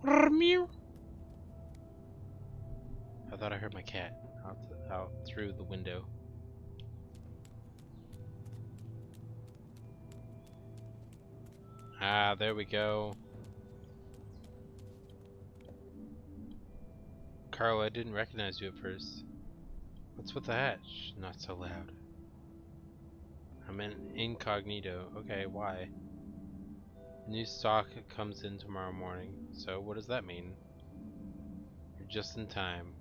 Meow. I thought I heard my cat out through the window. Ah, there we go. Carl, I didn't recognize you at first. What's with the hat? Shh, not so loud. I'm in incognito. Okay, why? New stock comes in tomorrow morning. So, what does that mean? You're just in time.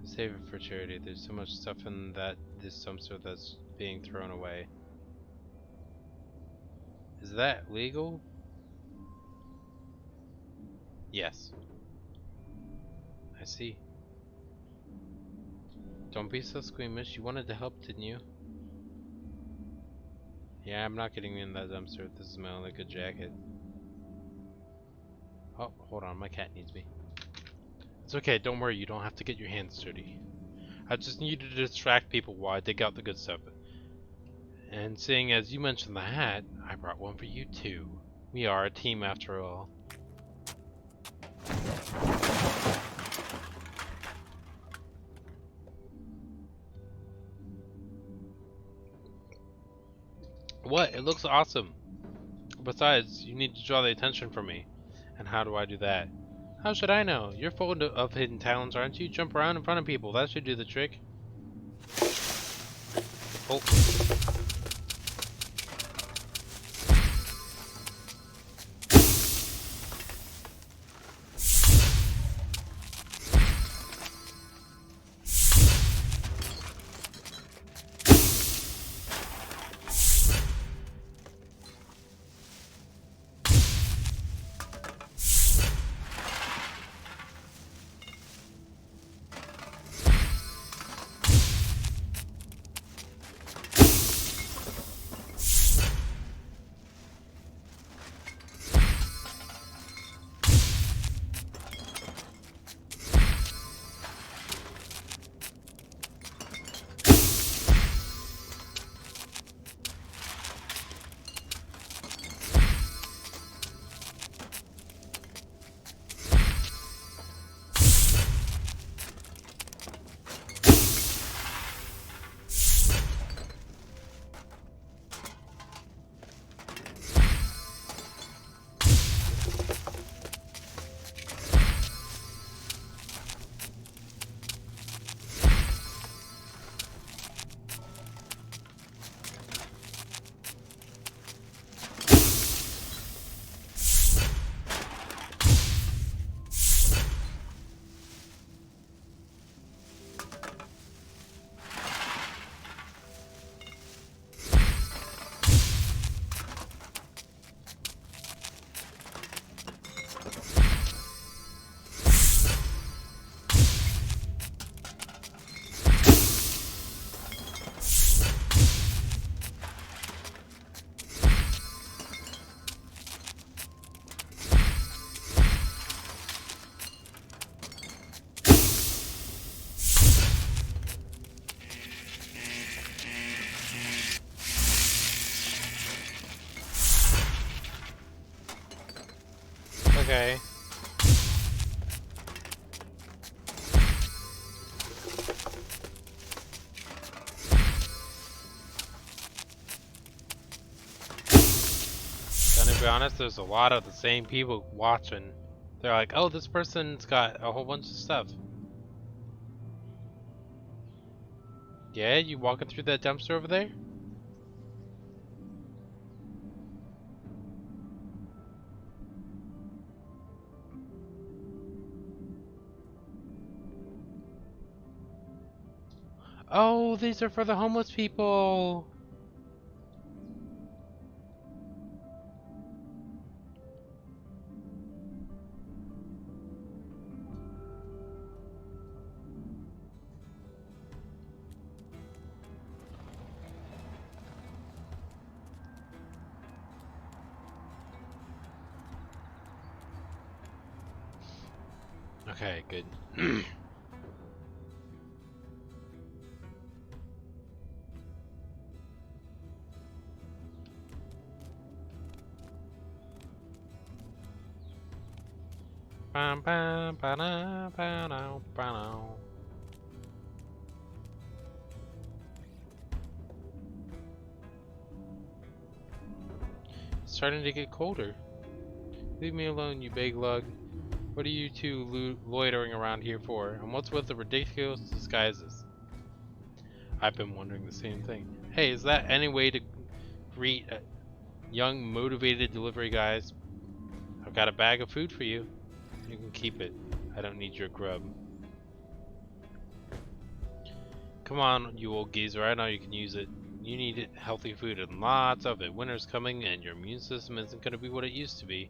Save it for charity. There's so much stuff in this dumpster that's being thrown away. Is that legal? Yes. I see. Don't be so squeamish. You wanted to help, didn't you? Yeah, I'm not getting in that dumpster. This is my only good jacket. Oh, hold on. My cat needs me. It's okay. Don't worry. You don't have to get your hands dirty. I just need to distract people while I dig out the good stuff. And seeing as you mentioned the hat, I brought one for you too. We are a team after all. What? It looks awesome. Besides, you need to draw the attention from me. And how do I do that? How should I know? You're full of hidden talents, aren't you? Jump around in front of people. That should do the trick. Oh. Okay. Gonna be honest, there's a lot of the same people watching. They're like, oh, this person's got a whole bunch of stuff. Yeah, you walking through that dumpster over there? Oh, these are for the homeless people. Okay, good. Bam, bam, ba-da, ba-da, ba-da. It's starting to get colder. Leave me alone, you big lug. What are you two loitering around here for? And what's with the ridiculous disguises? I've been wondering the same thing. Hey, is that any way to greet young, motivated delivery guys? I've got a bag of food for you. You can keep it. I don't need your grub. Come on, you old geezer. I know you can use it. You need it, healthy food and lots of it. Winter's coming and your immune system isn't going to be what it used to be.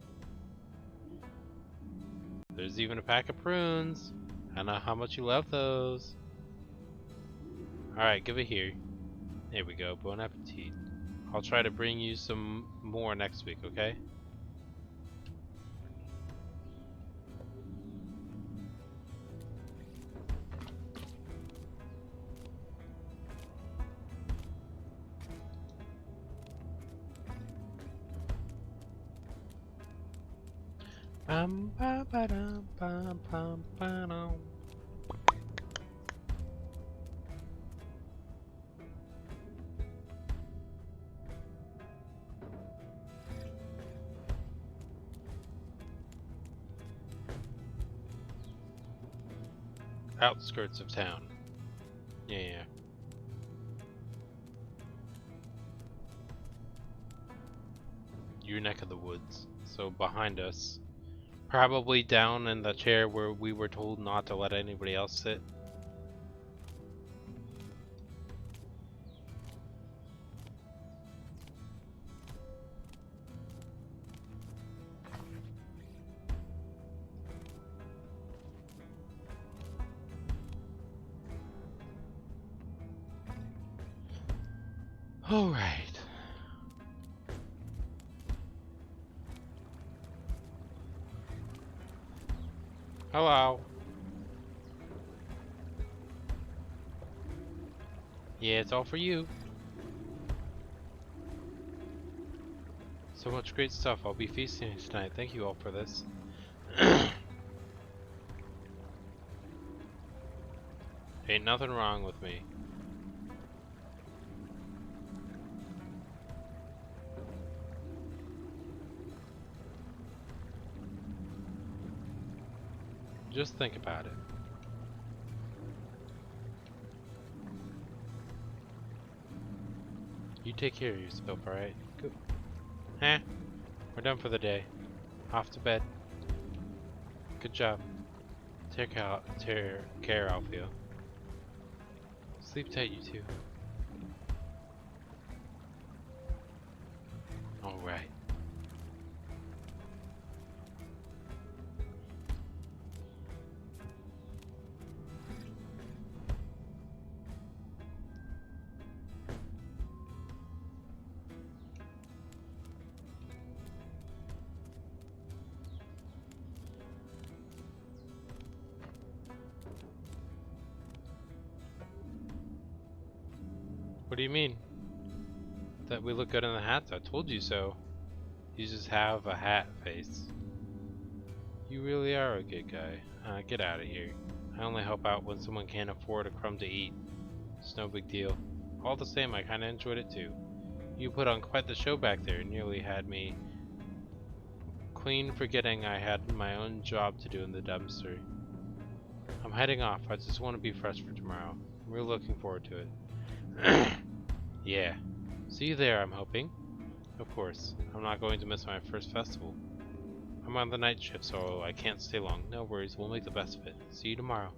There's even a pack of prunes. I know how much you love those. Alright, give it here. There we go. Bon appetit. I'll try to bring you some more next week, okay? Bum ba ba dum bum bum ba dum. Outskirts of town. Yeah. Your neck of the woods. So behind us. Probably down in the chair where we were told not to let anybody else sit. Alright. Hello. Yeah, it's all for you. So much great stuff. I'll be feasting tonight. Thank you all for this. Ain't nothing wrong with me. Just think about it. You take care of yourself, alright? Go. Huh? We're done for the day. Off to bed. Good job. Take care, Alfio. Sleep tight, you two. Alright. What do you mean? That we look good in the hats? I told you so. You just have a hat face. You really are a good guy. Get out of here. I only help out when someone can't afford a crumb to eat. It's no big deal. All the same, I kinda enjoyed it too. You put on quite the show back there. Nearly had me clean forgetting I had my own job to do in the dumpster. I'm heading off. I just want to be fresh for tomorrow. I'm really looking forward to it. Yeah. See you there, I'm hoping. Of course. I'm not going to miss my first festival. I'm on the night shift, so I can't stay long. No worries, we'll make the best of it. See you tomorrow.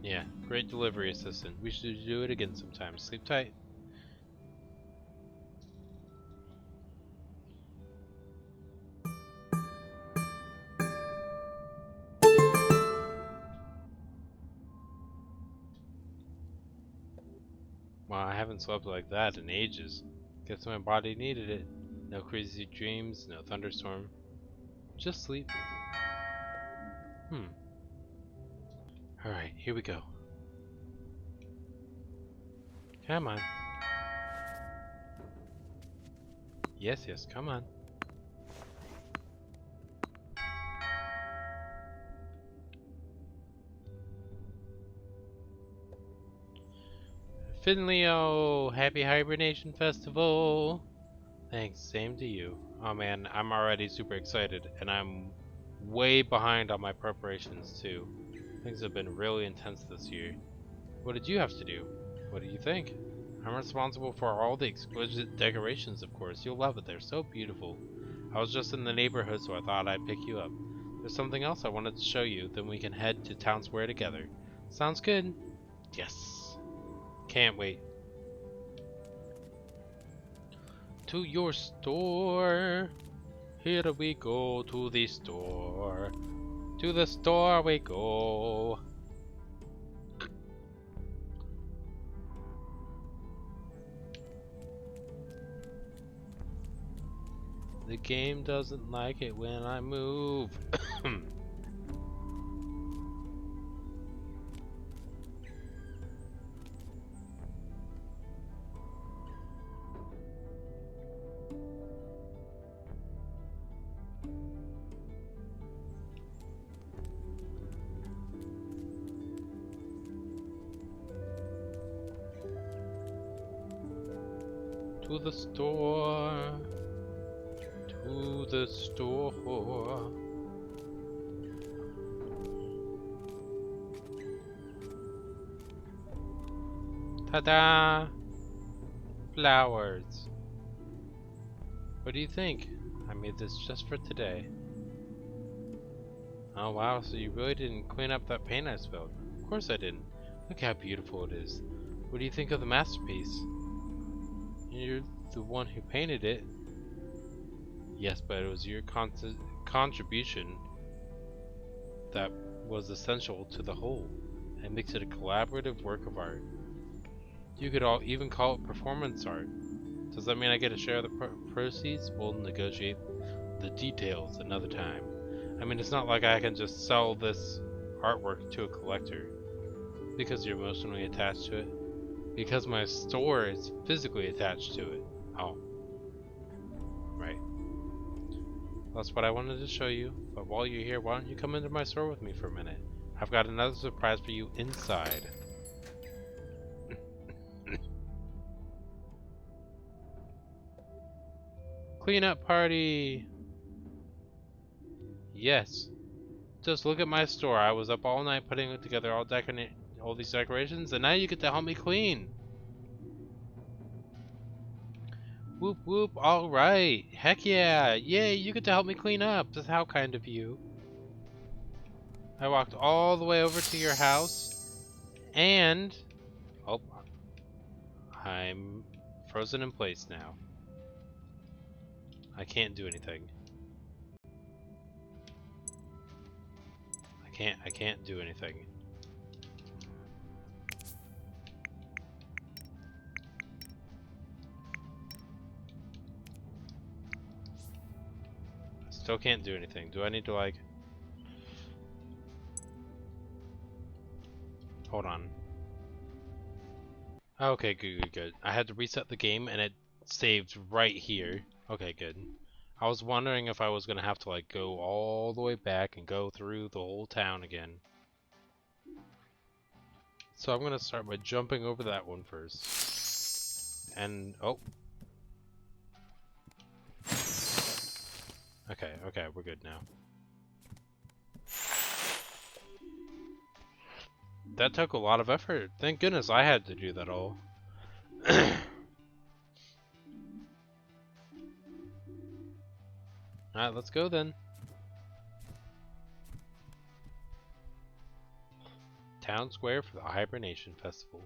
Yeah, great delivery assistant. We should do it again sometime. Sleep tight. Well, I haven't slept like that in ages. Guess my body needed it. No crazy dreams, no thunderstorm. Just sleep. Alright, here we go. Come on. Yes, come on. Finley, oh, happy hibernation festival. Thanks, same to you. Oh man, I'm already super excited, and I'm way behind on my preparations too. Things have been really intense this year. What did you have to do? What do you think? I'm responsible for all the exquisite decorations, of course. You'll love it, they're so beautiful. I was just in the neighborhood, so I thought I'd pick you up. There's something else I wanted to show you, then we can head to Town Square together. Sounds good? Yes. Can't wait. To your store. Here we go to the store. To the store we go. The game doesn't like it when I move. To the store. To the store. Ta-da! Flowers. What do you think? I made this just for today. Oh wow, so you really didn't clean up that paint I spilled. Of course I didn't. Look how beautiful it is. What do you think of the masterpiece? You're the one who painted it. Yes, but it was your contribution that was essential to the whole. It makes it a collaborative work of art. You could all even call it performance art. Does that mean I get a share of the proceeds? We'll negotiate the details another time. I mean, it's not like I can just sell this artwork to a collector. Because you're emotionally attached to it. Because my store is physically attached to it. Oh. Right. That's what I wanted to show you. But while you're here, why don't you come into my store with me for a minute? I've got another surprise for you inside. Cleanup party! Yes. Just look at my store. I was up all night putting together all these decorations, and now you get to help me clean. Whoop whoop, alright. Heck yeah. Yay, you get to help me clean up. That's how kind of you. I walked all the way over to your house, and... Oh, I'm frozen in place now. I can't do anything. I can't do anything. I still can't do anything. Do I need to like... Hold on. Okay, good. I had to reset the game and it saved right here. Okay, good. I was wondering if I was gonna have to like go all the way back and go through the whole town again. So I'm gonna start by jumping over that one first. And, oh. Okay, we're good now. That took a lot of effort. Thank goodness I had to do that all. Alright, let's go then. Town Square for the Hibernation Festival.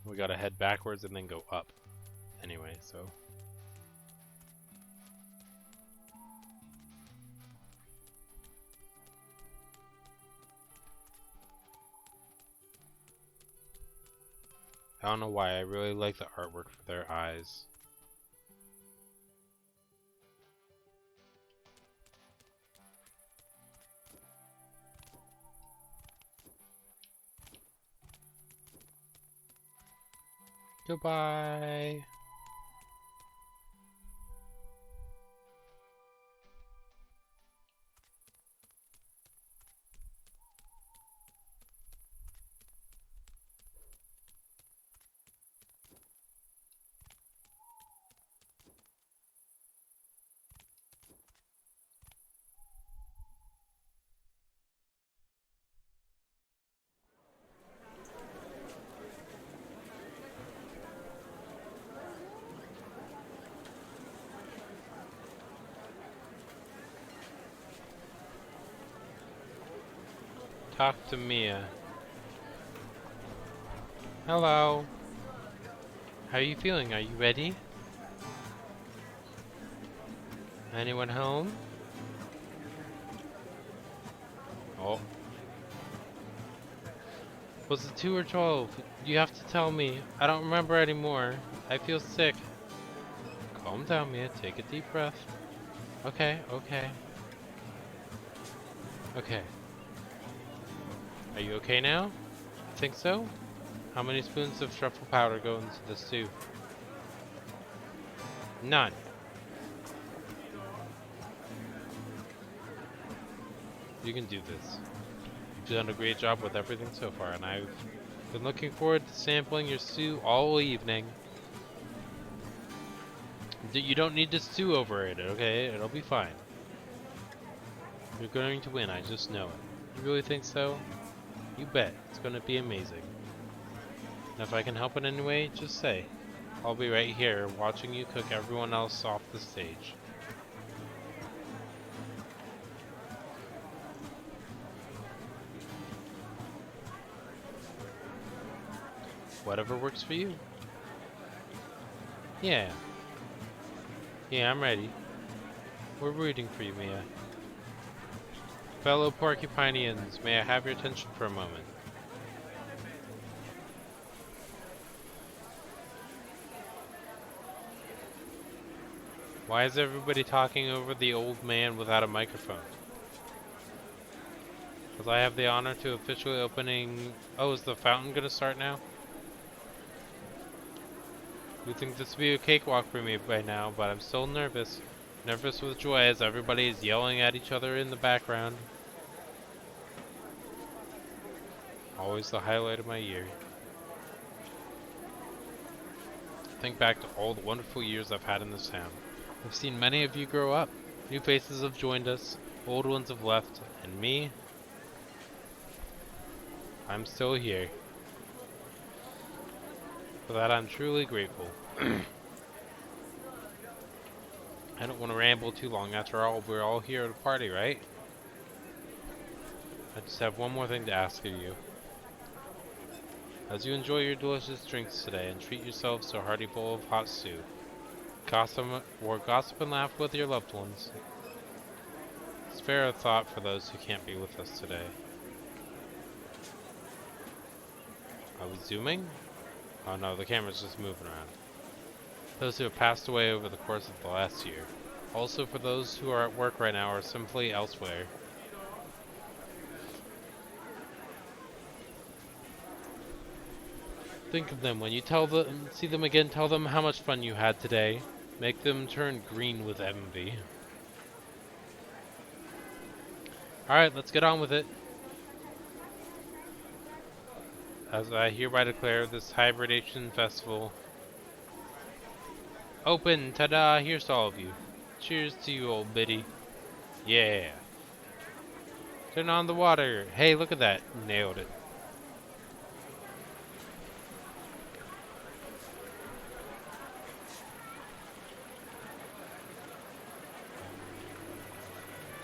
We gotta head backwards and then go up. Anyway, so... I don't know why, I really like the artwork for their eyes. Goodbye! Talk to Mia. Hello. How are you feeling? Are you ready? Anyone home? Oh. Was it 2 or 12? You have to tell me. I don't remember anymore. I feel sick. Calm down, Mia. Take a deep breath. Okay, okay. Okay. Are you okay now? Think so? How many spoons of truffle powder go into the stew? None. You can do this. You've done a great job with everything so far, and I've been looking forward to sampling your stew all evening. You don't need to stew over it, okay? It'll be fine. You're going to win, I just know it. You really think so? You bet. It's gonna be amazing. And if I can help in any way, just say. I'll be right here, watching you cook everyone else off the stage. Whatever works for you. Yeah. Yeah, I'm ready. We're rooting for you, Mia. Fellow Porcupineans, may I have your attention for a moment? Why is everybody talking over the old man without a microphone? Because I have the honor to officially opening... Oh, is the fountain gonna start now? You think this would be a cakewalk for me by now, but I'm still nervous. Nervous with joy as everybody is yelling at each other in the background. Always the highlight of my year. Think back to all the wonderful years I've had in this town. I've seen many of you grow up. New faces have joined us, old ones have left, and me? I'm still here. For that I'm truly grateful. I don't want to ramble too long. After all, we're all here at a party, right? I just have one more thing to ask of you. As you enjoy your delicious drinks today and treat yourselves to a hearty bowl of hot stew, gossip and laugh with your loved ones. Spare a thought for those who can't be with us today. Are we zooming? Oh no, the camera's just moving around. Those who have passed away over the course of the last year. Also for those who are at work right now or simply elsewhere. Think of them when you see them again. Tell them how much fun you had today. Make them turn green with envy. Alright, let's get on with it. As I hereby declare this hybridation festival open. Ta-da! Here's to all of you. Cheers to you, old biddy. Yeah. Turn on the water. Hey, look at that. Nailed it.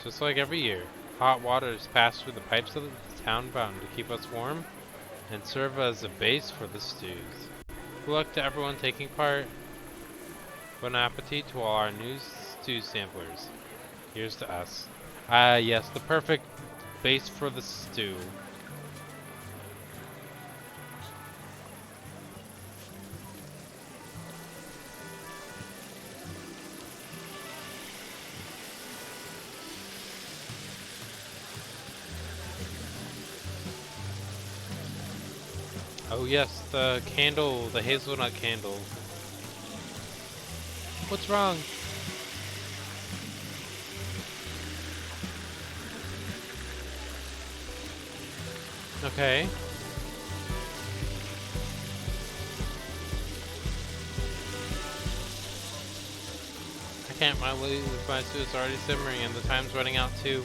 Just like every year, hot water is passed through the pipes of the town fountain to keep us warm and serve as a base for the stews. Good luck to everyone taking part. Bon appetit to all our new stew samplers. Here's to us. Ah, yes, the perfect base for the stew. Oh yes, the candle, the hazelnut candle. What's wrong? Okay. I can't believe my stew is already simmering and the time's running out too.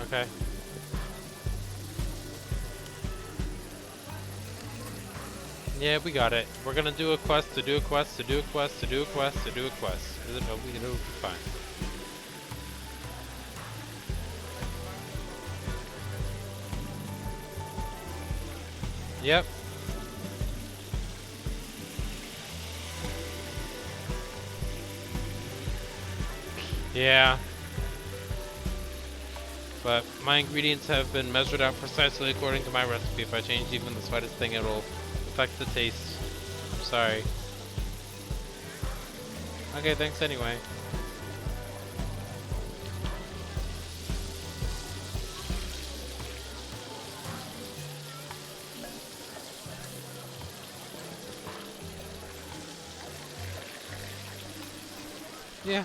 Okay. Yeah, we got it. We're gonna do a quest to do a quest to do a quest to do a quest to do a quest. It'll be fine. Yep. Yeah. But my ingredients have been measured out precisely according to my recipe. If I change even the slightest thing, it'll affect the taste. I'm sorry. Okay, thanks anyway. Yeah.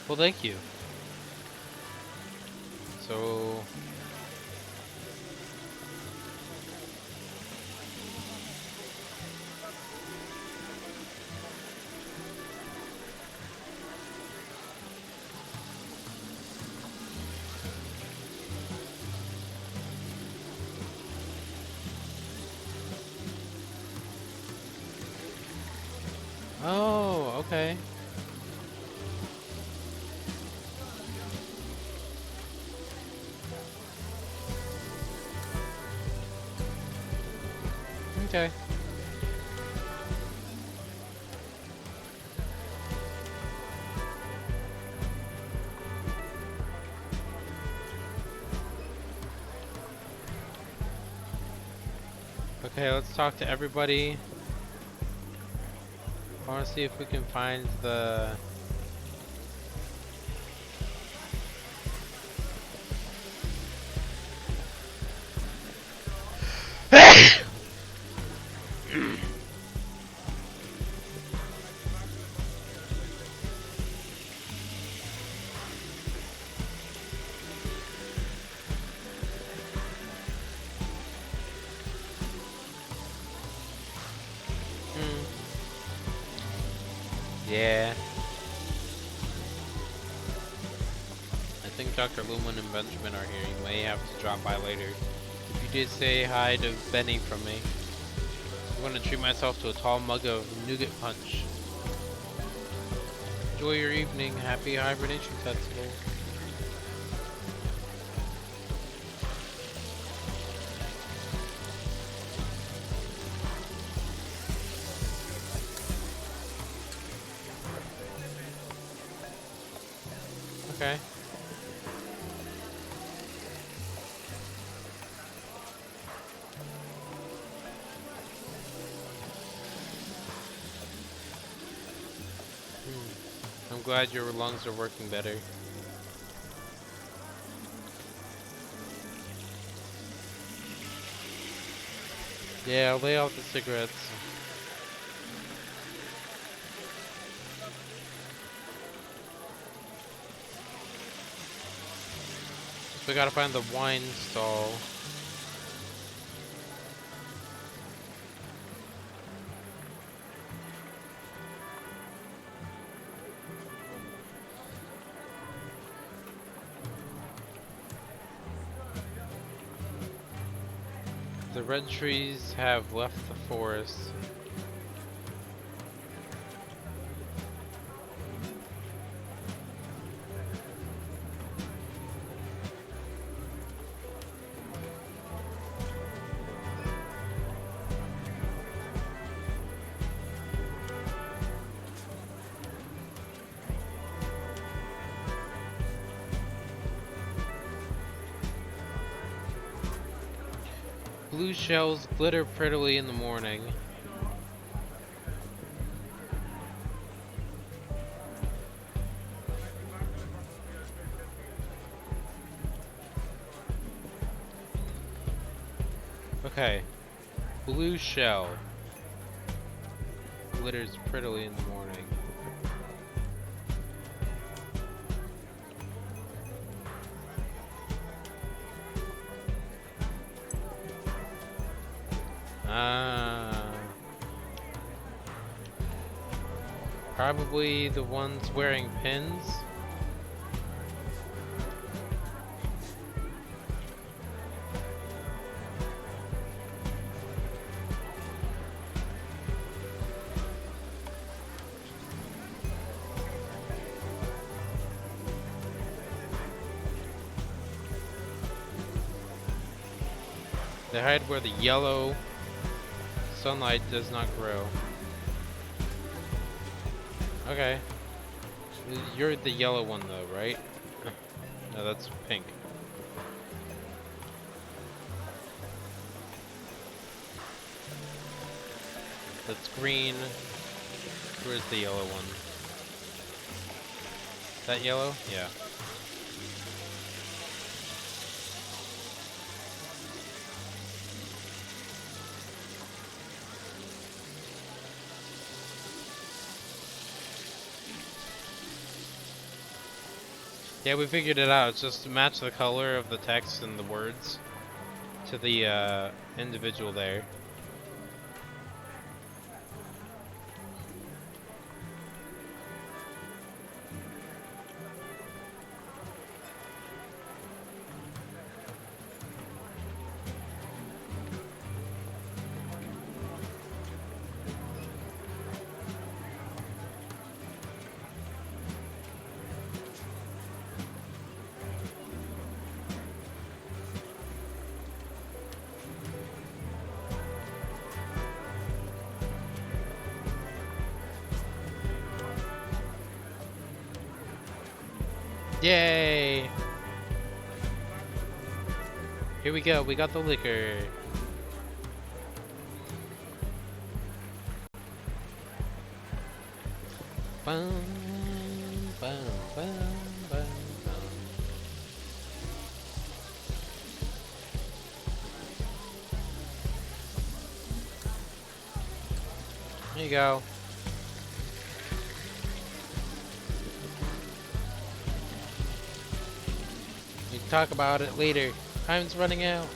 Well, thank you. So... Oh, okay. Okay. Okay, let's talk to everybody. I want to see if we can find the... Yeah. I think Dr. Lumen and Benjamin are here. You may have to drop by later. If you did say hi to Benny from me, I'm going to treat myself to a tall mug of nougat punch. Enjoy your evening. Happy hibernation festival. Okay. I'm glad your lungs are working better. Yeah, I'll lay out the cigarettes. We gotta find the wine stall. The red trees have left the forest. Blue shells glitter prettily in the morning. Okay. Blue shell. glitters prettily in the morning. Probably the ones wearing pins. They hide where the yellow sunlight does not grow. Okay. You're the yellow one though, right? No, that's pink. That's green. Where's the yellow one? That yellow? Yeah. Yeah, we figured it out. It's just to match the color of the text and the words to the individual there. Yay! Here we go, we got the liquor. Bum, bum, bum, bum, bum. There you go. We can talk about it later. Time's running out.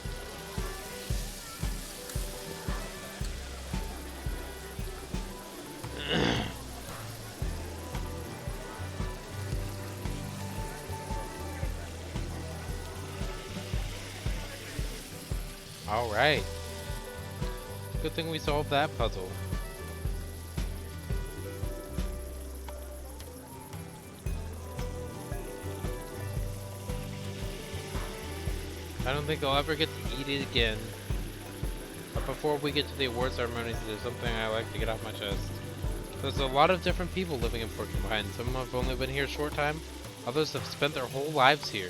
Alright. Good thing we solved that puzzle. I don't think I'll ever get to eat it again. But before we get to the award ceremonies, there's something I like to get off my chest. There's a lot of different people living in Porcupine. Some have only been here a short time. Others have spent their whole lives here.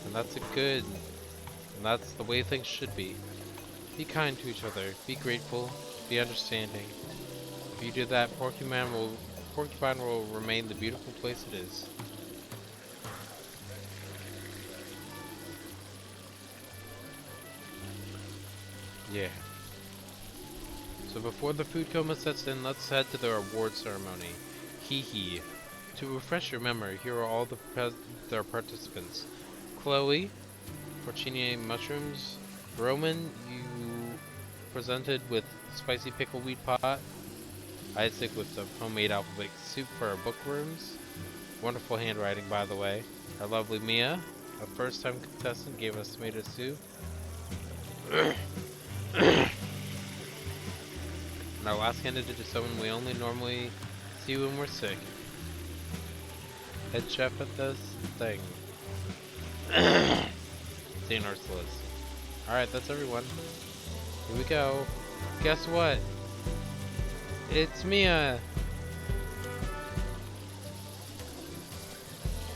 And that's and that's the way things should be. Be kind to each other. Be grateful. Be understanding. If you do that, Porcupine will remain the beautiful place it is. Yeah. So before the food coma sets in, let's head to the award ceremony. Hee hee. To refresh your memory, here are all their participants. Chloe, porcini mushrooms. Roman, you presented with spicy pickle wheat pot. Isaac with some homemade alphabet soup for our bookrooms. Wonderful handwriting, by the way. Our lovely Mia, a first-time contestant, gave us tomato soup. And our last candidate is someone we only normally see when we're sick. Head chef at this thing. St. Ursula's. Alright, that's everyone. Here we go. Guess what? It's Mia!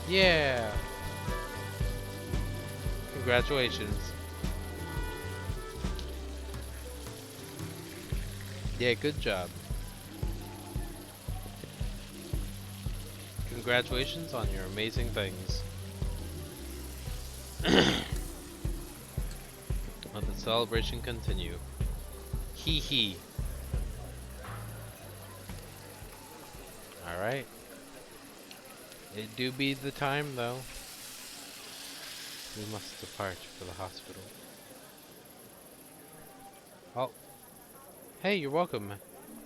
Yeah! Congratulations. Yeah, good job. Congratulations on your amazing things. Let the celebration continue. Hee hee. Alright. It do be the time, though. We must depart for the hospital. Oh. Hey, you're welcome.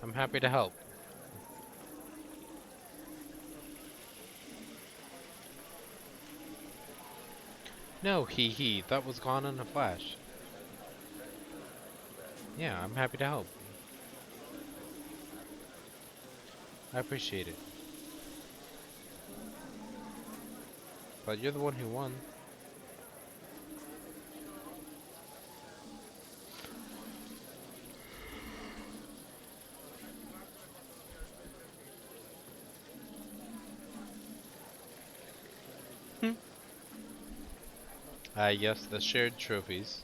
I'm happy to help. No, hee, that was gone in a flash. Yeah, I'm happy to help. I appreciate it. But you're the one who won. Yes, the shared trophies.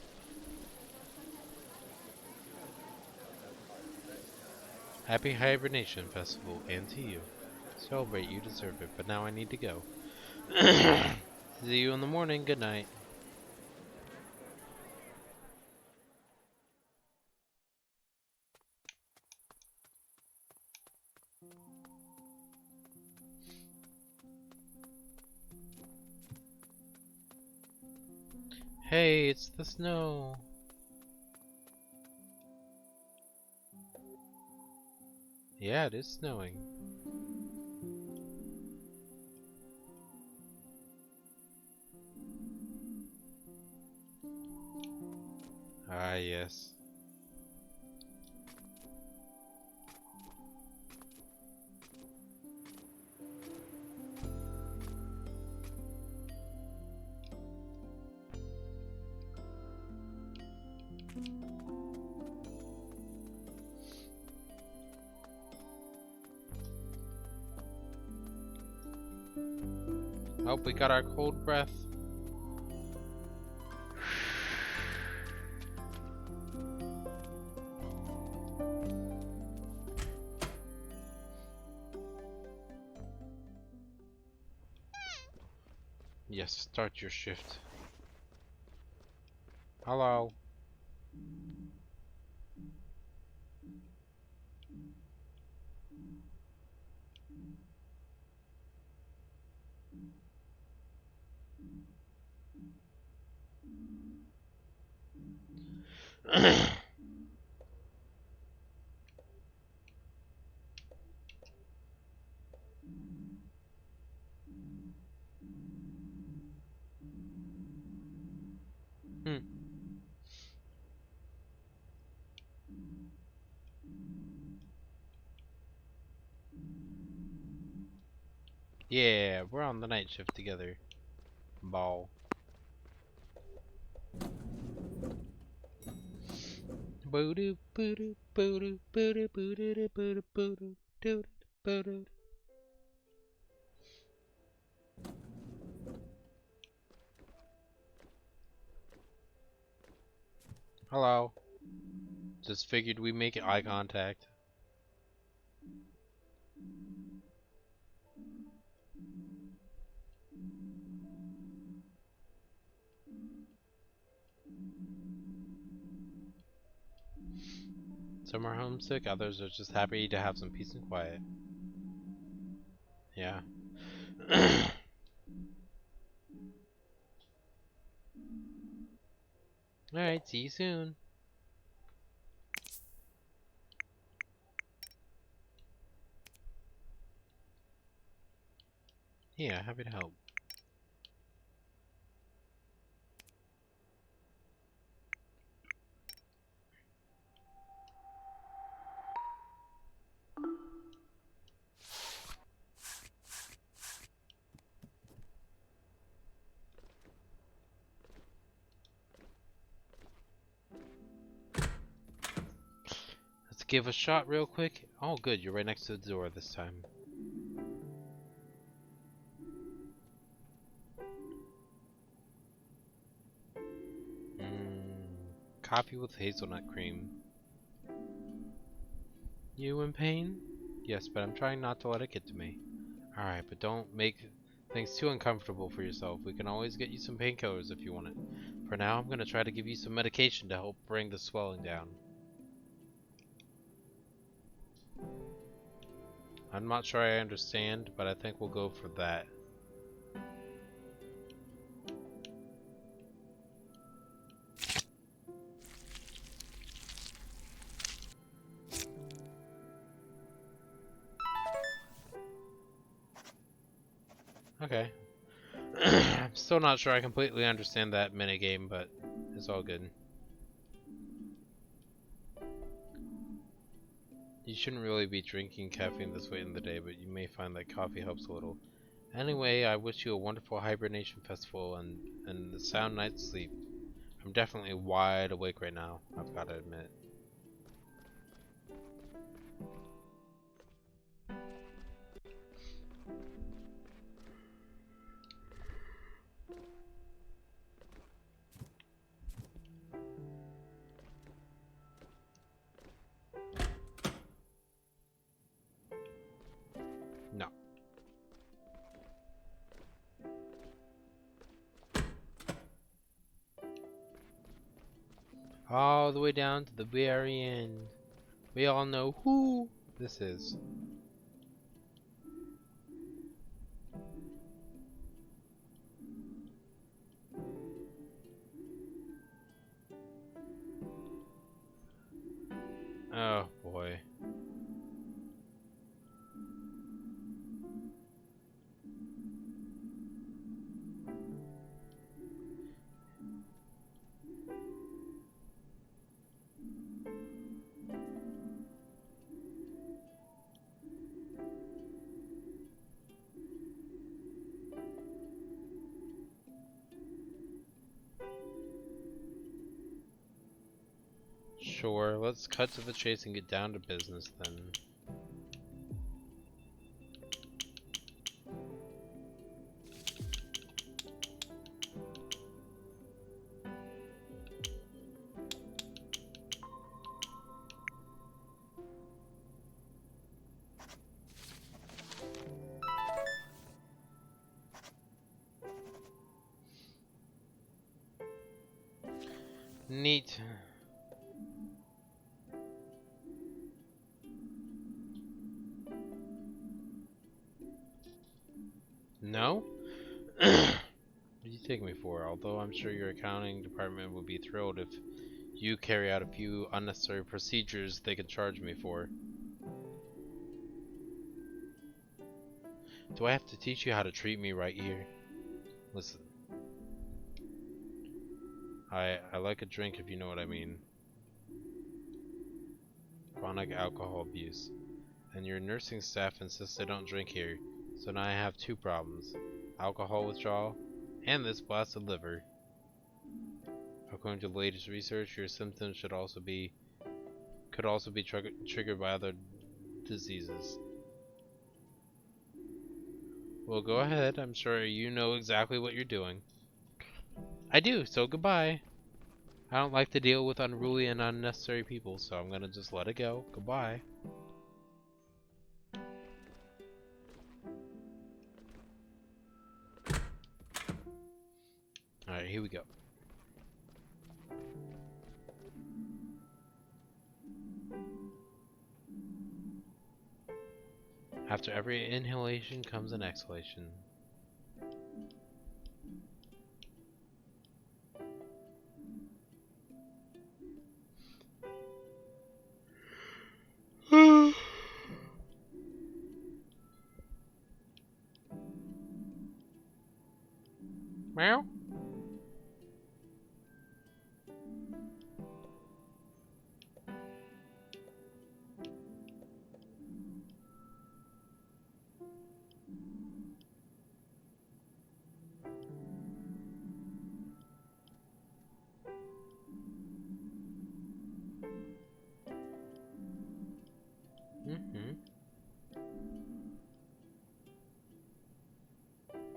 Happy Hibernation Festival, and to you. Celebrate, you deserve it, but now I need to go. See you in the morning, good night. Hey, it's the snow. Yeah, it is snowing. Yes. Oh, we got our cold breath. Yes, start your shift. Hello. Hmm. Yeah, we're on the night shift together. Ball. Hello. Just figured we make eye contact. Some are homesick, others are just happy to have some peace and quiet. Yeah. Alright, see you soon. Yeah, happy to help. Let's give a shot real quick. Oh, good, you're right next to the door this time. Coffee with hazelnut cream. You in pain? Yes, but I'm trying not to let it get to me. Alright, but don't make things too uncomfortable for yourself. We can always get you some painkillers if you want it. For now, I'm gonna try to give you some medication to help bring the swelling down. I'm not sure I understand, but I think we'll go for that. Okay. I'm still not sure I completely understand that minigame, but it's all good. You shouldn't really be drinking caffeine this late in the day, but you may find that coffee helps a little. Anyway, I wish you a wonderful hibernation festival and a sound night's sleep. I'm definitely wide awake right now, I've got to admit. No. All the way down to the very end. We all know who this is. Oh boy. Sure, let's cut to the chase and get down to business then. Neat. No? What do you take me for? Although I'm sure your accounting department would be thrilled if you carry out a few unnecessary procedures they can charge me for. Do I have to teach you how to treat me right here? Listen. I like a drink if you know what I mean. Chronic alcohol abuse. And your nursing staff insists I don't drink here, so now I have two problems. Alcohol withdrawal, and this blasted liver. According to the latest research, your symptoms could also be triggered by other diseases. Well, go ahead. I'm sure you know exactly what you're doing. I do, so goodbye. I don't like to deal with unruly and unnecessary people, so I'm gonna just let it go. Goodbye. Alright, here we go. After every inhalation comes an exhalation. Meow.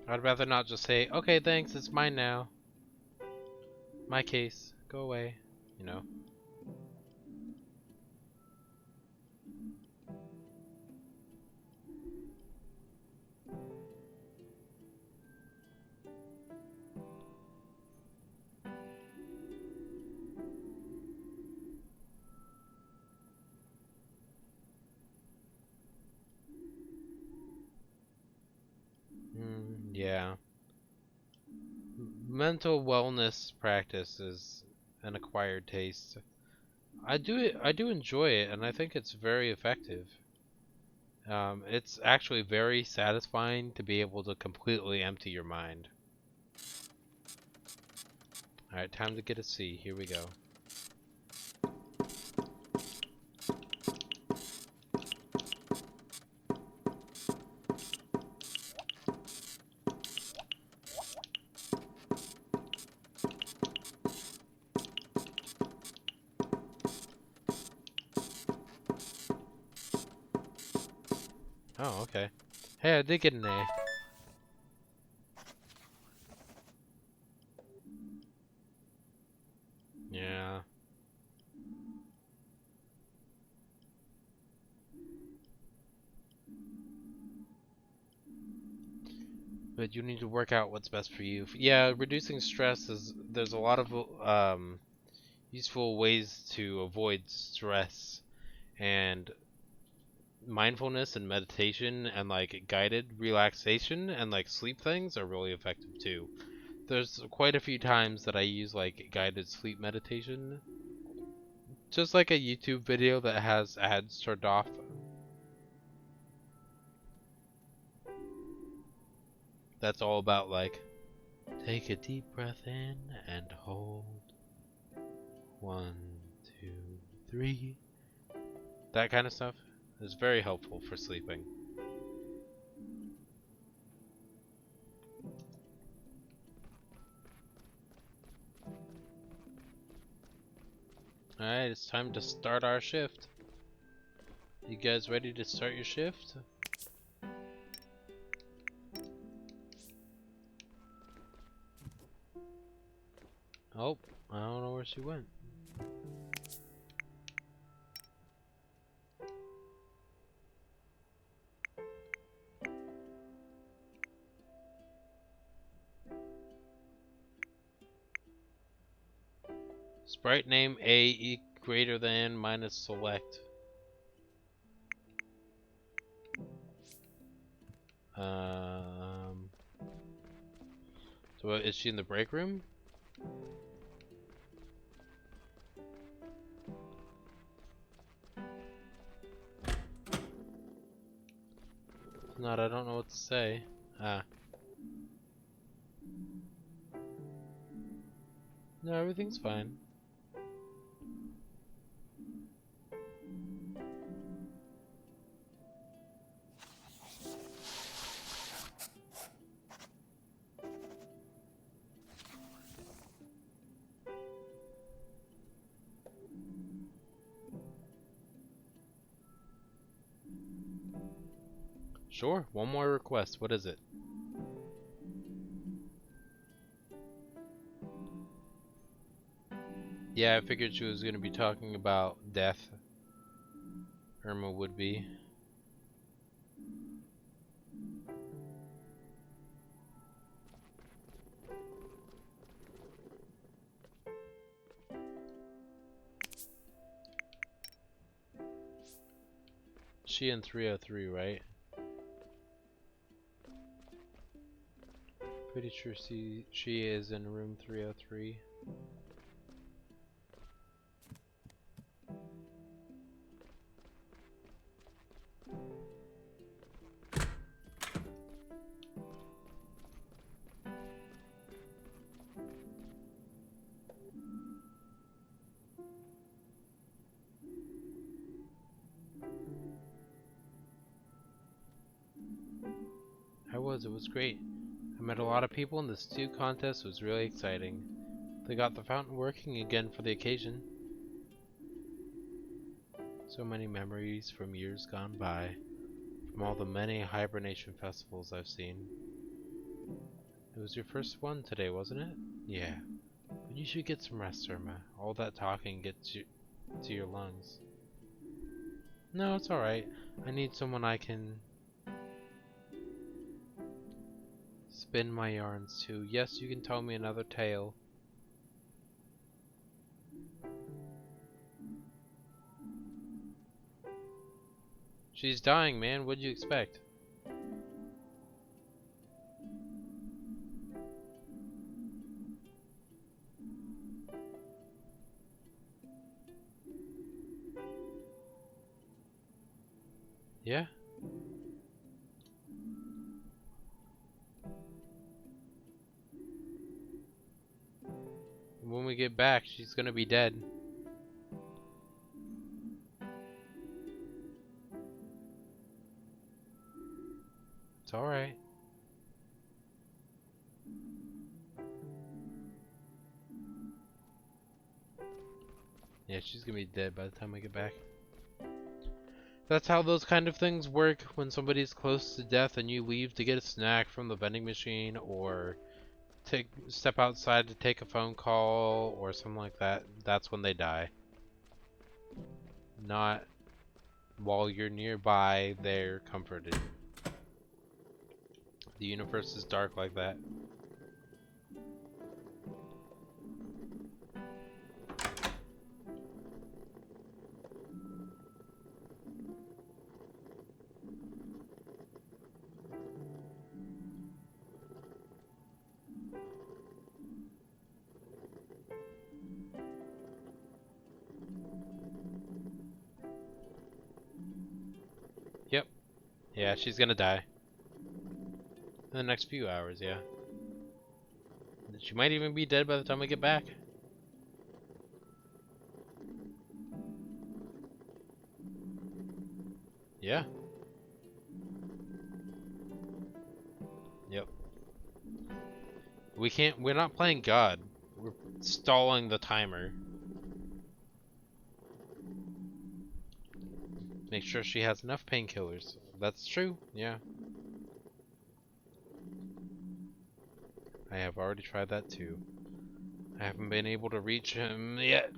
I'd rather not just say, okay, thanks, it's mine now. My case. Go away. You know. Yeah. Mental wellness practice is an acquired taste. I do enjoy it, and I think it's very effective. It's actually very satisfying to be able to completely empty your mind. Alright, time to get a C. Here we go. Oh, okay. Hey, I did get an A. Yeah. But you need to work out what's best for you. Yeah, reducing stress is there's a lot of useful ways to avoid stress, and mindfulness and meditation and like guided relaxation and like sleep things are really effective too. There's quite a few times that I use like guided sleep meditation. Just like a YouTube video that has ads turned off. That's all about like take a deep breath in and hold. 1, 2, 3. That kind of stuff is very helpful for sleeping. Alright, it's time to start our shift. You guys ready to start your shift? Oh, I don't know where she went. Sprite name A greater than minus select. Um. So is she in the break room? If not, I don't know what to say. Ah. No, everything's fine. Sure, one more request. What is it? Yeah, I figured she was going to be talking about death. Irma would be. She in 303, right? Pretty sure she is in room 303. It was great. I met a lot of people and the stew contest was really exciting. They got the fountain working again for the occasion. So many memories from years gone by, from all the many hibernation festivals I've seen. It was your first one today, wasn't it? Yeah. But you should get some rest, Irma. All that talking gets you to your lungs. No, it's alright. I need someone I can spin my yarns to. Yes, you can tell me another tale. She's dying, man. What'd you expect? Yeah? When we get back, she's gonna be dead. It's alright. Yeah, she's gonna be dead by the time we get back. That's how those kind of things work when somebody's close to death and you leave to get a snack from the vending machine or step outside to take a phone call or something like that. That's when they die. Not while you're nearby, they're comforted. The universe is dark like that. Yep. Yeah, she's gonna die. In the next few hours, yeah. She might even be dead by the time we get back. Yeah. Yep. We're not playing God. We're stalling the timer. Make sure she has enough painkillers. That's true, yeah. I have already tried that too. I haven't been able to reach him yet.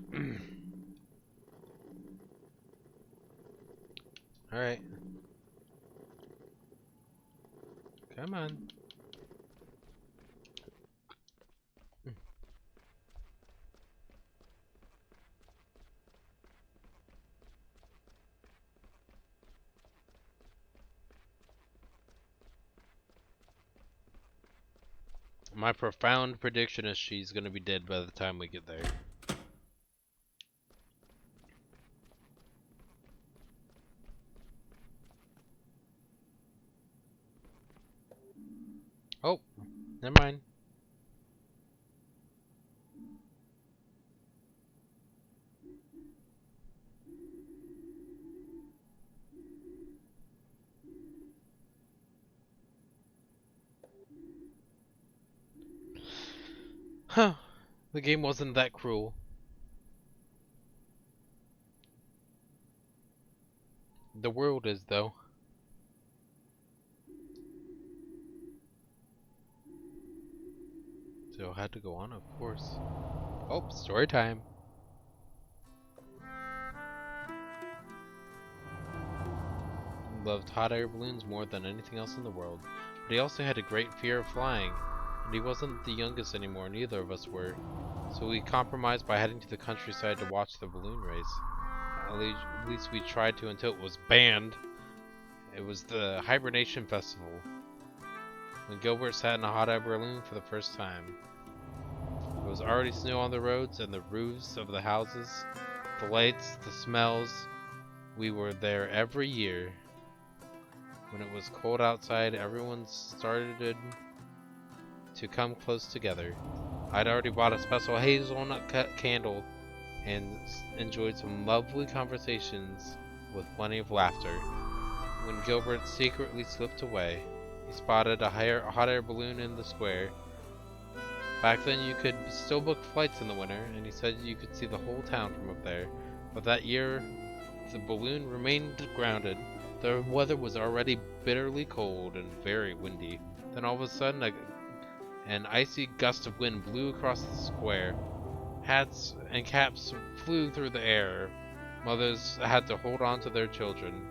Alright. Come on. My profound prediction is she's gonna be dead by the time we get there. Oh, never mind. Huh. The game wasn't that cruel. The world is, though. So I had to go on, of course. Oh, story time. He loved hot air balloons more than anything else in the world, but he also had a great fear of flying, and he wasn't the youngest anymore, neither of us were. So we compromised by heading to the countryside to watch the balloon race. At least we tried to until it was banned. It was the Hibernation Festival, when Gilbert sat in a hot air balloon for the first time. There was already snow on the roads and the roofs of the houses, the lights, the smells. We were there every year. When it was cold outside, everyone started to come close together. I'd already bought a special hazelnut candle and enjoyed some lovely conversations with plenty of laughter. When Gilbert secretly slipped away, he spotted a hot air balloon in the square. Back then you could still book flights in the winter, and he said you could see the whole town from up there. But that year, the balloon remained grounded. The weather was already bitterly cold and very windy. Then all of a sudden, an icy gust of wind blew across the square. Hats and caps flew through the air. Mothers had to hold on to their children.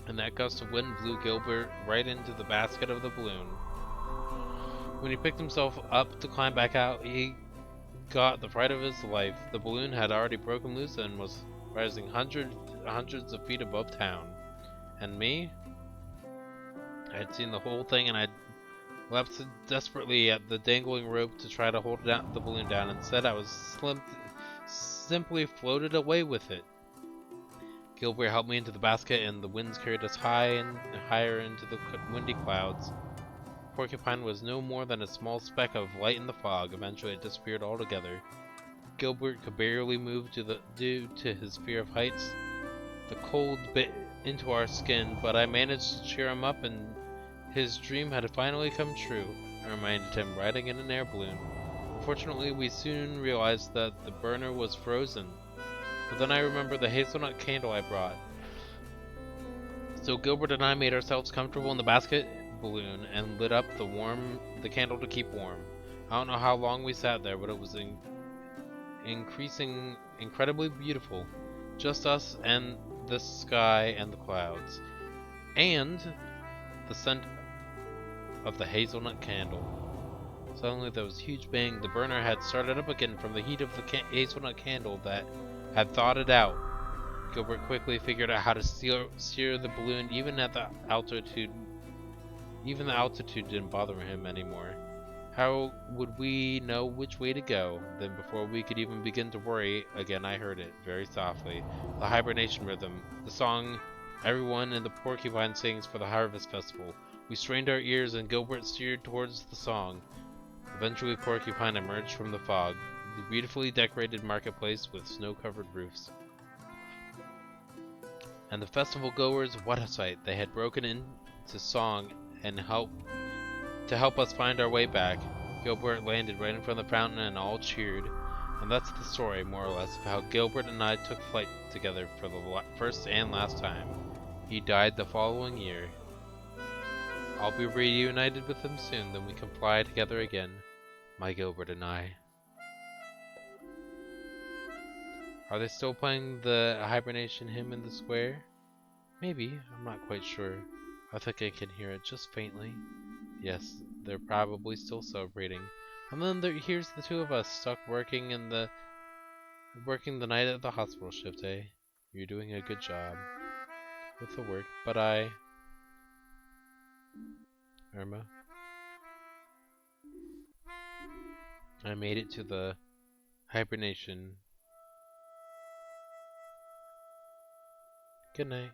And that gust of wind blew Gilbert right into the basket of the balloon. When he picked himself up to climb back out, he got the fright of his life. The balloon had already broken loose and was rising hundreds of feet above town. And me? I had seen the whole thing, and I leapt desperately at the dangling rope to try to hold the balloon down. Instead, I was simply floated away with it. Gilbert helped me into the basket, and the winds carried us high and higher into the windy clouds. Porcupine was no more than a small speck of light in the fog. Eventually, it disappeared altogether. Gilbert could barely move due to his fear of heights. The cold bit into our skin, but I managed to cheer him up, and his dream had finally come true. I reminded him riding in an air balloon. Unfortunately, we soon realized that the burner was frozen. But then I remembered the hazelnut candle I brought. So Gilbert and I made ourselves comfortable in the basket balloon and lit up the candle to keep warm. I don't know how long we sat there, but it was incredibly beautiful. Just us and the sky and the clouds. And the scent of the hazelnut candle. Suddenly there was a huge bang. The burner had started up again from the heat of the hazelnut candle that had thawed it out. Gilbert quickly figured out how to steer the balloon even at the altitude. Even the altitude didn't bother him anymore. How would we know which way to go? Then before we could even begin to worry, again I heard it, very softly. The hibernation rhythm. The song everyone in the Porcupine sings for the Harvest Festival. We strained our ears and Gilbert steered towards the song. Eventually Porcupine emerged from the fog. The beautifully decorated marketplace with snow-covered roofs. And the festival goers, what a sight! They had broken into song and to help us find our way back. Gilbert landed right in front of the fountain and all cheered. And that's the story, more or less, of how Gilbert and I took flight together for the first and last time. He died the following year. I'll be reunited with him soon, then we can fly together again. My Gilbert and I. Are they still playing the hibernation hymn in the square? Maybe, I'm not quite sure. I think I can hear it just faintly. Yes, they're probably still celebrating. And then here's the two of us stuck working the night at the hospital shift, eh? You're doing a good job with the work, but Irma, I made it to the hibernation. Good night.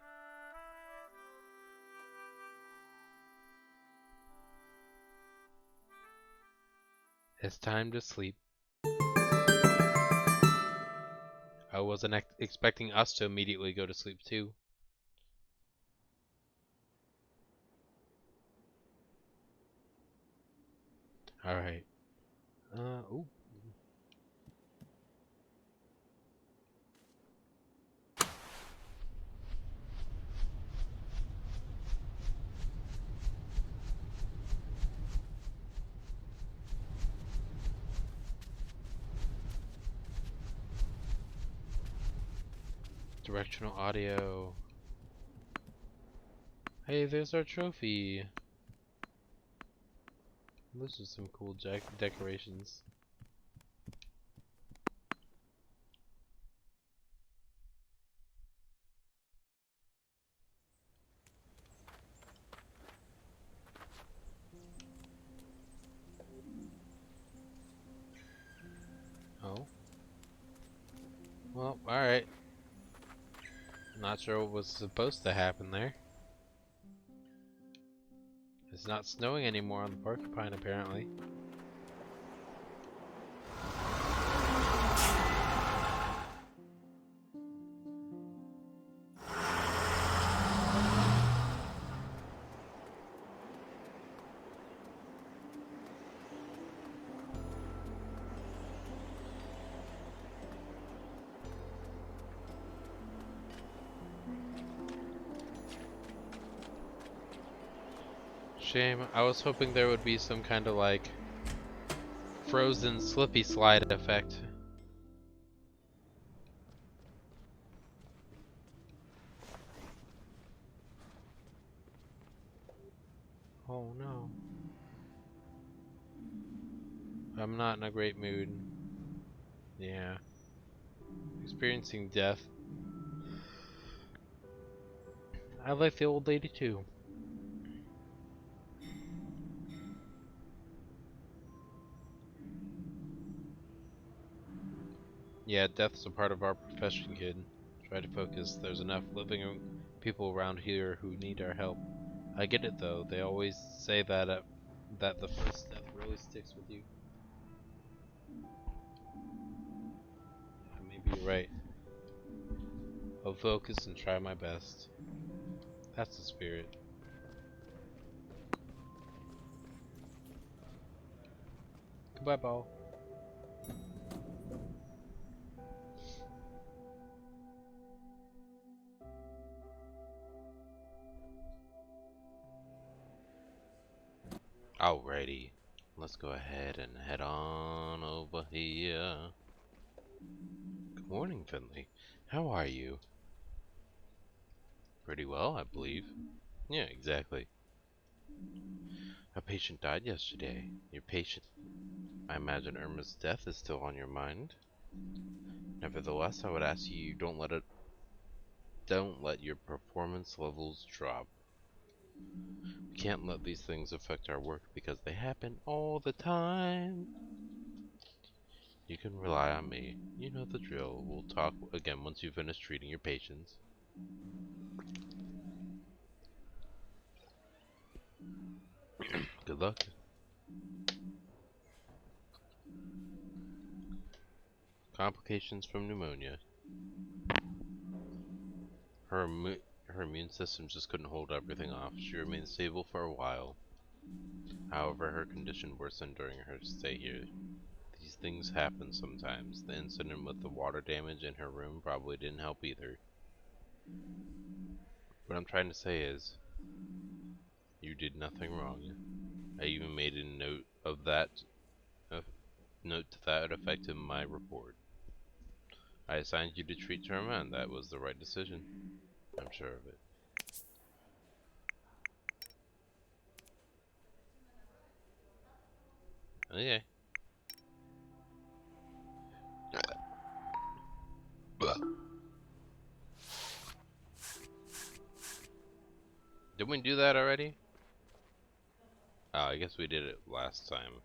It's time to sleep. I wasn't expecting us to immediately go to sleep too. Alright. Ooh. Directional audio. Hey, there's our trophy. Those are some cool decorations. Oh. Well, alright. Not sure what was supposed to happen there. It's not snowing anymore on the Porcupine, apparently. Shame. I was hoping there would be some kind of like frozen slippy slide effect. Oh no. I'm not in a great mood. Yeah. Experiencing death. I like the old lady too. Yeah, death's a part of our profession, kid. Try to focus. There's enough living people around here who need our help. I get it though. They always say that that the first step really sticks with you. Maybe you're right. I'll focus and try my best. That's the spirit. Goodbye, Paul. Alrighty. Let's go ahead and head on over here. Good morning, Finley. How are you? Pretty well, I believe. Yeah, exactly. A patient died yesterday. Your patient... I imagine Irma's death is still on your mind. Nevertheless, I would ask you don't let your performance levels drop. We can't let these things affect our work because they happen all the time. You can rely on me. You know the drill. We'll talk again once you finish treating your patients. Good luck. Complications from pneumonia. Her immune system just couldn't hold everything off. She remained stable for a while. However, her condition worsened during her stay here. These things happen sometimes. The incident with the water damage in her room probably didn't help either. What I'm trying to say is, you did nothing wrong. I even made a note of that, note to that effect in my report. I assigned you to treat Terma, and that was the right decision. I'm sure of it. Okay. Didn't we do that already? Oh, I guess we did it last time.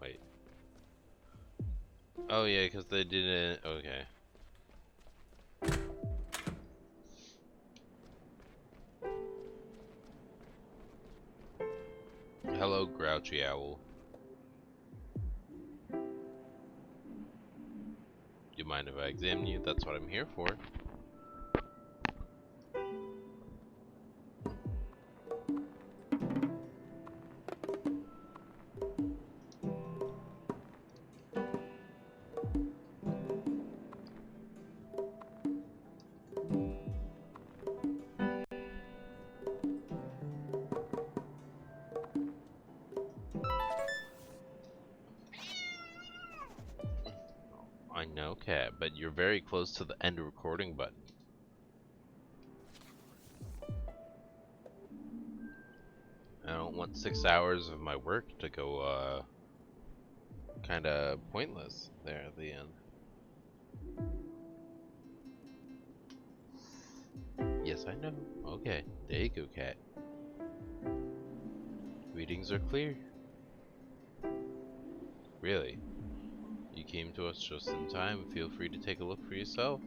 Wait. Oh yeah, because they didn't... Okay. Hello, Grouchy Owl. You mind if I examine you? That's what I'm here for. I know, Cat, but you're very close to the end recording button. I don't want 6 hours of my work to go, kinda pointless there at the end. Yes, I know. Okay, there you go, Cat. Readings are clear. Really? You came to us just in time. Feel free to take a look for yourself.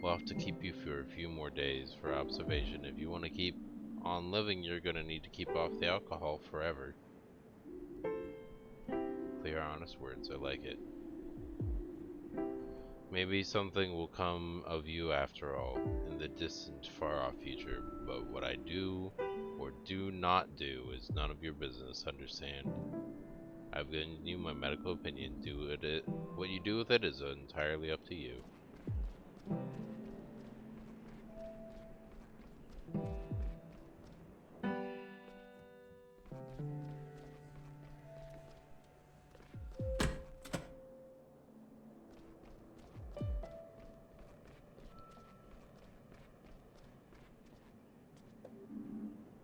We'll have to keep you for a few more days for observation. If you want to keep on living, you're gonna need to keep off the alcohol forever. Clear, honest words. I like it. Maybe something will come of you after all, in the distant, far-off future. But what I do or do not do is none of your business, understand? I've given you my medical opinion. What you do with it is entirely up to you.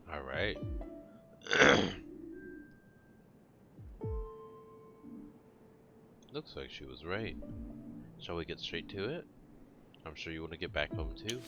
Alright. Looks like she was right. Shall we get straight to it? I'm sure you want to get back home too.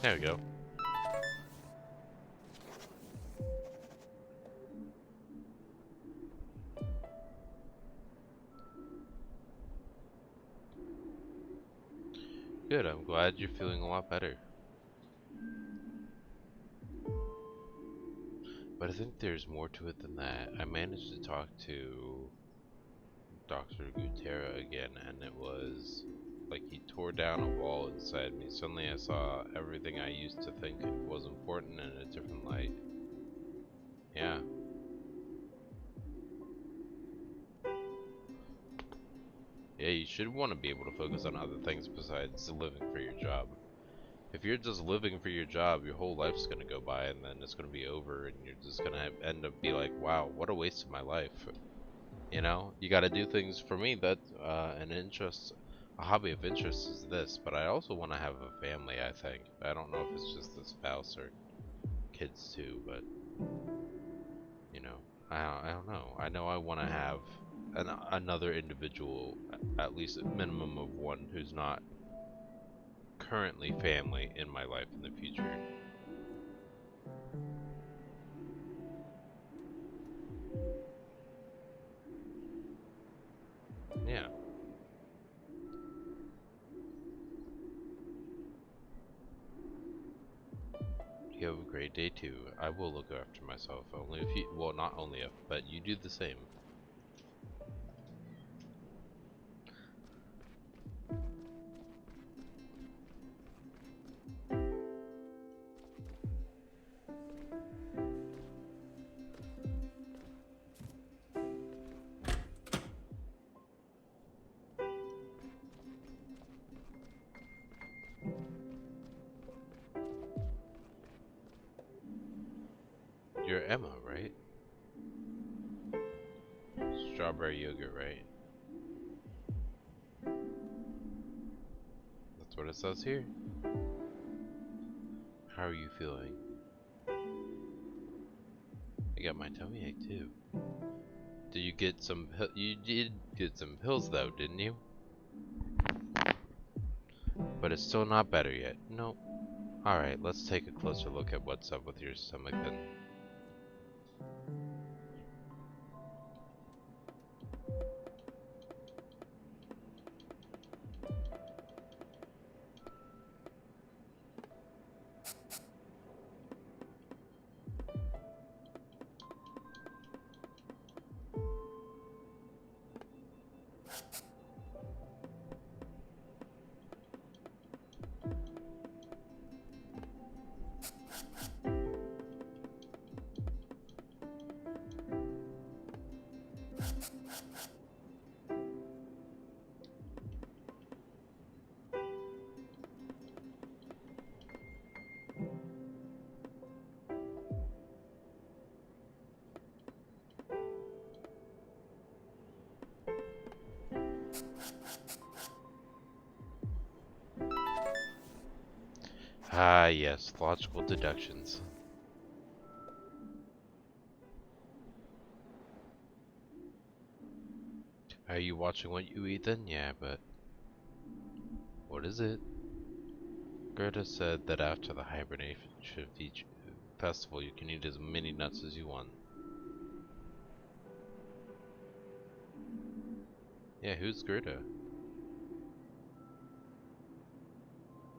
There we go. Good, I'm glad you're feeling a lot better. But I think there's more to it than that. I managed to talk to Dr. Gutera again, and it was like he tore down a wall inside me. Suddenly I saw everything I used to think was important in a different light. Yeah. Yeah, you should want to be able to focus on other things besides living for your job. If you're just living for your job, your whole life's gonna go by and then it's gonna be over and you're just gonna end up be like, wow, what a waste of my life. You know, you gotta do things for me that, an interest, a hobby of interest is this, but I also want to have a family, I think. I don't know if it's just the spouse or kids too, but, you know, I don't know. I know I want to have another individual, at least a minimum of one who's not currently family in my life in the future. Yeah. You have a great day too. I will look after myself. Only if you, well, not only if, but you do the same. You're Emma, right? Strawberry yogurt, right? That's what it says here. How are you feeling? I got my tummy ache too. Did you get some? You did get some pills though, didn't you? But it's still not better yet. Nope. All right, let's take a closer look at what's up with your stomach then. Ah, yes, logical deductions. Are you watching what you eat then? Yeah, but what is it? Gerda said that after the hibernation festival, you can eat as many nuts as you want. Yeah, who's Gerda?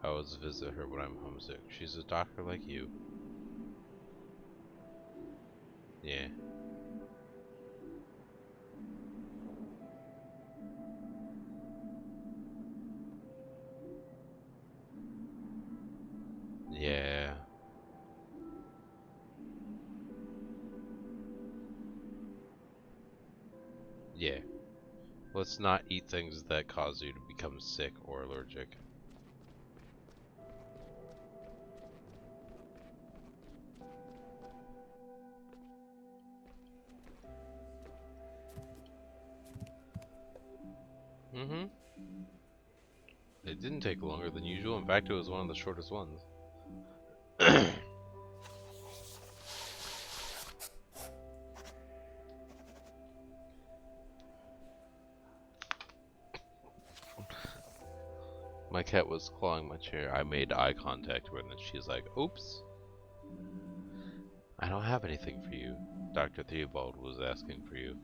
I always visit her when I'm homesick. She's a doctor like you. Yeah. Yeah. Yeah. Let's not eat things that cause you to become sick or allergic. Mm-hmm. It didn't take longer than usual. In fact, it was one of the shortest ones. My cat was clawing my chair. I made eye contact with her and she's like, oops. I don't have anything for you. Dr. Theobald was asking for you.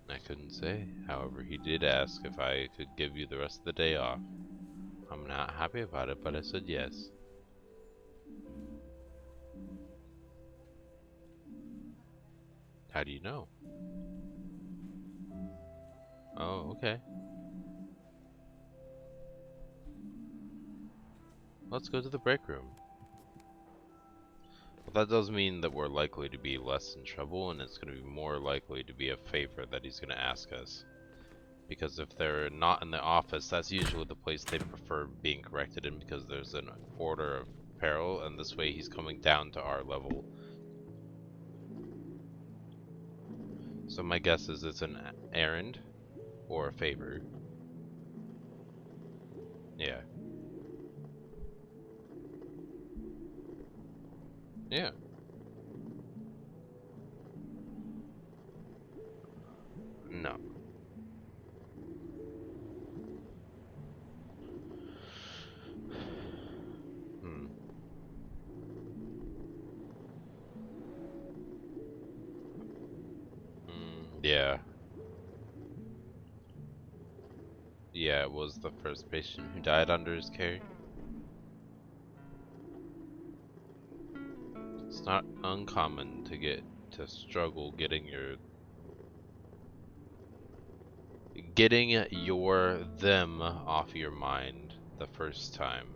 I couldn't say. However, he did ask if I could give you the rest of the day off. I'm not happy about it, but I said yes. How do you know? Oh, okay. Let's go to the break room. Well, that does mean that we're likely to be less in trouble, and it's going to be more likely to be a favor that he's going to ask us. Because if they're not in the office, that's usually the place they prefer being corrected in, because there's an order of peril, and this way he's coming down to our level. So my guess is it's an errand or a favor. Yeah. Yeah. No. Hmm. Yeah. Yeah, it was the first patient who died under his care. It's not uncommon to struggle getting your them off your mind the first time.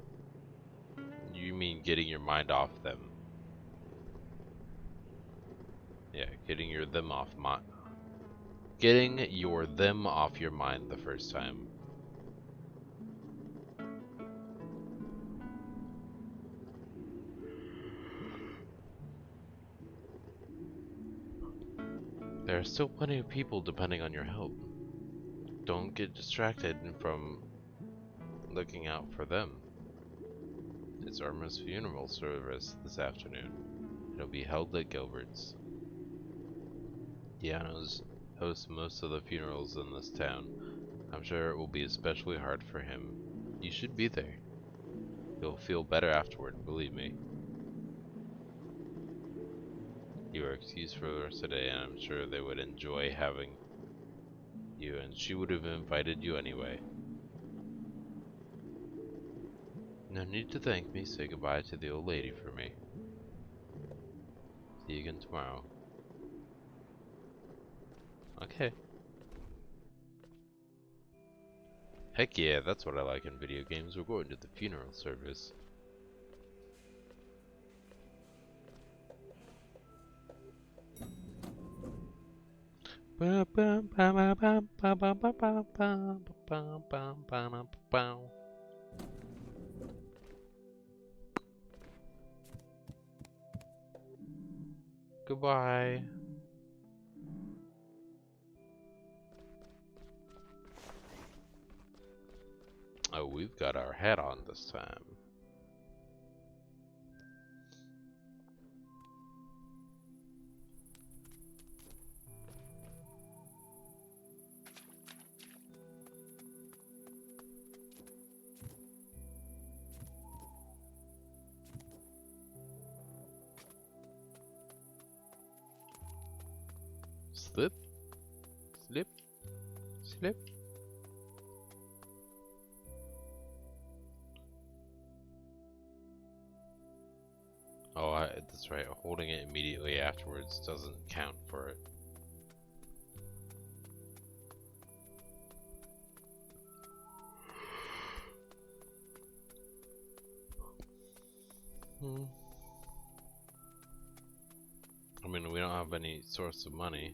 You mean getting your mind off them. Yeah, getting your them off your mind the first time. There are still plenty of people depending on your help. Don't get distracted from looking out for them. It's Irma's funeral service this afternoon. It'll be held at Gilbert's. Diano's hosts most of the funerals in this town. I'm sure it will be especially hard for him. You should be there. You'll feel better afterward, believe me. You are excused for the rest of the day, and I'm sure they would enjoy having you, and she would have invited you anyway. No need to thank me. Say goodbye to the old lady for me. See you again tomorrow. Okay. Heck yeah, that's what I like in video games. We're going to the funeral service. Goodbye. Oh, we've got our hat on this time. Slip, slip, slip. Oh, that's right. Holding it immediately afterwards doesn't count for it. I mean, we don't have any source of money.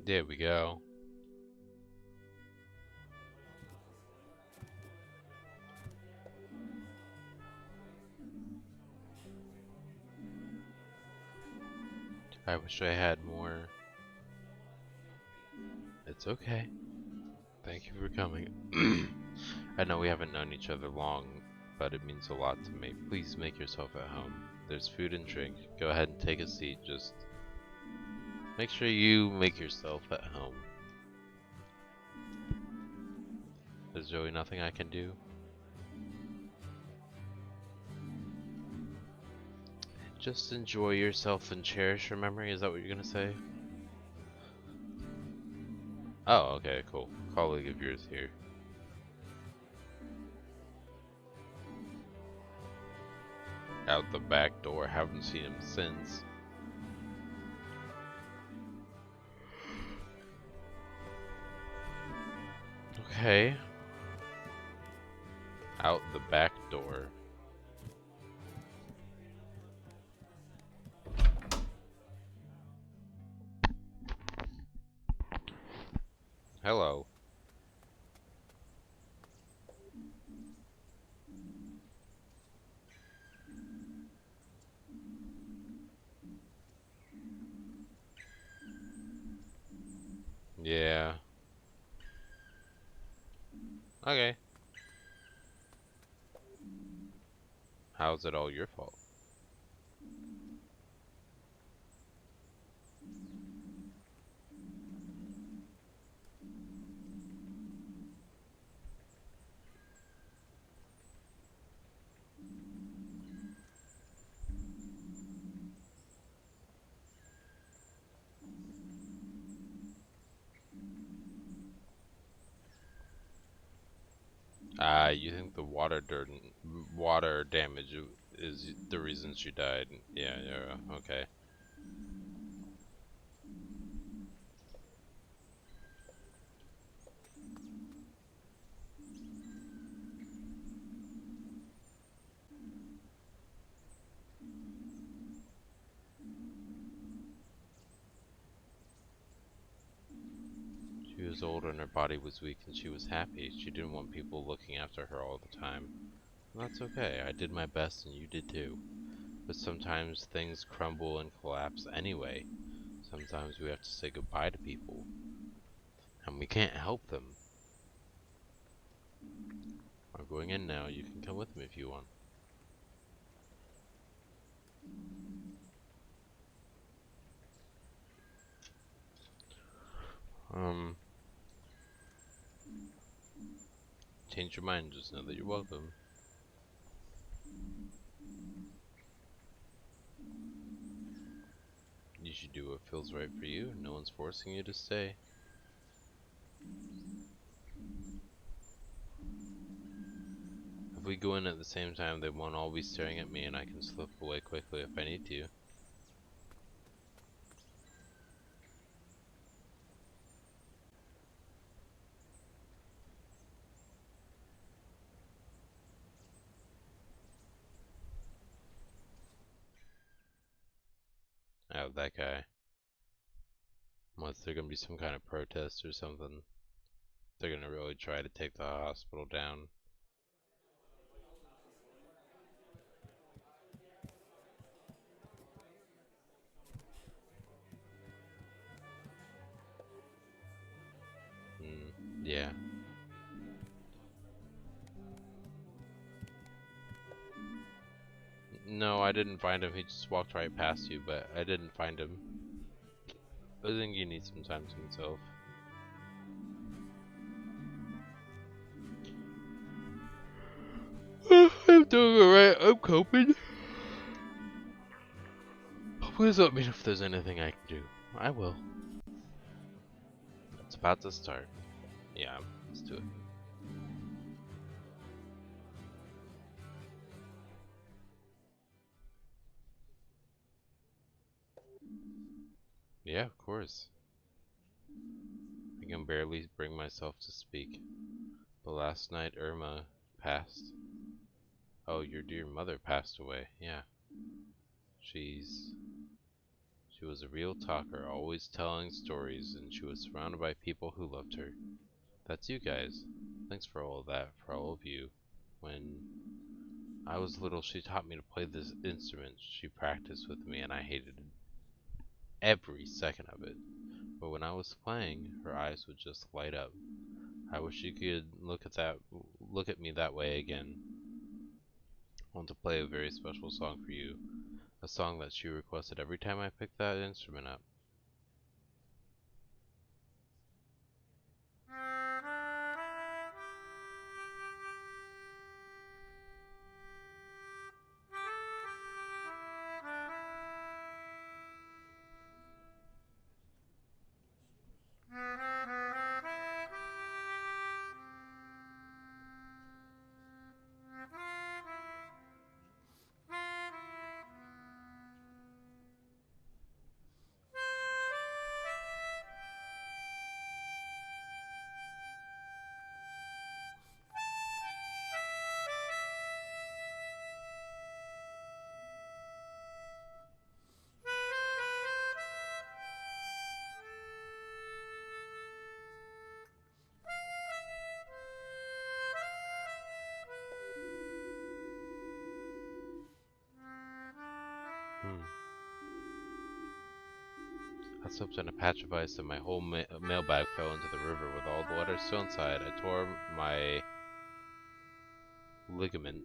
There we go. I wish I had more. It's okay. Thank you for coming. I know we haven't known each other long, but it means a lot to me. Please make yourself at home. There's food and drink. Go ahead and take a seat. Just make sure you make yourself at home. There's really nothing I can do. Just enjoy yourself and cherish your memory. Is that what you're gonna say? Oh, okay, cool. Colleague of yours here. Out the back door. Haven't seen him since. Okay. Out the back door. Hello. Yeah. Okay. How's it all your fault? You think the water damage is the reason she died? Yeah, yeah, okay. She was old and her body was weak and she was happy. She didn't want people looking after her all the time. And that's okay. I did my best and you did too. But sometimes things crumble and collapse anyway. Sometimes we have to say goodbye to people. And we can't help them. I'm going in now. You can come with me if you want. Change your mind. Just know that you're welcome. You should do what feels right for you. No one's forcing you to stay. If we go in at the same time, they won't all be staring at me and I can slip away quickly if I need to. Oh, that guy. Unless there gonna be some kind of protest or something. They're gonna really try to take the hospital down. Yeah. No, I didn't find him. He just walked right past you, but I didn't find him. I think he needs some time to himself. I'm doing alright. I'm coping. Please let me know if there's anything I can do. I will. It's about to start. Yeah, let's do it. Yeah, of course. I can barely bring myself to speak. But last night Irma passed. Oh, your dear mother passed away. Yeah. She's She was a real talker, always telling stories, and she was surrounded by people who loved her. That's you guys. Thanks for all of that, for all of you. When I was little, she taught me to play this instrument. She practiced with me, and I hated it. every second of it. But when I was playing, her eyes would just light up. I wish you could look at me that way again. I want to play a very special song for you, a song that she requested every time I picked that instrument up. Hmm. I slipped on a patch of ice and my whole mailbag fell into the river with all the letters still inside. I tore my ligament.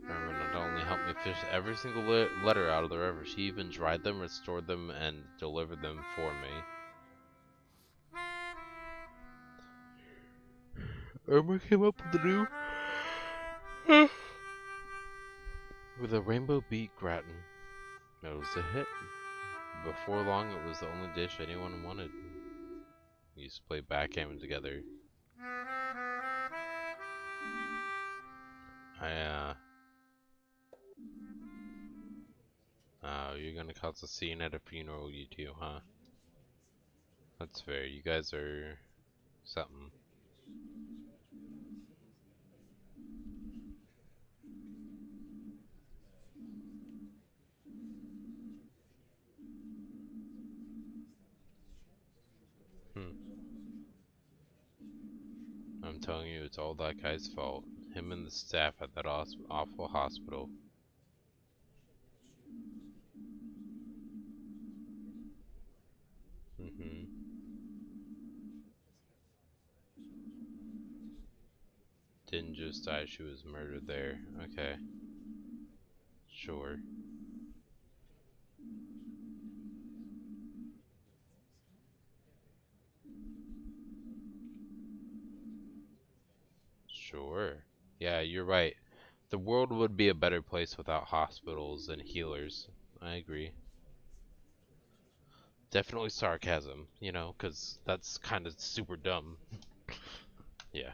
Grandma not only helped me fish every single letter out of the river, she even dried them, restored them, and delivered them for me. Irma came up with the new with a rainbow beet gratin. It was a hit. Before long, it was the only dish anyone wanted. We used to play backgammon together. I, oh, you're gonna cause a scene at a funeral, you two, huh? That's fair. You guys are something. Hmm. I'm telling you, it's all that guy's fault. Him and the staff at that awful hospital. Mm-hmm. Didn't just die, she was murdered there. Okay. Sure. Sure. Yeah, you're right. The world would be a better place without hospitals and healers. I agree. Definitely sarcasm, you know, 'cause that's kind of super dumb. Yeah.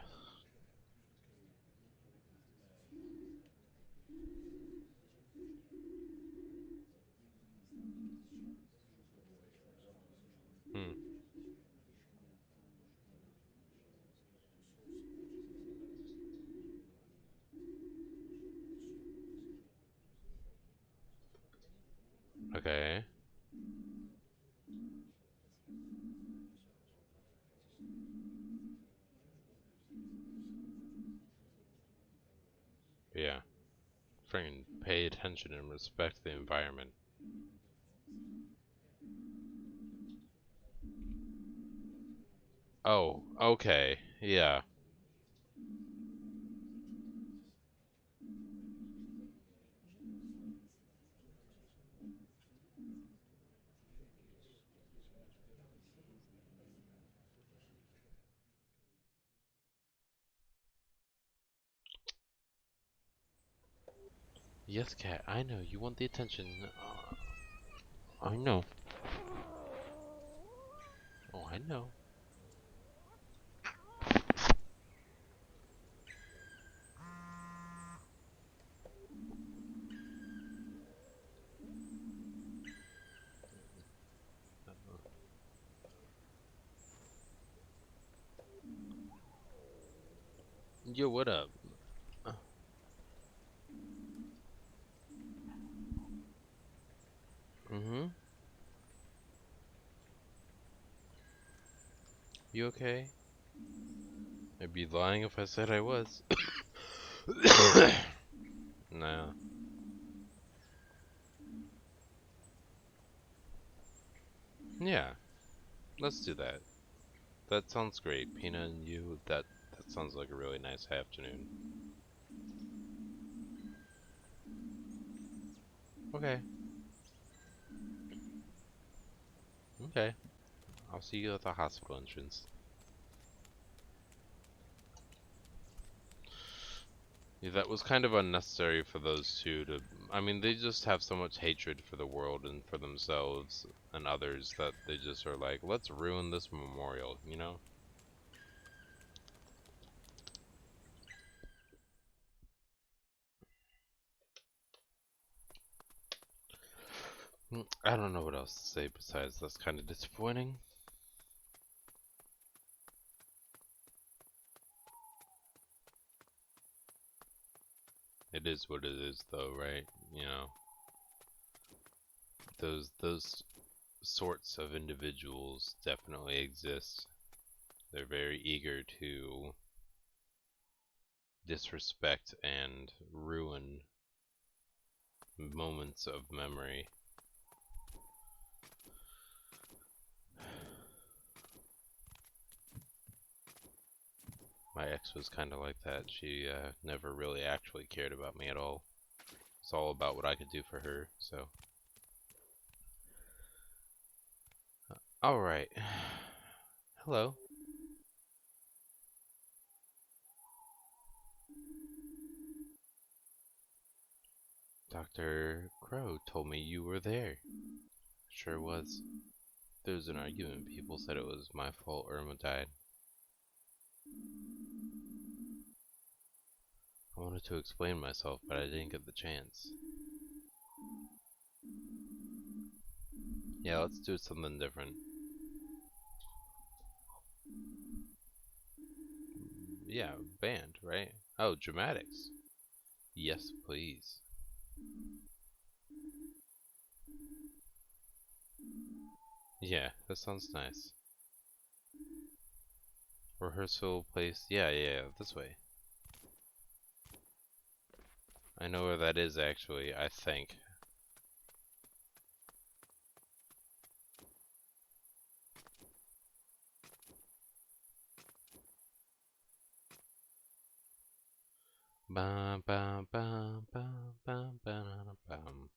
Hmm. Okay. Yeah. Friggin' pay attention and respect the environment. Oh, okay. Yeah. Yes, cat, I know. You want the attention. I know. Oh, I know. Yo, what up? Uh, mm-hmm. You okay? I'd be lying if I said I was. No. Yeah, let's do that. That sounds great. Pina and you, that sounds like a really nice afternoon. Okay. Okay. I'll see you at the hospital entrance. Yeah, that was kind of unnecessary for those two to. I mean, they just have so much hatred for the world and for themselves and others that they just are like, let's ruin this memorial, you know? I don't know what else to say besides that's kind of disappointing. It is what it is, though, right? You know, those sorts of individuals definitely exist. They're very eager to disrespect and ruin moments of memory. My ex was kind of like that. She never really actually cared about me at all. It's all about what I could do for her, so. Alright. Hello. Dr. Crow told me you were there. Sure was. There was an argument. People said it was my fault Irma died. I wanted to explain myself, but I didn't get the chance. Yeah, let's do something different. Yeah, band, right? Oh, dramatics. Yes, please. Yeah, that sounds nice. Rehearsal place. Yeah, this way. I know where that is actually, I think. Bum bum bum bum bum bum bum.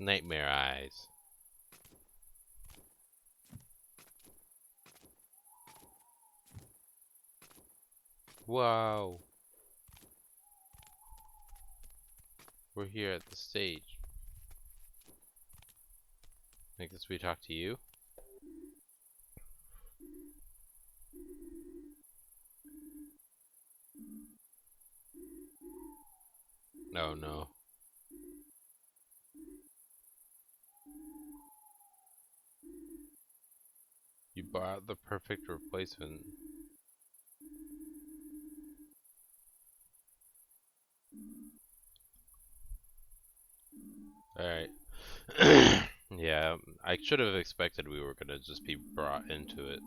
Nightmare eyes. Whoa. We're here at the stage. I guess we talk to you? No, no. You bought the perfect replacement. Alright. Yeah, I should have expected we were gonna just be brought into it.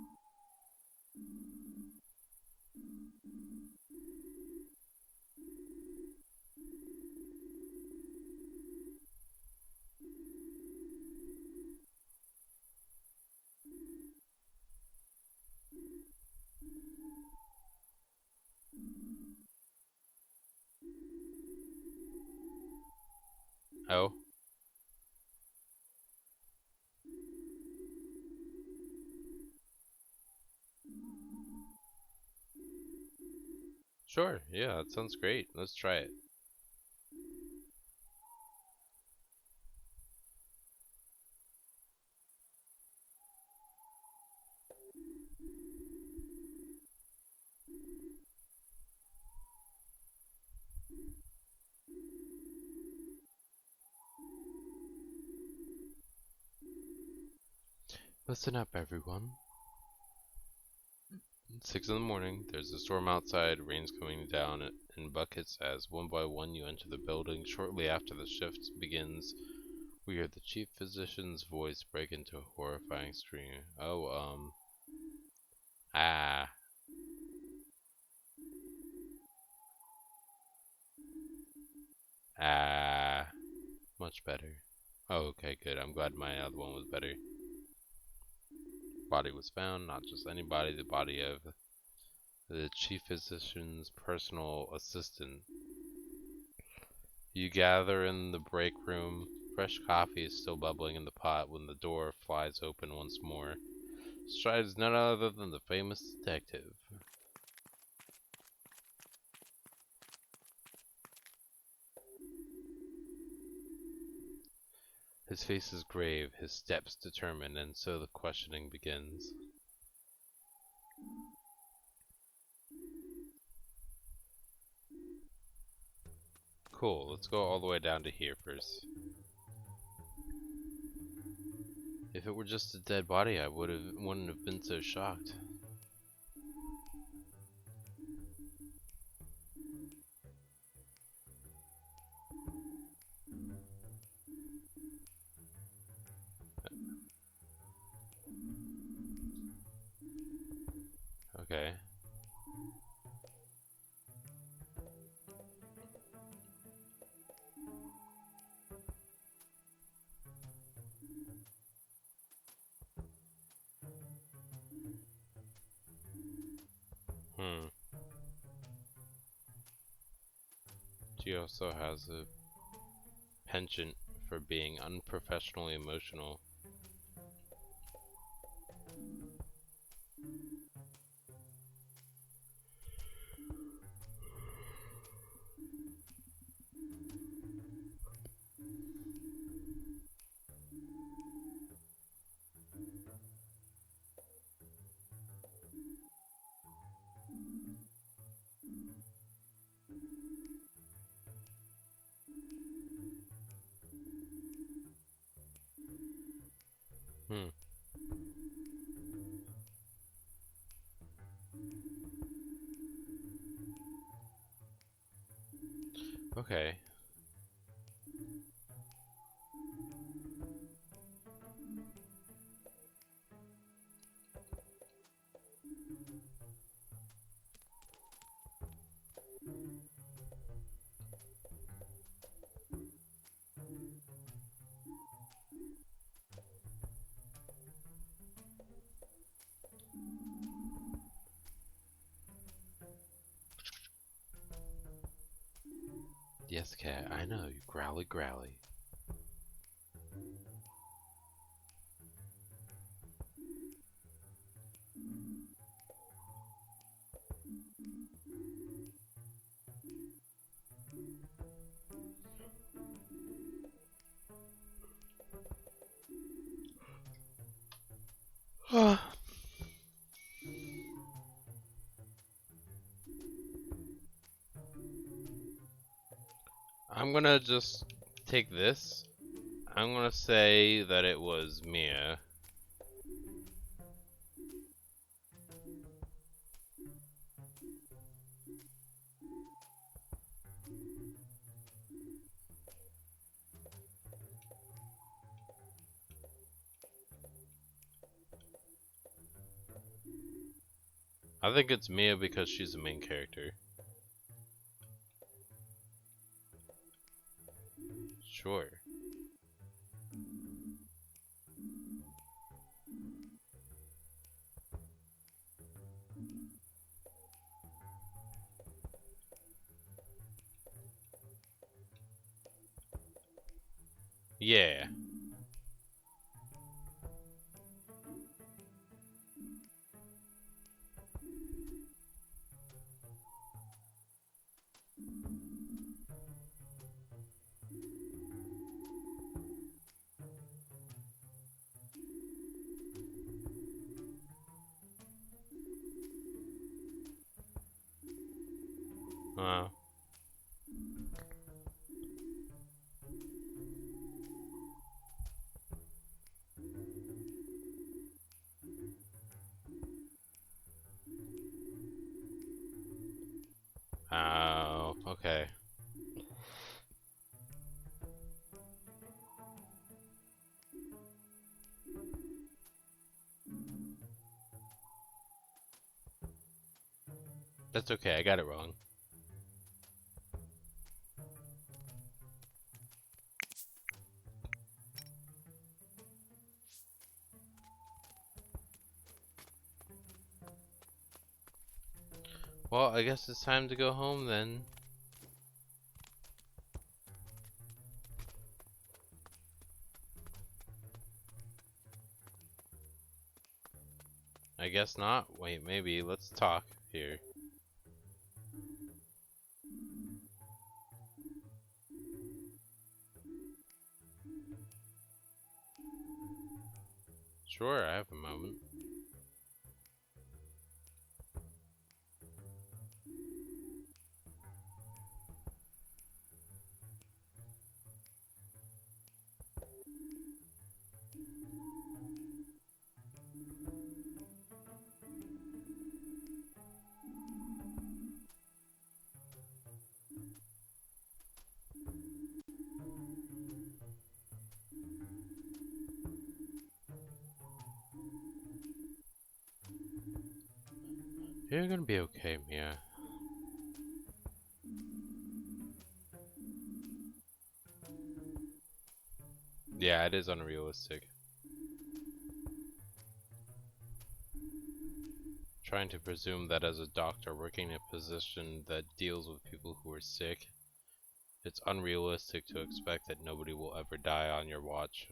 Oh? Sure, yeah, that sounds great. Let's try it. Listen up, everyone. 6 in the morning. There's a storm outside. Rain's coming down in buckets as one by one you enter the building. Shortly after the shift begins, we hear the chief physician's voice break into a horrifying scream. Oh, ah, ah, much better. Oh, okay, good. I'm glad my other one was better. Body was found, not just any body, the body of the chief physician's personal assistant. You gather in the break room. Fresh coffee is still bubbling in the pot when the door flies open once more. Strides none other than the famous detective. His face is grave, his steps determined, and so the questioning begins. Cool, let's go all the way down to here first. If it were just a dead body, I wouldn't have been so shocked. Okay. Hmm. She also has a penchant for being unprofessionally emotional. Hmm. Okay. Yes, cat, I know, you growly growly. I'm gonna just take this. I'm gonna say that it was Mia. I think it's Mia because she's the main character. Sure. Yeah. Uh, Okay. That's okay, I got it wrong. Well, I guess it's time to go home then. I guess not. Wait, maybe. Let's talk here. Sure, I have a moment. You're gonna be okay, Mia. Yeah, it is unrealistic. Trying to presume that as a doctor working in a position that deals with people who are sick, it's unrealistic to expect that nobody will ever die on your watch.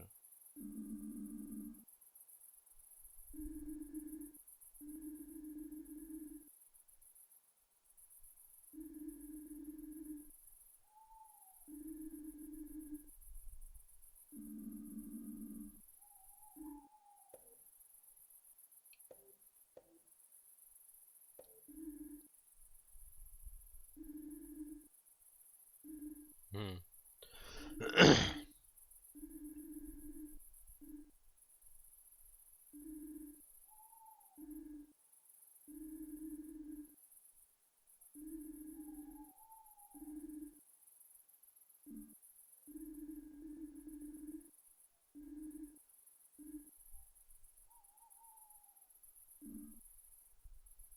Hmm.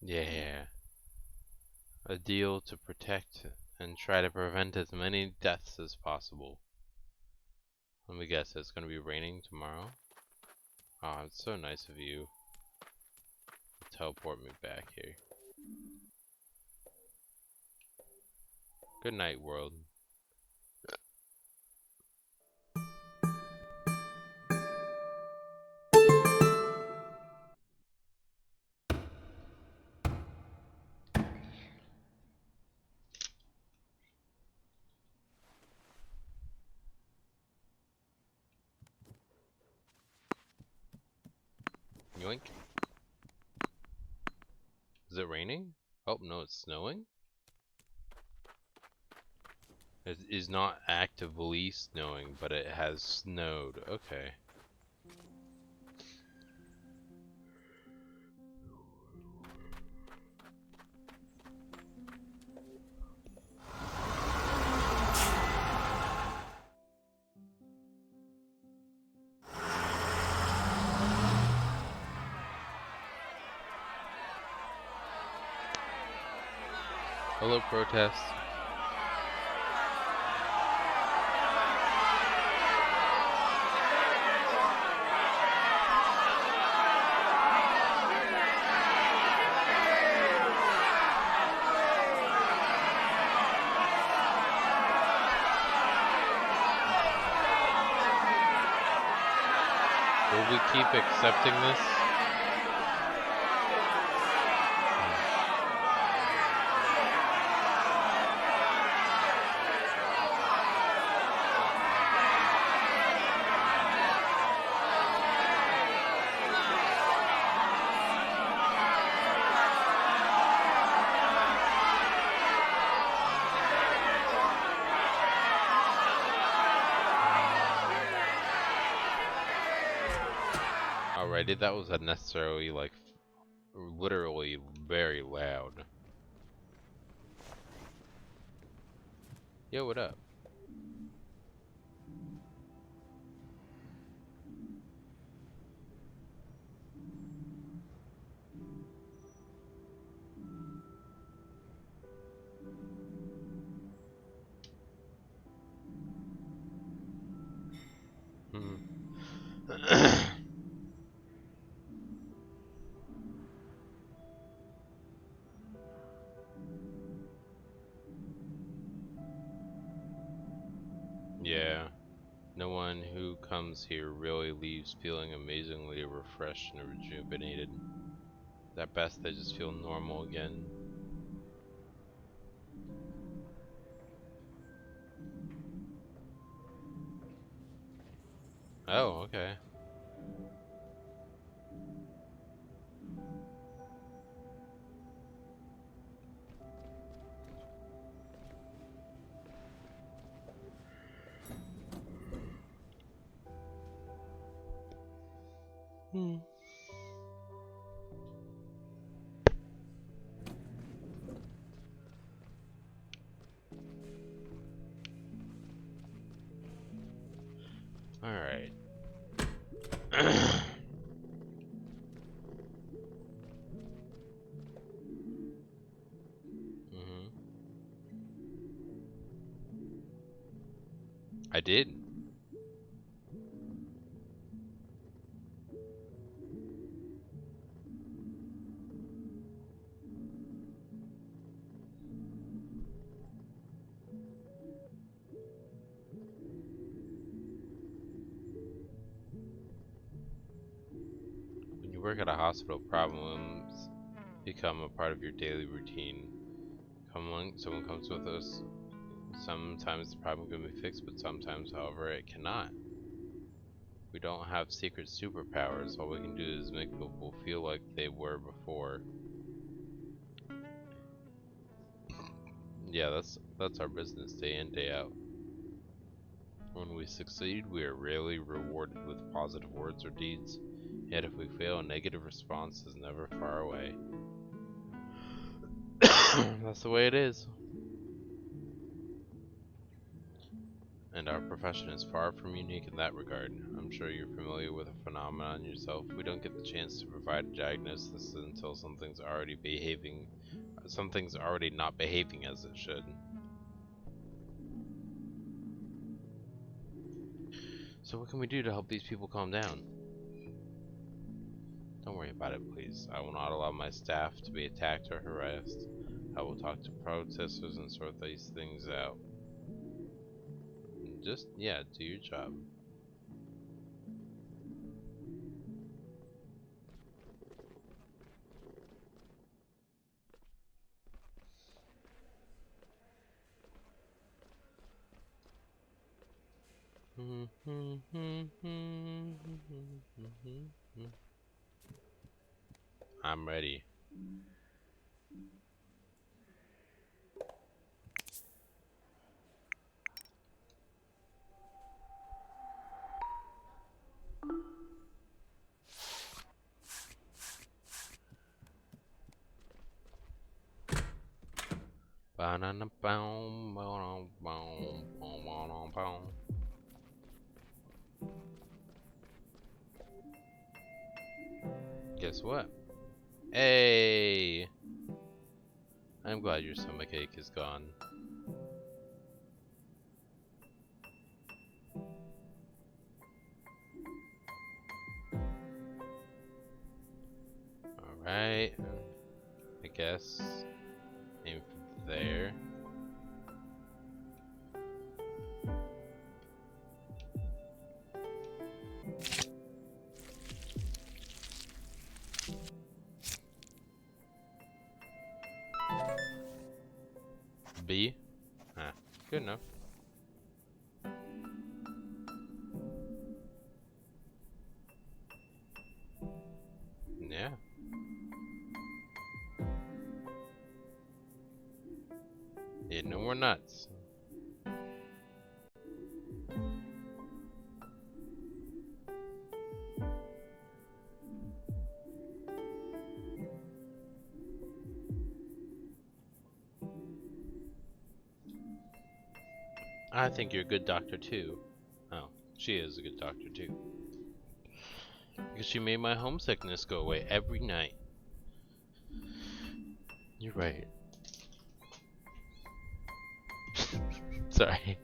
Yeah. A deal to protect and try to prevent as many deaths as possible. Let me guess, it's gonna be raining tomorrow? Oh, it's so nice of you to teleport me back here. Good night, world. Yoink. Is it raining? Oh, no, it's snowing? It is not actively snowing, but it has snowed. Okay. Hello, protest. Will we keep accepting this? Alrighty, that was unnecessarily, like, literally very loud. Yo, what up? Hmm. Yeah, no one who comes here really leaves feeling amazingly refreshed and rejuvenated. At best, they just feel normal again. Oh, okay. Hmm. Alright. Hmm. I did. When you work at a hospital, problems become a part of your daily routine. Someone comes with us. Sometimes the problem can be fixed, but sometimes, however, it cannot. We don't have secret superpowers. All we can do is make people feel like they were before. Yeah, that's our business day in, day out. When we succeed, we are rarely rewarded with positive words or deeds. Yet if we fail, a negative response is never far away. That's the way it is. And our profession is far from unique in that regard. I'm sure you're familiar with a phenomenon yourself. We don't get the chance to provide a diagnosis until something's already not behaving as it should. So what can we do to help these people calm down? Don't worry about it, please. I will not allow my staff to be attacked or harassed. I will talk to protesters and sort these things out. Just, yeah, do your job. I'm ready. Banana boom, boom, boom, boom, boom, boom. Guess what? Hey! I'm glad your stomachache is gone. Alright. I guess. Aim for there. B? Ah, good enough. Yeah. Yeah, no more nuts. I think you're a good doctor too. Oh, she is a good doctor too. Because she made my homesickness go away every night. You're right. Sorry.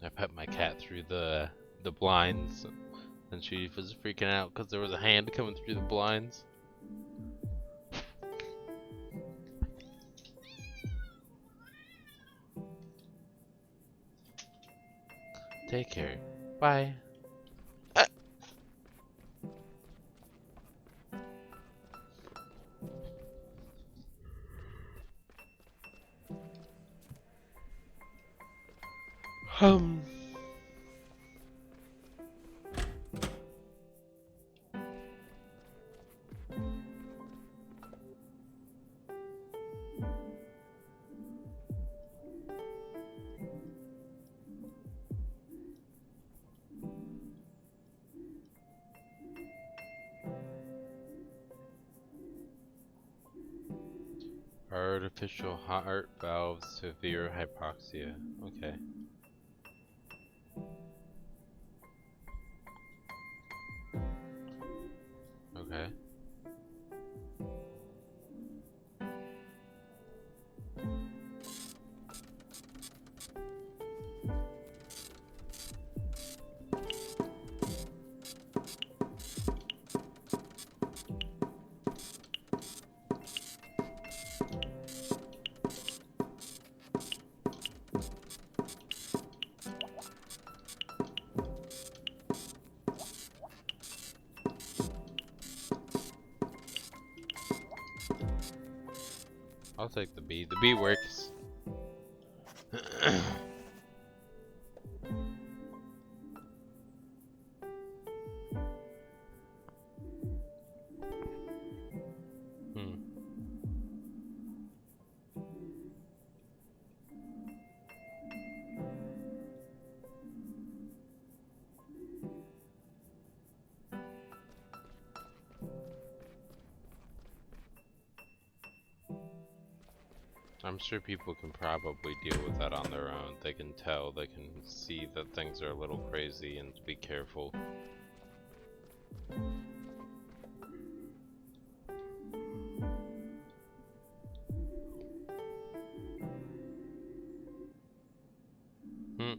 I put my cat through the blinds, and she was freaking out because there was a hand coming through the blinds. Take care. Bye. Um. Artificial heart valve, severe hypoxia. Okay. Okay. I'll take the B. The B works. Hmm. I'm sure people can probably deal with that on their own. They can tell, they can see that things are a little crazy and be careful. Hmm.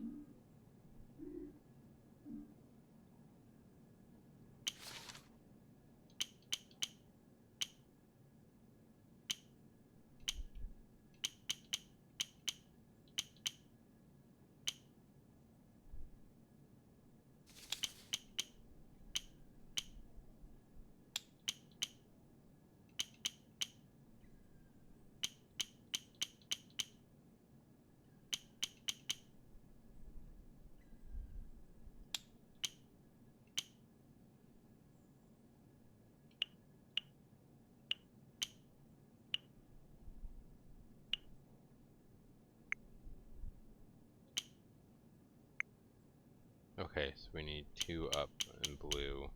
Okay, so we need 2 up in blue.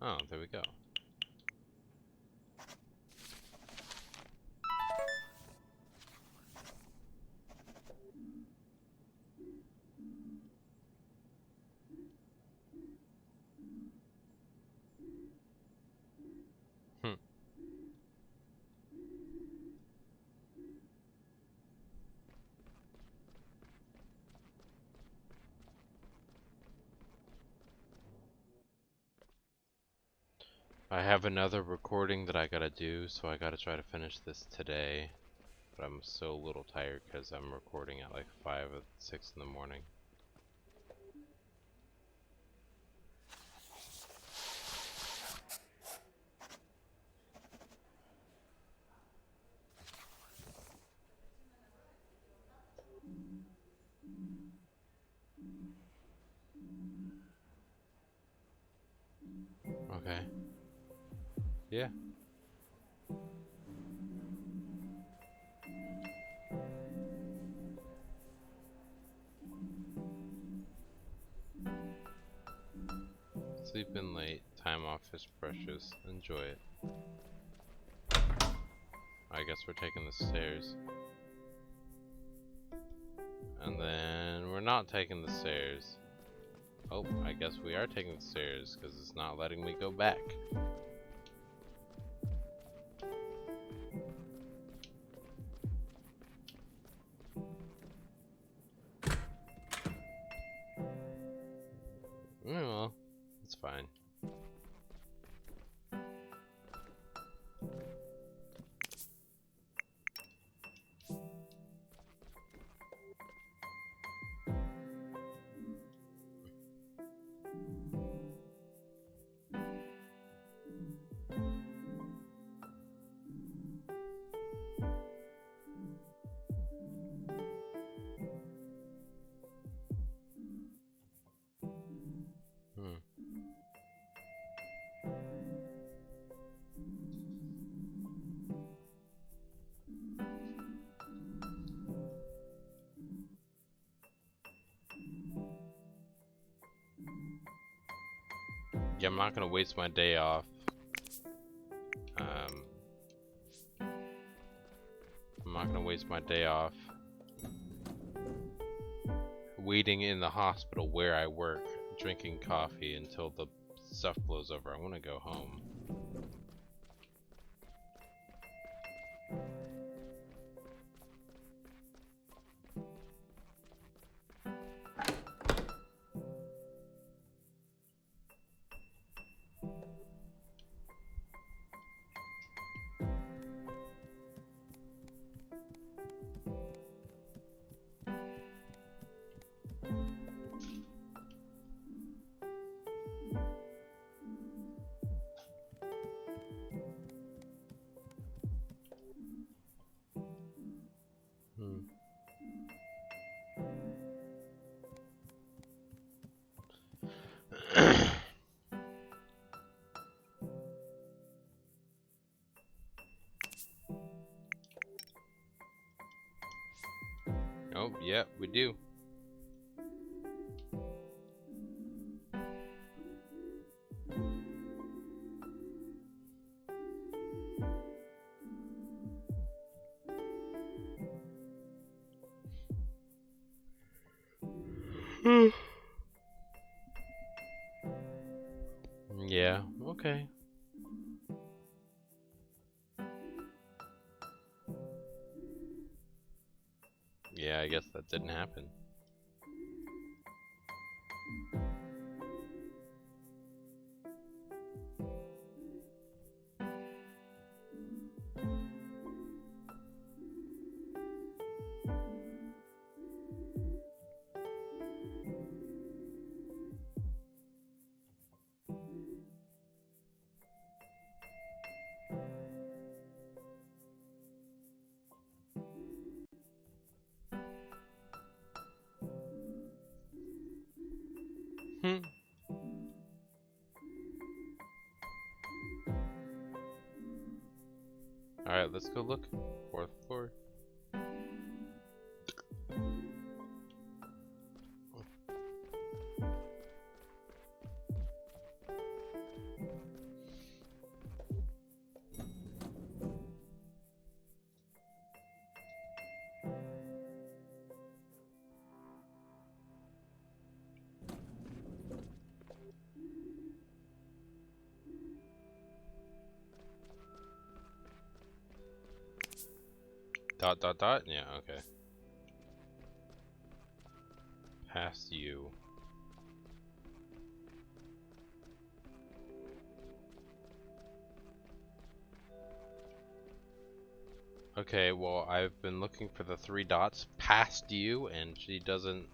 Oh, there we go. Hmm. I have another recording that I gotta do, so I gotta try to finish this today. But I'm so a little tired because I'm recording at like 5 or 6 in the morning. Okay. Yeah. Sleep in late, time off is precious. Enjoy it. I guess we're taking the stairs. And then we're not taking the stairs. Oh, I guess we are taking the stairs because it's not letting me go back. Well, it's fine. Yeah, I'm not gonna waste my day off. I'm not gonna waste my day off waiting in the hospital where I work, drinking coffee until the stuff blows over. I want to go home. Oh, yeah, we do. Yeah, okay. Yeah, I guess that didn't happen. Alright, let's go look. Fourth floor. Dot dot dot? Yeah, okay. Past you. Okay, well, I've been looking for the 3 dots past you, and she doesn't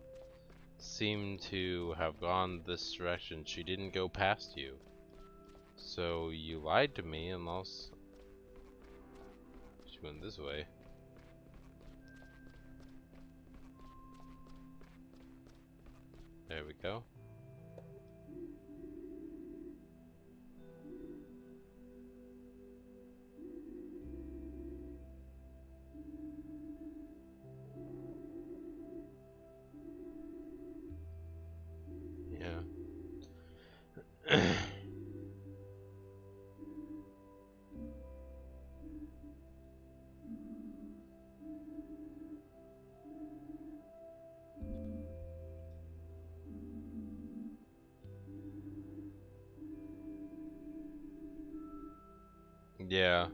seem to have gone this direction. She didn't go past you. So you lied to me unless she went this way. There we go. Yeah. Yeah.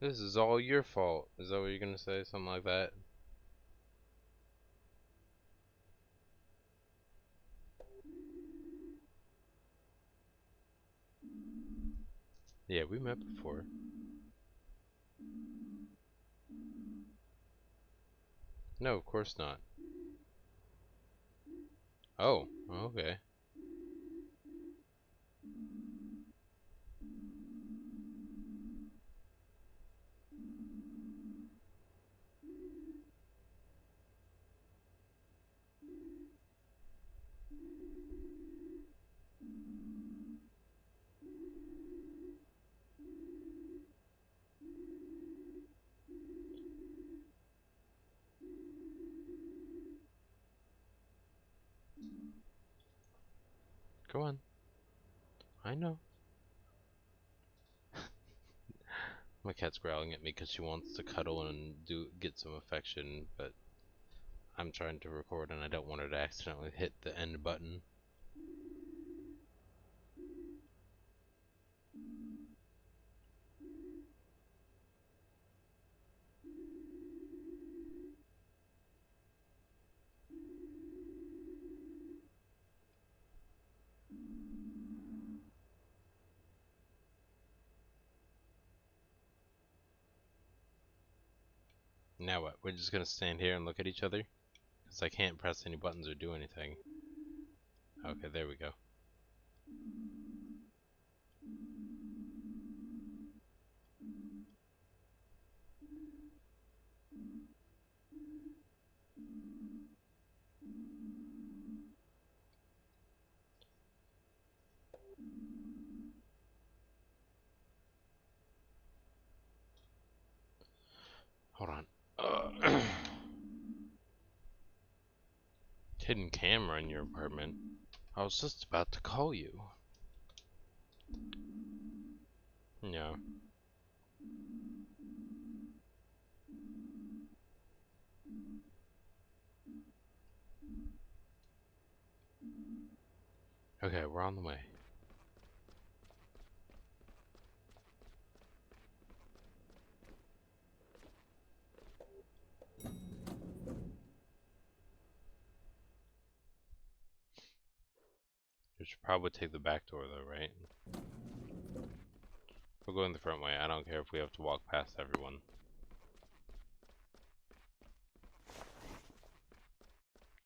This is all your fault. Is that what you're gonna say? Something like that? Yeah, we met before. No, of course not. Oh, okay. Come on. I know. My cat's growling at me because she wants to cuddle and get some affection, but I'm trying to record and I don't want her to accidentally hit the end button. Now what? We're just gonna stand here and look at each other? Because I can't press any buttons or do anything. Okay, there we go. Hold on. Hidden camera in your apartment. I was just about to call you. Yeah. Okay, we're on the way. We should probably take the back door though, right? We're going the front way. I don't care if we have to walk past everyone.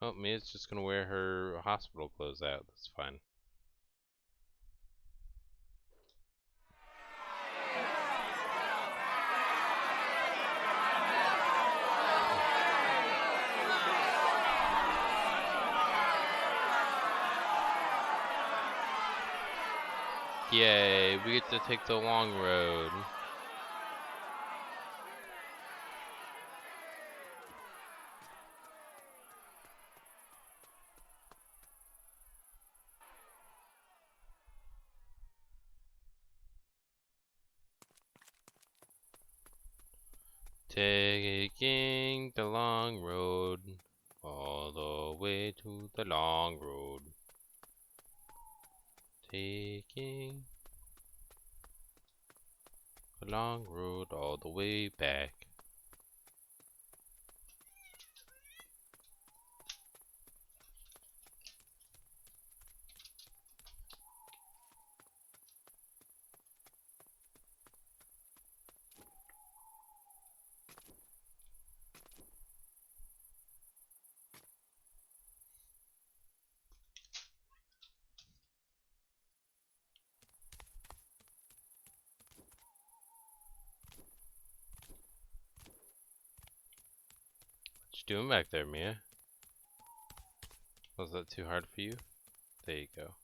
Oh, Mia's just gonna wear her hospital clothes out. That's fine. Yay, we get to take the long road. Taking the long road, all the way to the long road. Taking the long road all the way back. What you doing back there, Mia? Was that too hard for you? There you go.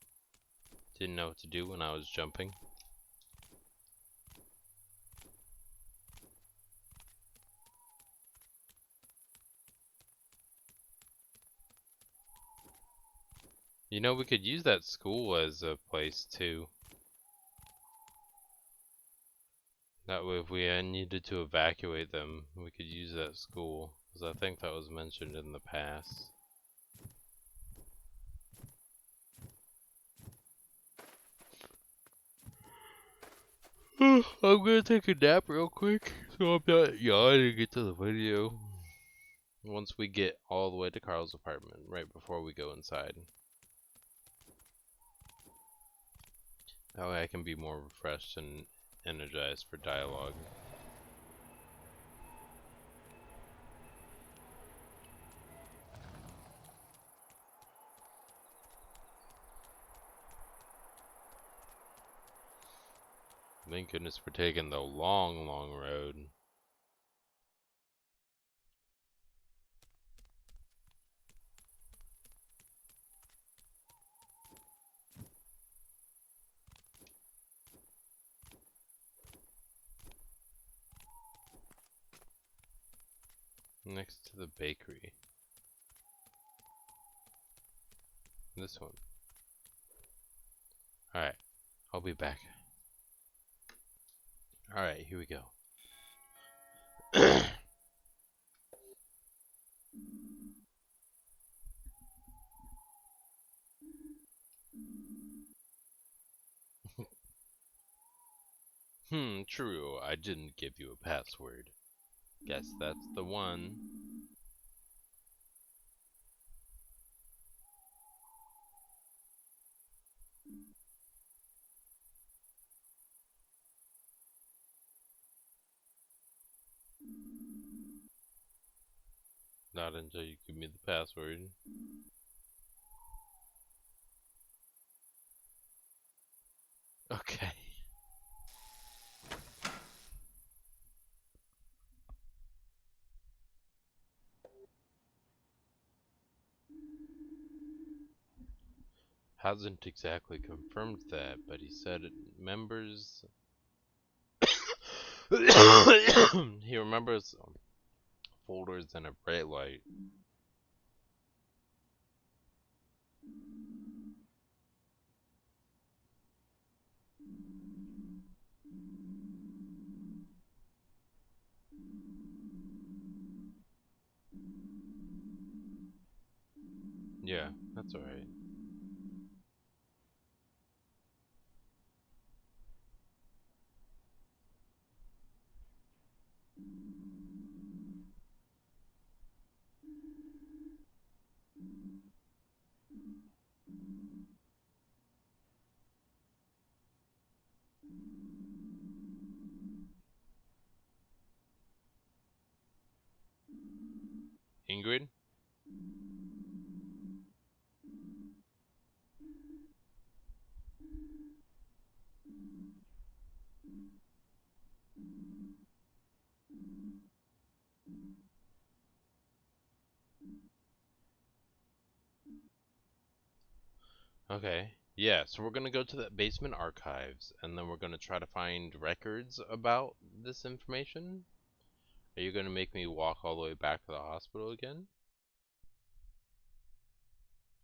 Didn't know what to do when I was jumping. You know, we could use that school as a place too. That way, if we needed to evacuate them, we could use that school. Because I think that was mentioned in the past. I'm gonna take a nap real quick, so I'm not yawning and get to the video. Once we get all the way to Carl's apartment, right before we go inside. That way I can be more refreshed and energized for dialogue. Thank goodness we're taking the long, long road. Next to the bakery. This one. Alright, I'll be back. Alright, here we go. True, I didn't give you a password. Guess that's the one. Not until you give me the password. Okay. Hasn't exactly confirmed that, but he said members. He remembers folders and a bright light. Yeah, that's alright. Ingrid? Okay. Yeah, so we're gonna go to the basement archives, and then we're gonna try to find records about this information. Are you gonna make me walk all the way back to the hospital again?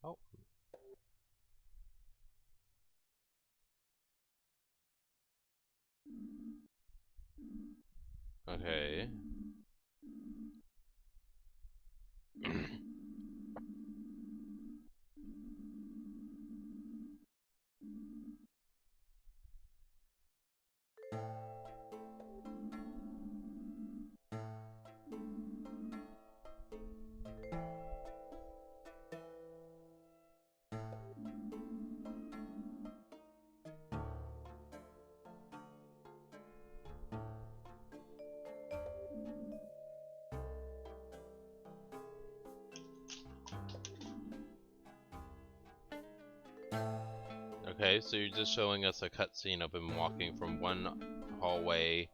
Oh. Okay. Okay, so you're just showing us a cutscene of him walking from one hallway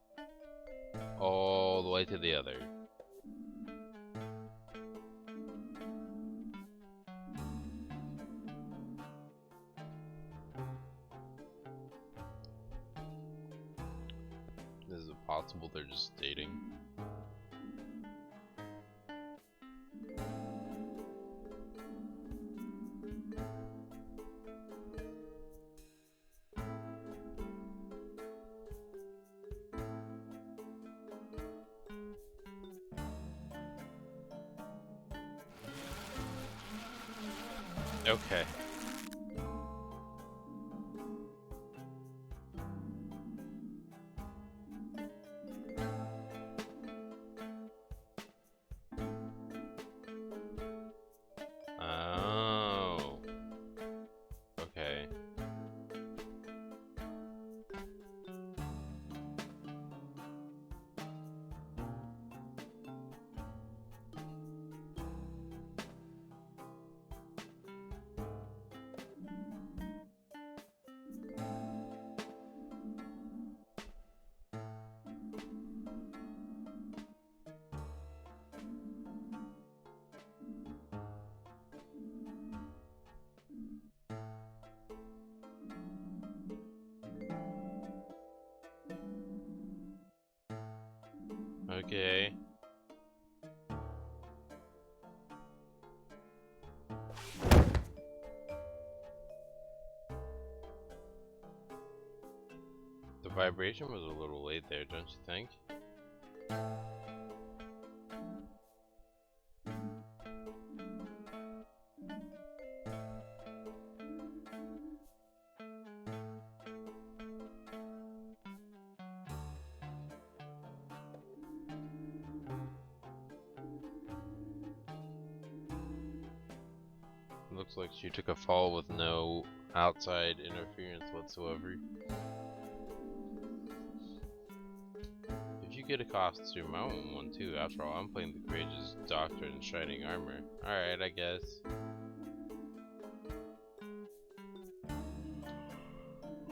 all the way to the other. Is it possible they're just dating? Okay. Oh. Okay. Okay. The vibration was a little late there, don't you think? Looks like she took a fall with no outside interference whatsoever. If you get a costume, I want one too. After all, I'm playing the courageous doctor in shining armor. Alright, I guess.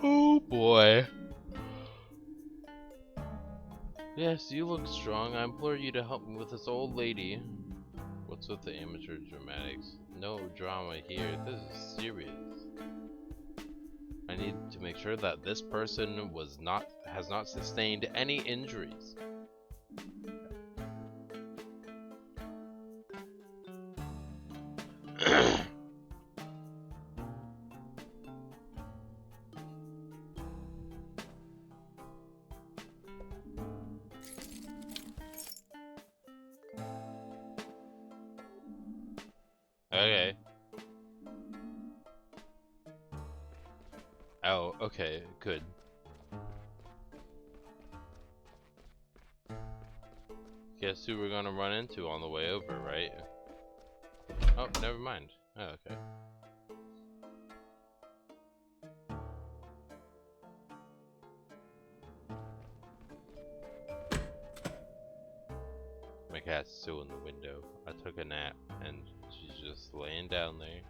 Oh boy. Yes, you look strong. I implore you to help me with this old lady. What's with the amateur dramatics? No drama here. This is serious. I need to make sure that this person has not sustained any injuries. Okay. Oh, okay, good. Guess who we're gonna run into on the way over, right? Oh, never mind. Oh, okay. My cat's still in the window. I took a nap, and she's just laying down there.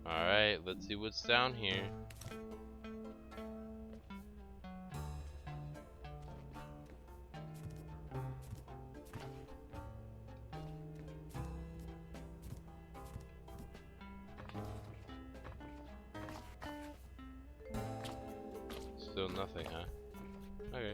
Alright, let's see what's down here. Still nothing, huh? Okay.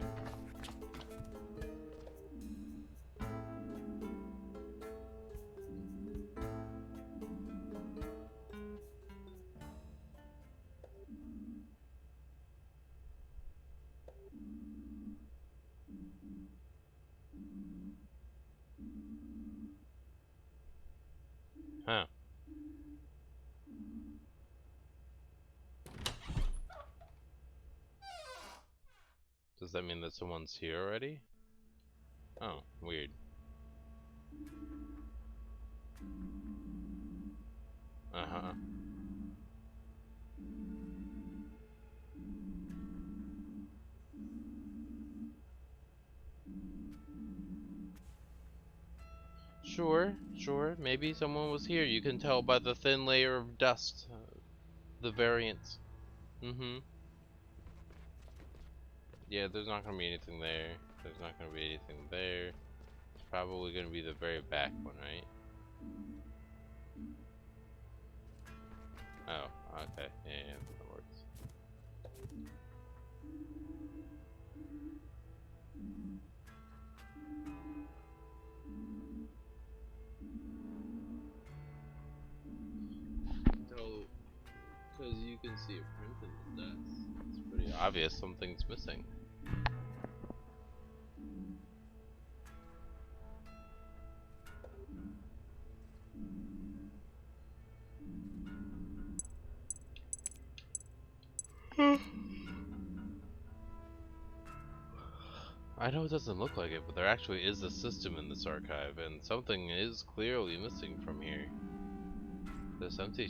Huh. Does that mean that someone's here already? Oh, weird. Uh-huh. Sure, sure. Maybe someone was here. You can tell by the thin layer of dust. The variance. Mm-hmm. Yeah, there's not gonna be anything there. There's not gonna be anything there. It's probably gonna be the very back one, right? Oh, okay. Yeah, that works. So, because you can see a print in the dust, it's pretty obvious something's missing. I know it doesn't look like it, but there actually is a system in this archive, and something is clearly missing from here. This empty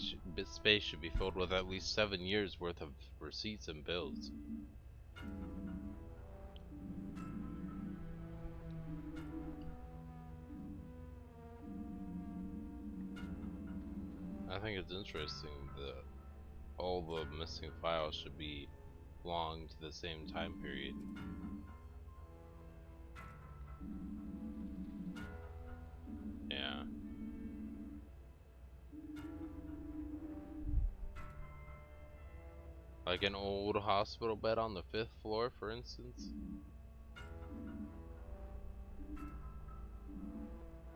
space should be filled with at least 7 years worth of receipts and bills. I think it's interesting that all the missing files should belong to the same time period. Yeah. Like an old hospital bed on the 5th floor, for instance?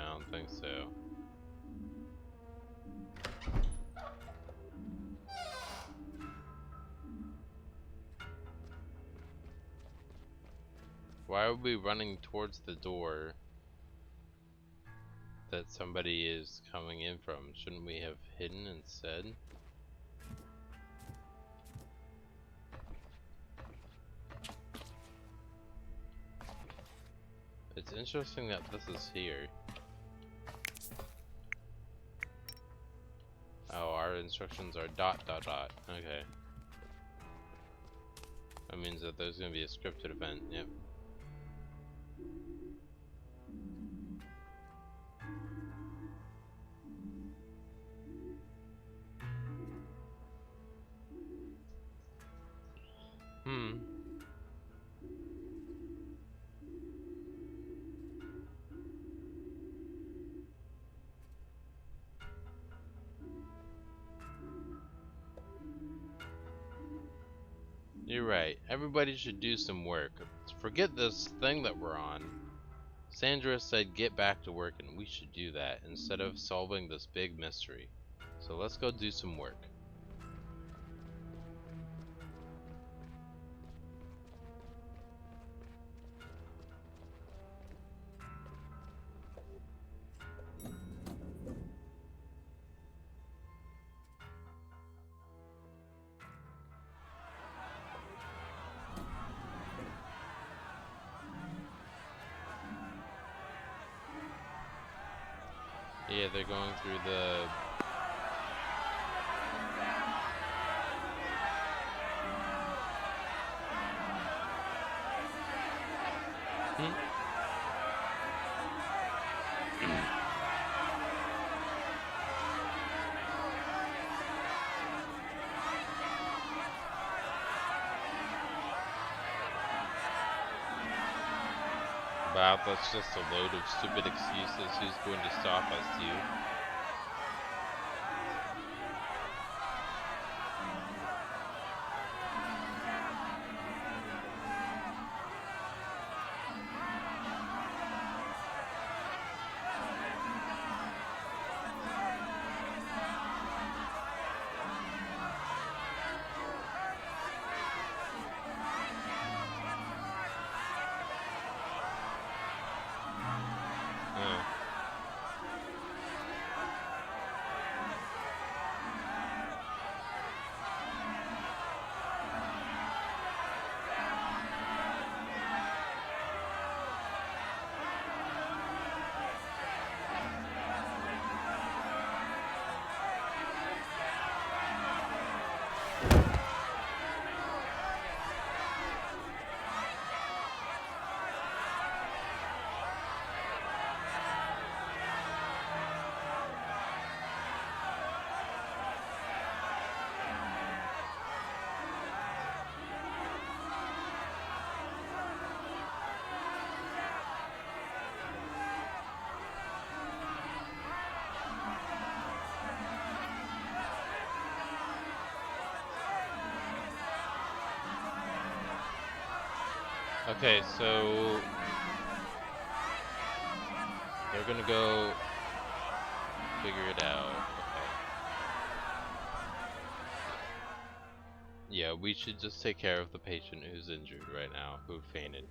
I don't think so. Why are we running towards the door that somebody is coming in from? Shouldn't we have hidden instead? It's interesting that this is here. Oh, our instructions are ... Okay. That means that there's gonna be a scripted event, yep. You're right. Everybody should do some work. Forget this thing that we're on. Sandra said get back to work, and we should do that instead of solving this big mystery. So let's go do some work. Yeah, they're going through the... Wow, that's just a load of stupid excuses. Who's going to stop us, you? Okay, so they're gonna go figure it out. Okay. Yeah, we should just take care of the patient who's injured right now, who fainted.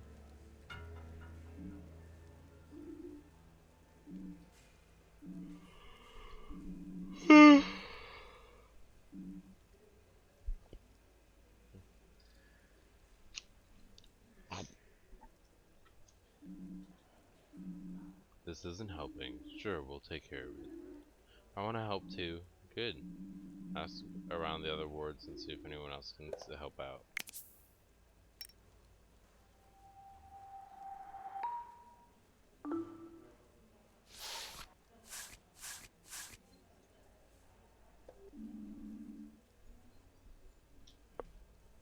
this isn't helping. Sure, we'll take care of it. I want to help too. Good. Ask around the other wards and see if anyone else can help out.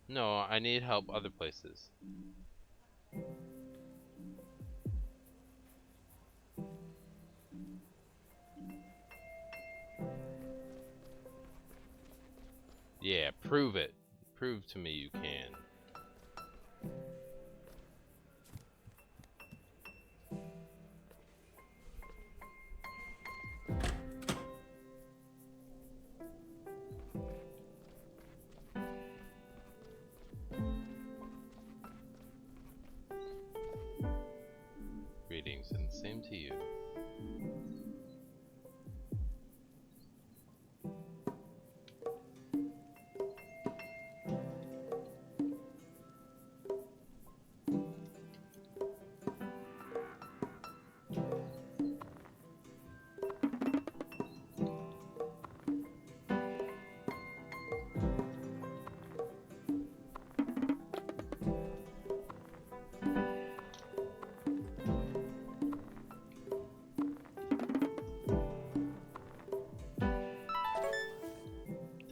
No, I need help other places. Yeah, prove it. Prove to me you can. Greetings, and same to you.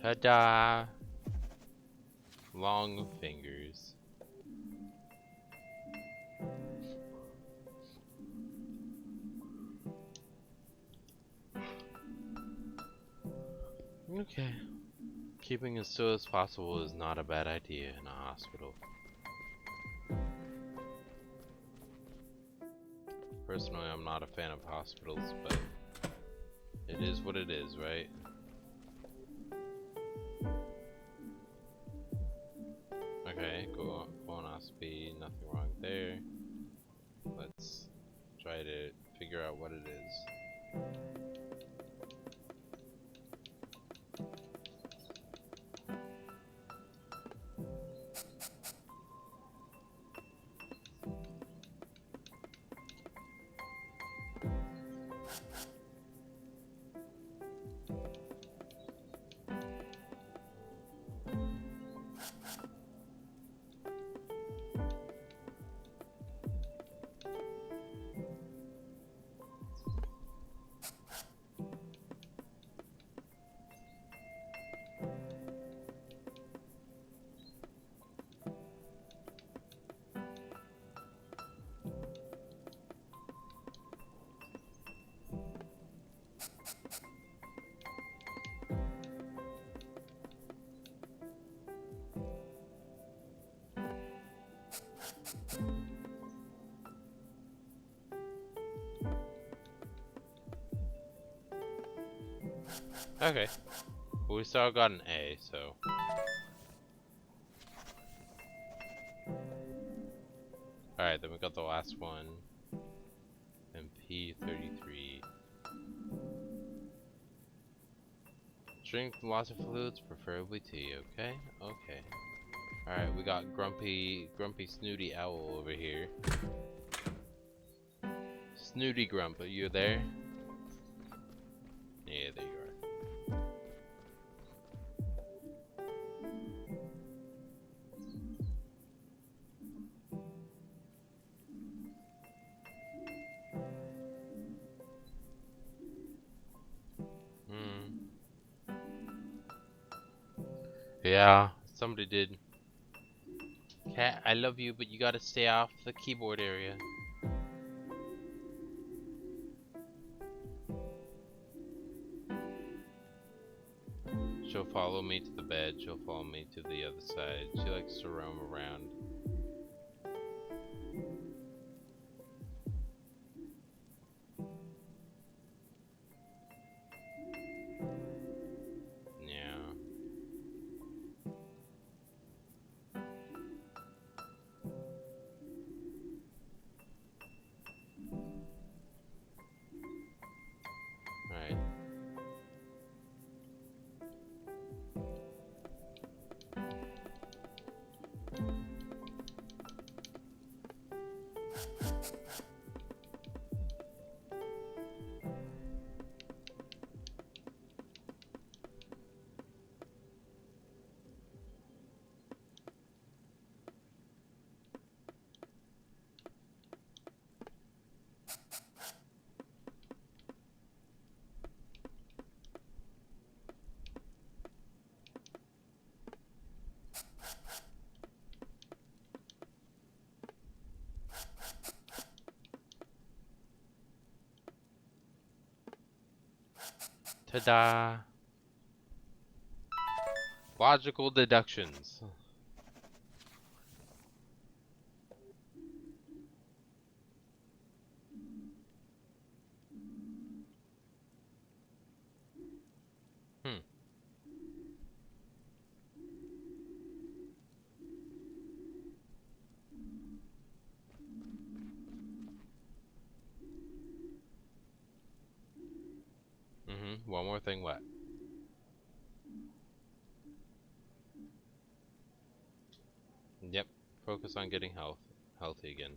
Ta-da! Long fingers. Okay. Keeping as still as possible is not a bad idea in a hospital. Personally, I'm not a fan of hospitals, but it is what it is, right? Okay, colonoscopy, nothing wrong there. Let's try to figure out what it is. Okay. Well, we still got an A, so. Alright, then we got the last one. MP33. Drink lots of fluids, preferably tea, okay? Okay. Alright, we got grumpy snooty owl over here. Snooty Grump, are you there? Yeah, there you are. Yeah, somebody did. Cat, I love you, but you gotta stay off the keyboard area. She'll follow me to the bed, she'll follow me to the other side. She likes to roam around. Yeah. Alright. Ta-da! Logical deductions. Hmm. One more thing what? Yep. Focus on getting healthy again.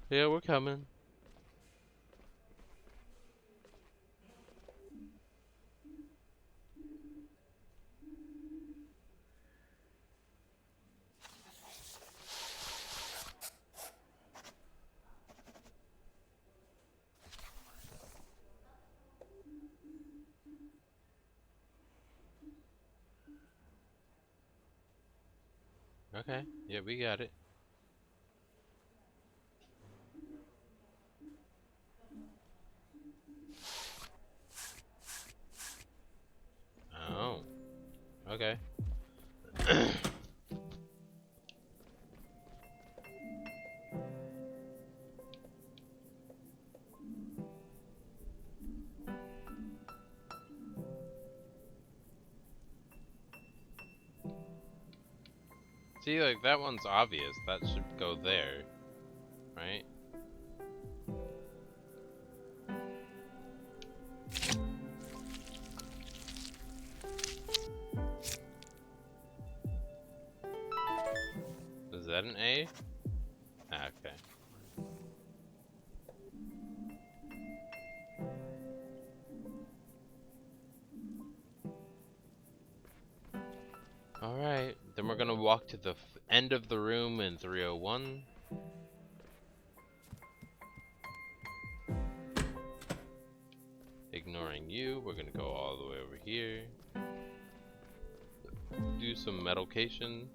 Yeah, we're coming. Okay. Yeah, we got it. Oh. Okay. See, like, that one's obvious. That should go there, right? Is that an A? Ah, okay. Alright, then we're gonna walk to the end of the room in 301. Ignoring you, we're gonna go all the way over here. Do some medication.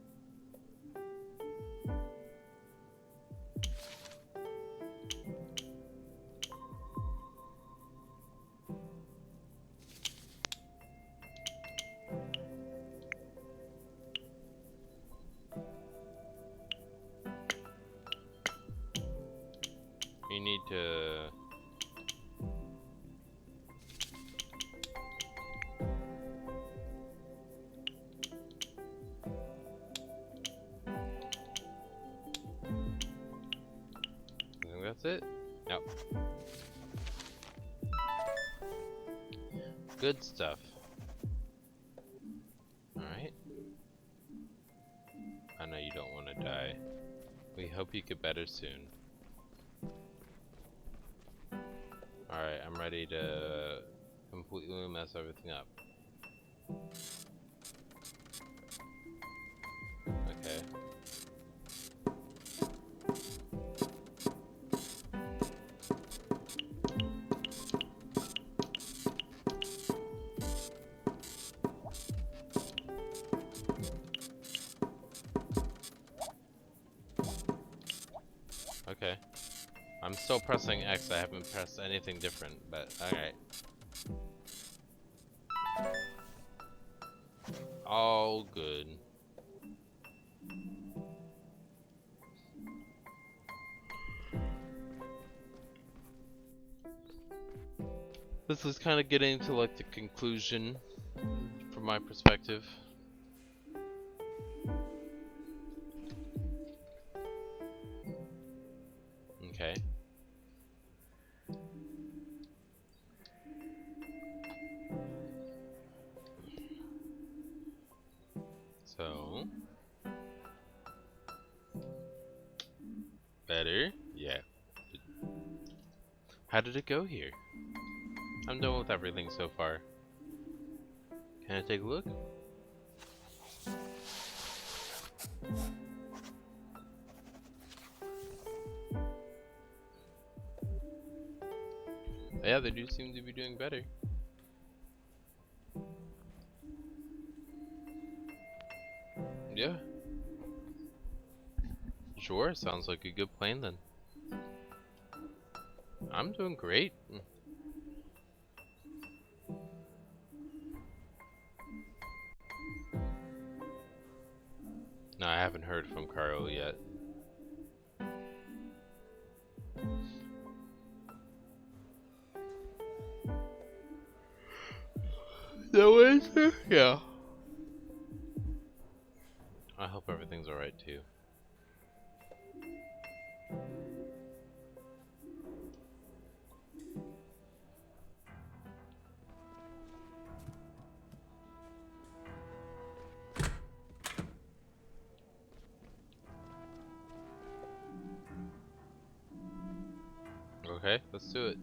You need to... I think that's it? Yep. Good stuff. Alright. I know you don't want to die. We hope you get better soon. Alright, I'm ready to completely mess everything up. Okay. Okay. I'm still pressing X, I haven't pressed anything different, but alright. All good. This is kind of getting to like the conclusion from my perspective. Okay. So, better? Yeah. How did it go here? I'm done with everything so far. Can I take a look? Yeah, they do seem to be doing better. Yeah. Sure, sounds like a good plan then. I'm doing great. No, I haven't heard from Carl yet. No answer? Yeah. I hope everything's alright too. Okay, let's do it.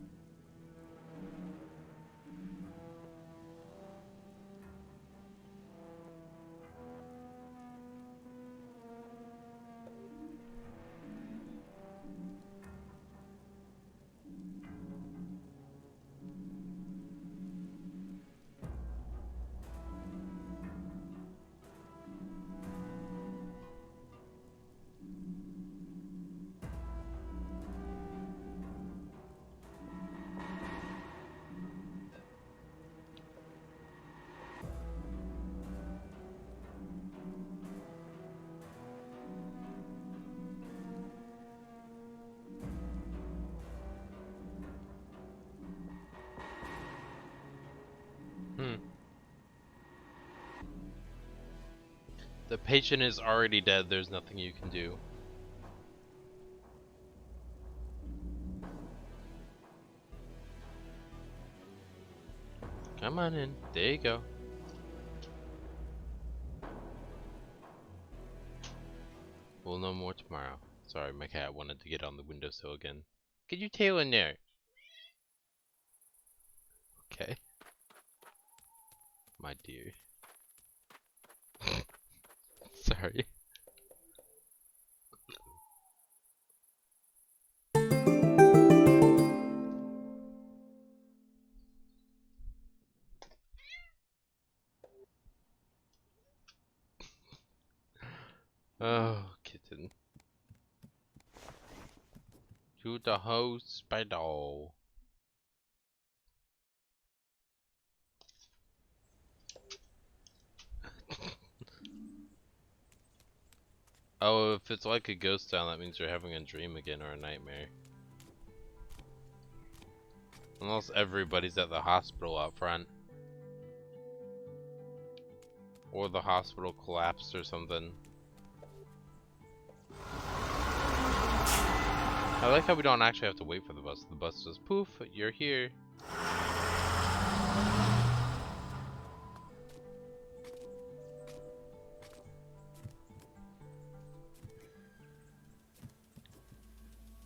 The patient is already dead, there's nothing you can do. Come on in. There you go. We'll know more tomorrow. Sorry, my cat wanted to get on the windowsill again. Get your tail in there. Okay. My dear. Sorry. Oh, kitten. To the hospital. Oh, if it's like a ghost town, that means you're having a dream again or a nightmare. Unless everybody's at the hospital out front. Or the hospital collapsed or something. I like how we don't actually have to wait for the bus. The bus just poof, you're here.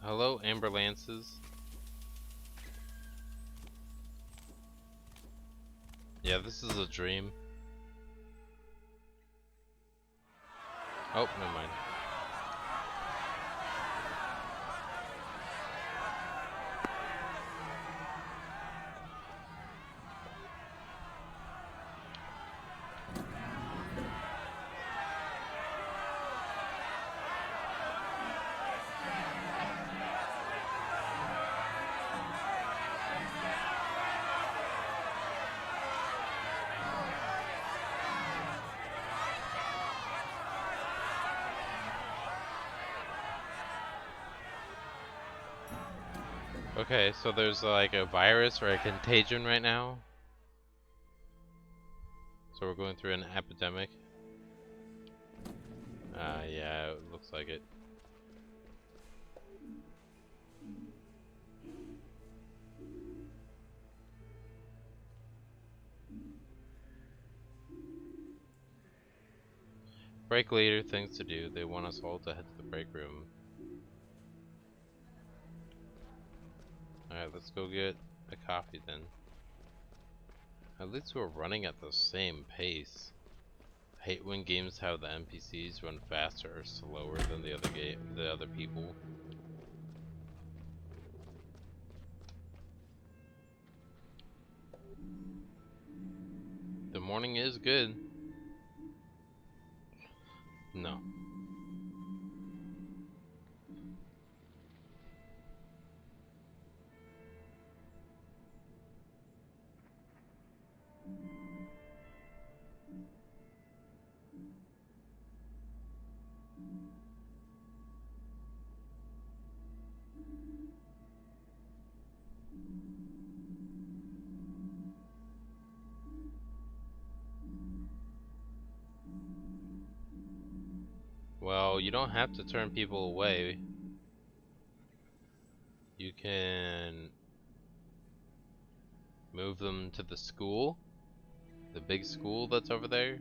Hello, ambulances. Yeah, this is a dream. Oh, never mind. Okay, so there's like a virus or a contagion right now. So we're going through an epidemic. Yeah, it looks like it. Break later, things to do. They want us all to head to the break room. Alright, let's go get a coffee then. At least we're running at the same pace. I hate when games have the NPCs run faster or slower than the other people. The morning is good. No. Well, you don't have to turn people away. You can move them to the school, the big school that's over there.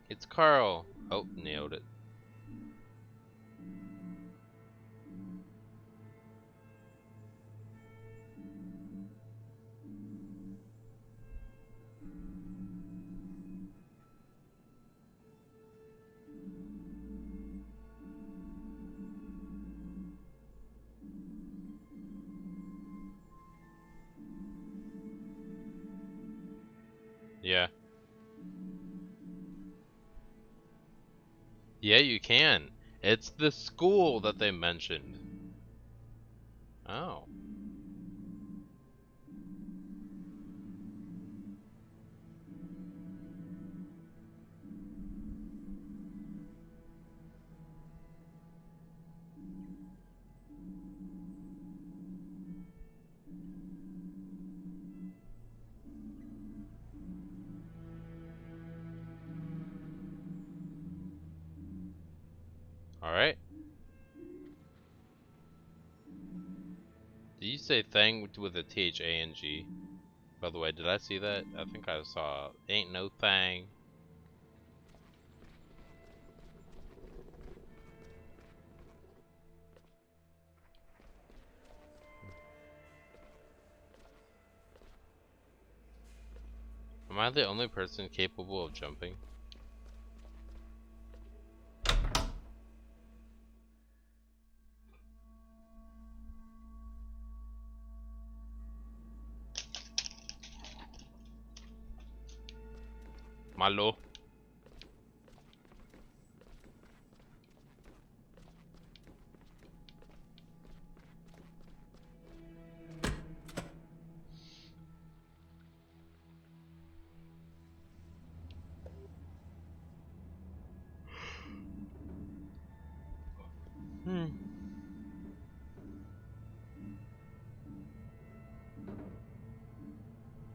It's Carl. Oh, nailed it. Yeah. Yeah, you can. It's the school that they mentioned. Oh. Alright. Did you say thang with a T-H-A-N-G? By the way, did I see that? I think I saw ain't no thang. Am I the only person capable of jumping? Malo.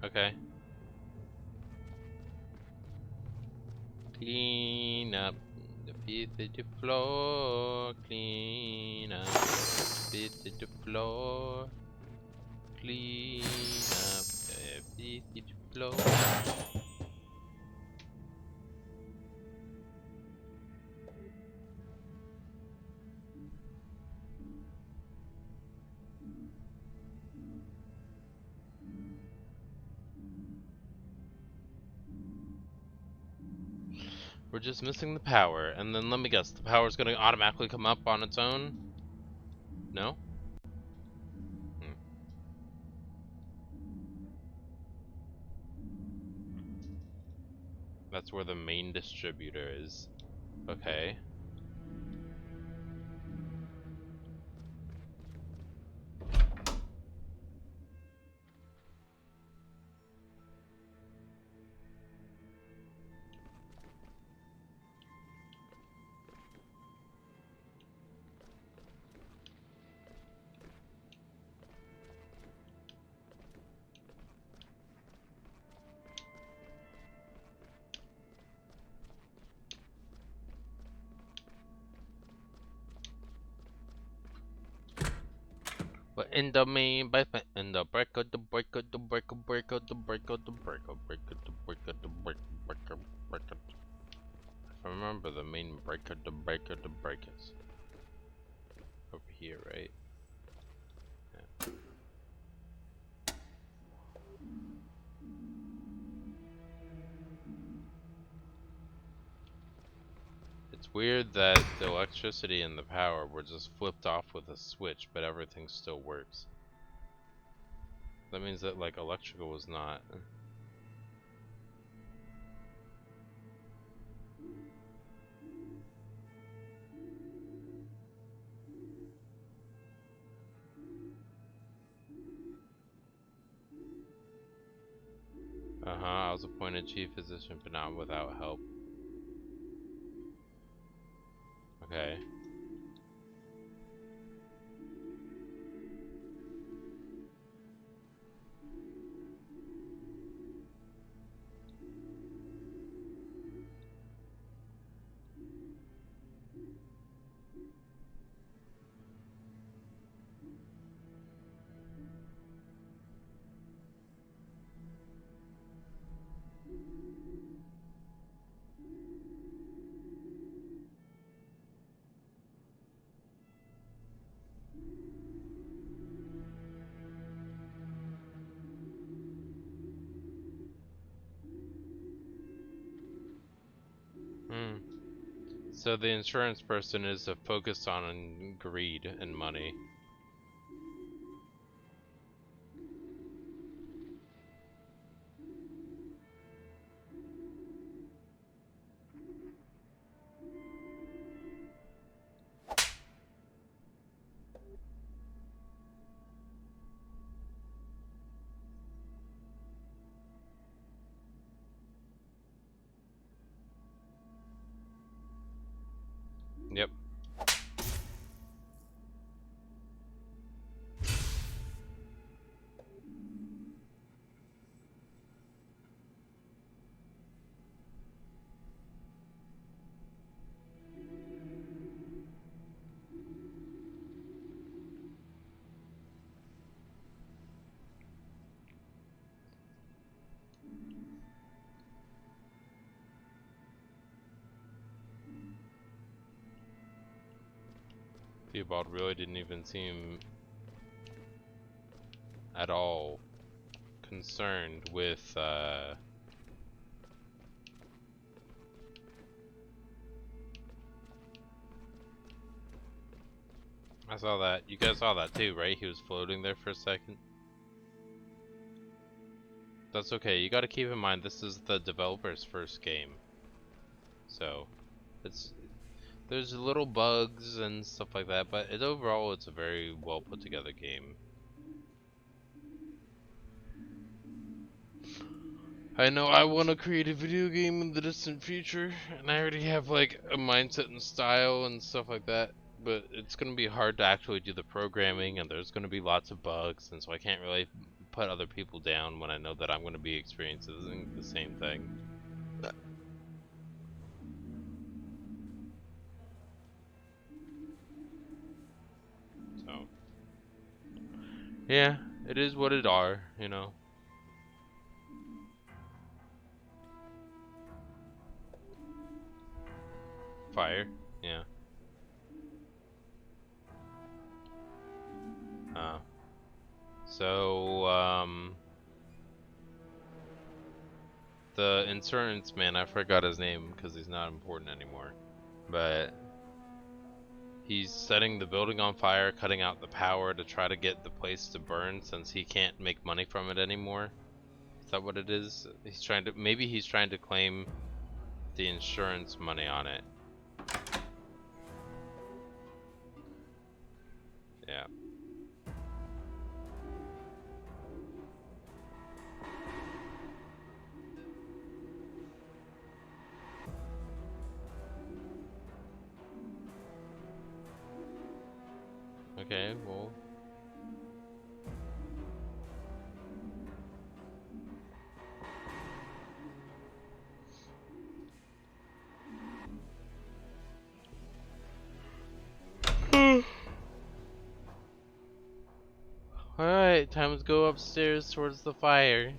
Okay. Clean up the feet of the floor. Clean up the feet of the floor. Clean up the feet of the floor. We're just missing the power, and then let me guess, the power's gonna automatically come up on its own? No? That's where the main distributor is. Okay. But in the main by in the break of the break of the break of break of the break of the break of break of the break of the break of break of break of. If I remember remember the main breakers. Over here, right? Yeah. It's weird that the electricity and the power were just flipped off with a switch, but everything still works. That means that, like, electrical was not. I was appointed chief physician, but not without help. Okay. So the insurance person is focused on greed and money. Yep. Theobald really didn't even seem at all concerned with I saw that. You guys saw that too, right? He was floating there for a second. That's okay. You gotta keep in mind this is the developer's first game. So, there's little bugs and stuff like that, but overall it's a very well put together game. I know I want to create a video game in the distant future, and I already have like a mindset and style and stuff like that, but it's going to be hard to actually do the programming, and there's going to be lots of bugs, and so I can't really put other people down when I know that I'm going to be experiencing the same thing. So, yeah, it is what it are, you know. Fire, yeah. So, the insurance man, I forgot his name because he's not important anymore, but he's setting the building on fire, cutting out the power to try to get the place to burn since he can't make money from it anymore. Is that what it is? Maybe he's trying to claim the insurance money on it. Yeah. Okay, well. Alright, time to go upstairs towards the fire.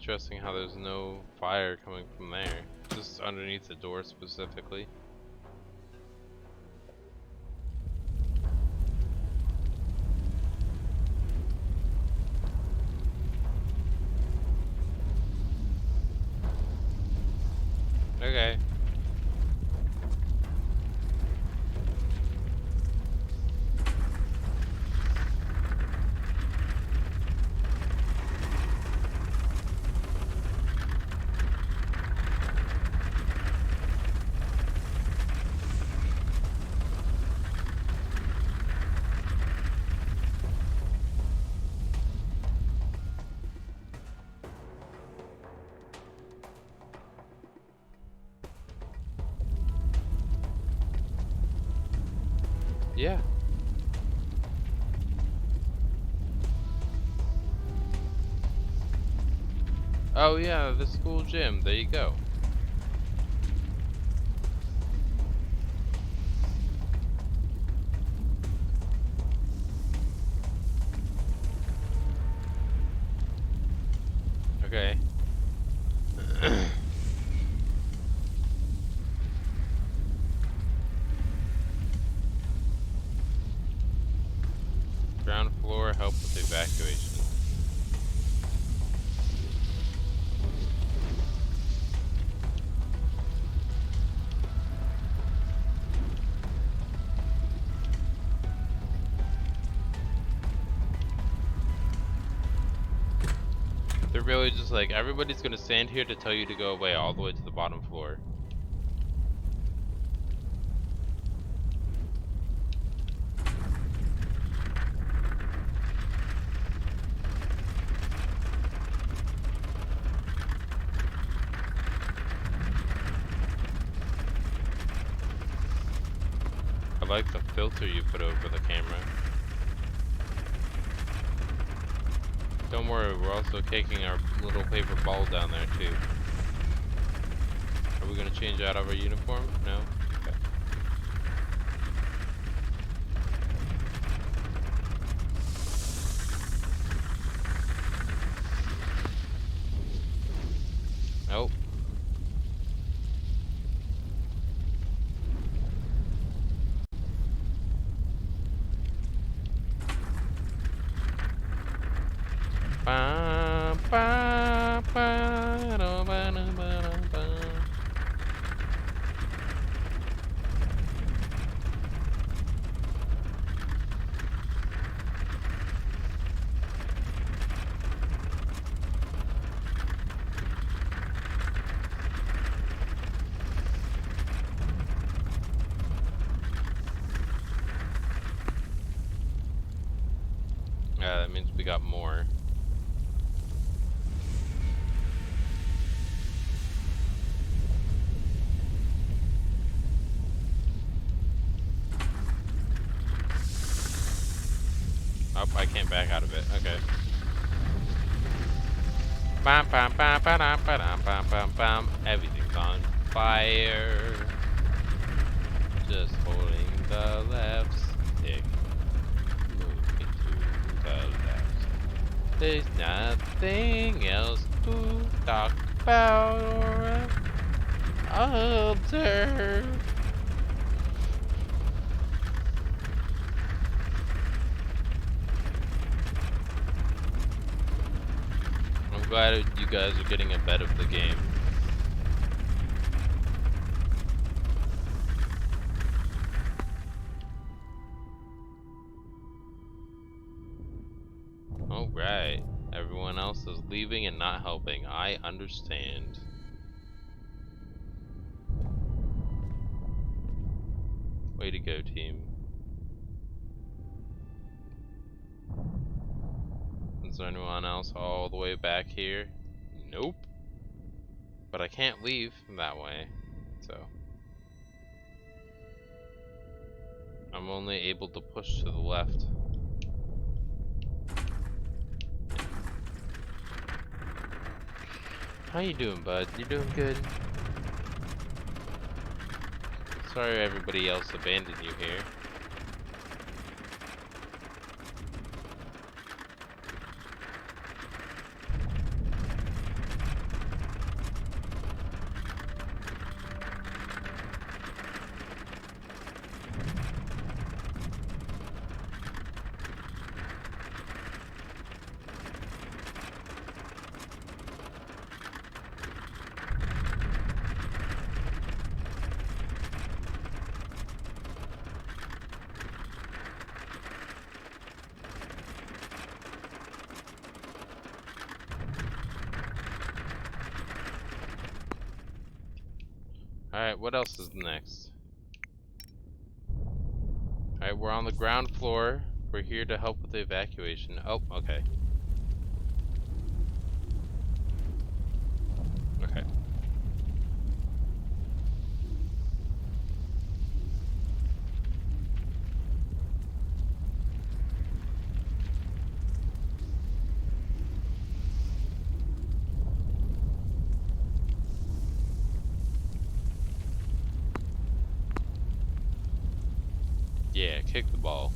interesting how there's no fire coming from there. Just underneath the door specifically. Okay. Yeah. Oh yeah, the school gym. There you go. Okay. Ground floor, help with evacuation. They're really just like, everybody's gonna stand here to tell you to go away all the way to the bottom floor. I like the filter you put over the camera. Don't worry, we're also taking our little paper ball down there too. Are we gonna change out of our uniform? No? Okay. Nope. Ba, ba, ba, da, ba, da, ba, da, ba. Yeah, that means we got more. Oh, I can't back out of it. Okay. Bam, bam, bam, bam, bam, bam, bam, bam. Everything's on fire. Just holding the left stick. Moving to the left. There's nothing else to talk about or observe. I'm glad you guys are getting a bit of the game. Alright, everyone else is leaving and not helping. I understand. Way to go, team. Is there anyone else all the way back here? Nope. But I can't leave that way, so I'm only able to push to the left. How you doing, bud? You doing good? Sorry everybody else abandoned you here. Alright, what else is next? Alright, we're on the ground floor. We're here to help with the evacuation. Oh, okay. Okay. Yeah, kick the ball.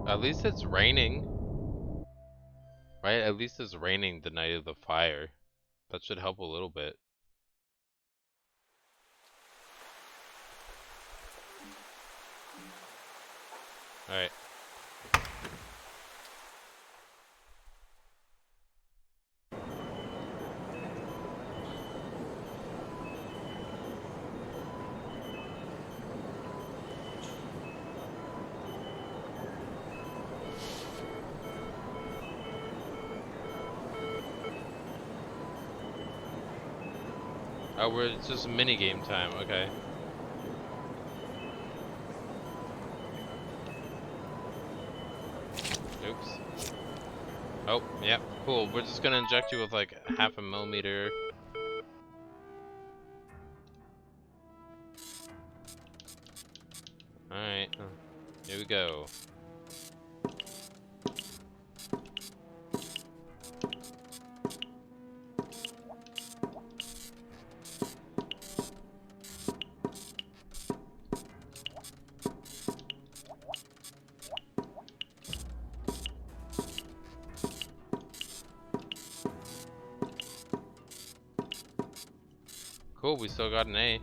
At least it's raining. Right? At least it's raining the night of the fire. That should help a little bit. Alright. Oh, it's just mini game time. Okay. Oops. Oh, yep. Cool. We're just gonna inject you with like 0.5 millimeter. Alright. Here we go. Cool, we still got an A.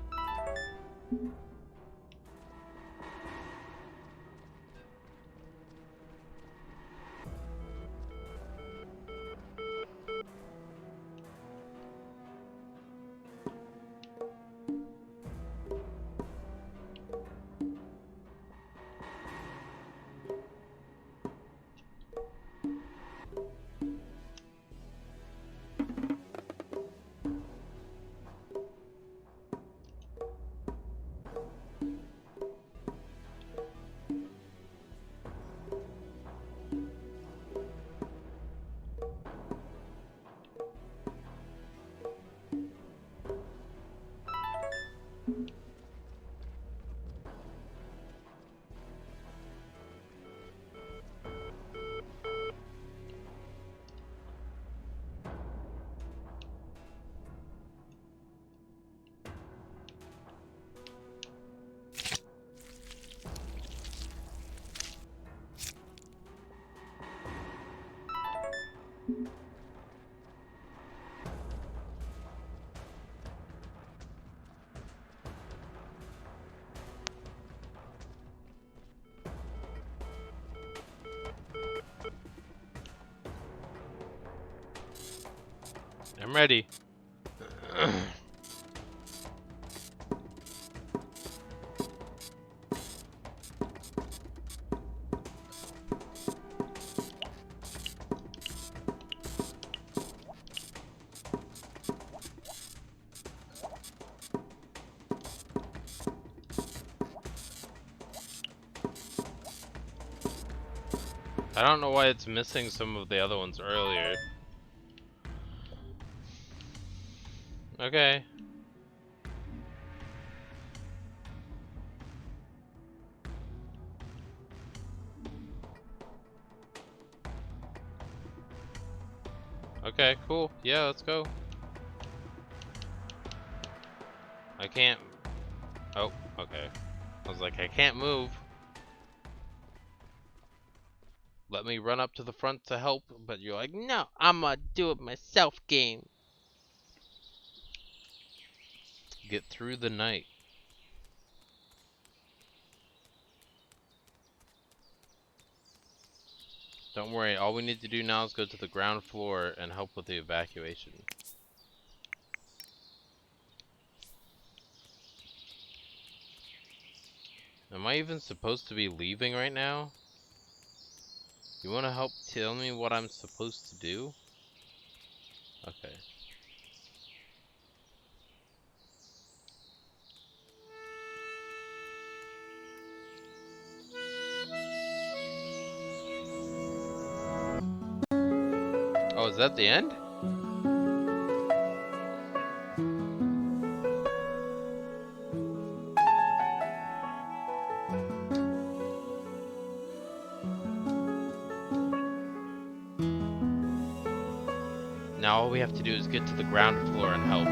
I'm ready. I don't know why it's missing some of the other ones earlier. Okay. Okay, cool. Yeah, let's go. I can't... Oh, okay. I was like, I can't move. Let me run up to the front to help, but you're like, no, I'ma do it myself game. Get through the night. Don't worry, all we need to do now is go to the ground floor and help with the evacuation. Am I even supposed to be leaving right now? You wanna help tell me what I'm supposed to do? Okay. Oh, is that the end? Now all we have to do is get to the ground floor and help.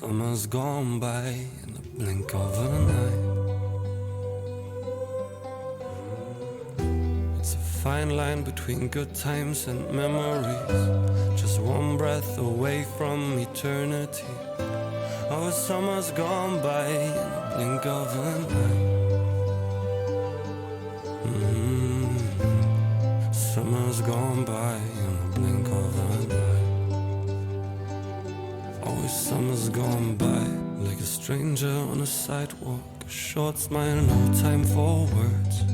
Summer's gone by in the blink of an eye. It's a fine line between good times and memories, just one breath away from eternity. Oh, summer's gone by in the blink of an eye. Summer's gone by in the blink of an eye. Always summer's gone by, like a stranger on a sidewalk, a short smile, no time for words.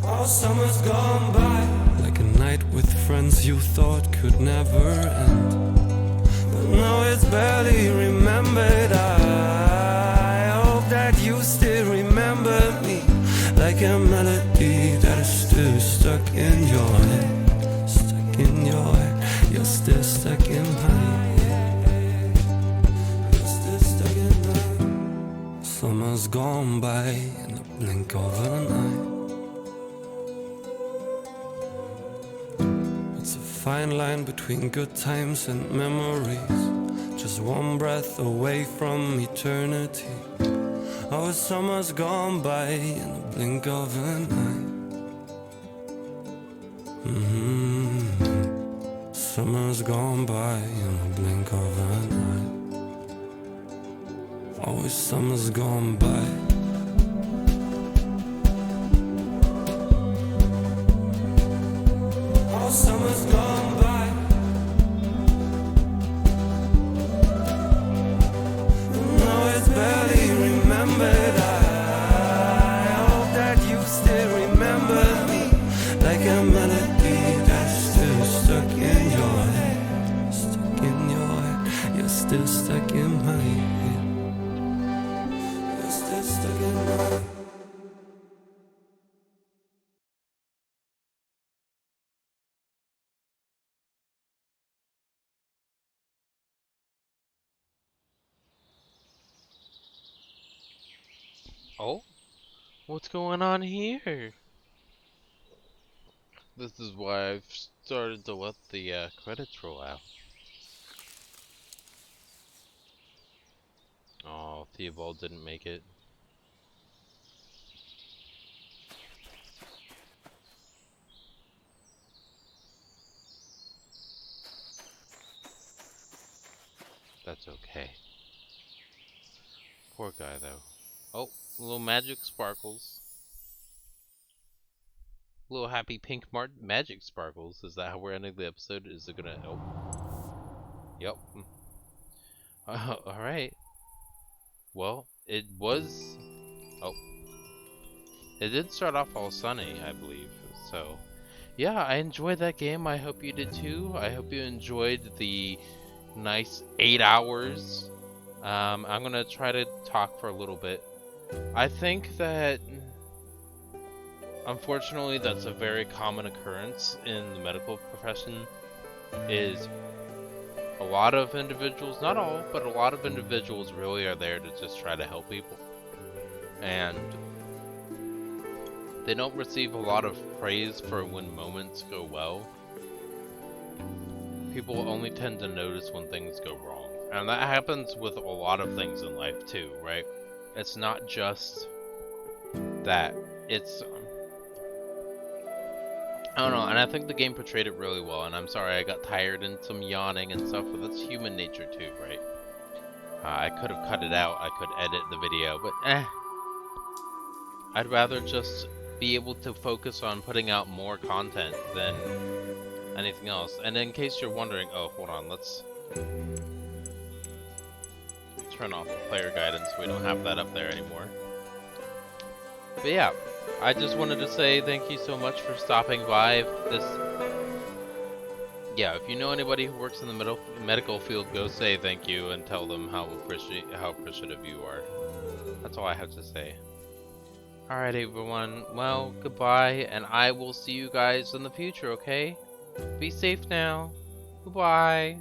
Oh, summer's gone by, like a night with friends you thought could never end. But now it's barely remembered. I hope that you still remember me, like a melody that is still stuck in your head. Stuck in your head, you're still stuck in my head. Summer's gone by in the blink of an eye. It's a fine line between good times and memories, just one breath away from eternity. Oh, summer's gone by in the blink of an eye. Summer's gone by in the blink of an eye. Always summer's gone by. Oh, summer's gone by. No, it's barely remembered. I hope that you still remember me, like a melody that's still stuck in your head. Stuck in your head, you're still stuck in my head. Oh, what's going on here? This is why I've started to let the credits roll out. Oh, Theobald didn't make it. That's okay. Poor guy, though. Oh, little magic sparkles. Little happy pink magic sparkles. Is that how we're ending the episode? Is it gonna... Oh. Yep. Alright. Well, it was... Oh. It did start off all sunny, I believe. So, yeah, I enjoyed that game. I hope you did too. I hope you enjoyed the nice 8 hours. I'm gonna try to talk for a little bit. I think that, unfortunately, that's a very common occurrence in the medical profession, is a lot of individuals, not all, but a lot of individuals really are there to just try to help people. And they don't receive a lot of praise for when moments go well. People only tend to notice when things go wrong. And that happens with a lot of things in life too, right? It's not just that. It's... I don't know, and I think the game portrayed it really well, and I'm sorry I got tired and some yawning and stuff, but that's human nature too, right? I could have cut it out, I could edit the video, but I'd rather just be able to focus on putting out more content than anything else. And in case you're wondering, oh, hold on, let's turn off the player guidance so we don't have that up there anymore. But yeah, I just wanted to say thank you so much for stopping by. Yeah, if you know anybody who works in the medical field, go say thank you and tell them how appreciative you are. That's all I have to say. Alright everyone, well, goodbye, and I will see you guys in the future, okay? Be safe now. Goodbye.